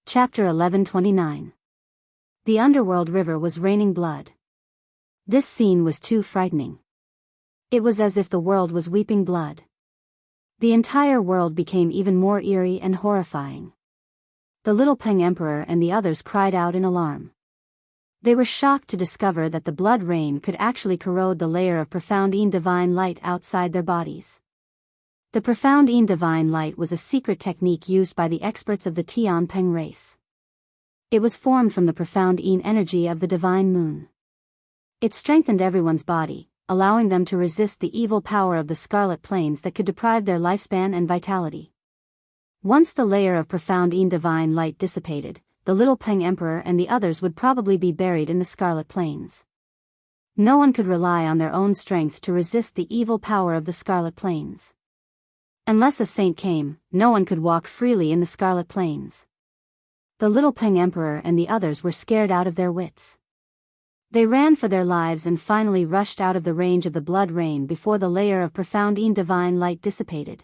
S1: Chapter 1129. The underworld river was raining blood. This scene was too frightening. It was as if the world was weeping blood. The entire world became even more eerie and horrifying. The little Peng Emperor and the others cried out in alarm. They were shocked to discover that the blood rain could actually corrode the layer of profound divine light outside their bodies. The profound Yin divine light was a secret technique used by the experts of the Tianpeng race. It was formed from the profound Yin energy of the divine moon. It strengthened everyone's body, allowing them to resist the evil power of the scarlet plains that could deprive their lifespan and vitality. Once the layer of profound Yin divine light dissipated, the little Peng Emperor and the others would probably be buried in the scarlet plains. No one could rely on their own strength to resist the evil power of the scarlet plains. Unless a saint came, no one could walk freely in the scarlet plains. The little Peng Emperor and the others were scared out of their wits. They ran for their lives and finally rushed out of the range of the blood rain before the layer of profound Yin divine light dissipated.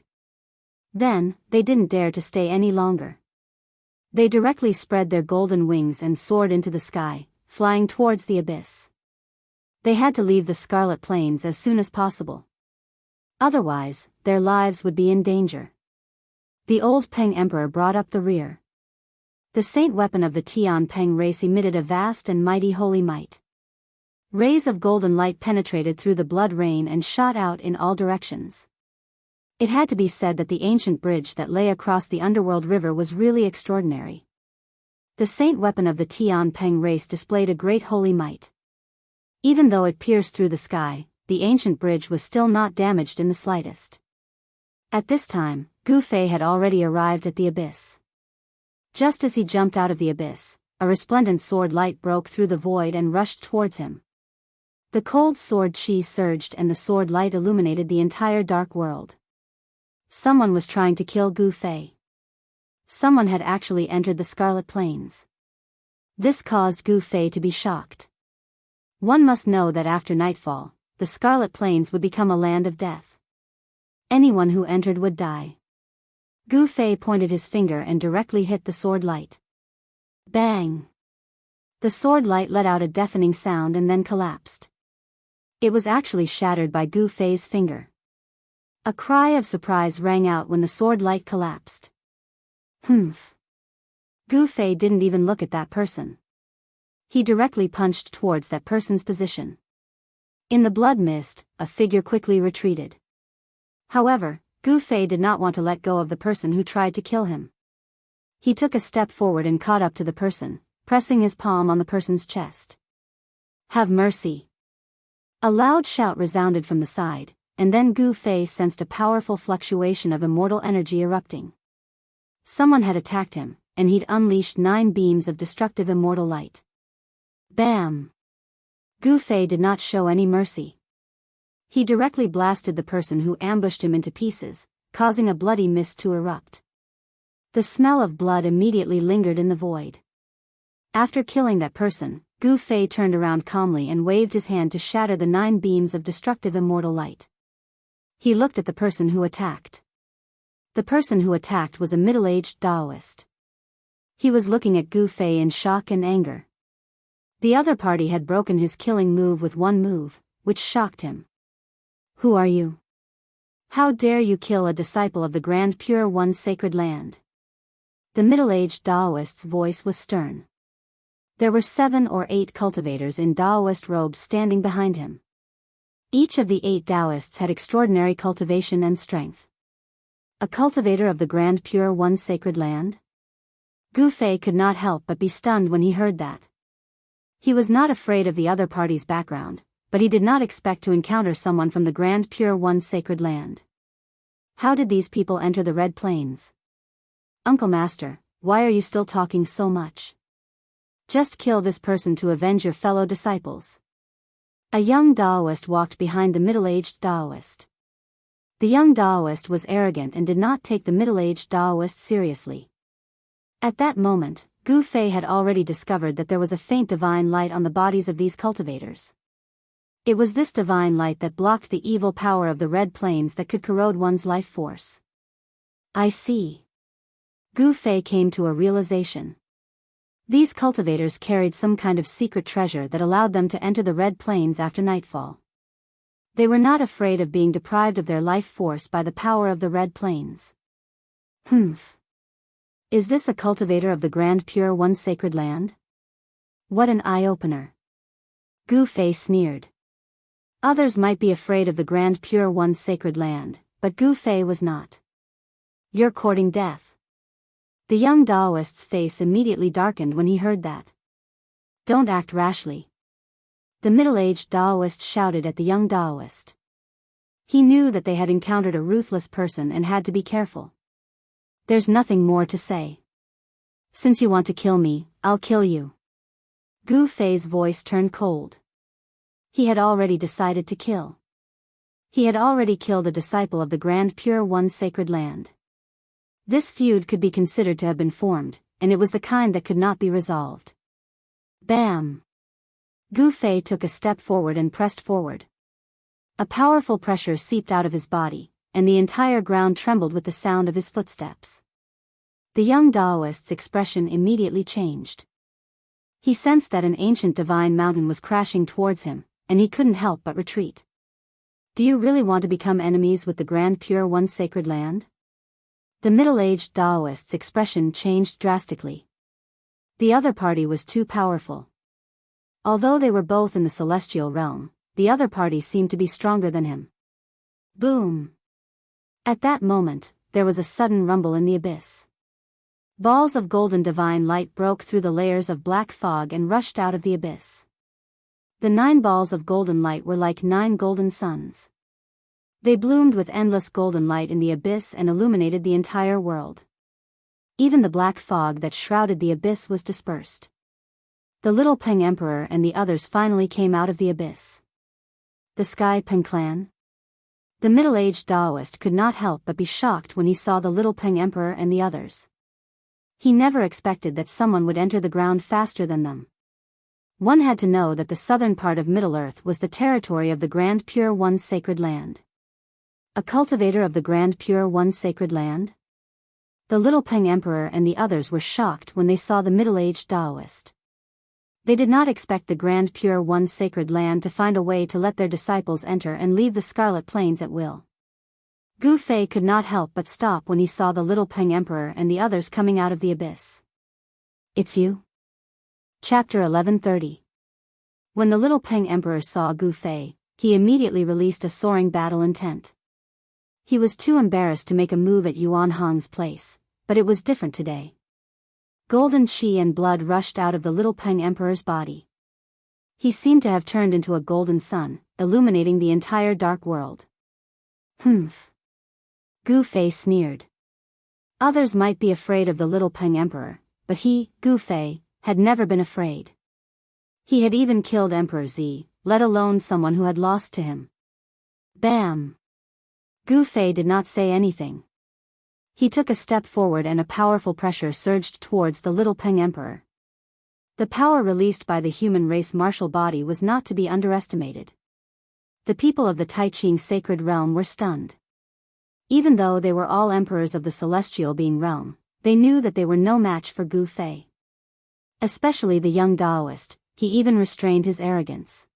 S1: Then, they didn't dare to stay any longer. They directly spread their golden wings and soared into the sky, flying towards the abyss. They had to leave the scarlet plains as soon as possible. Otherwise, their lives would be in danger. The old Peng Emperor brought up the rear. The saint weapon of the Tianpeng race emitted a vast and mighty holy might. Rays of golden light penetrated through the blood rain and shot out in all directions. It had to be said that the ancient bridge that lay across the underworld river was really extraordinary. The saint weapon of the Tianpeng race displayed a great holy might. Even though it pierced through the sky, the ancient bridge was still not damaged in the slightest. At this time, Gu Fei had already arrived at the abyss. Just as he jumped out of the abyss, a resplendent sword light broke through the void and rushed towards him. The cold sword chi surged and the sword light illuminated the entire dark world. Someone was trying to kill Gu Fei. Someone had actually entered the Scarlet Plains. This caused Gu Fei to be shocked. One must know that after nightfall, the Scarlet Plains would become a land of death. Anyone who entered would die. Gu Fei pointed his finger and directly hit the sword light. Bang! The sword light let out a deafening sound and then collapsed. It was actually shattered by Gu Fei's finger. A cry of surprise rang out when the sword light collapsed. Humph! Gu Fei didn't even look at that person. He directly punched towards that person's position. In the blood mist, a figure quickly retreated. However, Gu Fei did not want to let go of the person who tried to kill him. He took a step forward and caught up to the person, pressing his palm on the person's chest. Have mercy! A loud shout resounded from the side, and then Gu Fei sensed a powerful fluctuation of immortal energy erupting. Someone had attacked him, and he'd unleashed 9 beams of destructive immortal light. Bam! Gu Fei did not show any mercy. He directly blasted the person who ambushed him into pieces, causing a bloody mist to erupt. The smell of blood immediately lingered in the void. After killing that person, Gu Fei turned around calmly and waved his hand to shatter the 9 beams of destructive immortal light. He looked at the person who attacked. The person who attacked was a middle-aged Taoist. He was looking at Gu Fei in shock and anger. The other party had broken his killing move with one move, which shocked him. Who are you? How dare you kill a disciple of the Grand Pure One's sacred land? The middle-aged Taoist's voice was stern. There were 7 or 8 cultivators in Taoist robes standing behind him. Each of the 8 Taoists had extraordinary cultivation and strength. A cultivator of the Grand Pure One's sacred land? Gu Fei could not help but be stunned when he heard that. He was not afraid of the other party's background, but he did not expect to encounter someone from the Grand Pure One's sacred land. How did these people enter the Red Plains? Uncle Master, why are you still talking so much? Just kill this person to avenge your fellow disciples. A young Taoist walked behind the middle-aged Taoist. The young Taoist was arrogant and did not take the middle-aged Taoist seriously. At that moment, Gu Fei had already discovered that there was a faint divine light on the bodies of these cultivators. It was this divine light that blocked the evil power of the Red Plains that could corrode one's life force. I see. Gu Fei came to a realization. These cultivators carried some kind of secret treasure that allowed them to enter the Red Plains after nightfall. They were not afraid of being deprived of their life force by the power of the Red Plains. Humph. Is this a cultivator of the Grand Pure One's sacred land? What an eye-opener. Gu Fei sneered. Others might be afraid of the Grand Pure One's sacred land, but Gu Fei was not. "You're courting death." The young Daoist's face immediately darkened when he heard that. "Don't act rashly," the middle-aged Daoist shouted at the young Daoist. He knew that they had encountered a ruthless person and had to be careful. "There's nothing more to say. Since you want to kill me, I'll kill you." Gu Fei's voice turned cold. He had already decided to kill. He had already killed a disciple of the Grand Pure One Sacred Land. This feud could be considered to have been formed, and it was the kind that could not be resolved. Bam! Gu Fei took a step forward and pressed forward. A powerful pressure seeped out of his body, and the entire ground trembled with the sound of his footsteps. The young Daoist's expression immediately changed. He sensed that an ancient divine mountain was crashing towards him, and he couldn't help but retreat. "Do you really want to become enemies with the Grand Pure One Sacred Land?" The middle-aged Daoist's expression changed drastically. The other party was too powerful. Although they were both in the celestial realm, the other party seemed to be stronger than him. Boom! At that moment, there was a sudden rumble in the abyss. Balls of golden divine light broke through the layers of black fog and rushed out of the abyss. The 9 balls of golden light were like 9 golden suns. They bloomed with endless golden light in the abyss and illuminated the entire world. Even the black fog that shrouded the abyss was dispersed. The little Peng Emperor and the others finally came out of the abyss. The Sky Peng clan? The middle-aged Daoist could not help but be shocked when he saw the little Peng Emperor and the others. He never expected that someone would enter the ground faster than them. One had to know that the southern part of Middle-earth was the territory of the Grand Pure One Sacred Land. A cultivator of the Grand Pure One Sacred Land? The little Peng Emperor and the others were shocked when they saw the middle-aged Daoist. They did not expect the Grand Pure One Sacred Land to find a way to let their disciples enter and leave the Scarlet Plains at will. Gu Fei could not help but stop when he saw the little Peng Emperor and the others coming out of the abyss. "It's you?" Chapter 1130. When the little Peng Emperor saw Gu Fei, he immediately released a soaring battle intent. He was too embarrassed to make a move at Yuan Hong's place, but it was different today. Golden qi and blood rushed out of the little Peng Emperor's body. He seemed to have turned into a golden sun, illuminating the entire dark world. "Humph!" Gu Fei sneered. Others might be afraid of the little Peng Emperor, but he, Gu Fei, had never been afraid. He had even killed Emperor Zi, let alone someone who had lost to him. Bam! Gu Fei did not say anything. He took a step forward and a powerful pressure surged towards the little Peng Emperor. The power released by the human race martial body was not to be underestimated. The people of the Taiqing sacred realm were stunned. Even though they were all emperors of the celestial being realm, they knew that they were no match for Gu Fei. Especially the young Daoist, he even restrained his arrogance.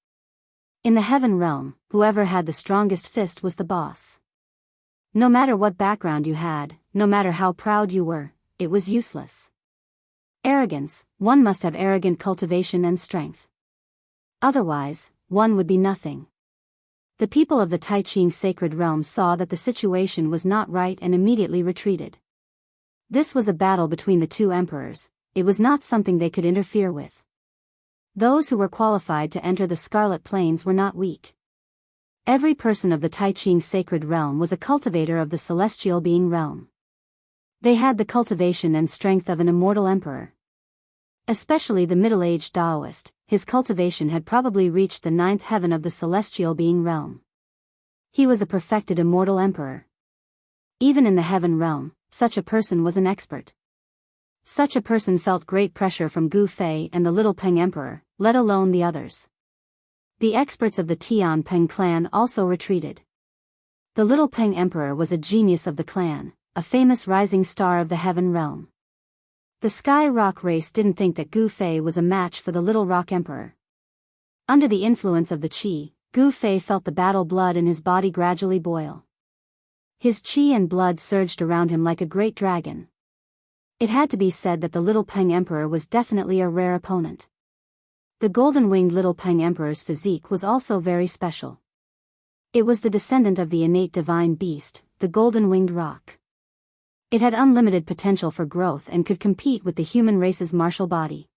S1: In the heaven realm, whoever had the strongest fist was the boss. No matter what background you had, no matter how proud you were, it was useless. Arrogance, one must have arrogant cultivation and strength. Otherwise, one would be nothing. The people of the Taiqing sacred realm saw that the situation was not right and immediately retreated. This was a battle between the two emperors, it was not something they could interfere with. Those who were qualified to enter the Scarlet Plains were not weak. Every person of the Taiqing sacred realm was a cultivator of the celestial being realm. They had the cultivation and strength of an immortal emperor. Especially the middle-aged Daoist, his cultivation had probably reached the 9th heaven of the celestial being realm. He was a perfected immortal emperor. Even in the heaven realm, such a person was an expert. Such a person felt great pressure from Gu Fei and the little Peng Emperor, let alone the others. The experts of the Tian Peng clan also retreated. The little Peng Emperor was a genius of the clan, a famous rising star of the heaven realm. The Sky Rock race didn't think that Gu Fei was a match for the little Rock Emperor. Under the influence of the qi, Gu Fei felt the battle blood in his body gradually boil. His qi and blood surged around him like a great dragon. It had to be said that the little Peng Emperor was definitely a rare opponent. The golden-winged little Peng Emperor's physique was also very special. It was the descendant of the innate divine beast, the golden-winged rock. It had unlimited potential for growth and could compete with the human race's martial body.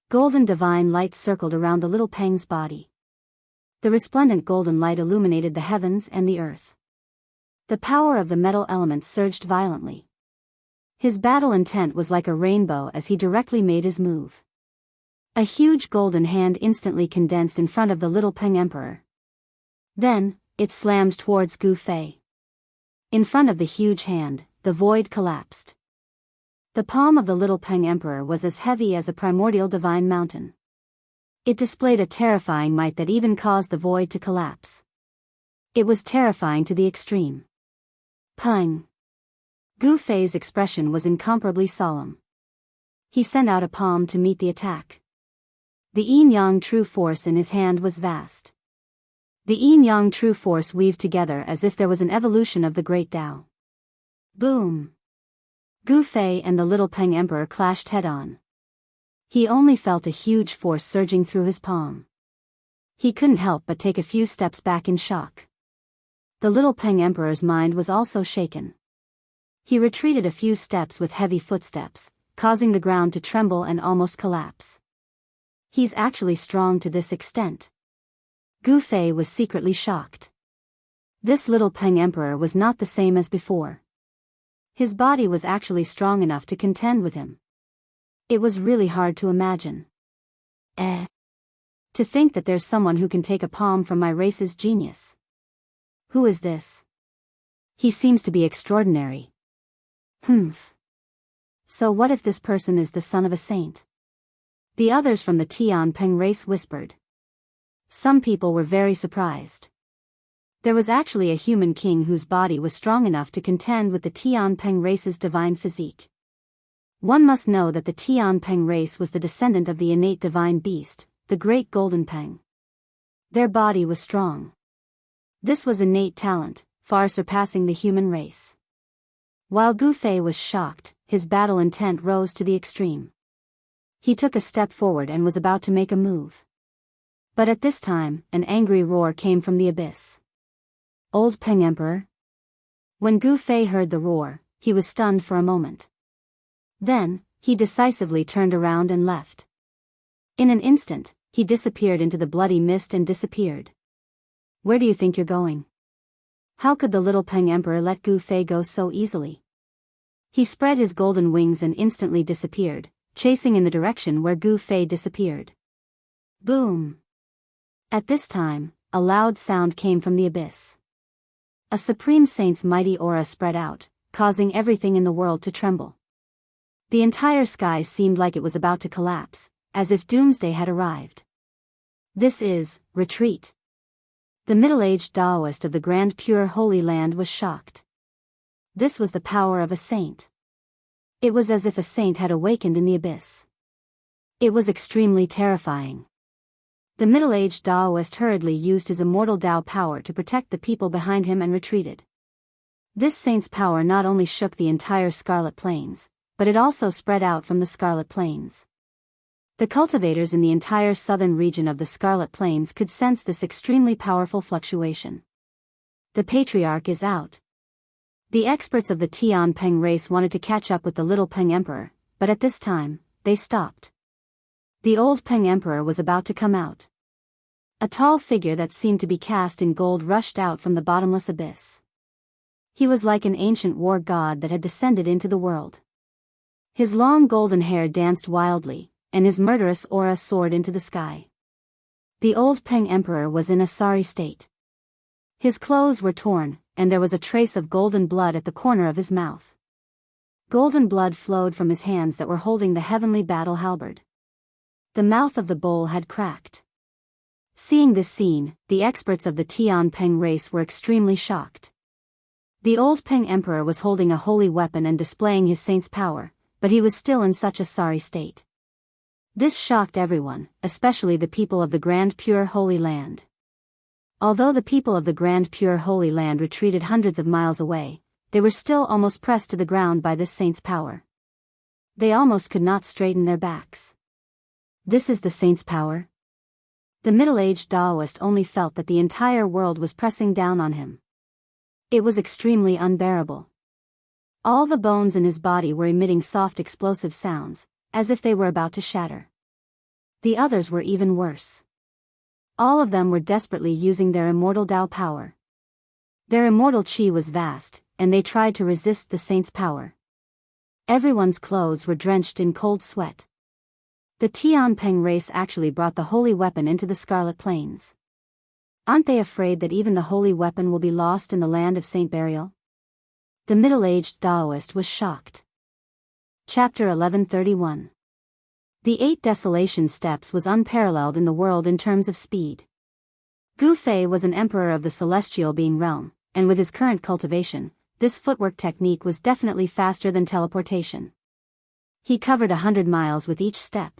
S1: Golden divine light circled around the little Peng's body. The resplendent golden light illuminated the heavens and the earth. The power of the metal element surged violently. His battle intent was like a rainbow as he directly made his move. A huge golden hand instantly condensed in front of the little Peng Emperor. Then, it slammed towards Gu Fei. In front of the huge hand, the void collapsed. The palm of the little Peng Emperor was as heavy as a primordial divine mountain. It displayed a terrifying might that even caused the void to collapse. It was terrifying to the extreme. Peng. Gu Fei's expression was incomparably solemn. He sent out a palm to meet the attack. The yin-yang true force in his hand was vast. The yin-yang true force weaved together as if there was an evolution of the great Tao. Boom! Gu Fei and the little Peng Emperor clashed head-on. He only felt a huge force surging through his palm. He couldn't help but take a few steps back in shock. The little Peng Emperor's mind was also shaken. He retreated a few steps with heavy footsteps, causing the ground to tremble and almost collapse. He's actually strong to this extent. Gu Fei was secretly shocked. This little Peng Emperor was not the same as before. His body was actually strong enough to contend with him. It was really hard to imagine. To think that there's someone who can take a palm from my race's genius. Who is this? He seems to be extraordinary. So what if this person is the son of a saint? The others from the Tian Peng race whispered. Some people were very surprised. There was actually a human king whose body was strong enough to contend with the Tian Peng race's divine physique. One must know that the Tian Peng race was the descendant of the innate divine beast, the great golden Peng. Their body was strong. This was innate talent, far surpassing the human race. While Gu Fei was shocked, his battle intent rose to the extreme. He took a step forward and was about to make a move. But at this time, an angry roar came from the abyss. Old Peng Emperor? When Gu Fei heard the roar, he was stunned for a moment. Then, he decisively turned around and left. In an instant, he disappeared into the bloody mist and disappeared. Where do you think you're going? How could the little Peng Emperor let Gu Fei go so easily? He spread his golden wings and instantly disappeared, chasing in the direction where Gu Fei disappeared. Boom! At this time, a loud sound came from the abyss. A supreme saint's mighty aura spread out, causing everything in the world to tremble. The entire sky seemed like it was about to collapse, as if doomsday had arrived. This is, retreat. The middle-aged Taoist of the Grand Pure Holy Land was shocked. This was the power of a saint. It was as if a saint had awakened in the abyss. It was extremely terrifying. The middle-aged Taoist hurriedly used his immortal Tao power to protect the people behind him and retreated. This saint's power not only shook the entire Scarlet Plains, but it also spread out from the Scarlet Plains. The cultivators in the entire southern region of the Scarlet Plains could sense this extremely powerful fluctuation. The patriarch is out. The experts of the Tian Peng race wanted to catch up with the little Peng Emperor, but at this time, they stopped. The old Peng Emperor was about to come out. A tall figure that seemed to be cast in gold rushed out from the bottomless abyss. He was like an ancient war god that had descended into the world. His long golden hair danced wildly, and his murderous aura soared into the sky. The old Peng Emperor was in a sorry state. His clothes were torn, and there was a trace of golden blood at the corner of his mouth. Golden blood flowed from his hands that were holding the heavenly battle halberd. The mouth of the bowl had cracked. Seeing this scene, the experts of the Tian Peng race were extremely shocked. The old Peng Emperor was holding a holy weapon and displaying his saint's power, but he was still in such a sorry state. This shocked everyone, especially the people of the Grand Pure Holy Land. Although the people of the Grand Pure Holy Land retreated hundreds of miles away, they were still almost pressed to the ground by this saint's power. They almost could not straighten their backs. This is the saint's power? The middle-aged Taoist only felt that the entire world was pressing down on him. It was extremely unbearable. All the bones in his body were emitting soft explosive sounds, as if they were about to shatter. The others were even worse. All of them were desperately using their immortal Tao power. Their immortal qi was vast, and they tried to resist the saint's power. Everyone's clothes were drenched in cold sweat. The Tianping race actually brought the holy weapon into the Scarlet Plains. Aren't they afraid that even the holy weapon will be lost in the land of Saint Burial? The middle-aged Taoist was shocked. Chapter 1131. The 8 Desolation Steps was unparalleled in the world in terms of speed. Gu Fei was an emperor of the celestial being realm, and with his current cultivation, this footwork technique was definitely faster than teleportation. He covered 100 miles with each step.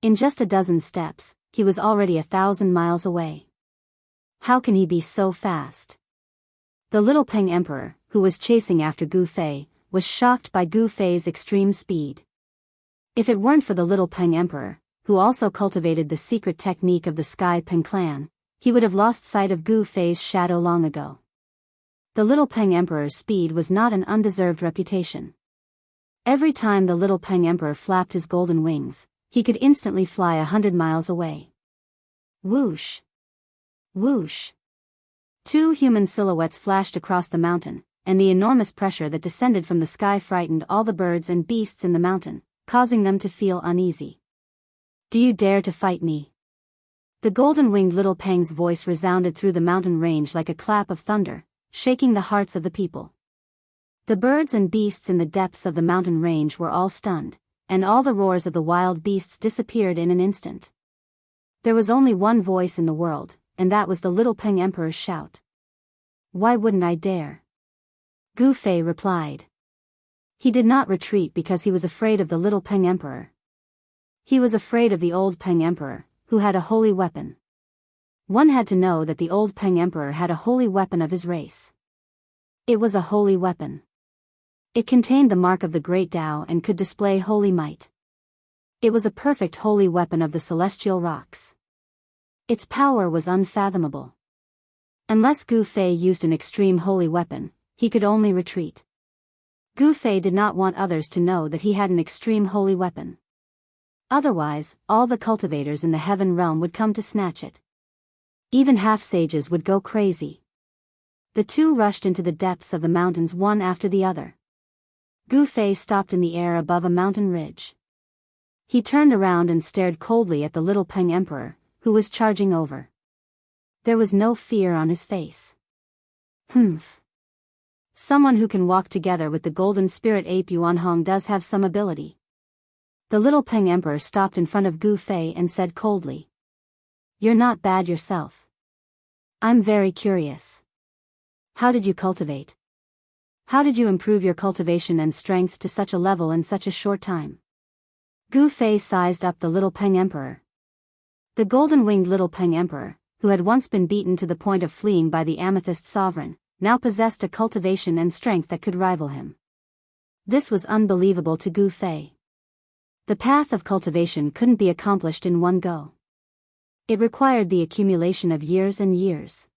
S1: In just a dozen steps, he was already 1,000 miles away. How can he be so fast? The Little Peng Emperor, who was chasing after Gu Fei, was shocked by Gu Fei's extreme speed. If it weren't for the Little Peng Emperor, who also cultivated the secret technique of the Sky Peng clan, he would have lost sight of Gu Fei's shadow long ago. The Little Peng Emperor's speed was not an undeserved reputation. Every time the Little Peng Emperor flapped his golden wings, he could instantly fly 100 miles away. Whoosh! Whoosh! 2 human silhouettes flashed across the mountain, and the enormous pressure that descended from the sky frightened all the birds and beasts in the mountain, causing them to feel uneasy. Do you dare to fight me? The golden-winged Little Peng's voice resounded through the mountain range like a clap of thunder, shaking the hearts of the people. The birds and beasts in the depths of the mountain range were all stunned, and all the roars of the wild beasts disappeared in an instant. There was only one voice in the world, and that was the Little Peng Emperor's shout. Why wouldn't I dare? Gu Fei replied. He did not retreat because he was afraid of the Little Peng Emperor. He was afraid of the old Peng Emperor, who had a holy weapon. One had to know that the old Peng Emperor had a holy weapon of his race. It was a holy weapon. It contained the mark of the Great Tao and could display holy might. It was a perfect holy weapon of the celestial rocks. Its power was unfathomable. Unless Gu Fei used an extreme holy weapon, he could only retreat. Gu Fei did not want others to know that he had an extreme holy weapon. Otherwise, all the cultivators in the heaven realm would come to snatch it. Even half-sages would go crazy. The two rushed into the depths of the mountains one after the other. Gu Fei stopped in the air above a mountain ridge. He turned around and stared coldly at the Little Peng Emperor, who was charging over. There was no fear on his face. Humph. Someone who can walk together with the golden spirit ape Yuanhong does have some ability. The Little Peng Emperor stopped in front of Gu Fei and said coldly. You're not bad yourself. I'm very curious. How did you cultivate? How did you improve your cultivation and strength to such a level in such a short time? Gu Fei sized up the Little Peng Emperor. The golden-winged Little Peng Emperor, who had once been beaten to the point of fleeing by the Amethyst Sovereign, now possessed a cultivation and strength that could rival him. This was unbelievable to Gu Fei. The path of cultivation couldn't be accomplished in one go. It required the accumulation of years and years.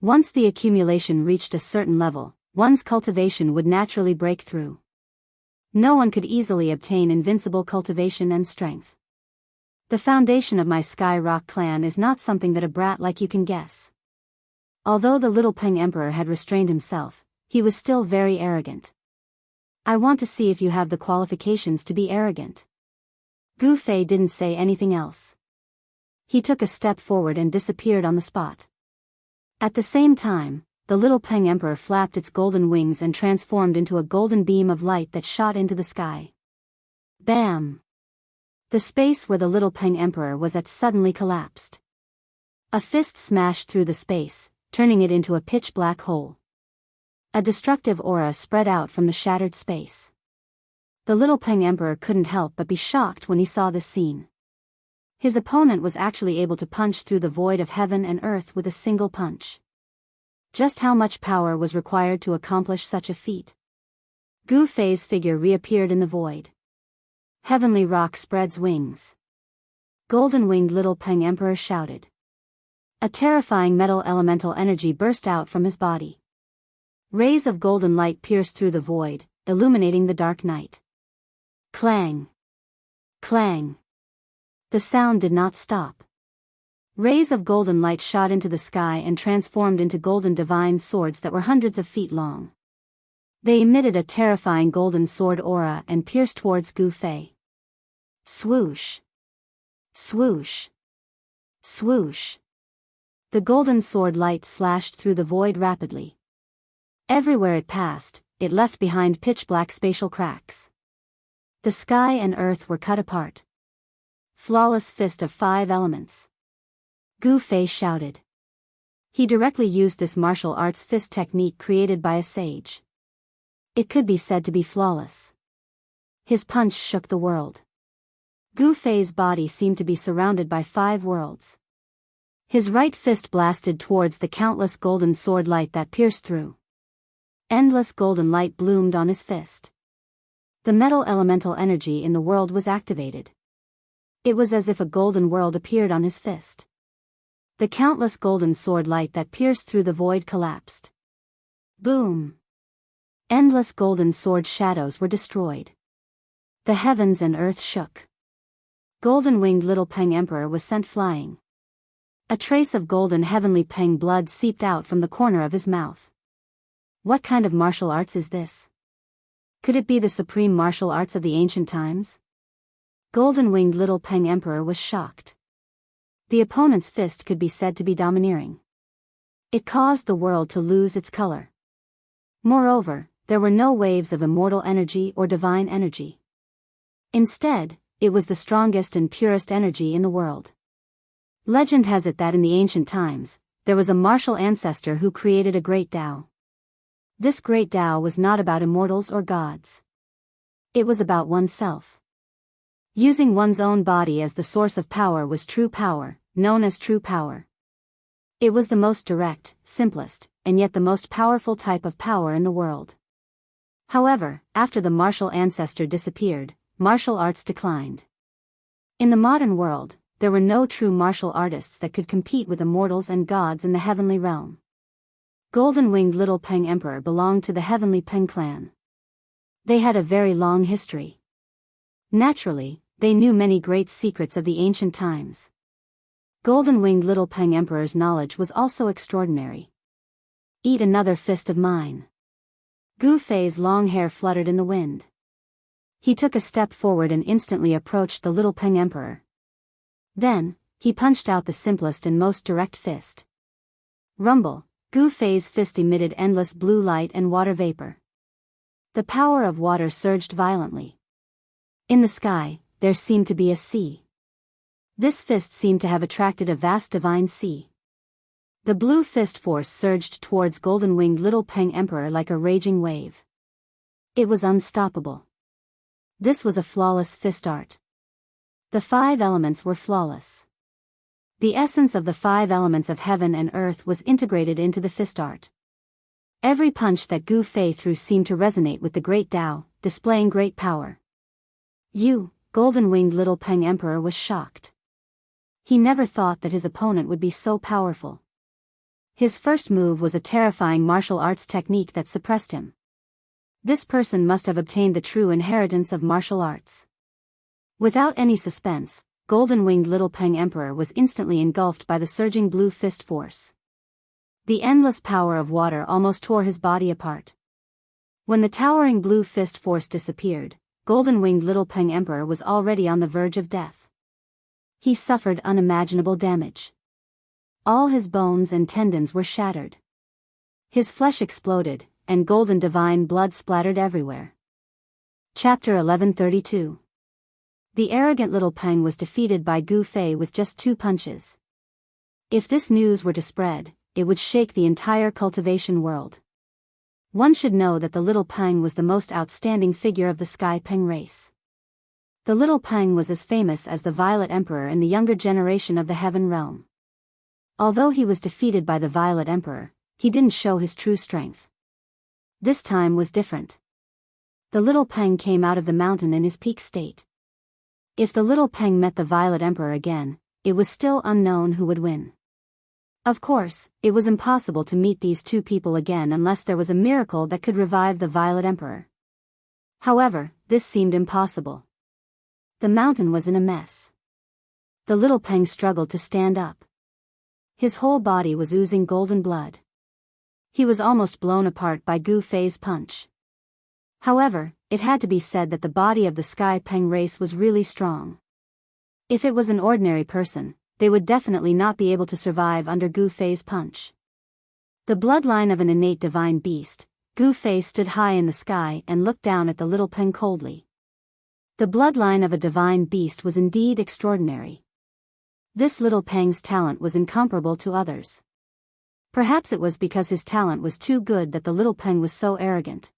S1: Once the accumulation reached a certain level, one's cultivation would naturally break through. No one could easily obtain invincible cultivation and strength. The foundation of my Sky Rock clan is not something that a brat like you can guess. Although the Little Peng Emperor had restrained himself, he was still very arrogant. I want to see if you have the qualifications to be arrogant. Gu Fei didn't say anything else. He took a step forward and disappeared on the spot. At the same time, the Little Peng Emperor flapped its golden wings and transformed into a golden beam of light that shot into the sky. Bam! The space where the Little Peng Emperor was at suddenly collapsed. A fist smashed through the space, turning it into a pitch-black hole. A destructive aura spread out from the shattered space. The Little Peng Emperor couldn't help but be shocked when he saw this scene. His opponent was actually able to punch through the void of heaven and earth with a single punch. Just how much power was required to accomplish such a feat? Gu Fei's figure reappeared in the void. Heavenly rock spreads wings. Golden-winged Little Peng Emperor shouted. A terrifying metal elemental energy burst out from his body. Rays of golden light pierced through the void, illuminating the dark night. Clang! Clang! The sound did not stop. Rays of golden light shot into the sky and transformed into golden divine swords that were hundreds of feet long. They emitted a terrifying golden sword aura and pierced towards Gu Fei. Swoosh! Swoosh! Swoosh! The golden sword light slashed through the void rapidly. Everywhere it passed, it left behind pitch-black spatial cracks. The sky and earth were cut apart. Flawless fist of 5 elements. Gu Fei shouted. He directly used this martial arts fist technique created by a sage. It could be said to be flawless. His punch shook the world. Gu Fei's body seemed to be surrounded by 5 worlds. His right fist blasted towards the countless golden sword light that pierced through. Endless golden light bloomed on his fist. The metal elemental energy in the world was activated. It was as if a golden world appeared on his fist. The countless golden sword light that pierced through the void collapsed. Boom! Endless golden sword shadows were destroyed. The heavens and earth shook. Golden-winged little Peng Emperor was sent flying. A trace of golden heavenly Peng blood seeped out from the corner of his mouth. What kind of martial arts is this? Could it be the supreme martial arts of the ancient times? Golden-winged little Peng Emperor was shocked. The opponent's fist could be said to be domineering. It caused the world to lose its color. Moreover, there were no waves of immortal energy or divine energy. Instead, it was the strongest and purest energy in the world. Legend has it that in the ancient times, there was a martial ancestor who created a great Tao. This great Tao was not about immortals or gods. It was about oneself. Using one's own body as the source of power was true power, known as true power. It was the most direct, simplest, and yet the most powerful type of power in the world. However, after the martial ancestor disappeared, martial arts declined. In the modern world, there were no true martial artists that could compete with immortals and gods in the heavenly realm. Golden-winged little Peng Emperor belonged to the heavenly Peng clan. They had a very long history. Naturally, they knew many great secrets of the ancient times. Golden-winged little Peng Emperor's knowledge was also extraordinary. Eat another fist of mine. Gu Fei's long hair fluttered in the wind. He took a step forward and instantly approached the little Peng Emperor. Then, he punched out the simplest and most direct fist. Rumble! Gu Fei's fist emitted endless blue light and water vapor. The power of water surged violently. In the sky, there seemed to be a sea. This fist seemed to have attracted a vast divine sea. The blue fist force surged towards golden-winged little Peng Emperor like a raging wave. It was unstoppable. This was a flawless fist art. The 5 elements were flawless. The essence of the 5 elements of heaven and earth was integrated into the fist art. Every punch that Gu Fei threw seemed to resonate with the great Tao, displaying great power. Golden-winged little Peng Emperor was shocked. He never thought that his opponent would be so powerful. His first move was a terrifying martial arts technique that suppressed him. This person must have obtained the true inheritance of martial arts. Without any suspense, golden-winged little Peng Emperor was instantly engulfed by the surging blue fist force. The endless power of water almost tore his body apart. When the towering blue fist force disappeared, golden-winged little Peng Emperor was already on the verge of death. He suffered unimaginable damage. All his bones and tendons were shattered. His flesh exploded, and golden divine blood splattered everywhere. Chapter 1132. The arrogant little Peng was defeated by Gu Fei with just 2 punches. If this news were to spread, it would shake the entire cultivation world. One should know that the little Peng was the most outstanding figure of the Sky Peng race. The little Peng was as famous as the Violet Emperor in the younger generation of the Heaven Realm. Although he was defeated by the Violet Emperor, he didn't show his true strength. This time was different. The little Peng came out of the mountain in his peak state. If the little Peng met the Violet Emperor again, it was still unknown who would win. Of course, it was impossible to meet these two people again unless there was a miracle that could revive the Violet Emperor. However, this seemed impossible. The mountain was in a mess. The little Peng struggled to stand up. His whole body was oozing golden blood. He was almost blown apart by Gu Fei's punch. However, it had to be said that the body of the Sky Peng race was really strong. If it was an ordinary person, they would definitely not be able to survive under Gu Fei's punch. The bloodline of an innate divine beast, Gu Fei stood high in the sky and looked down at the little Peng coldly. The bloodline of a divine beast was indeed extraordinary. This little Peng's talent was incomparable to others. Perhaps it was because his talent was too good that the little Peng was so arrogant.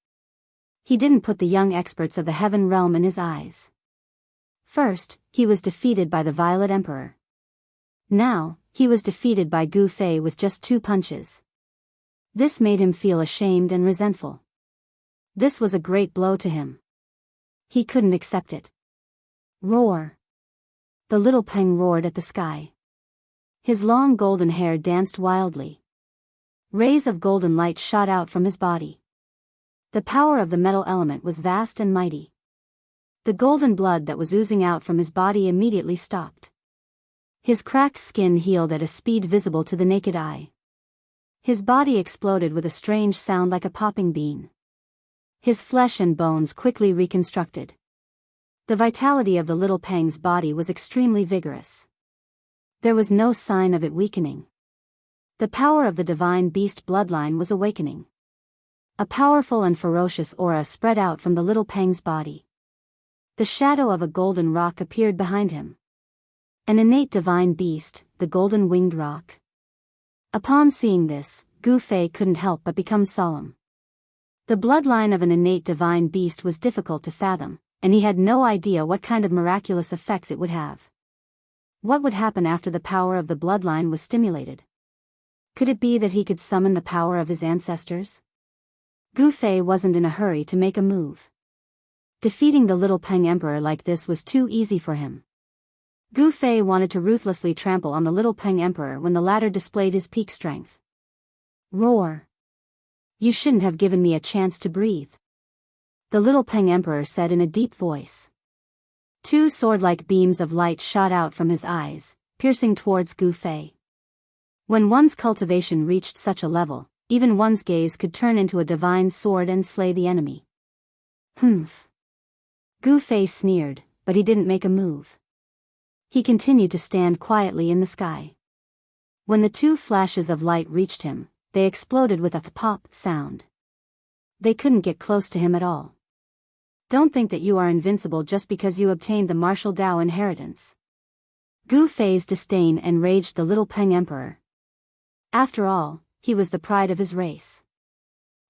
S1: He didn't put the young experts of the Heaven Realm in his eyes. First, he was defeated by the Violet Emperor. Now, he was defeated by Gu Fei with just 2 punches. This made him feel ashamed and resentful. This was a great blow to him. He couldn't accept it. Roar! The little Peng roared at the sky. His long golden hair danced wildly. Rays of golden light shot out from his body. The power of the metal element was vast and mighty. The golden blood that was oozing out from his body immediately stopped. His cracked skin healed at a speed visible to the naked eye. His body exploded with a strange sound like a popping bean. His flesh and bones quickly reconstructed. The vitality of the little Peng's body was extremely vigorous. There was no sign of it weakening. The power of the divine beast bloodline was awakening. A powerful and ferocious aura spread out from the little Peng's body. The shadow of a golden rock appeared behind him. An innate divine beast, the golden winged rock. Upon seeing this, Gu Fei couldn't help but become solemn. The bloodline of an innate divine beast was difficult to fathom, and he had no idea what kind of miraculous effects it would have. What would happen after the power of the bloodline was stimulated? Could it be that he could summon the power of his ancestors? Gu Fei wasn't in a hurry to make a move. Defeating the little Peng Emperor like this was too easy for him. Gu Fei wanted to ruthlessly trample on the little Peng Emperor when the latter displayed his peak strength. Roar! You shouldn't have given me a chance to breathe, the little Peng Emperor said in a deep voice. 2 sword-like beams of light shot out from his eyes, piercing towards Gu Fei. When one's cultivation reached such a level, even one's gaze could turn into a divine sword and slay the enemy. Humph! Gu Fei sneered, but he didn't make a move. He continued to stand quietly in the sky. When the 2 flashes of light reached him, they exploded with a pop sound. They couldn't get close to him at all. Don't think that you are invincible just because you obtained the martial Dao inheritance. Gu Fei's disdain enraged the little Peng Emperor. After all, he was the pride of his race.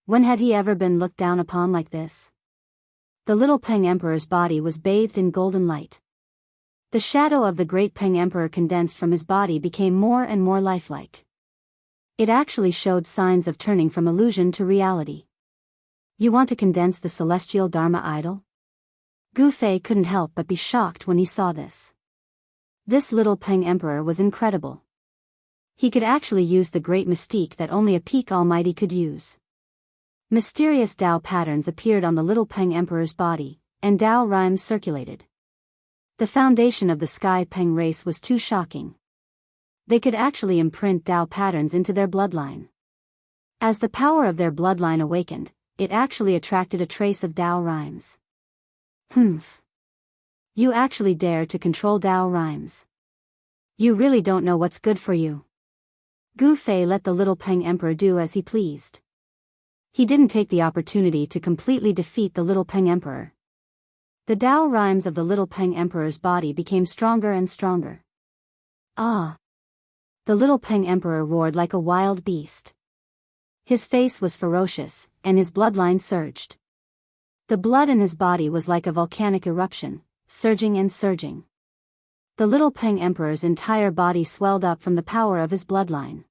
S1: When had he ever been looked down upon like this? The little Peng Emperor's body was bathed in golden light. The shadow of the great Peng Emperor condensed from his body became more and more lifelike. It actually showed signs of turning from illusion to reality. You want to condense the celestial Dharma idol? Gu Fei couldn't help but be shocked when he saw this. This little Peng Emperor was incredible. He could actually use the great mystique that only a peak almighty could use. Mysterious Dao patterns appeared on the little Peng Emperor's body, and Dao rhymes circulated. The foundation of the Sky Peng race was too shocking. They could actually imprint Dao patterns into their bloodline. As the power of their bloodline awakened, it actually attracted a trace of Dao rhymes. Humph! You actually dare to control Dao rhymes. You really don't know what's good for you. Gu Fei let the little Peng Emperor do as he pleased. He didn't take the opportunity to completely defeat the little Peng Emperor. The Dao rhymes of the little Peng Emperor's body became stronger and stronger. Ah! The little Peng Emperor roared like a wild beast. His face was ferocious, and his bloodline surged. The blood in his body was like a volcanic eruption, surging and surging. The little Peng Emperor's entire body swelled up from the power of his bloodline.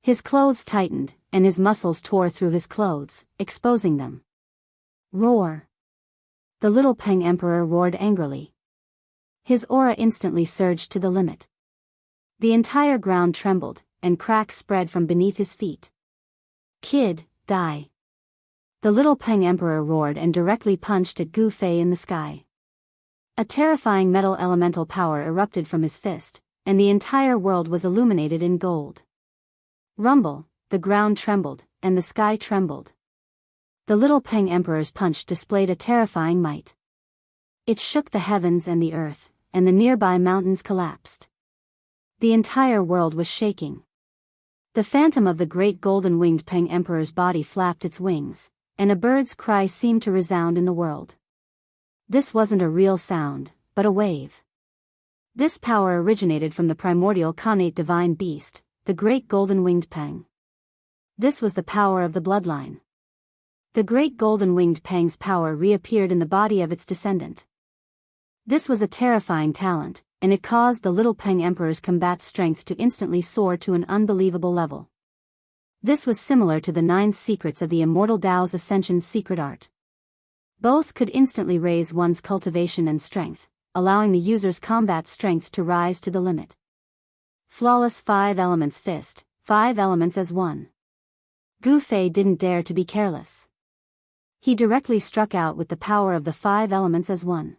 S1: His clothes tightened, and his muscles tore through his clothes, exposing them. Roar! The little Peng Emperor roared angrily. His aura instantly surged to the limit. The entire ground trembled, and cracks spread from beneath his feet. "Kid, die." The little Peng Emperor roared and directly punched at Gu Fei in the sky. A terrifying metal elemental power erupted from his fist, and the entire world was illuminated in gold. Rumble, the ground trembled, and the sky trembled. The little Peng Emperor's punch displayed a terrifying might. It shook the heavens and the earth, and the nearby mountains collapsed. The entire world was shaking. The phantom of the great golden-winged Peng Emperor's body flapped its wings, and a bird's cry seemed to resound in the world. This wasn't a real sound, but a wave. This power originated from the primordial connate divine beast, the great golden-winged Peng. This was the power of the bloodline. The great golden-winged Peng's power reappeared in the body of its descendant. This was a terrifying talent, and it caused the little Peng Emperor's combat strength to instantly soar to an unbelievable level. This was similar to the 9 secrets of the immortal Tao's ascension secret art. Both could instantly raise one's cultivation and strength, allowing the user's combat strength to rise to the limit. Flawless 5 elements fist, 5 elements as one. Gu Fei didn't dare to be careless. He directly struck out with the power of the 5 elements as one.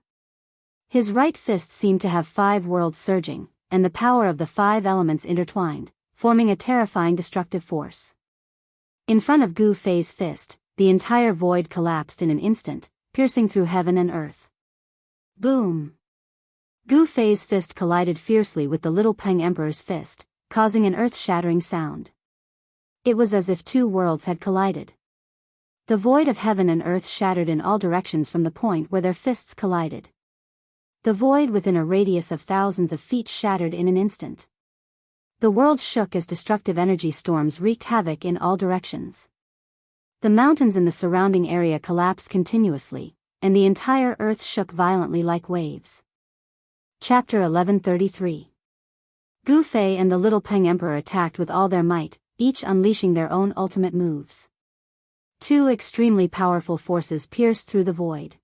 S1: His right fist seemed to have 5 worlds surging, and the power of the 5 elements intertwined, forming a terrifying destructive force. In front of Gu Fei's fist, the entire void collapsed in an instant, piercing through heaven and earth. Boom! Gu Fei's fist collided fiercely with the little Peng Emperor's fist, causing an earth-shattering sound. It was as if 2 worlds had collided. The void of heaven and earth shattered in all directions from the point where their fists collided. The void within a radius of thousands of feet shattered in an instant. The world shook as destructive energy storms wreaked havoc in all directions. The mountains in the surrounding area collapsed continuously, and the entire earth shook violently like waves. Chapter 1133. Gu Fei and the little Peng Emperor attacked with all their might, each unleashing their own ultimate moves. 2 extremely powerful forces pierced through the void.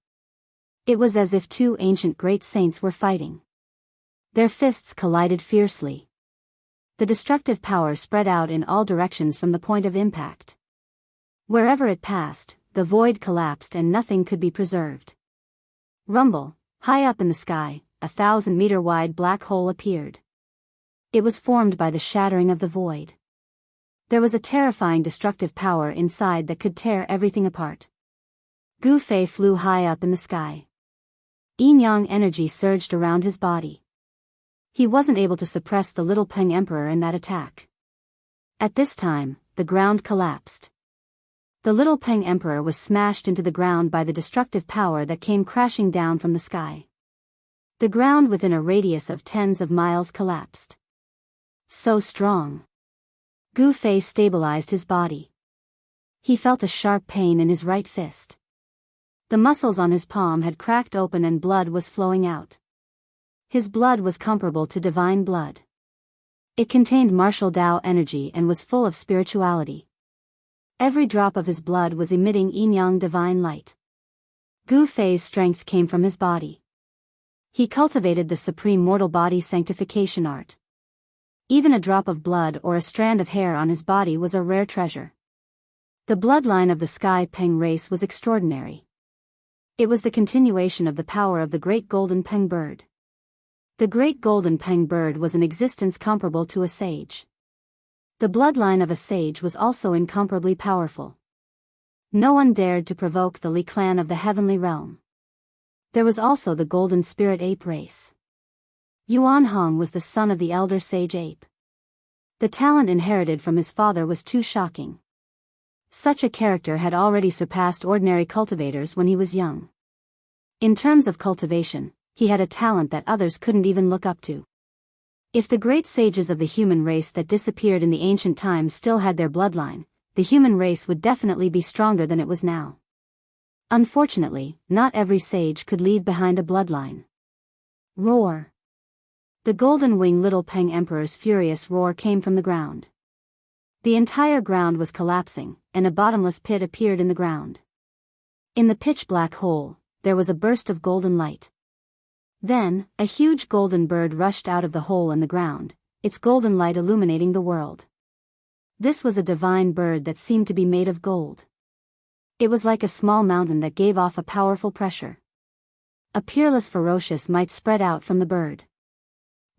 S1: It was as if 2 ancient great saints were fighting. Their fists collided fiercely. The destructive power spread out in all directions from the point of impact. Wherever it passed, the void collapsed and nothing could be preserved. Rumble, high up in the sky, a 1,000-meter-wide black hole appeared. It was formed by the shattering of the void. There was a terrifying destructive power inside that could tear everything apart. Gu Fei flew high up in the sky. Yin-yang energy surged around his body. He wasn't able to suppress the little Peng Emperor in that attack. At this time, the ground collapsed. The little Peng Emperor was smashed into the ground by the destructive power that came crashing down from the sky. The ground within a radius of tens of miles collapsed. So strong. Gu Fei stabilized his body. He felt a sharp pain in his right fist. The muscles on his palm had cracked open and blood was flowing out. His blood was comparable to divine blood. It contained martial Tao energy and was full of spirituality. Every drop of his blood was emitting yin-yang divine light. Gu Fei's strength came from his body. He cultivated the supreme mortal body sanctification art. Even a drop of blood or a strand of hair on his body was a rare treasure. The bloodline of the Sky Peng race was extraordinary. It was the continuation of the power of the Great Golden Peng Bird. The Great Golden Peng Bird was an existence comparable to a sage. The bloodline of a sage was also incomparably powerful. No one dared to provoke the Li clan of the heavenly realm. There was also the Golden Spirit Ape race. Yuan Hong was the son of the elder sage ape. The talent inherited from his father was too shocking. Such a character had already surpassed ordinary cultivators when he was young. In terms of cultivation, he had a talent that others couldn't even look up to. If the great sages of the human race that disappeared in the ancient times still had their bloodline, the human race would definitely be stronger than it was now. Unfortunately, not every sage could leave behind a bloodline. Roar. The golden wing little Peng Emperor's furious roar came from the ground. The entire ground was collapsing, and a bottomless pit appeared in the ground. In the pitch-black hole, there was a burst of golden light. Then, a huge golden bird rushed out of the hole in the ground, its golden light illuminating the world. This was a divine bird that seemed to be made of gold. It was like a small mountain that gave off a powerful pressure. A peerless ferocious might spread out from the bird.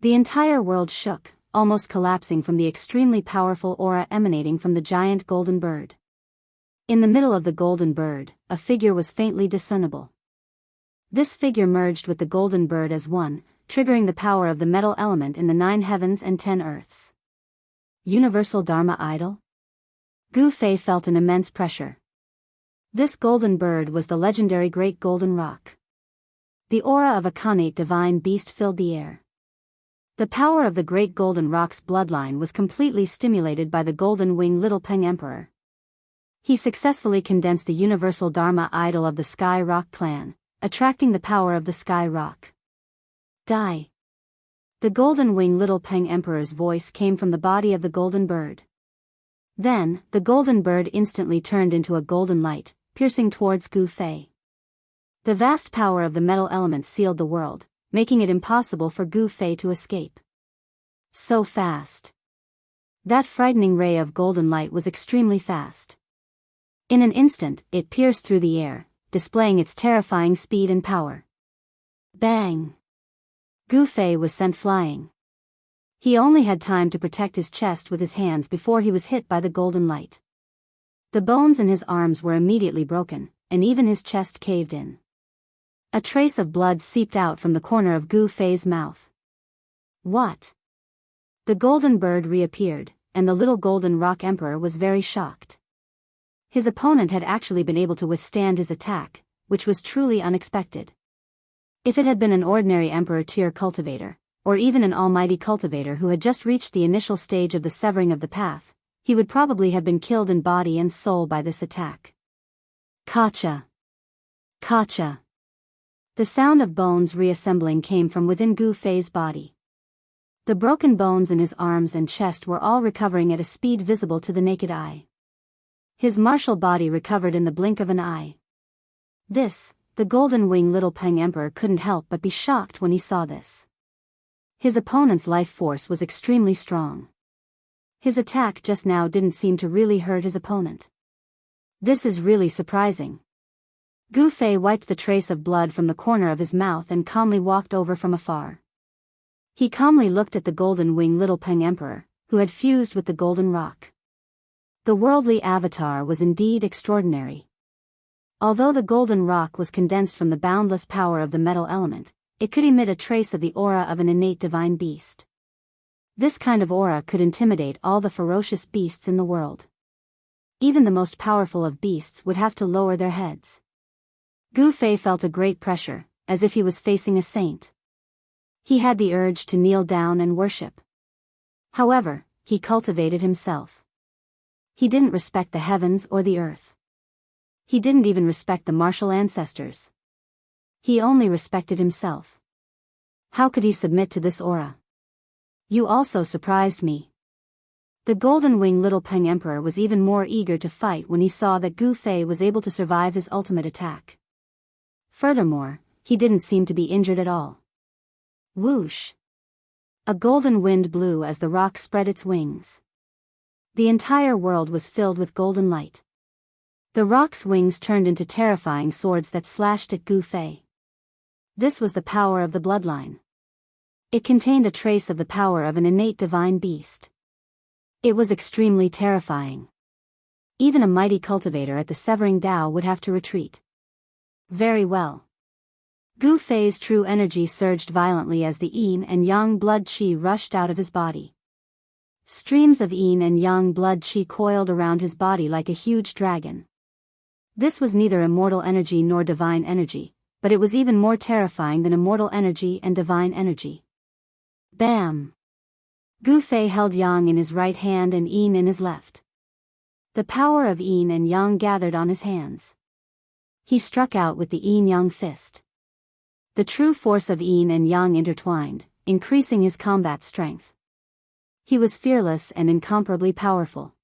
S1: The entire world shook, almost collapsing from the extremely powerful aura emanating from the giant golden bird. In the middle of the golden bird, a figure was faintly discernible. This figure merged with the golden bird as one, triggering the power of the metal element in the 9 heavens and 10 earths. Universal Dharma Idol? Gu Fei felt an immense pressure. This golden bird was the legendary Great Golden Rock. The aura of a connate divine beast filled the air. The power of the Great Golden Rock's bloodline was completely stimulated by the Golden Wing Little Peng Emperor. He successfully condensed the universal Dharma idol of the Sky Rock clan, attracting the power of the Sky Rock. Die. The Golden Wing Little Peng Emperor's voice came from the body of the golden bird. Then, the golden bird instantly turned into a golden light, piercing towards Gu Fei. The vast power of the metal element sealed the world, making it impossible for Gu Fei to escape. So fast. That frightening ray of golden light was extremely fast. In an instant, it pierced through the air, displaying its terrifying speed and power. Bang! Gu Fei was sent flying. He only had time to protect his chest with his hands before he was hit by the golden light. The bones in his arms were immediately broken, and even his chest caved in. A trace of blood seeped out from the corner of Gu Fei's mouth. What? The golden bird reappeared, and the little golden rock emperor was very shocked. His opponent had actually been able to withstand his attack, which was truly unexpected. If it had been an ordinary emperor tier cultivator, or even an almighty cultivator who had just reached the initial stage of the severing of the path, he would probably have been killed in body and soul by this attack. Kacha! Kacha! The sound of bones reassembling came from within Gu Fei's body. The broken bones in his arms and chest were all recovering at a speed visible to the naked eye. His martial body recovered in the blink of an eye. The Golden Wing Little Peng Emperor couldn't help but be shocked when he saw this. His opponent's life force was extremely strong. His attack just now didn't seem to really hurt his opponent. This is really surprising. Gu Fei wiped the trace of blood from the corner of his mouth and calmly walked over from afar. He calmly looked at the Golden Wing Little Peng Emperor, who had fused with the Golden Rock. The worldly avatar was indeed extraordinary. Although the Golden Rock was condensed from the boundless power of the metal element, it could emit a trace of the aura of an innate divine beast. This kind of aura could intimidate all the ferocious beasts in the world. Even the most powerful of beasts would have to lower their heads. Gu Fei felt a great pressure, as if he was facing a saint. He had the urge to kneel down and worship. However, he cultivated himself. He didn't respect the heavens or the earth. He didn't even respect the martial ancestors. He only respected himself. How could he submit to this aura? You also surprised me. The Golden Wing Little Peng Emperor was even more eager to fight when he saw that Gu Fei was able to survive his ultimate attack. Furthermore, he didn't seem to be injured at all. Whoosh! A golden wind blew as the rock spread its wings. The entire world was filled with golden light. The rock's wings turned into terrifying swords that slashed at Gu Fei. This was the power of the bloodline. It contained a trace of the power of an innate divine beast. It was extremely terrifying. Even a mighty cultivator at the Severing Dao would have to retreat. Very well. Gu Fei's true energy surged violently as the yin and yang blood qi rushed out of his body. Streams of yin and yang blood qi coiled around his body like a huge dragon. This was neither immortal energy nor divine energy, but it was even more terrifying than immortal energy and divine energy. Bam! Gu Fei held yang in his right hand and yin in his left. The power of yin and yang gathered on his hands. He struck out with the yin-yang fist. The true force of yin and yang intertwined, increasing his combat strength. He was fearless and incomparably powerful.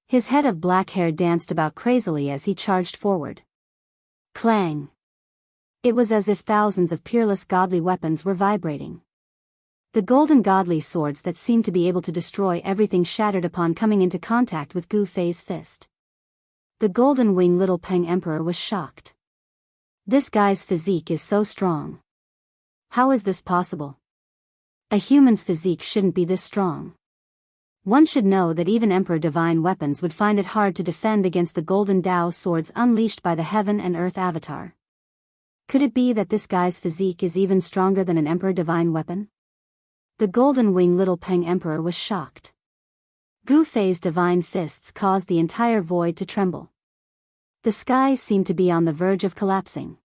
S1: His head of black hair danced about crazily as he charged forward. Clang! It was as if thousands of peerless godly weapons were vibrating. The golden godly swords that seemed to be able to destroy everything shattered upon coming into contact with Gu Fei's fist. The golden winged little Peng Emperor was shocked. This guy's physique is so strong. How is this possible? A human's physique shouldn't be this strong. One should know that even Emperor Divine Weapons would find it hard to defend against the golden Dao swords unleashed by the Heaven and Earth Avatar. Could it be that this guy's physique is even stronger than an Emperor Divine Weapon? The golden winged little Peng Emperor was shocked. Gu Fei's divine fists caused the entire void to tremble. The sky seemed to be on the verge of collapsing.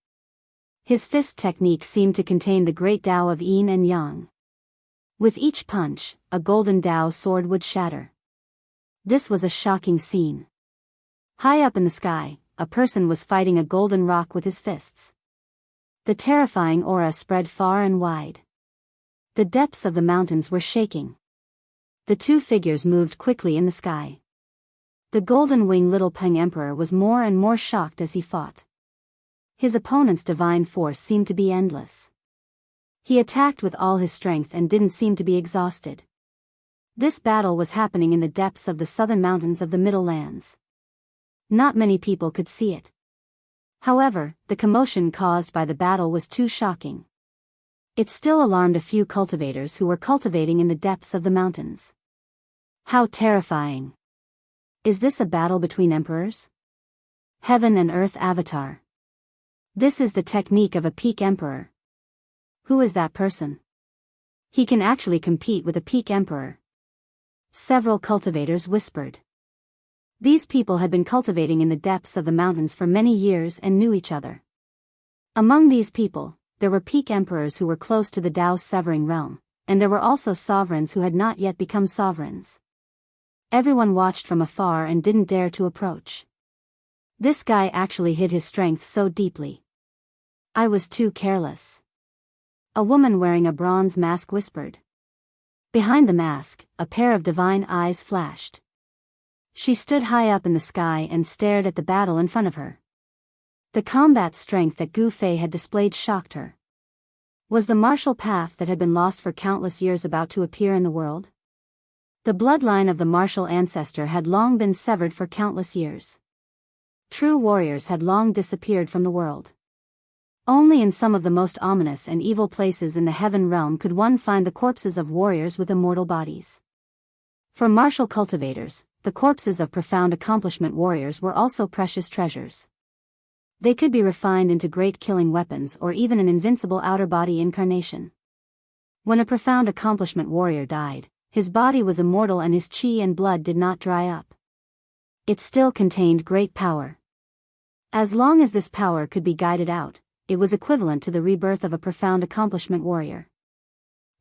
S1: His fist technique seemed to contain the great Tao of Yin and Yang. With each punch, a golden Dao sword would shatter. This was a shocking scene. High up in the sky, a person was fighting a golden rock with his fists. The terrifying aura spread far and wide. The depths of the mountains were shaking. The two figures moved quickly in the sky. The golden winged little Peng Emperor was more and more shocked as he fought. His opponent's divine force seemed to be endless. He attacked with all his strength and didn't seem to be exhausted. This battle was happening in the depths of the southern mountains of the Middle Lands. Not many people could see it. However, the commotion caused by the battle was too shocking. It still alarmed a few cultivators who were cultivating in the depths of the mountains. How terrifying! Is this a battle between emperors? Heaven and Earth Avatar. This is the technique of a peak emperor. Who is that person? He can actually compete with a peak emperor. Several cultivators whispered. These people had been cultivating in the depths of the mountains for many years and knew each other. Among these people, there were peak emperors who were close to the Tao's severing realm, and there were also sovereigns who had not yet become sovereigns. Everyone watched from afar and didn't dare to approach. This guy actually hid his strength so deeply. I was too careless. A woman wearing a bronze mask whispered. Behind the mask, a pair of divine eyes flashed. She stood high up in the sky and stared at the battle in front of her. The combat strength that Gu Fei had displayed shocked her. Was the martial path that had been lost for countless years about to appear in the world? The bloodline of the martial ancestor had long been severed for countless years. True warriors had long disappeared from the world. Only in some of the most ominous and evil places in the heaven realm could one find the corpses of warriors with immortal bodies. For martial cultivators, the corpses of profound accomplishment warriors were also precious treasures. They could be refined into great killing weapons or even an invincible outer body incarnation. When a profound accomplishment warrior died, his body was immortal and his chi and blood did not dry up. It still contained great power. As long as this power could be guided out, it was equivalent to the rebirth of a profound accomplishment warrior.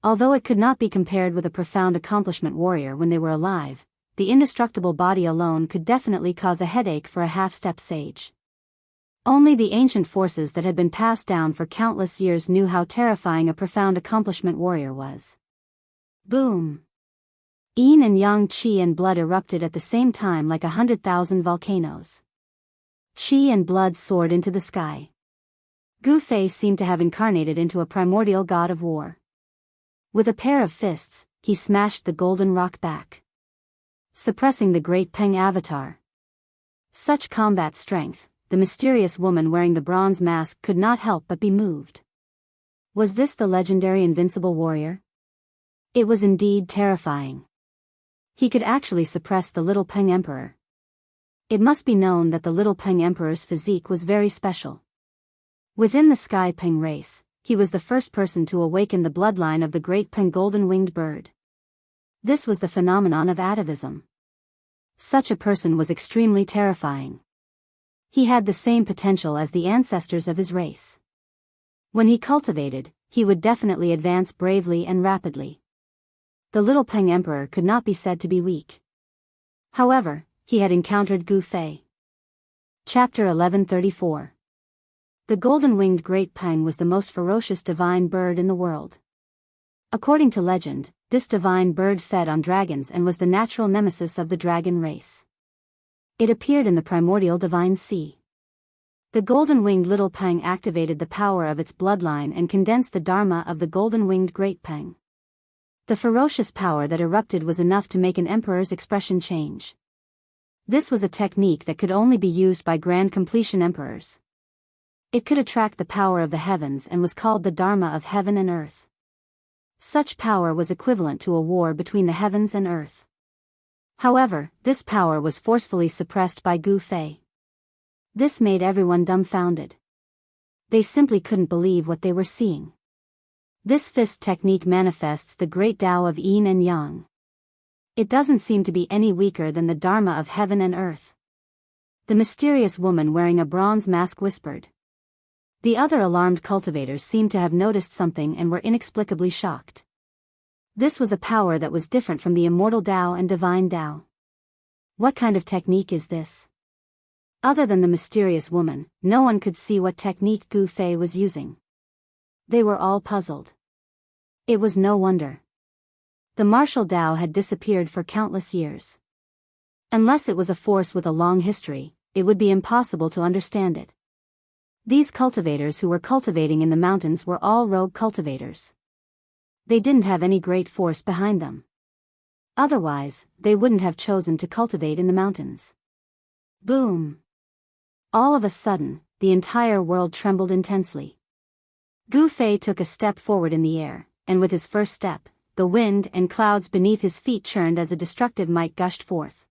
S1: Although it could not be compared with a profound accomplishment warrior when they were alive, the indestructible body alone could definitely cause a headache for a half-step sage. Only the ancient forces that had been passed down for countless years knew how terrifying a profound accomplishment warrior was. Boom! Yin and Yang chi and blood erupted at the same time like 100,000 volcanoes. Chi and blood soared into the sky. Gu Fei seemed to have incarnated into a primordial god of war. With a pair of fists, he smashed the golden rock back, suppressing the great Peng Avatar. Such combat strength, the mysterious woman wearing the bronze mask could not help but be moved. Was this the legendary invincible warrior? It was indeed terrifying. He could actually suppress the little Peng Emperor. It must be known that the little Peng Emperor's physique was very special. Within the Sky Peng race, he was the first person to awaken the bloodline of the great Peng golden-winged bird. This was the phenomenon of atavism. Such a person was extremely terrifying. He had the same potential as the ancestors of his race. When he cultivated, he would definitely advance bravely and rapidly. The little Peng Emperor could not be said to be weak. However, he had encountered Gu Fei. Chapter 1134. The golden-winged Great Peng was the most ferocious divine bird in the world. According to legend, this divine bird fed on dragons and was the natural nemesis of the dragon race. It appeared in the primordial divine sea. The golden-winged little Peng activated the power of its bloodline and condensed the dharma of the golden-winged Great Peng. The ferocious power that erupted was enough to make an emperor's expression change. This was a technique that could only be used by grand completion emperors. It could attract the power of the heavens and was called the Dharma of heaven and earth. Such power was equivalent to a war between the heavens and earth. However, this power was forcefully suppressed by Gu Fei. This made everyone dumbfounded. They simply couldn't believe what they were seeing. This fist technique manifests the great Tao of yin and yang. It doesn't seem to be any weaker than the Dharma of heaven and earth. The mysterious woman wearing a bronze mask whispered. The other alarmed cultivators seemed to have noticed something and were inexplicably shocked. This was a power that was different from the immortal Tao and divine Tao. What kind of technique is this? Other than the mysterious woman, no one could see what technique Gu Fei was using. They were all puzzled. It was no wonder. The martial Tao had disappeared for countless years. Unless it was a force with a long history, it would be impossible to understand it. These cultivators who were cultivating in the mountains were all rogue cultivators. They didn't have any great force behind them. Otherwise, they wouldn't have chosen to cultivate in the mountains. Boom! All of a sudden, the entire world trembled intensely. Gu Fei took a step forward in the air, and with his first step, the wind and clouds beneath his feet churned as a destructive might gushed forth.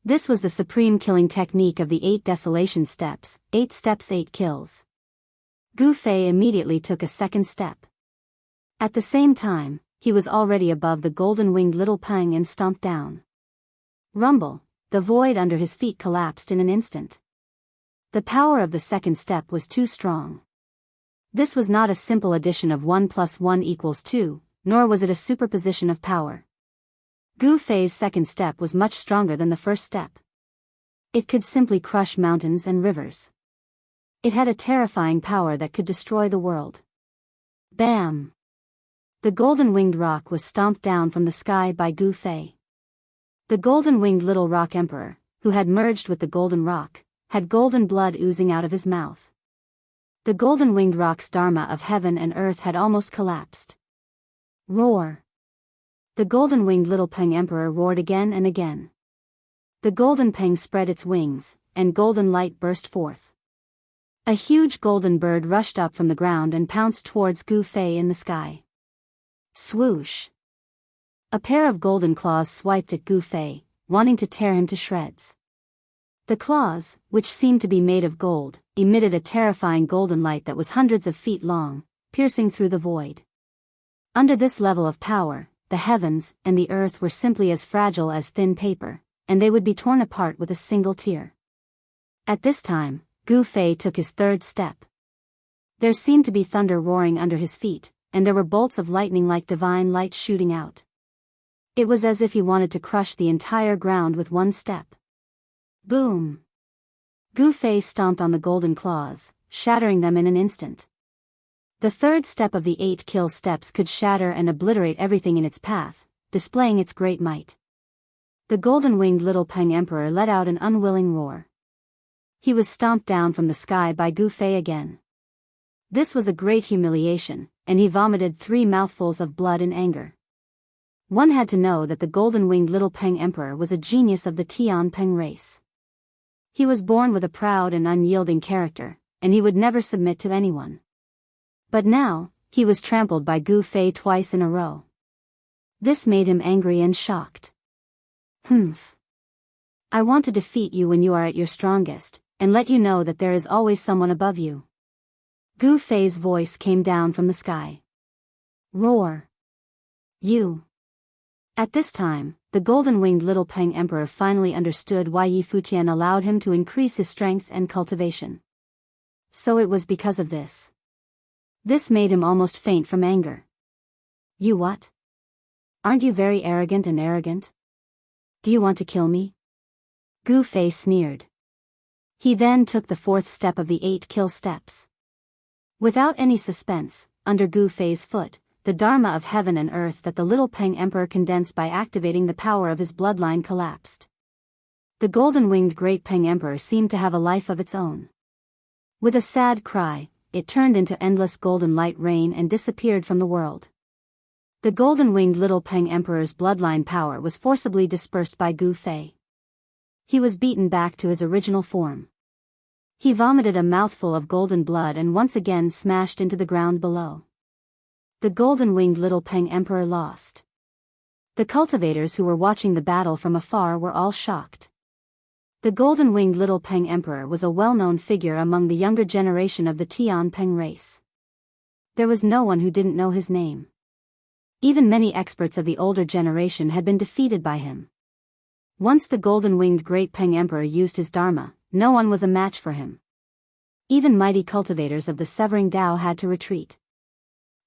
S1: This was the supreme killing technique of the 8 desolation steps, 8 steps 8 kills. Gu Fei immediately took a second step. At the same time, he was already above the golden-winged little Peng and stomped down. Rumble, the void under his feet collapsed in an instant. The power of the second step was too strong. This was not a simple addition of 1 + 1 = 2, nor was it a superposition of power. Gu Fei's second step was much stronger than the first step. It could simply crush mountains and rivers. It had a terrifying power that could destroy the world. Bam! The golden-winged rock was stomped down from the sky by Gu Fei. The golden-winged little rock emperor, who had merged with the golden rock, had golden blood oozing out of his mouth. The golden-winged rock's Dharma of heaven and earth had almost collapsed. Roar! The golden-winged little Peng Emperor roared again and again. The golden Peng spread its wings, and golden light burst forth. A huge golden bird rushed up from the ground and pounced towards Gu Fei in the sky. Swoosh! A pair of golden claws swiped at Gu Fei, wanting to tear him to shreds. The claws, which seemed to be made of gold, emitted a terrifying golden light that was hundreds of feet long, piercing through the void. Under this level of power, the heavens and the earth were simply as fragile as thin paper, and they would be torn apart with a single tear. At this time, Gu Fei took his third step. There seemed to be thunder roaring under his feet, and there were bolts of lightning like divine light shooting out. It was as if he wanted to crush the entire ground with one step. Boom! Gu Fei stomped on the golden claws, shattering them in an instant. The third step of the 8 kill steps could shatter and obliterate everything in its path, displaying its great might. The golden-winged little Peng Emperor let out an unwilling roar. He was stomped down from the sky by Gu Fei again. This was a great humiliation, and he vomited 3 mouthfuls of blood in anger. One had to know that the golden-winged little Peng Emperor was a genius of the Tian Peng race. He was born with a proud and unyielding character, and he would never submit to anyone. But now, he was trampled by Gu Fei twice in a row. This made him angry and shocked. Humph. I want to defeat you when you are at your strongest, and let you know that there is always someone above you. Gu Fei's voice came down from the sky. Roar. You. At this time, the golden-winged little Peng Emperor finally understood why Yi Futian allowed him to increase his strength and cultivation. So it was because of this. This made him almost faint from anger. You what? Aren't you very arrogant and arrogant? Do you want to kill me? Gu Fei sneered. He then took the 4th step of the 8 kill steps. Without any suspense, under Gu Fei's foot, the Dharma of heaven and earth that the little Peng Emperor condensed by activating the power of his bloodline collapsed. The golden-winged great Peng Emperor seemed to have a life of its own. With a sad cry, it turned into endless golden light rain and disappeared from the world. The golden-winged Little Peng Emperor's bloodline power was forcibly dispersed by Gu Fei. He was beaten back to his original form. He vomited a mouthful of golden blood and once again smashed into the ground below. The golden-winged Little Peng Emperor lost. The cultivators who were watching the battle from afar were all shocked. The golden-winged Little Peng Emperor was a well-known figure among the younger generation of the Tian Peng race. There was no one who didn't know his name. Even many experts of the older generation had been defeated by him. Once the golden-winged Great Peng Emperor used his Dharma, no one was a match for him. Even mighty cultivators of the Severing Tao had to retreat.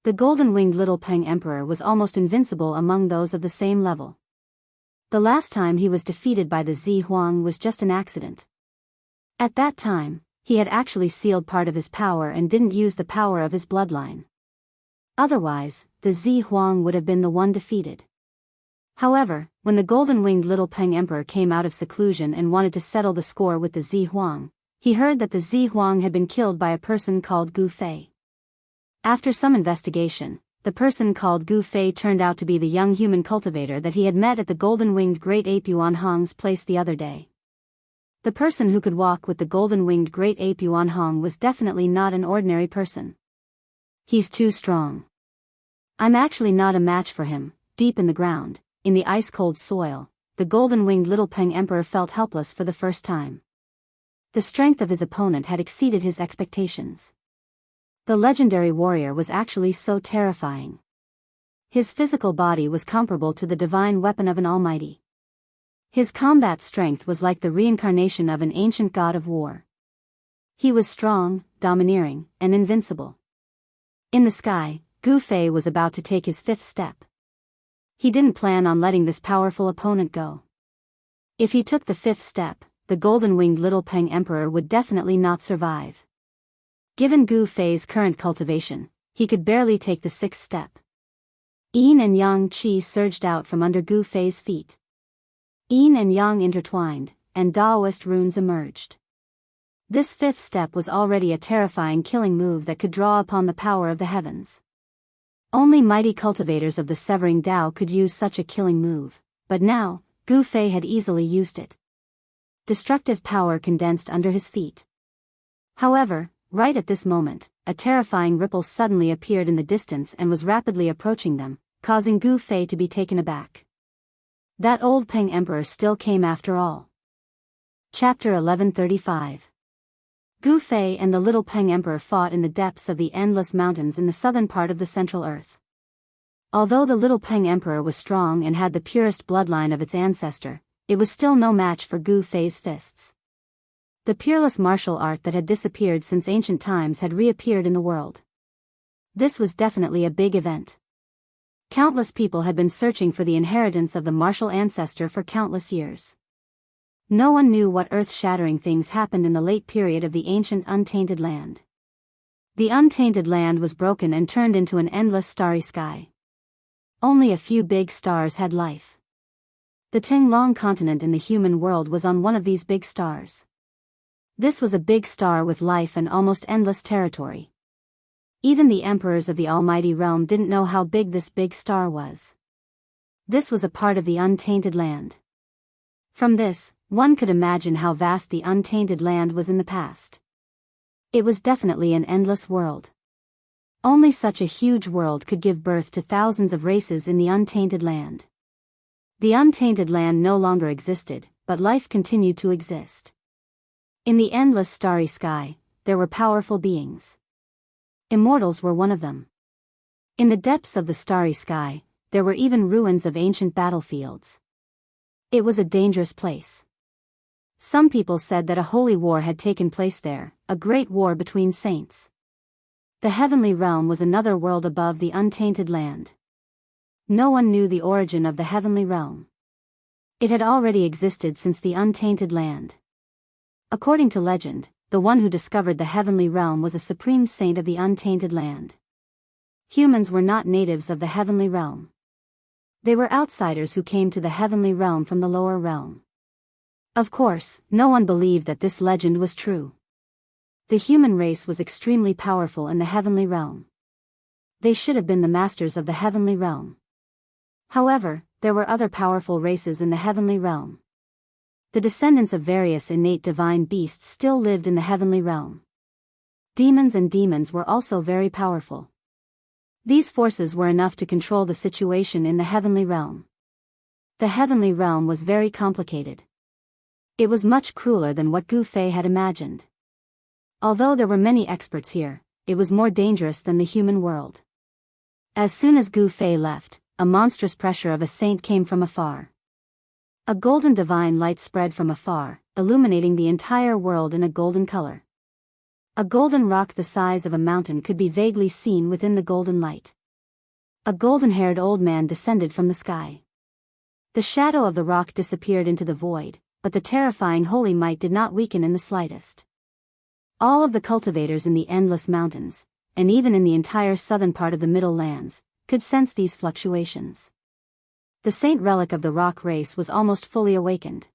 S1: The golden-winged Little Peng Emperor was almost invincible among those of the same level. The last time he was defeated by the Zi Huang was just an accident. At that time, he had actually sealed part of his power and didn't use the power of his bloodline. Otherwise, the Zi Huang would have been the one defeated. However, when the golden-winged Little Peng Emperor came out of seclusion and wanted to settle the score with the Zi Huang, he heard that the Zi Huang had been killed by a person called Gu Fei. After some investigation, the person called Gu Fei turned out to be the young human cultivator that he had met at the golden-winged Great Ape Yuan Hong's place the other day. The person who could walk with the golden-winged Great Ape Yuan Hong was definitely not an ordinary person. He's too strong. I'm actually not a match for him. Deep in the ground, in the ice-cold soil, the golden-winged Little Peng Emperor felt helpless for the first time. The strength of his opponent had exceeded his expectations. The legendary warrior was actually so terrifying. His physical body was comparable to the divine weapon of an almighty. His combat strength was like the reincarnation of an ancient god of war. He was strong, domineering, and invincible. In the sky, Gu Fei was about to take his fifth step. He didn't plan on letting this powerful opponent go. If he took the fifth step, the golden-winged Little Peng Emperor would definitely not survive. Given Gu Fei's current cultivation, he could barely take the sixth step. Yin and Yang Qi surged out from under Gu Fei's feet. Yin and Yang intertwined, and Taoist runes emerged. This fifth step was already a terrifying killing move that could draw upon the power of the heavens. Only mighty cultivators of the Severing Tao could use such a killing move, but now, Gu Fei had easily used it. Destructive power condensed under his feet. However, right at this moment, a terrifying ripple suddenly appeared in the distance and was rapidly approaching them, causing Gu Fei to be taken aback. That old Peng Emperor still came after all. Chapter 1135. Gu Fei and the Little Peng Emperor fought in the depths of the endless mountains in the southern part of the Central Earth. Although the Little Peng Emperor was strong and had the purest bloodline of its ancestor, it was still no match for Gu Fei's fists. The peerless martial art that had disappeared since ancient times had reappeared in the world. This was definitely a big event. Countless people had been searching for the inheritance of the martial ancestor for countless years. No one knew what earth-shattering things happened in the late period of the ancient untainted land. The untainted land was broken and turned into an endless starry sky. Only a few big stars had life. The Tinglong continent in the human world was on one of these big stars. This was a big star with life and almost endless territory. Even the emperors of the Almighty Realm didn't know how big this big star was. This was a part of the untainted land. From this, one could imagine how vast the untainted land was in the past. It was definitely an endless world. Only such a huge world could give birth to thousands of races in the untainted land. The untainted land no longer existed, but life continued to exist. In the endless starry sky, there were powerful beings. Immortals were one of them. In the depths of the starry sky, there were even ruins of ancient battlefields. It was a dangerous place. Some people said that a holy war had taken place there, a great war between saints. The heavenly realm was another world above the untainted land. No one knew the origin of the heavenly realm. It had already existed since the untainted land. According to legend, the one who discovered the heavenly realm was a supreme saint of the untainted land. Humans were not natives of the heavenly realm. They were outsiders who came to the heavenly realm from the lower realm. Of course, no one believed that this legend was true. The human race was extremely powerful in the heavenly realm. They should have been the masters of the heavenly realm. However, there were other powerful races in the heavenly realm. The descendants of various innate divine beasts still lived in the heavenly realm. Demons and demons were also very powerful. These forces were enough to control the situation in the heavenly realm. The heavenly realm was very complicated. It was much crueler than what Gu Fei had imagined. Although there were many experts here, it was more dangerous than the human world. As soon as Gu Fei left, a monstrous pressure of a saint came from afar. A golden divine light spread from afar, illuminating the entire world in a golden color. A golden rock the size of a mountain could be vaguely seen within the golden light. A golden-haired old man descended from the sky. The shadow of the rock disappeared into the void, but the terrifying holy might did not weaken in the slightest. All of the cultivators in the endless mountains, and even in the entire southern part of the Middle Lands, could sense these fluctuations. The saint relic of the rock race was almost fully awakened.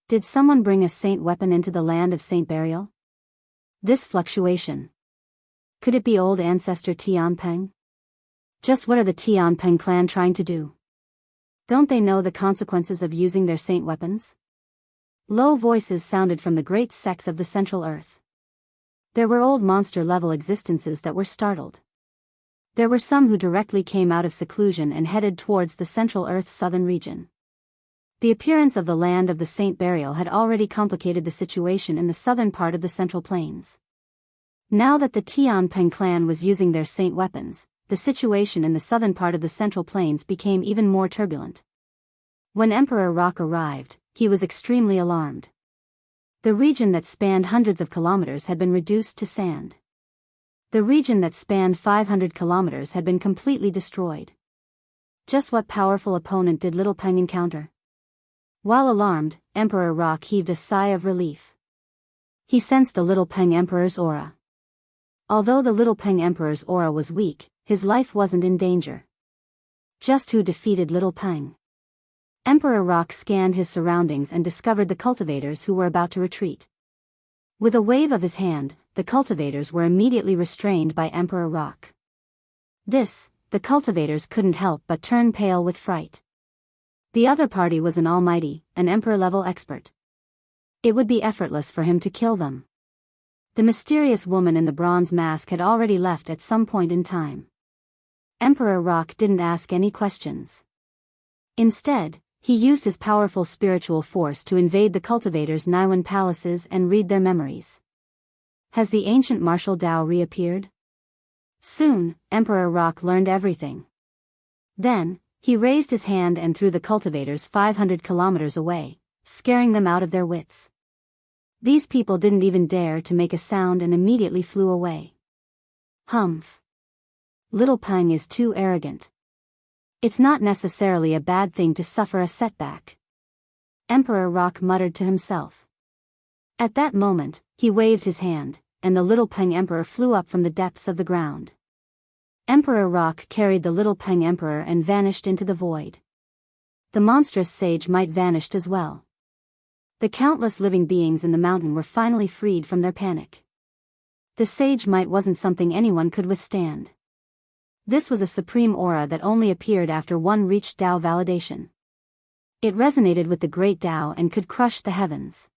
S1: Did someone bring a saint weapon into the land of saint burial? This fluctuation. Could it be old ancestor Tianpeng? Just what are the Tianpeng clan trying to do? Don't they know the consequences of using their saint weapons? Low voices sounded from the great sects of the Central Earth. There were old monster-level existences that were startled. There were some who directly came out of seclusion and headed towards the Central Earth's southern region. The appearance of the land of the saint burial had already complicated the situation in the southern part of the Central Plains. Now that the Tianpeng clan was using their saint weapons, the situation in the southern part of the Central Plains became even more turbulent. When Emperor Rock arrived, he was extremely alarmed. The region that spanned hundreds of kilometers had been reduced to sand. The region that spanned 500 kilometers had been completely destroyed. Just what powerful opponent did Little Peng encounter? While alarmed, Emperor Rock heaved a sigh of relief. He sensed the Little Peng Emperor's aura. Although the Little Peng Emperor's aura was weak, his life wasn't in danger. Just who defeated Little Peng? Emperor Rock scanned his surroundings and discovered the cultivators who were about to retreat. With a wave of his hand, the cultivators were immediately restrained by Emperor Rock. The cultivators couldn't help but turn pale with fright. The other party was an almighty, an emperor-level expert. It would be effortless for him to kill them. The mysterious woman in the bronze mask had already left at some point in time. Emperor Rock didn't ask any questions. Instead, he used his powerful spiritual force to invade the cultivators' Niwen palaces and read their memories. Has the ancient martial Dao reappeared? Soon, Emperor Rock learned everything. Then, he raised his hand and threw the cultivators 500 kilometers away, scaring them out of their wits. These people didn't even dare to make a sound and immediately flew away. Humph. Little Peng is too arrogant. It's not necessarily a bad thing to suffer a setback. Emperor Rock muttered to himself. At that moment, he waved his hand, and the Little Peng Emperor flew up from the depths of the ground. Emperor Rock carried the Little Peng Emperor and vanished into the void. The monstrous sage might vanished as well. The countless living beings in the mountain were finally freed from their panic. The sage might wasn't something anyone could withstand. This was a supreme aura that only appeared after one reached Dao validation. It resonated with the great Dao and could crush the heavens.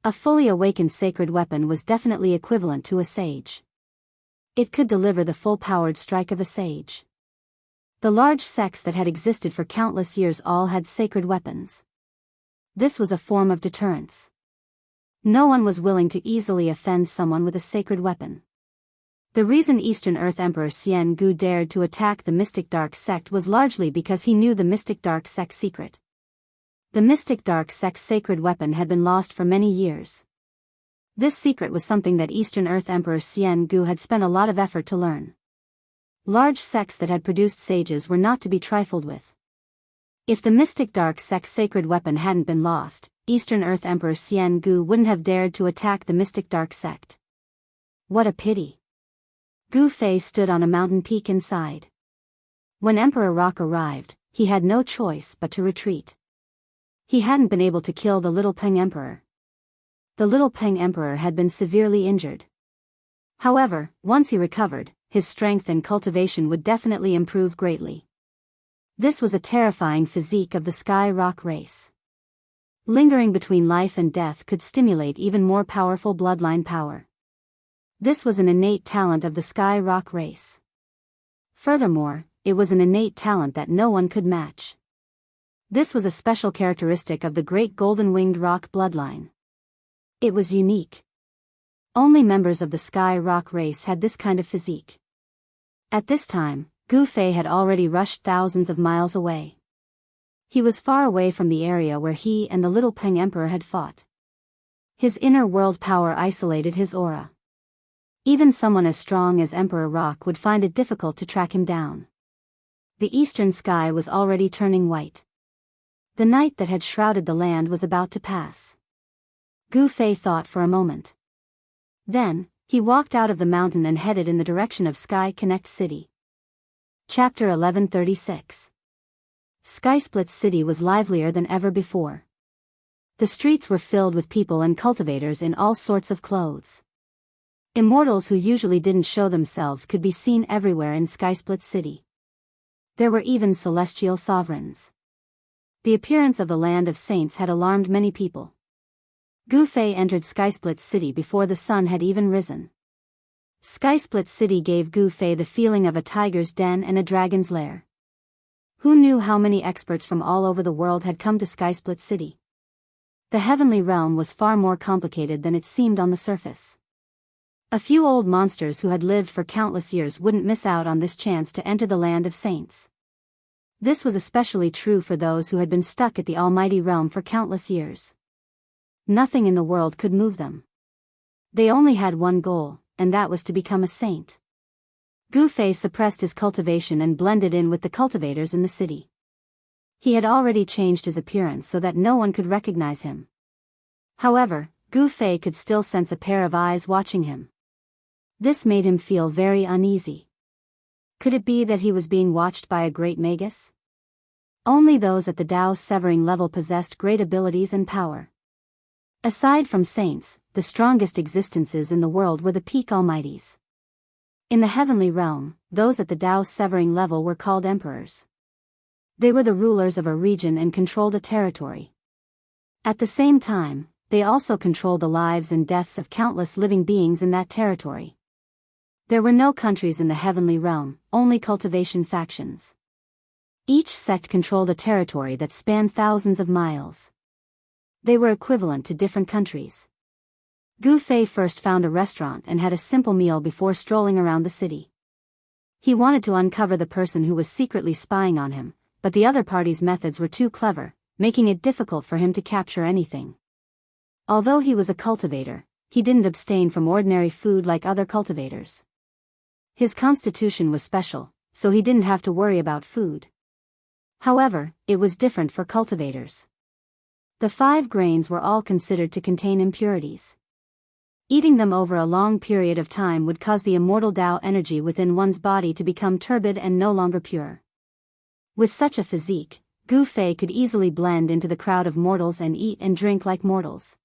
S1: A fully awakened sacred weapon was definitely equivalent to a sage. It could deliver the full-powered strike of a sage. The large sects that had existed for countless years all had sacred weapons. This was a form of deterrence. No one was willing to easily offend someone with a sacred weapon. The reason Eastern Earth Emperor Xian Gu dared to attack the Mystic Dark Sect was largely because he knew the Mystic Dark Sect's secret. The Mystic Dark Sect's sacred weapon had been lost for many years. This secret was something that Eastern Earth Emperor Xian Gu had spent a lot of effort to learn. Large sects that had produced sages were not to be trifled with. If the Mystic Dark Sect's sacred weapon hadn't been lost, Eastern Earth Emperor Xian Gu wouldn't have dared to attack the Mystic Dark Sect. What a pity. Gu Fei stood on a mountain peak inside. When Emperor Rock arrived, he had no choice but to retreat. He hadn't been able to kill the Little Peng Emperor. The Little Peng Emperor had been severely injured. However, once he recovered, his strength and cultivation would definitely improve greatly. This was a terrifying physique of the Sky Rock race. Lingering between life and death could stimulate even more powerful bloodline power. This was an innate talent of the Sky Rock race. Furthermore, it was an innate talent that no one could match. This was a special characteristic of the great golden-winged rock bloodline. It was unique. Only members of the Sky Rock race had this kind of physique. At this time, Gu Fei had already rushed thousands of miles away. He was far away from the area where he and the Little Peng Emperor had fought. His inner world power isolated his aura. Even someone as strong as Emperor Rock would find it difficult to track him down. The eastern sky was already turning white. The night that had shrouded the land was about to pass. Gu Fei thought for a moment. Then, he walked out of the mountain and headed in the direction of Sky Connect City. Chapter 1136. Skysplit City was livelier than ever before. The streets were filled with people and cultivators in all sorts of clothes. Immortals who usually didn't show themselves could be seen everywhere in Skysplit City. There were even celestial sovereigns. The appearance of the Land of Saints had alarmed many people. Gu Fei entered Skysplit City before the sun had even risen. Skysplit City gave Gu Fei the feeling of a tiger's den and a dragon's lair. Who knew how many experts from all over the world had come to Skysplit City? The heavenly realm was far more complicated than it seemed on the surface. A few old monsters who had lived for countless years wouldn't miss out on this chance to enter the Land of Saints. This was especially true for those who had been stuck at the Almighty Realm for countless years. Nothing in the world could move them. They only had one goal, and that was to become a saint. Gu Fei suppressed his cultivation and blended in with the cultivators in the city. He had already changed his appearance so that no one could recognize him. However, Gu Fei could still sense a pair of eyes watching him. This made him feel very uneasy. Could it be that he was being watched by a great magus? Only those at the Tao's severing level possessed great abilities and power. Aside from saints, the strongest existences in the world were the peak almighties. In the heavenly realm, those at the Tao's severing level were called emperors. They were the rulers of a region and controlled a territory. At the same time, they also controlled the lives and deaths of countless living beings in that territory. There were no countries in the heavenly realm, only cultivation factions. Each sect controlled a territory that spanned thousands of miles. They were equivalent to different countries. Gu Fei first found a restaurant and had a simple meal before strolling around the city. He wanted to uncover the person who was secretly spying on him, but the other party's methods were too clever, making it difficult for him to capture anything. Although he was a cultivator, he didn't abstain from ordinary food like other cultivators. His constitution was special, so he didn't have to worry about food. However, it was different for cultivators. The 5 grains were all considered to contain impurities. Eating them over a long period of time would cause the immortal Tao energy within one's body to become turbid and no longer pure. With such a physique, Gu Fei could easily blend into the crowd of mortals and eat and drink like mortals.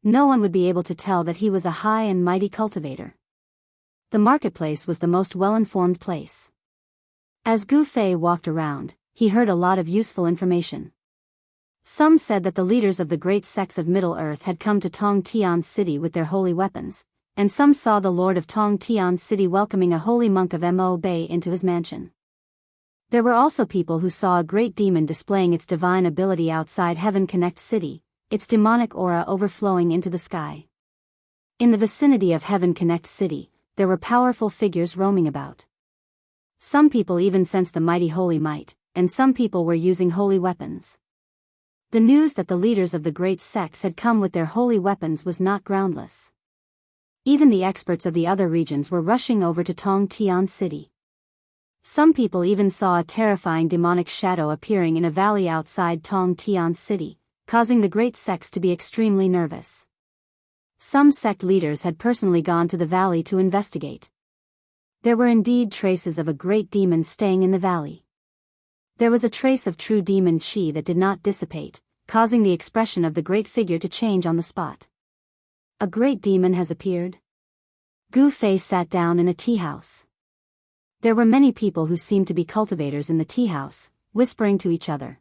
S1: No one would be able to tell that he was a high and mighty cultivator. The marketplace was the most well-informed place. As Gu Fei walked around, he heard a lot of useful information. Some said that the leaders of the great sects of Middle-earth had come to Tong Tian City with their holy weapons, and some saw the lord of Tong Tian City welcoming a holy monk of Mo Bay into his mansion. There were also people who saw a great demon displaying its divine ability outside Heaven Connect City, its demonic aura overflowing into the sky. In the vicinity of Heaven Connect City, there were powerful figures roaming about. Some people even sensed the mighty holy might, and some people were using holy weapons. The news that the leaders of the great sects had come with their holy weapons was not groundless. Even the experts of the other regions were rushing over to Tong Tian City. Some people even saw a terrifying demonic shadow appearing in a valley outside Tong Tian City, causing the great sects to be extremely nervous. Some sect leaders had personally gone to the valley to investigate. There were indeed traces of a great demon staying in the valley. There was a trace of true demon chi that did not dissipate, causing the expression of the great figure to change on the spot. A great demon has appeared? Gu Fei sat down in a tea house. There were many people who seemed to be cultivators in the tea house, whispering to each other.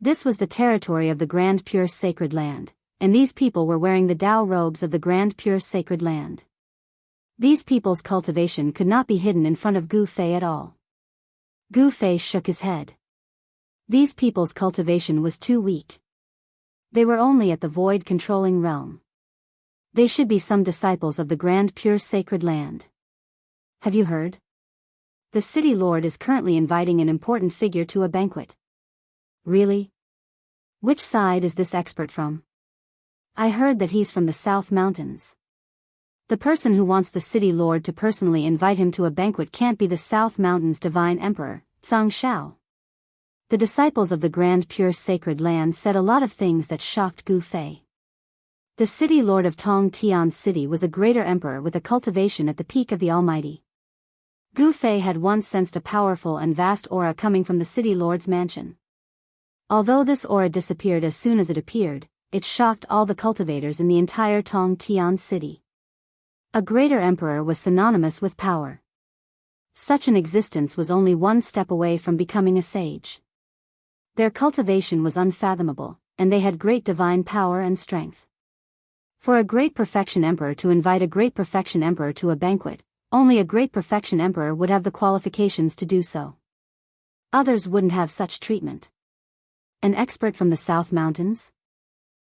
S1: This was the territory of the Grand Pure Sacred Land, and these people were wearing the Tao robes of the Grand Pure Sacred Land. These people's cultivation could not be hidden in front of Gu Fei at all. Gu Fei shook his head. These people's cultivation was too weak. They were only at the void-controlling realm. They should be some disciples of the Grand Pure Sacred Land. Have you heard? The city lord is currently inviting an important figure to a banquet. Really? Which side is this expert from? I heard that he's from the South Mountains. The person who wants the city lord to personally invite him to a banquet can't be the South Mountains' divine emperor, Zhang Shao. The disciples of the Grand Pure Sacred Land said a lot of things that shocked Gu Fei. The city lord of Tong Tian City was a greater emperor with a cultivation at the peak of the Almighty. Gu Fei had once sensed a powerful and vast aura coming from the city lord's mansion. Although this aura disappeared as soon as it appeared, it shocked all the cultivators in the entire Tong Tian City. A greater emperor was synonymous with power. Such an existence was only one step away from becoming a sage. Their cultivation was unfathomable, and they had great divine power and strength. For a great perfection emperor to invite a great perfection emperor to a banquet, only a great perfection emperor would have the qualifications to do so. Others wouldn't have such treatment. An expert from the South Mountains?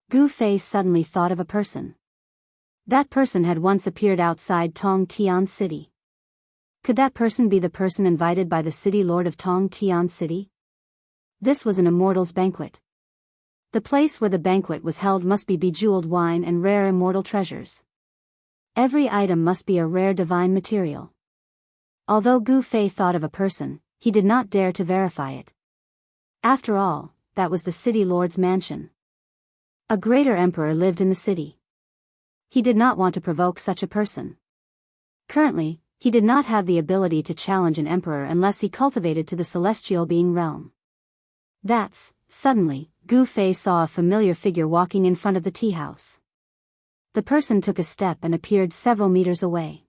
S1: Gu Fei suddenly thought of a person. That person had once appeared outside Tong Tian City. Could that person be the person invited by the city lord of Tong Tian City? This was an immortal's banquet. The place where the banquet was held must be bejeweled wine and rare immortal treasures. Every item must be a rare divine material. Although Gu Fei thought of a person, he did not dare to verify it. After all, that was the city lord's mansion. A greater emperor lived in the city. He did not want to provoke such a person. Currently, he did not have the ability to challenge an emperor unless he cultivated to the celestial being realm. Suddenly, Gu Fei saw a familiar figure walking in front of the tea house. The person took a step and appeared several meters away.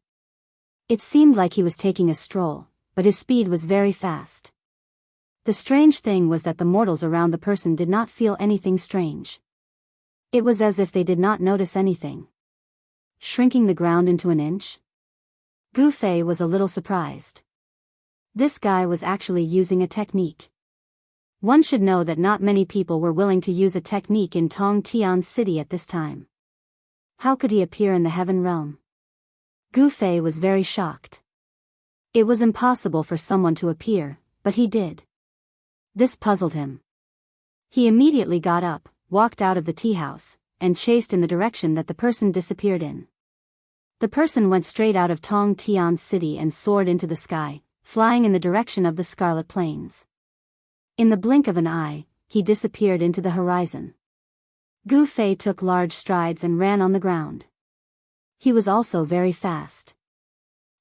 S1: It seemed like he was taking a stroll, but his speed was very fast. The strange thing was that the mortals around the person did not feel anything strange. It was as if they did not notice anything. Shrinking the ground into an inch? Gu Fei was a little surprised. This guy was actually using a technique. One should know that not many people were willing to use a technique in Tong Tian City at this time. How could he appear in the heaven realm? Gu Fei was very shocked. It was impossible for someone to appear, but he did. This puzzled him. He immediately got up, walked out of the tea house, and chased in the direction that the person disappeared in. The person went straight out of Tong Tian City and soared into the sky, flying in the direction of the Scarlet Plains. In the blink of an eye, he disappeared into the horizon. Gu Fei took large strides and ran on the ground. He was also very fast.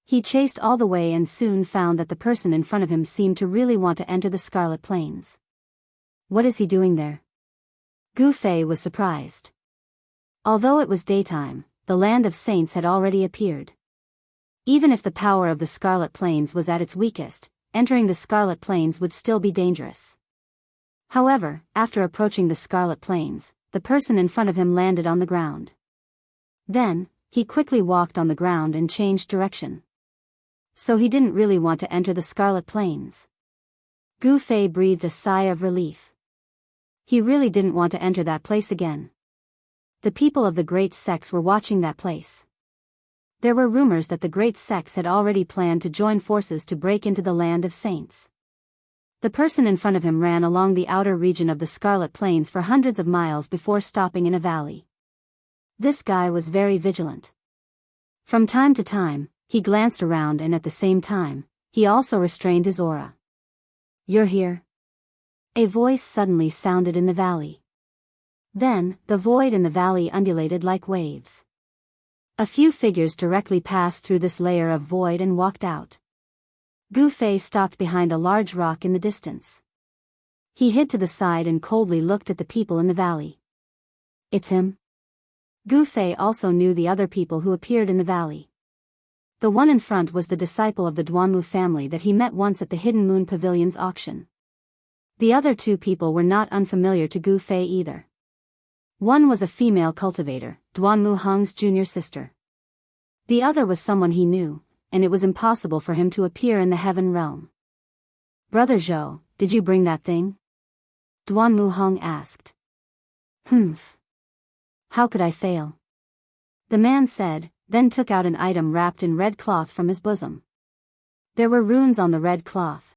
S1: He chased all the way and soon found that the person in front of him seemed to really want to enter the Scarlet Plains. What is he doing there? Gu Fei was surprised. Although it was daytime, the land of saints had already appeared. Even if the power of the Scarlet Plains was at its weakest, entering the Scarlet Plains would still be dangerous. However, after approaching the Scarlet Plains, the person in front of him landed on the ground. Then, he quickly walked on the ground and changed direction. So he didn't really want to enter the Scarlet Plains. Gu Fei breathed a sigh of relief. He really didn't want to enter that place again. The people of the Great Sects were watching that place. There were rumors that the Great Sects had already planned to join forces to break into the land of saints. The person in front of him ran along the outer region of the Scarlet Plains for hundreds of miles before stopping in a valley. This guy was very vigilant. From time to time, he glanced around and at the same time, he also restrained his aura. "You're here?" A voice suddenly sounded in the valley. Then, the void in the valley undulated like waves. A few figures directly passed through this layer of void and walked out. Gu Fei stopped behind a large rock in the distance. He hid to the side and coldly looked at the people in the valley. It's him? Gu Fei also knew the other people who appeared in the valley. The one in front was the disciple of the Duanmu family that he met once at the Hidden Moon Pavilion's auction. The other two people were not unfamiliar to Gu Fei either. One was a female cultivator, Duan Mu Hong's junior sister. The other was someone he knew, and it was impossible for him to appear in the heaven realm. Brother Zhou, did you bring that thing? Duan Mu Hong asked. Humph. How could I fail? The man said, then took out an item wrapped in red cloth from his bosom. There were runes on the red cloth,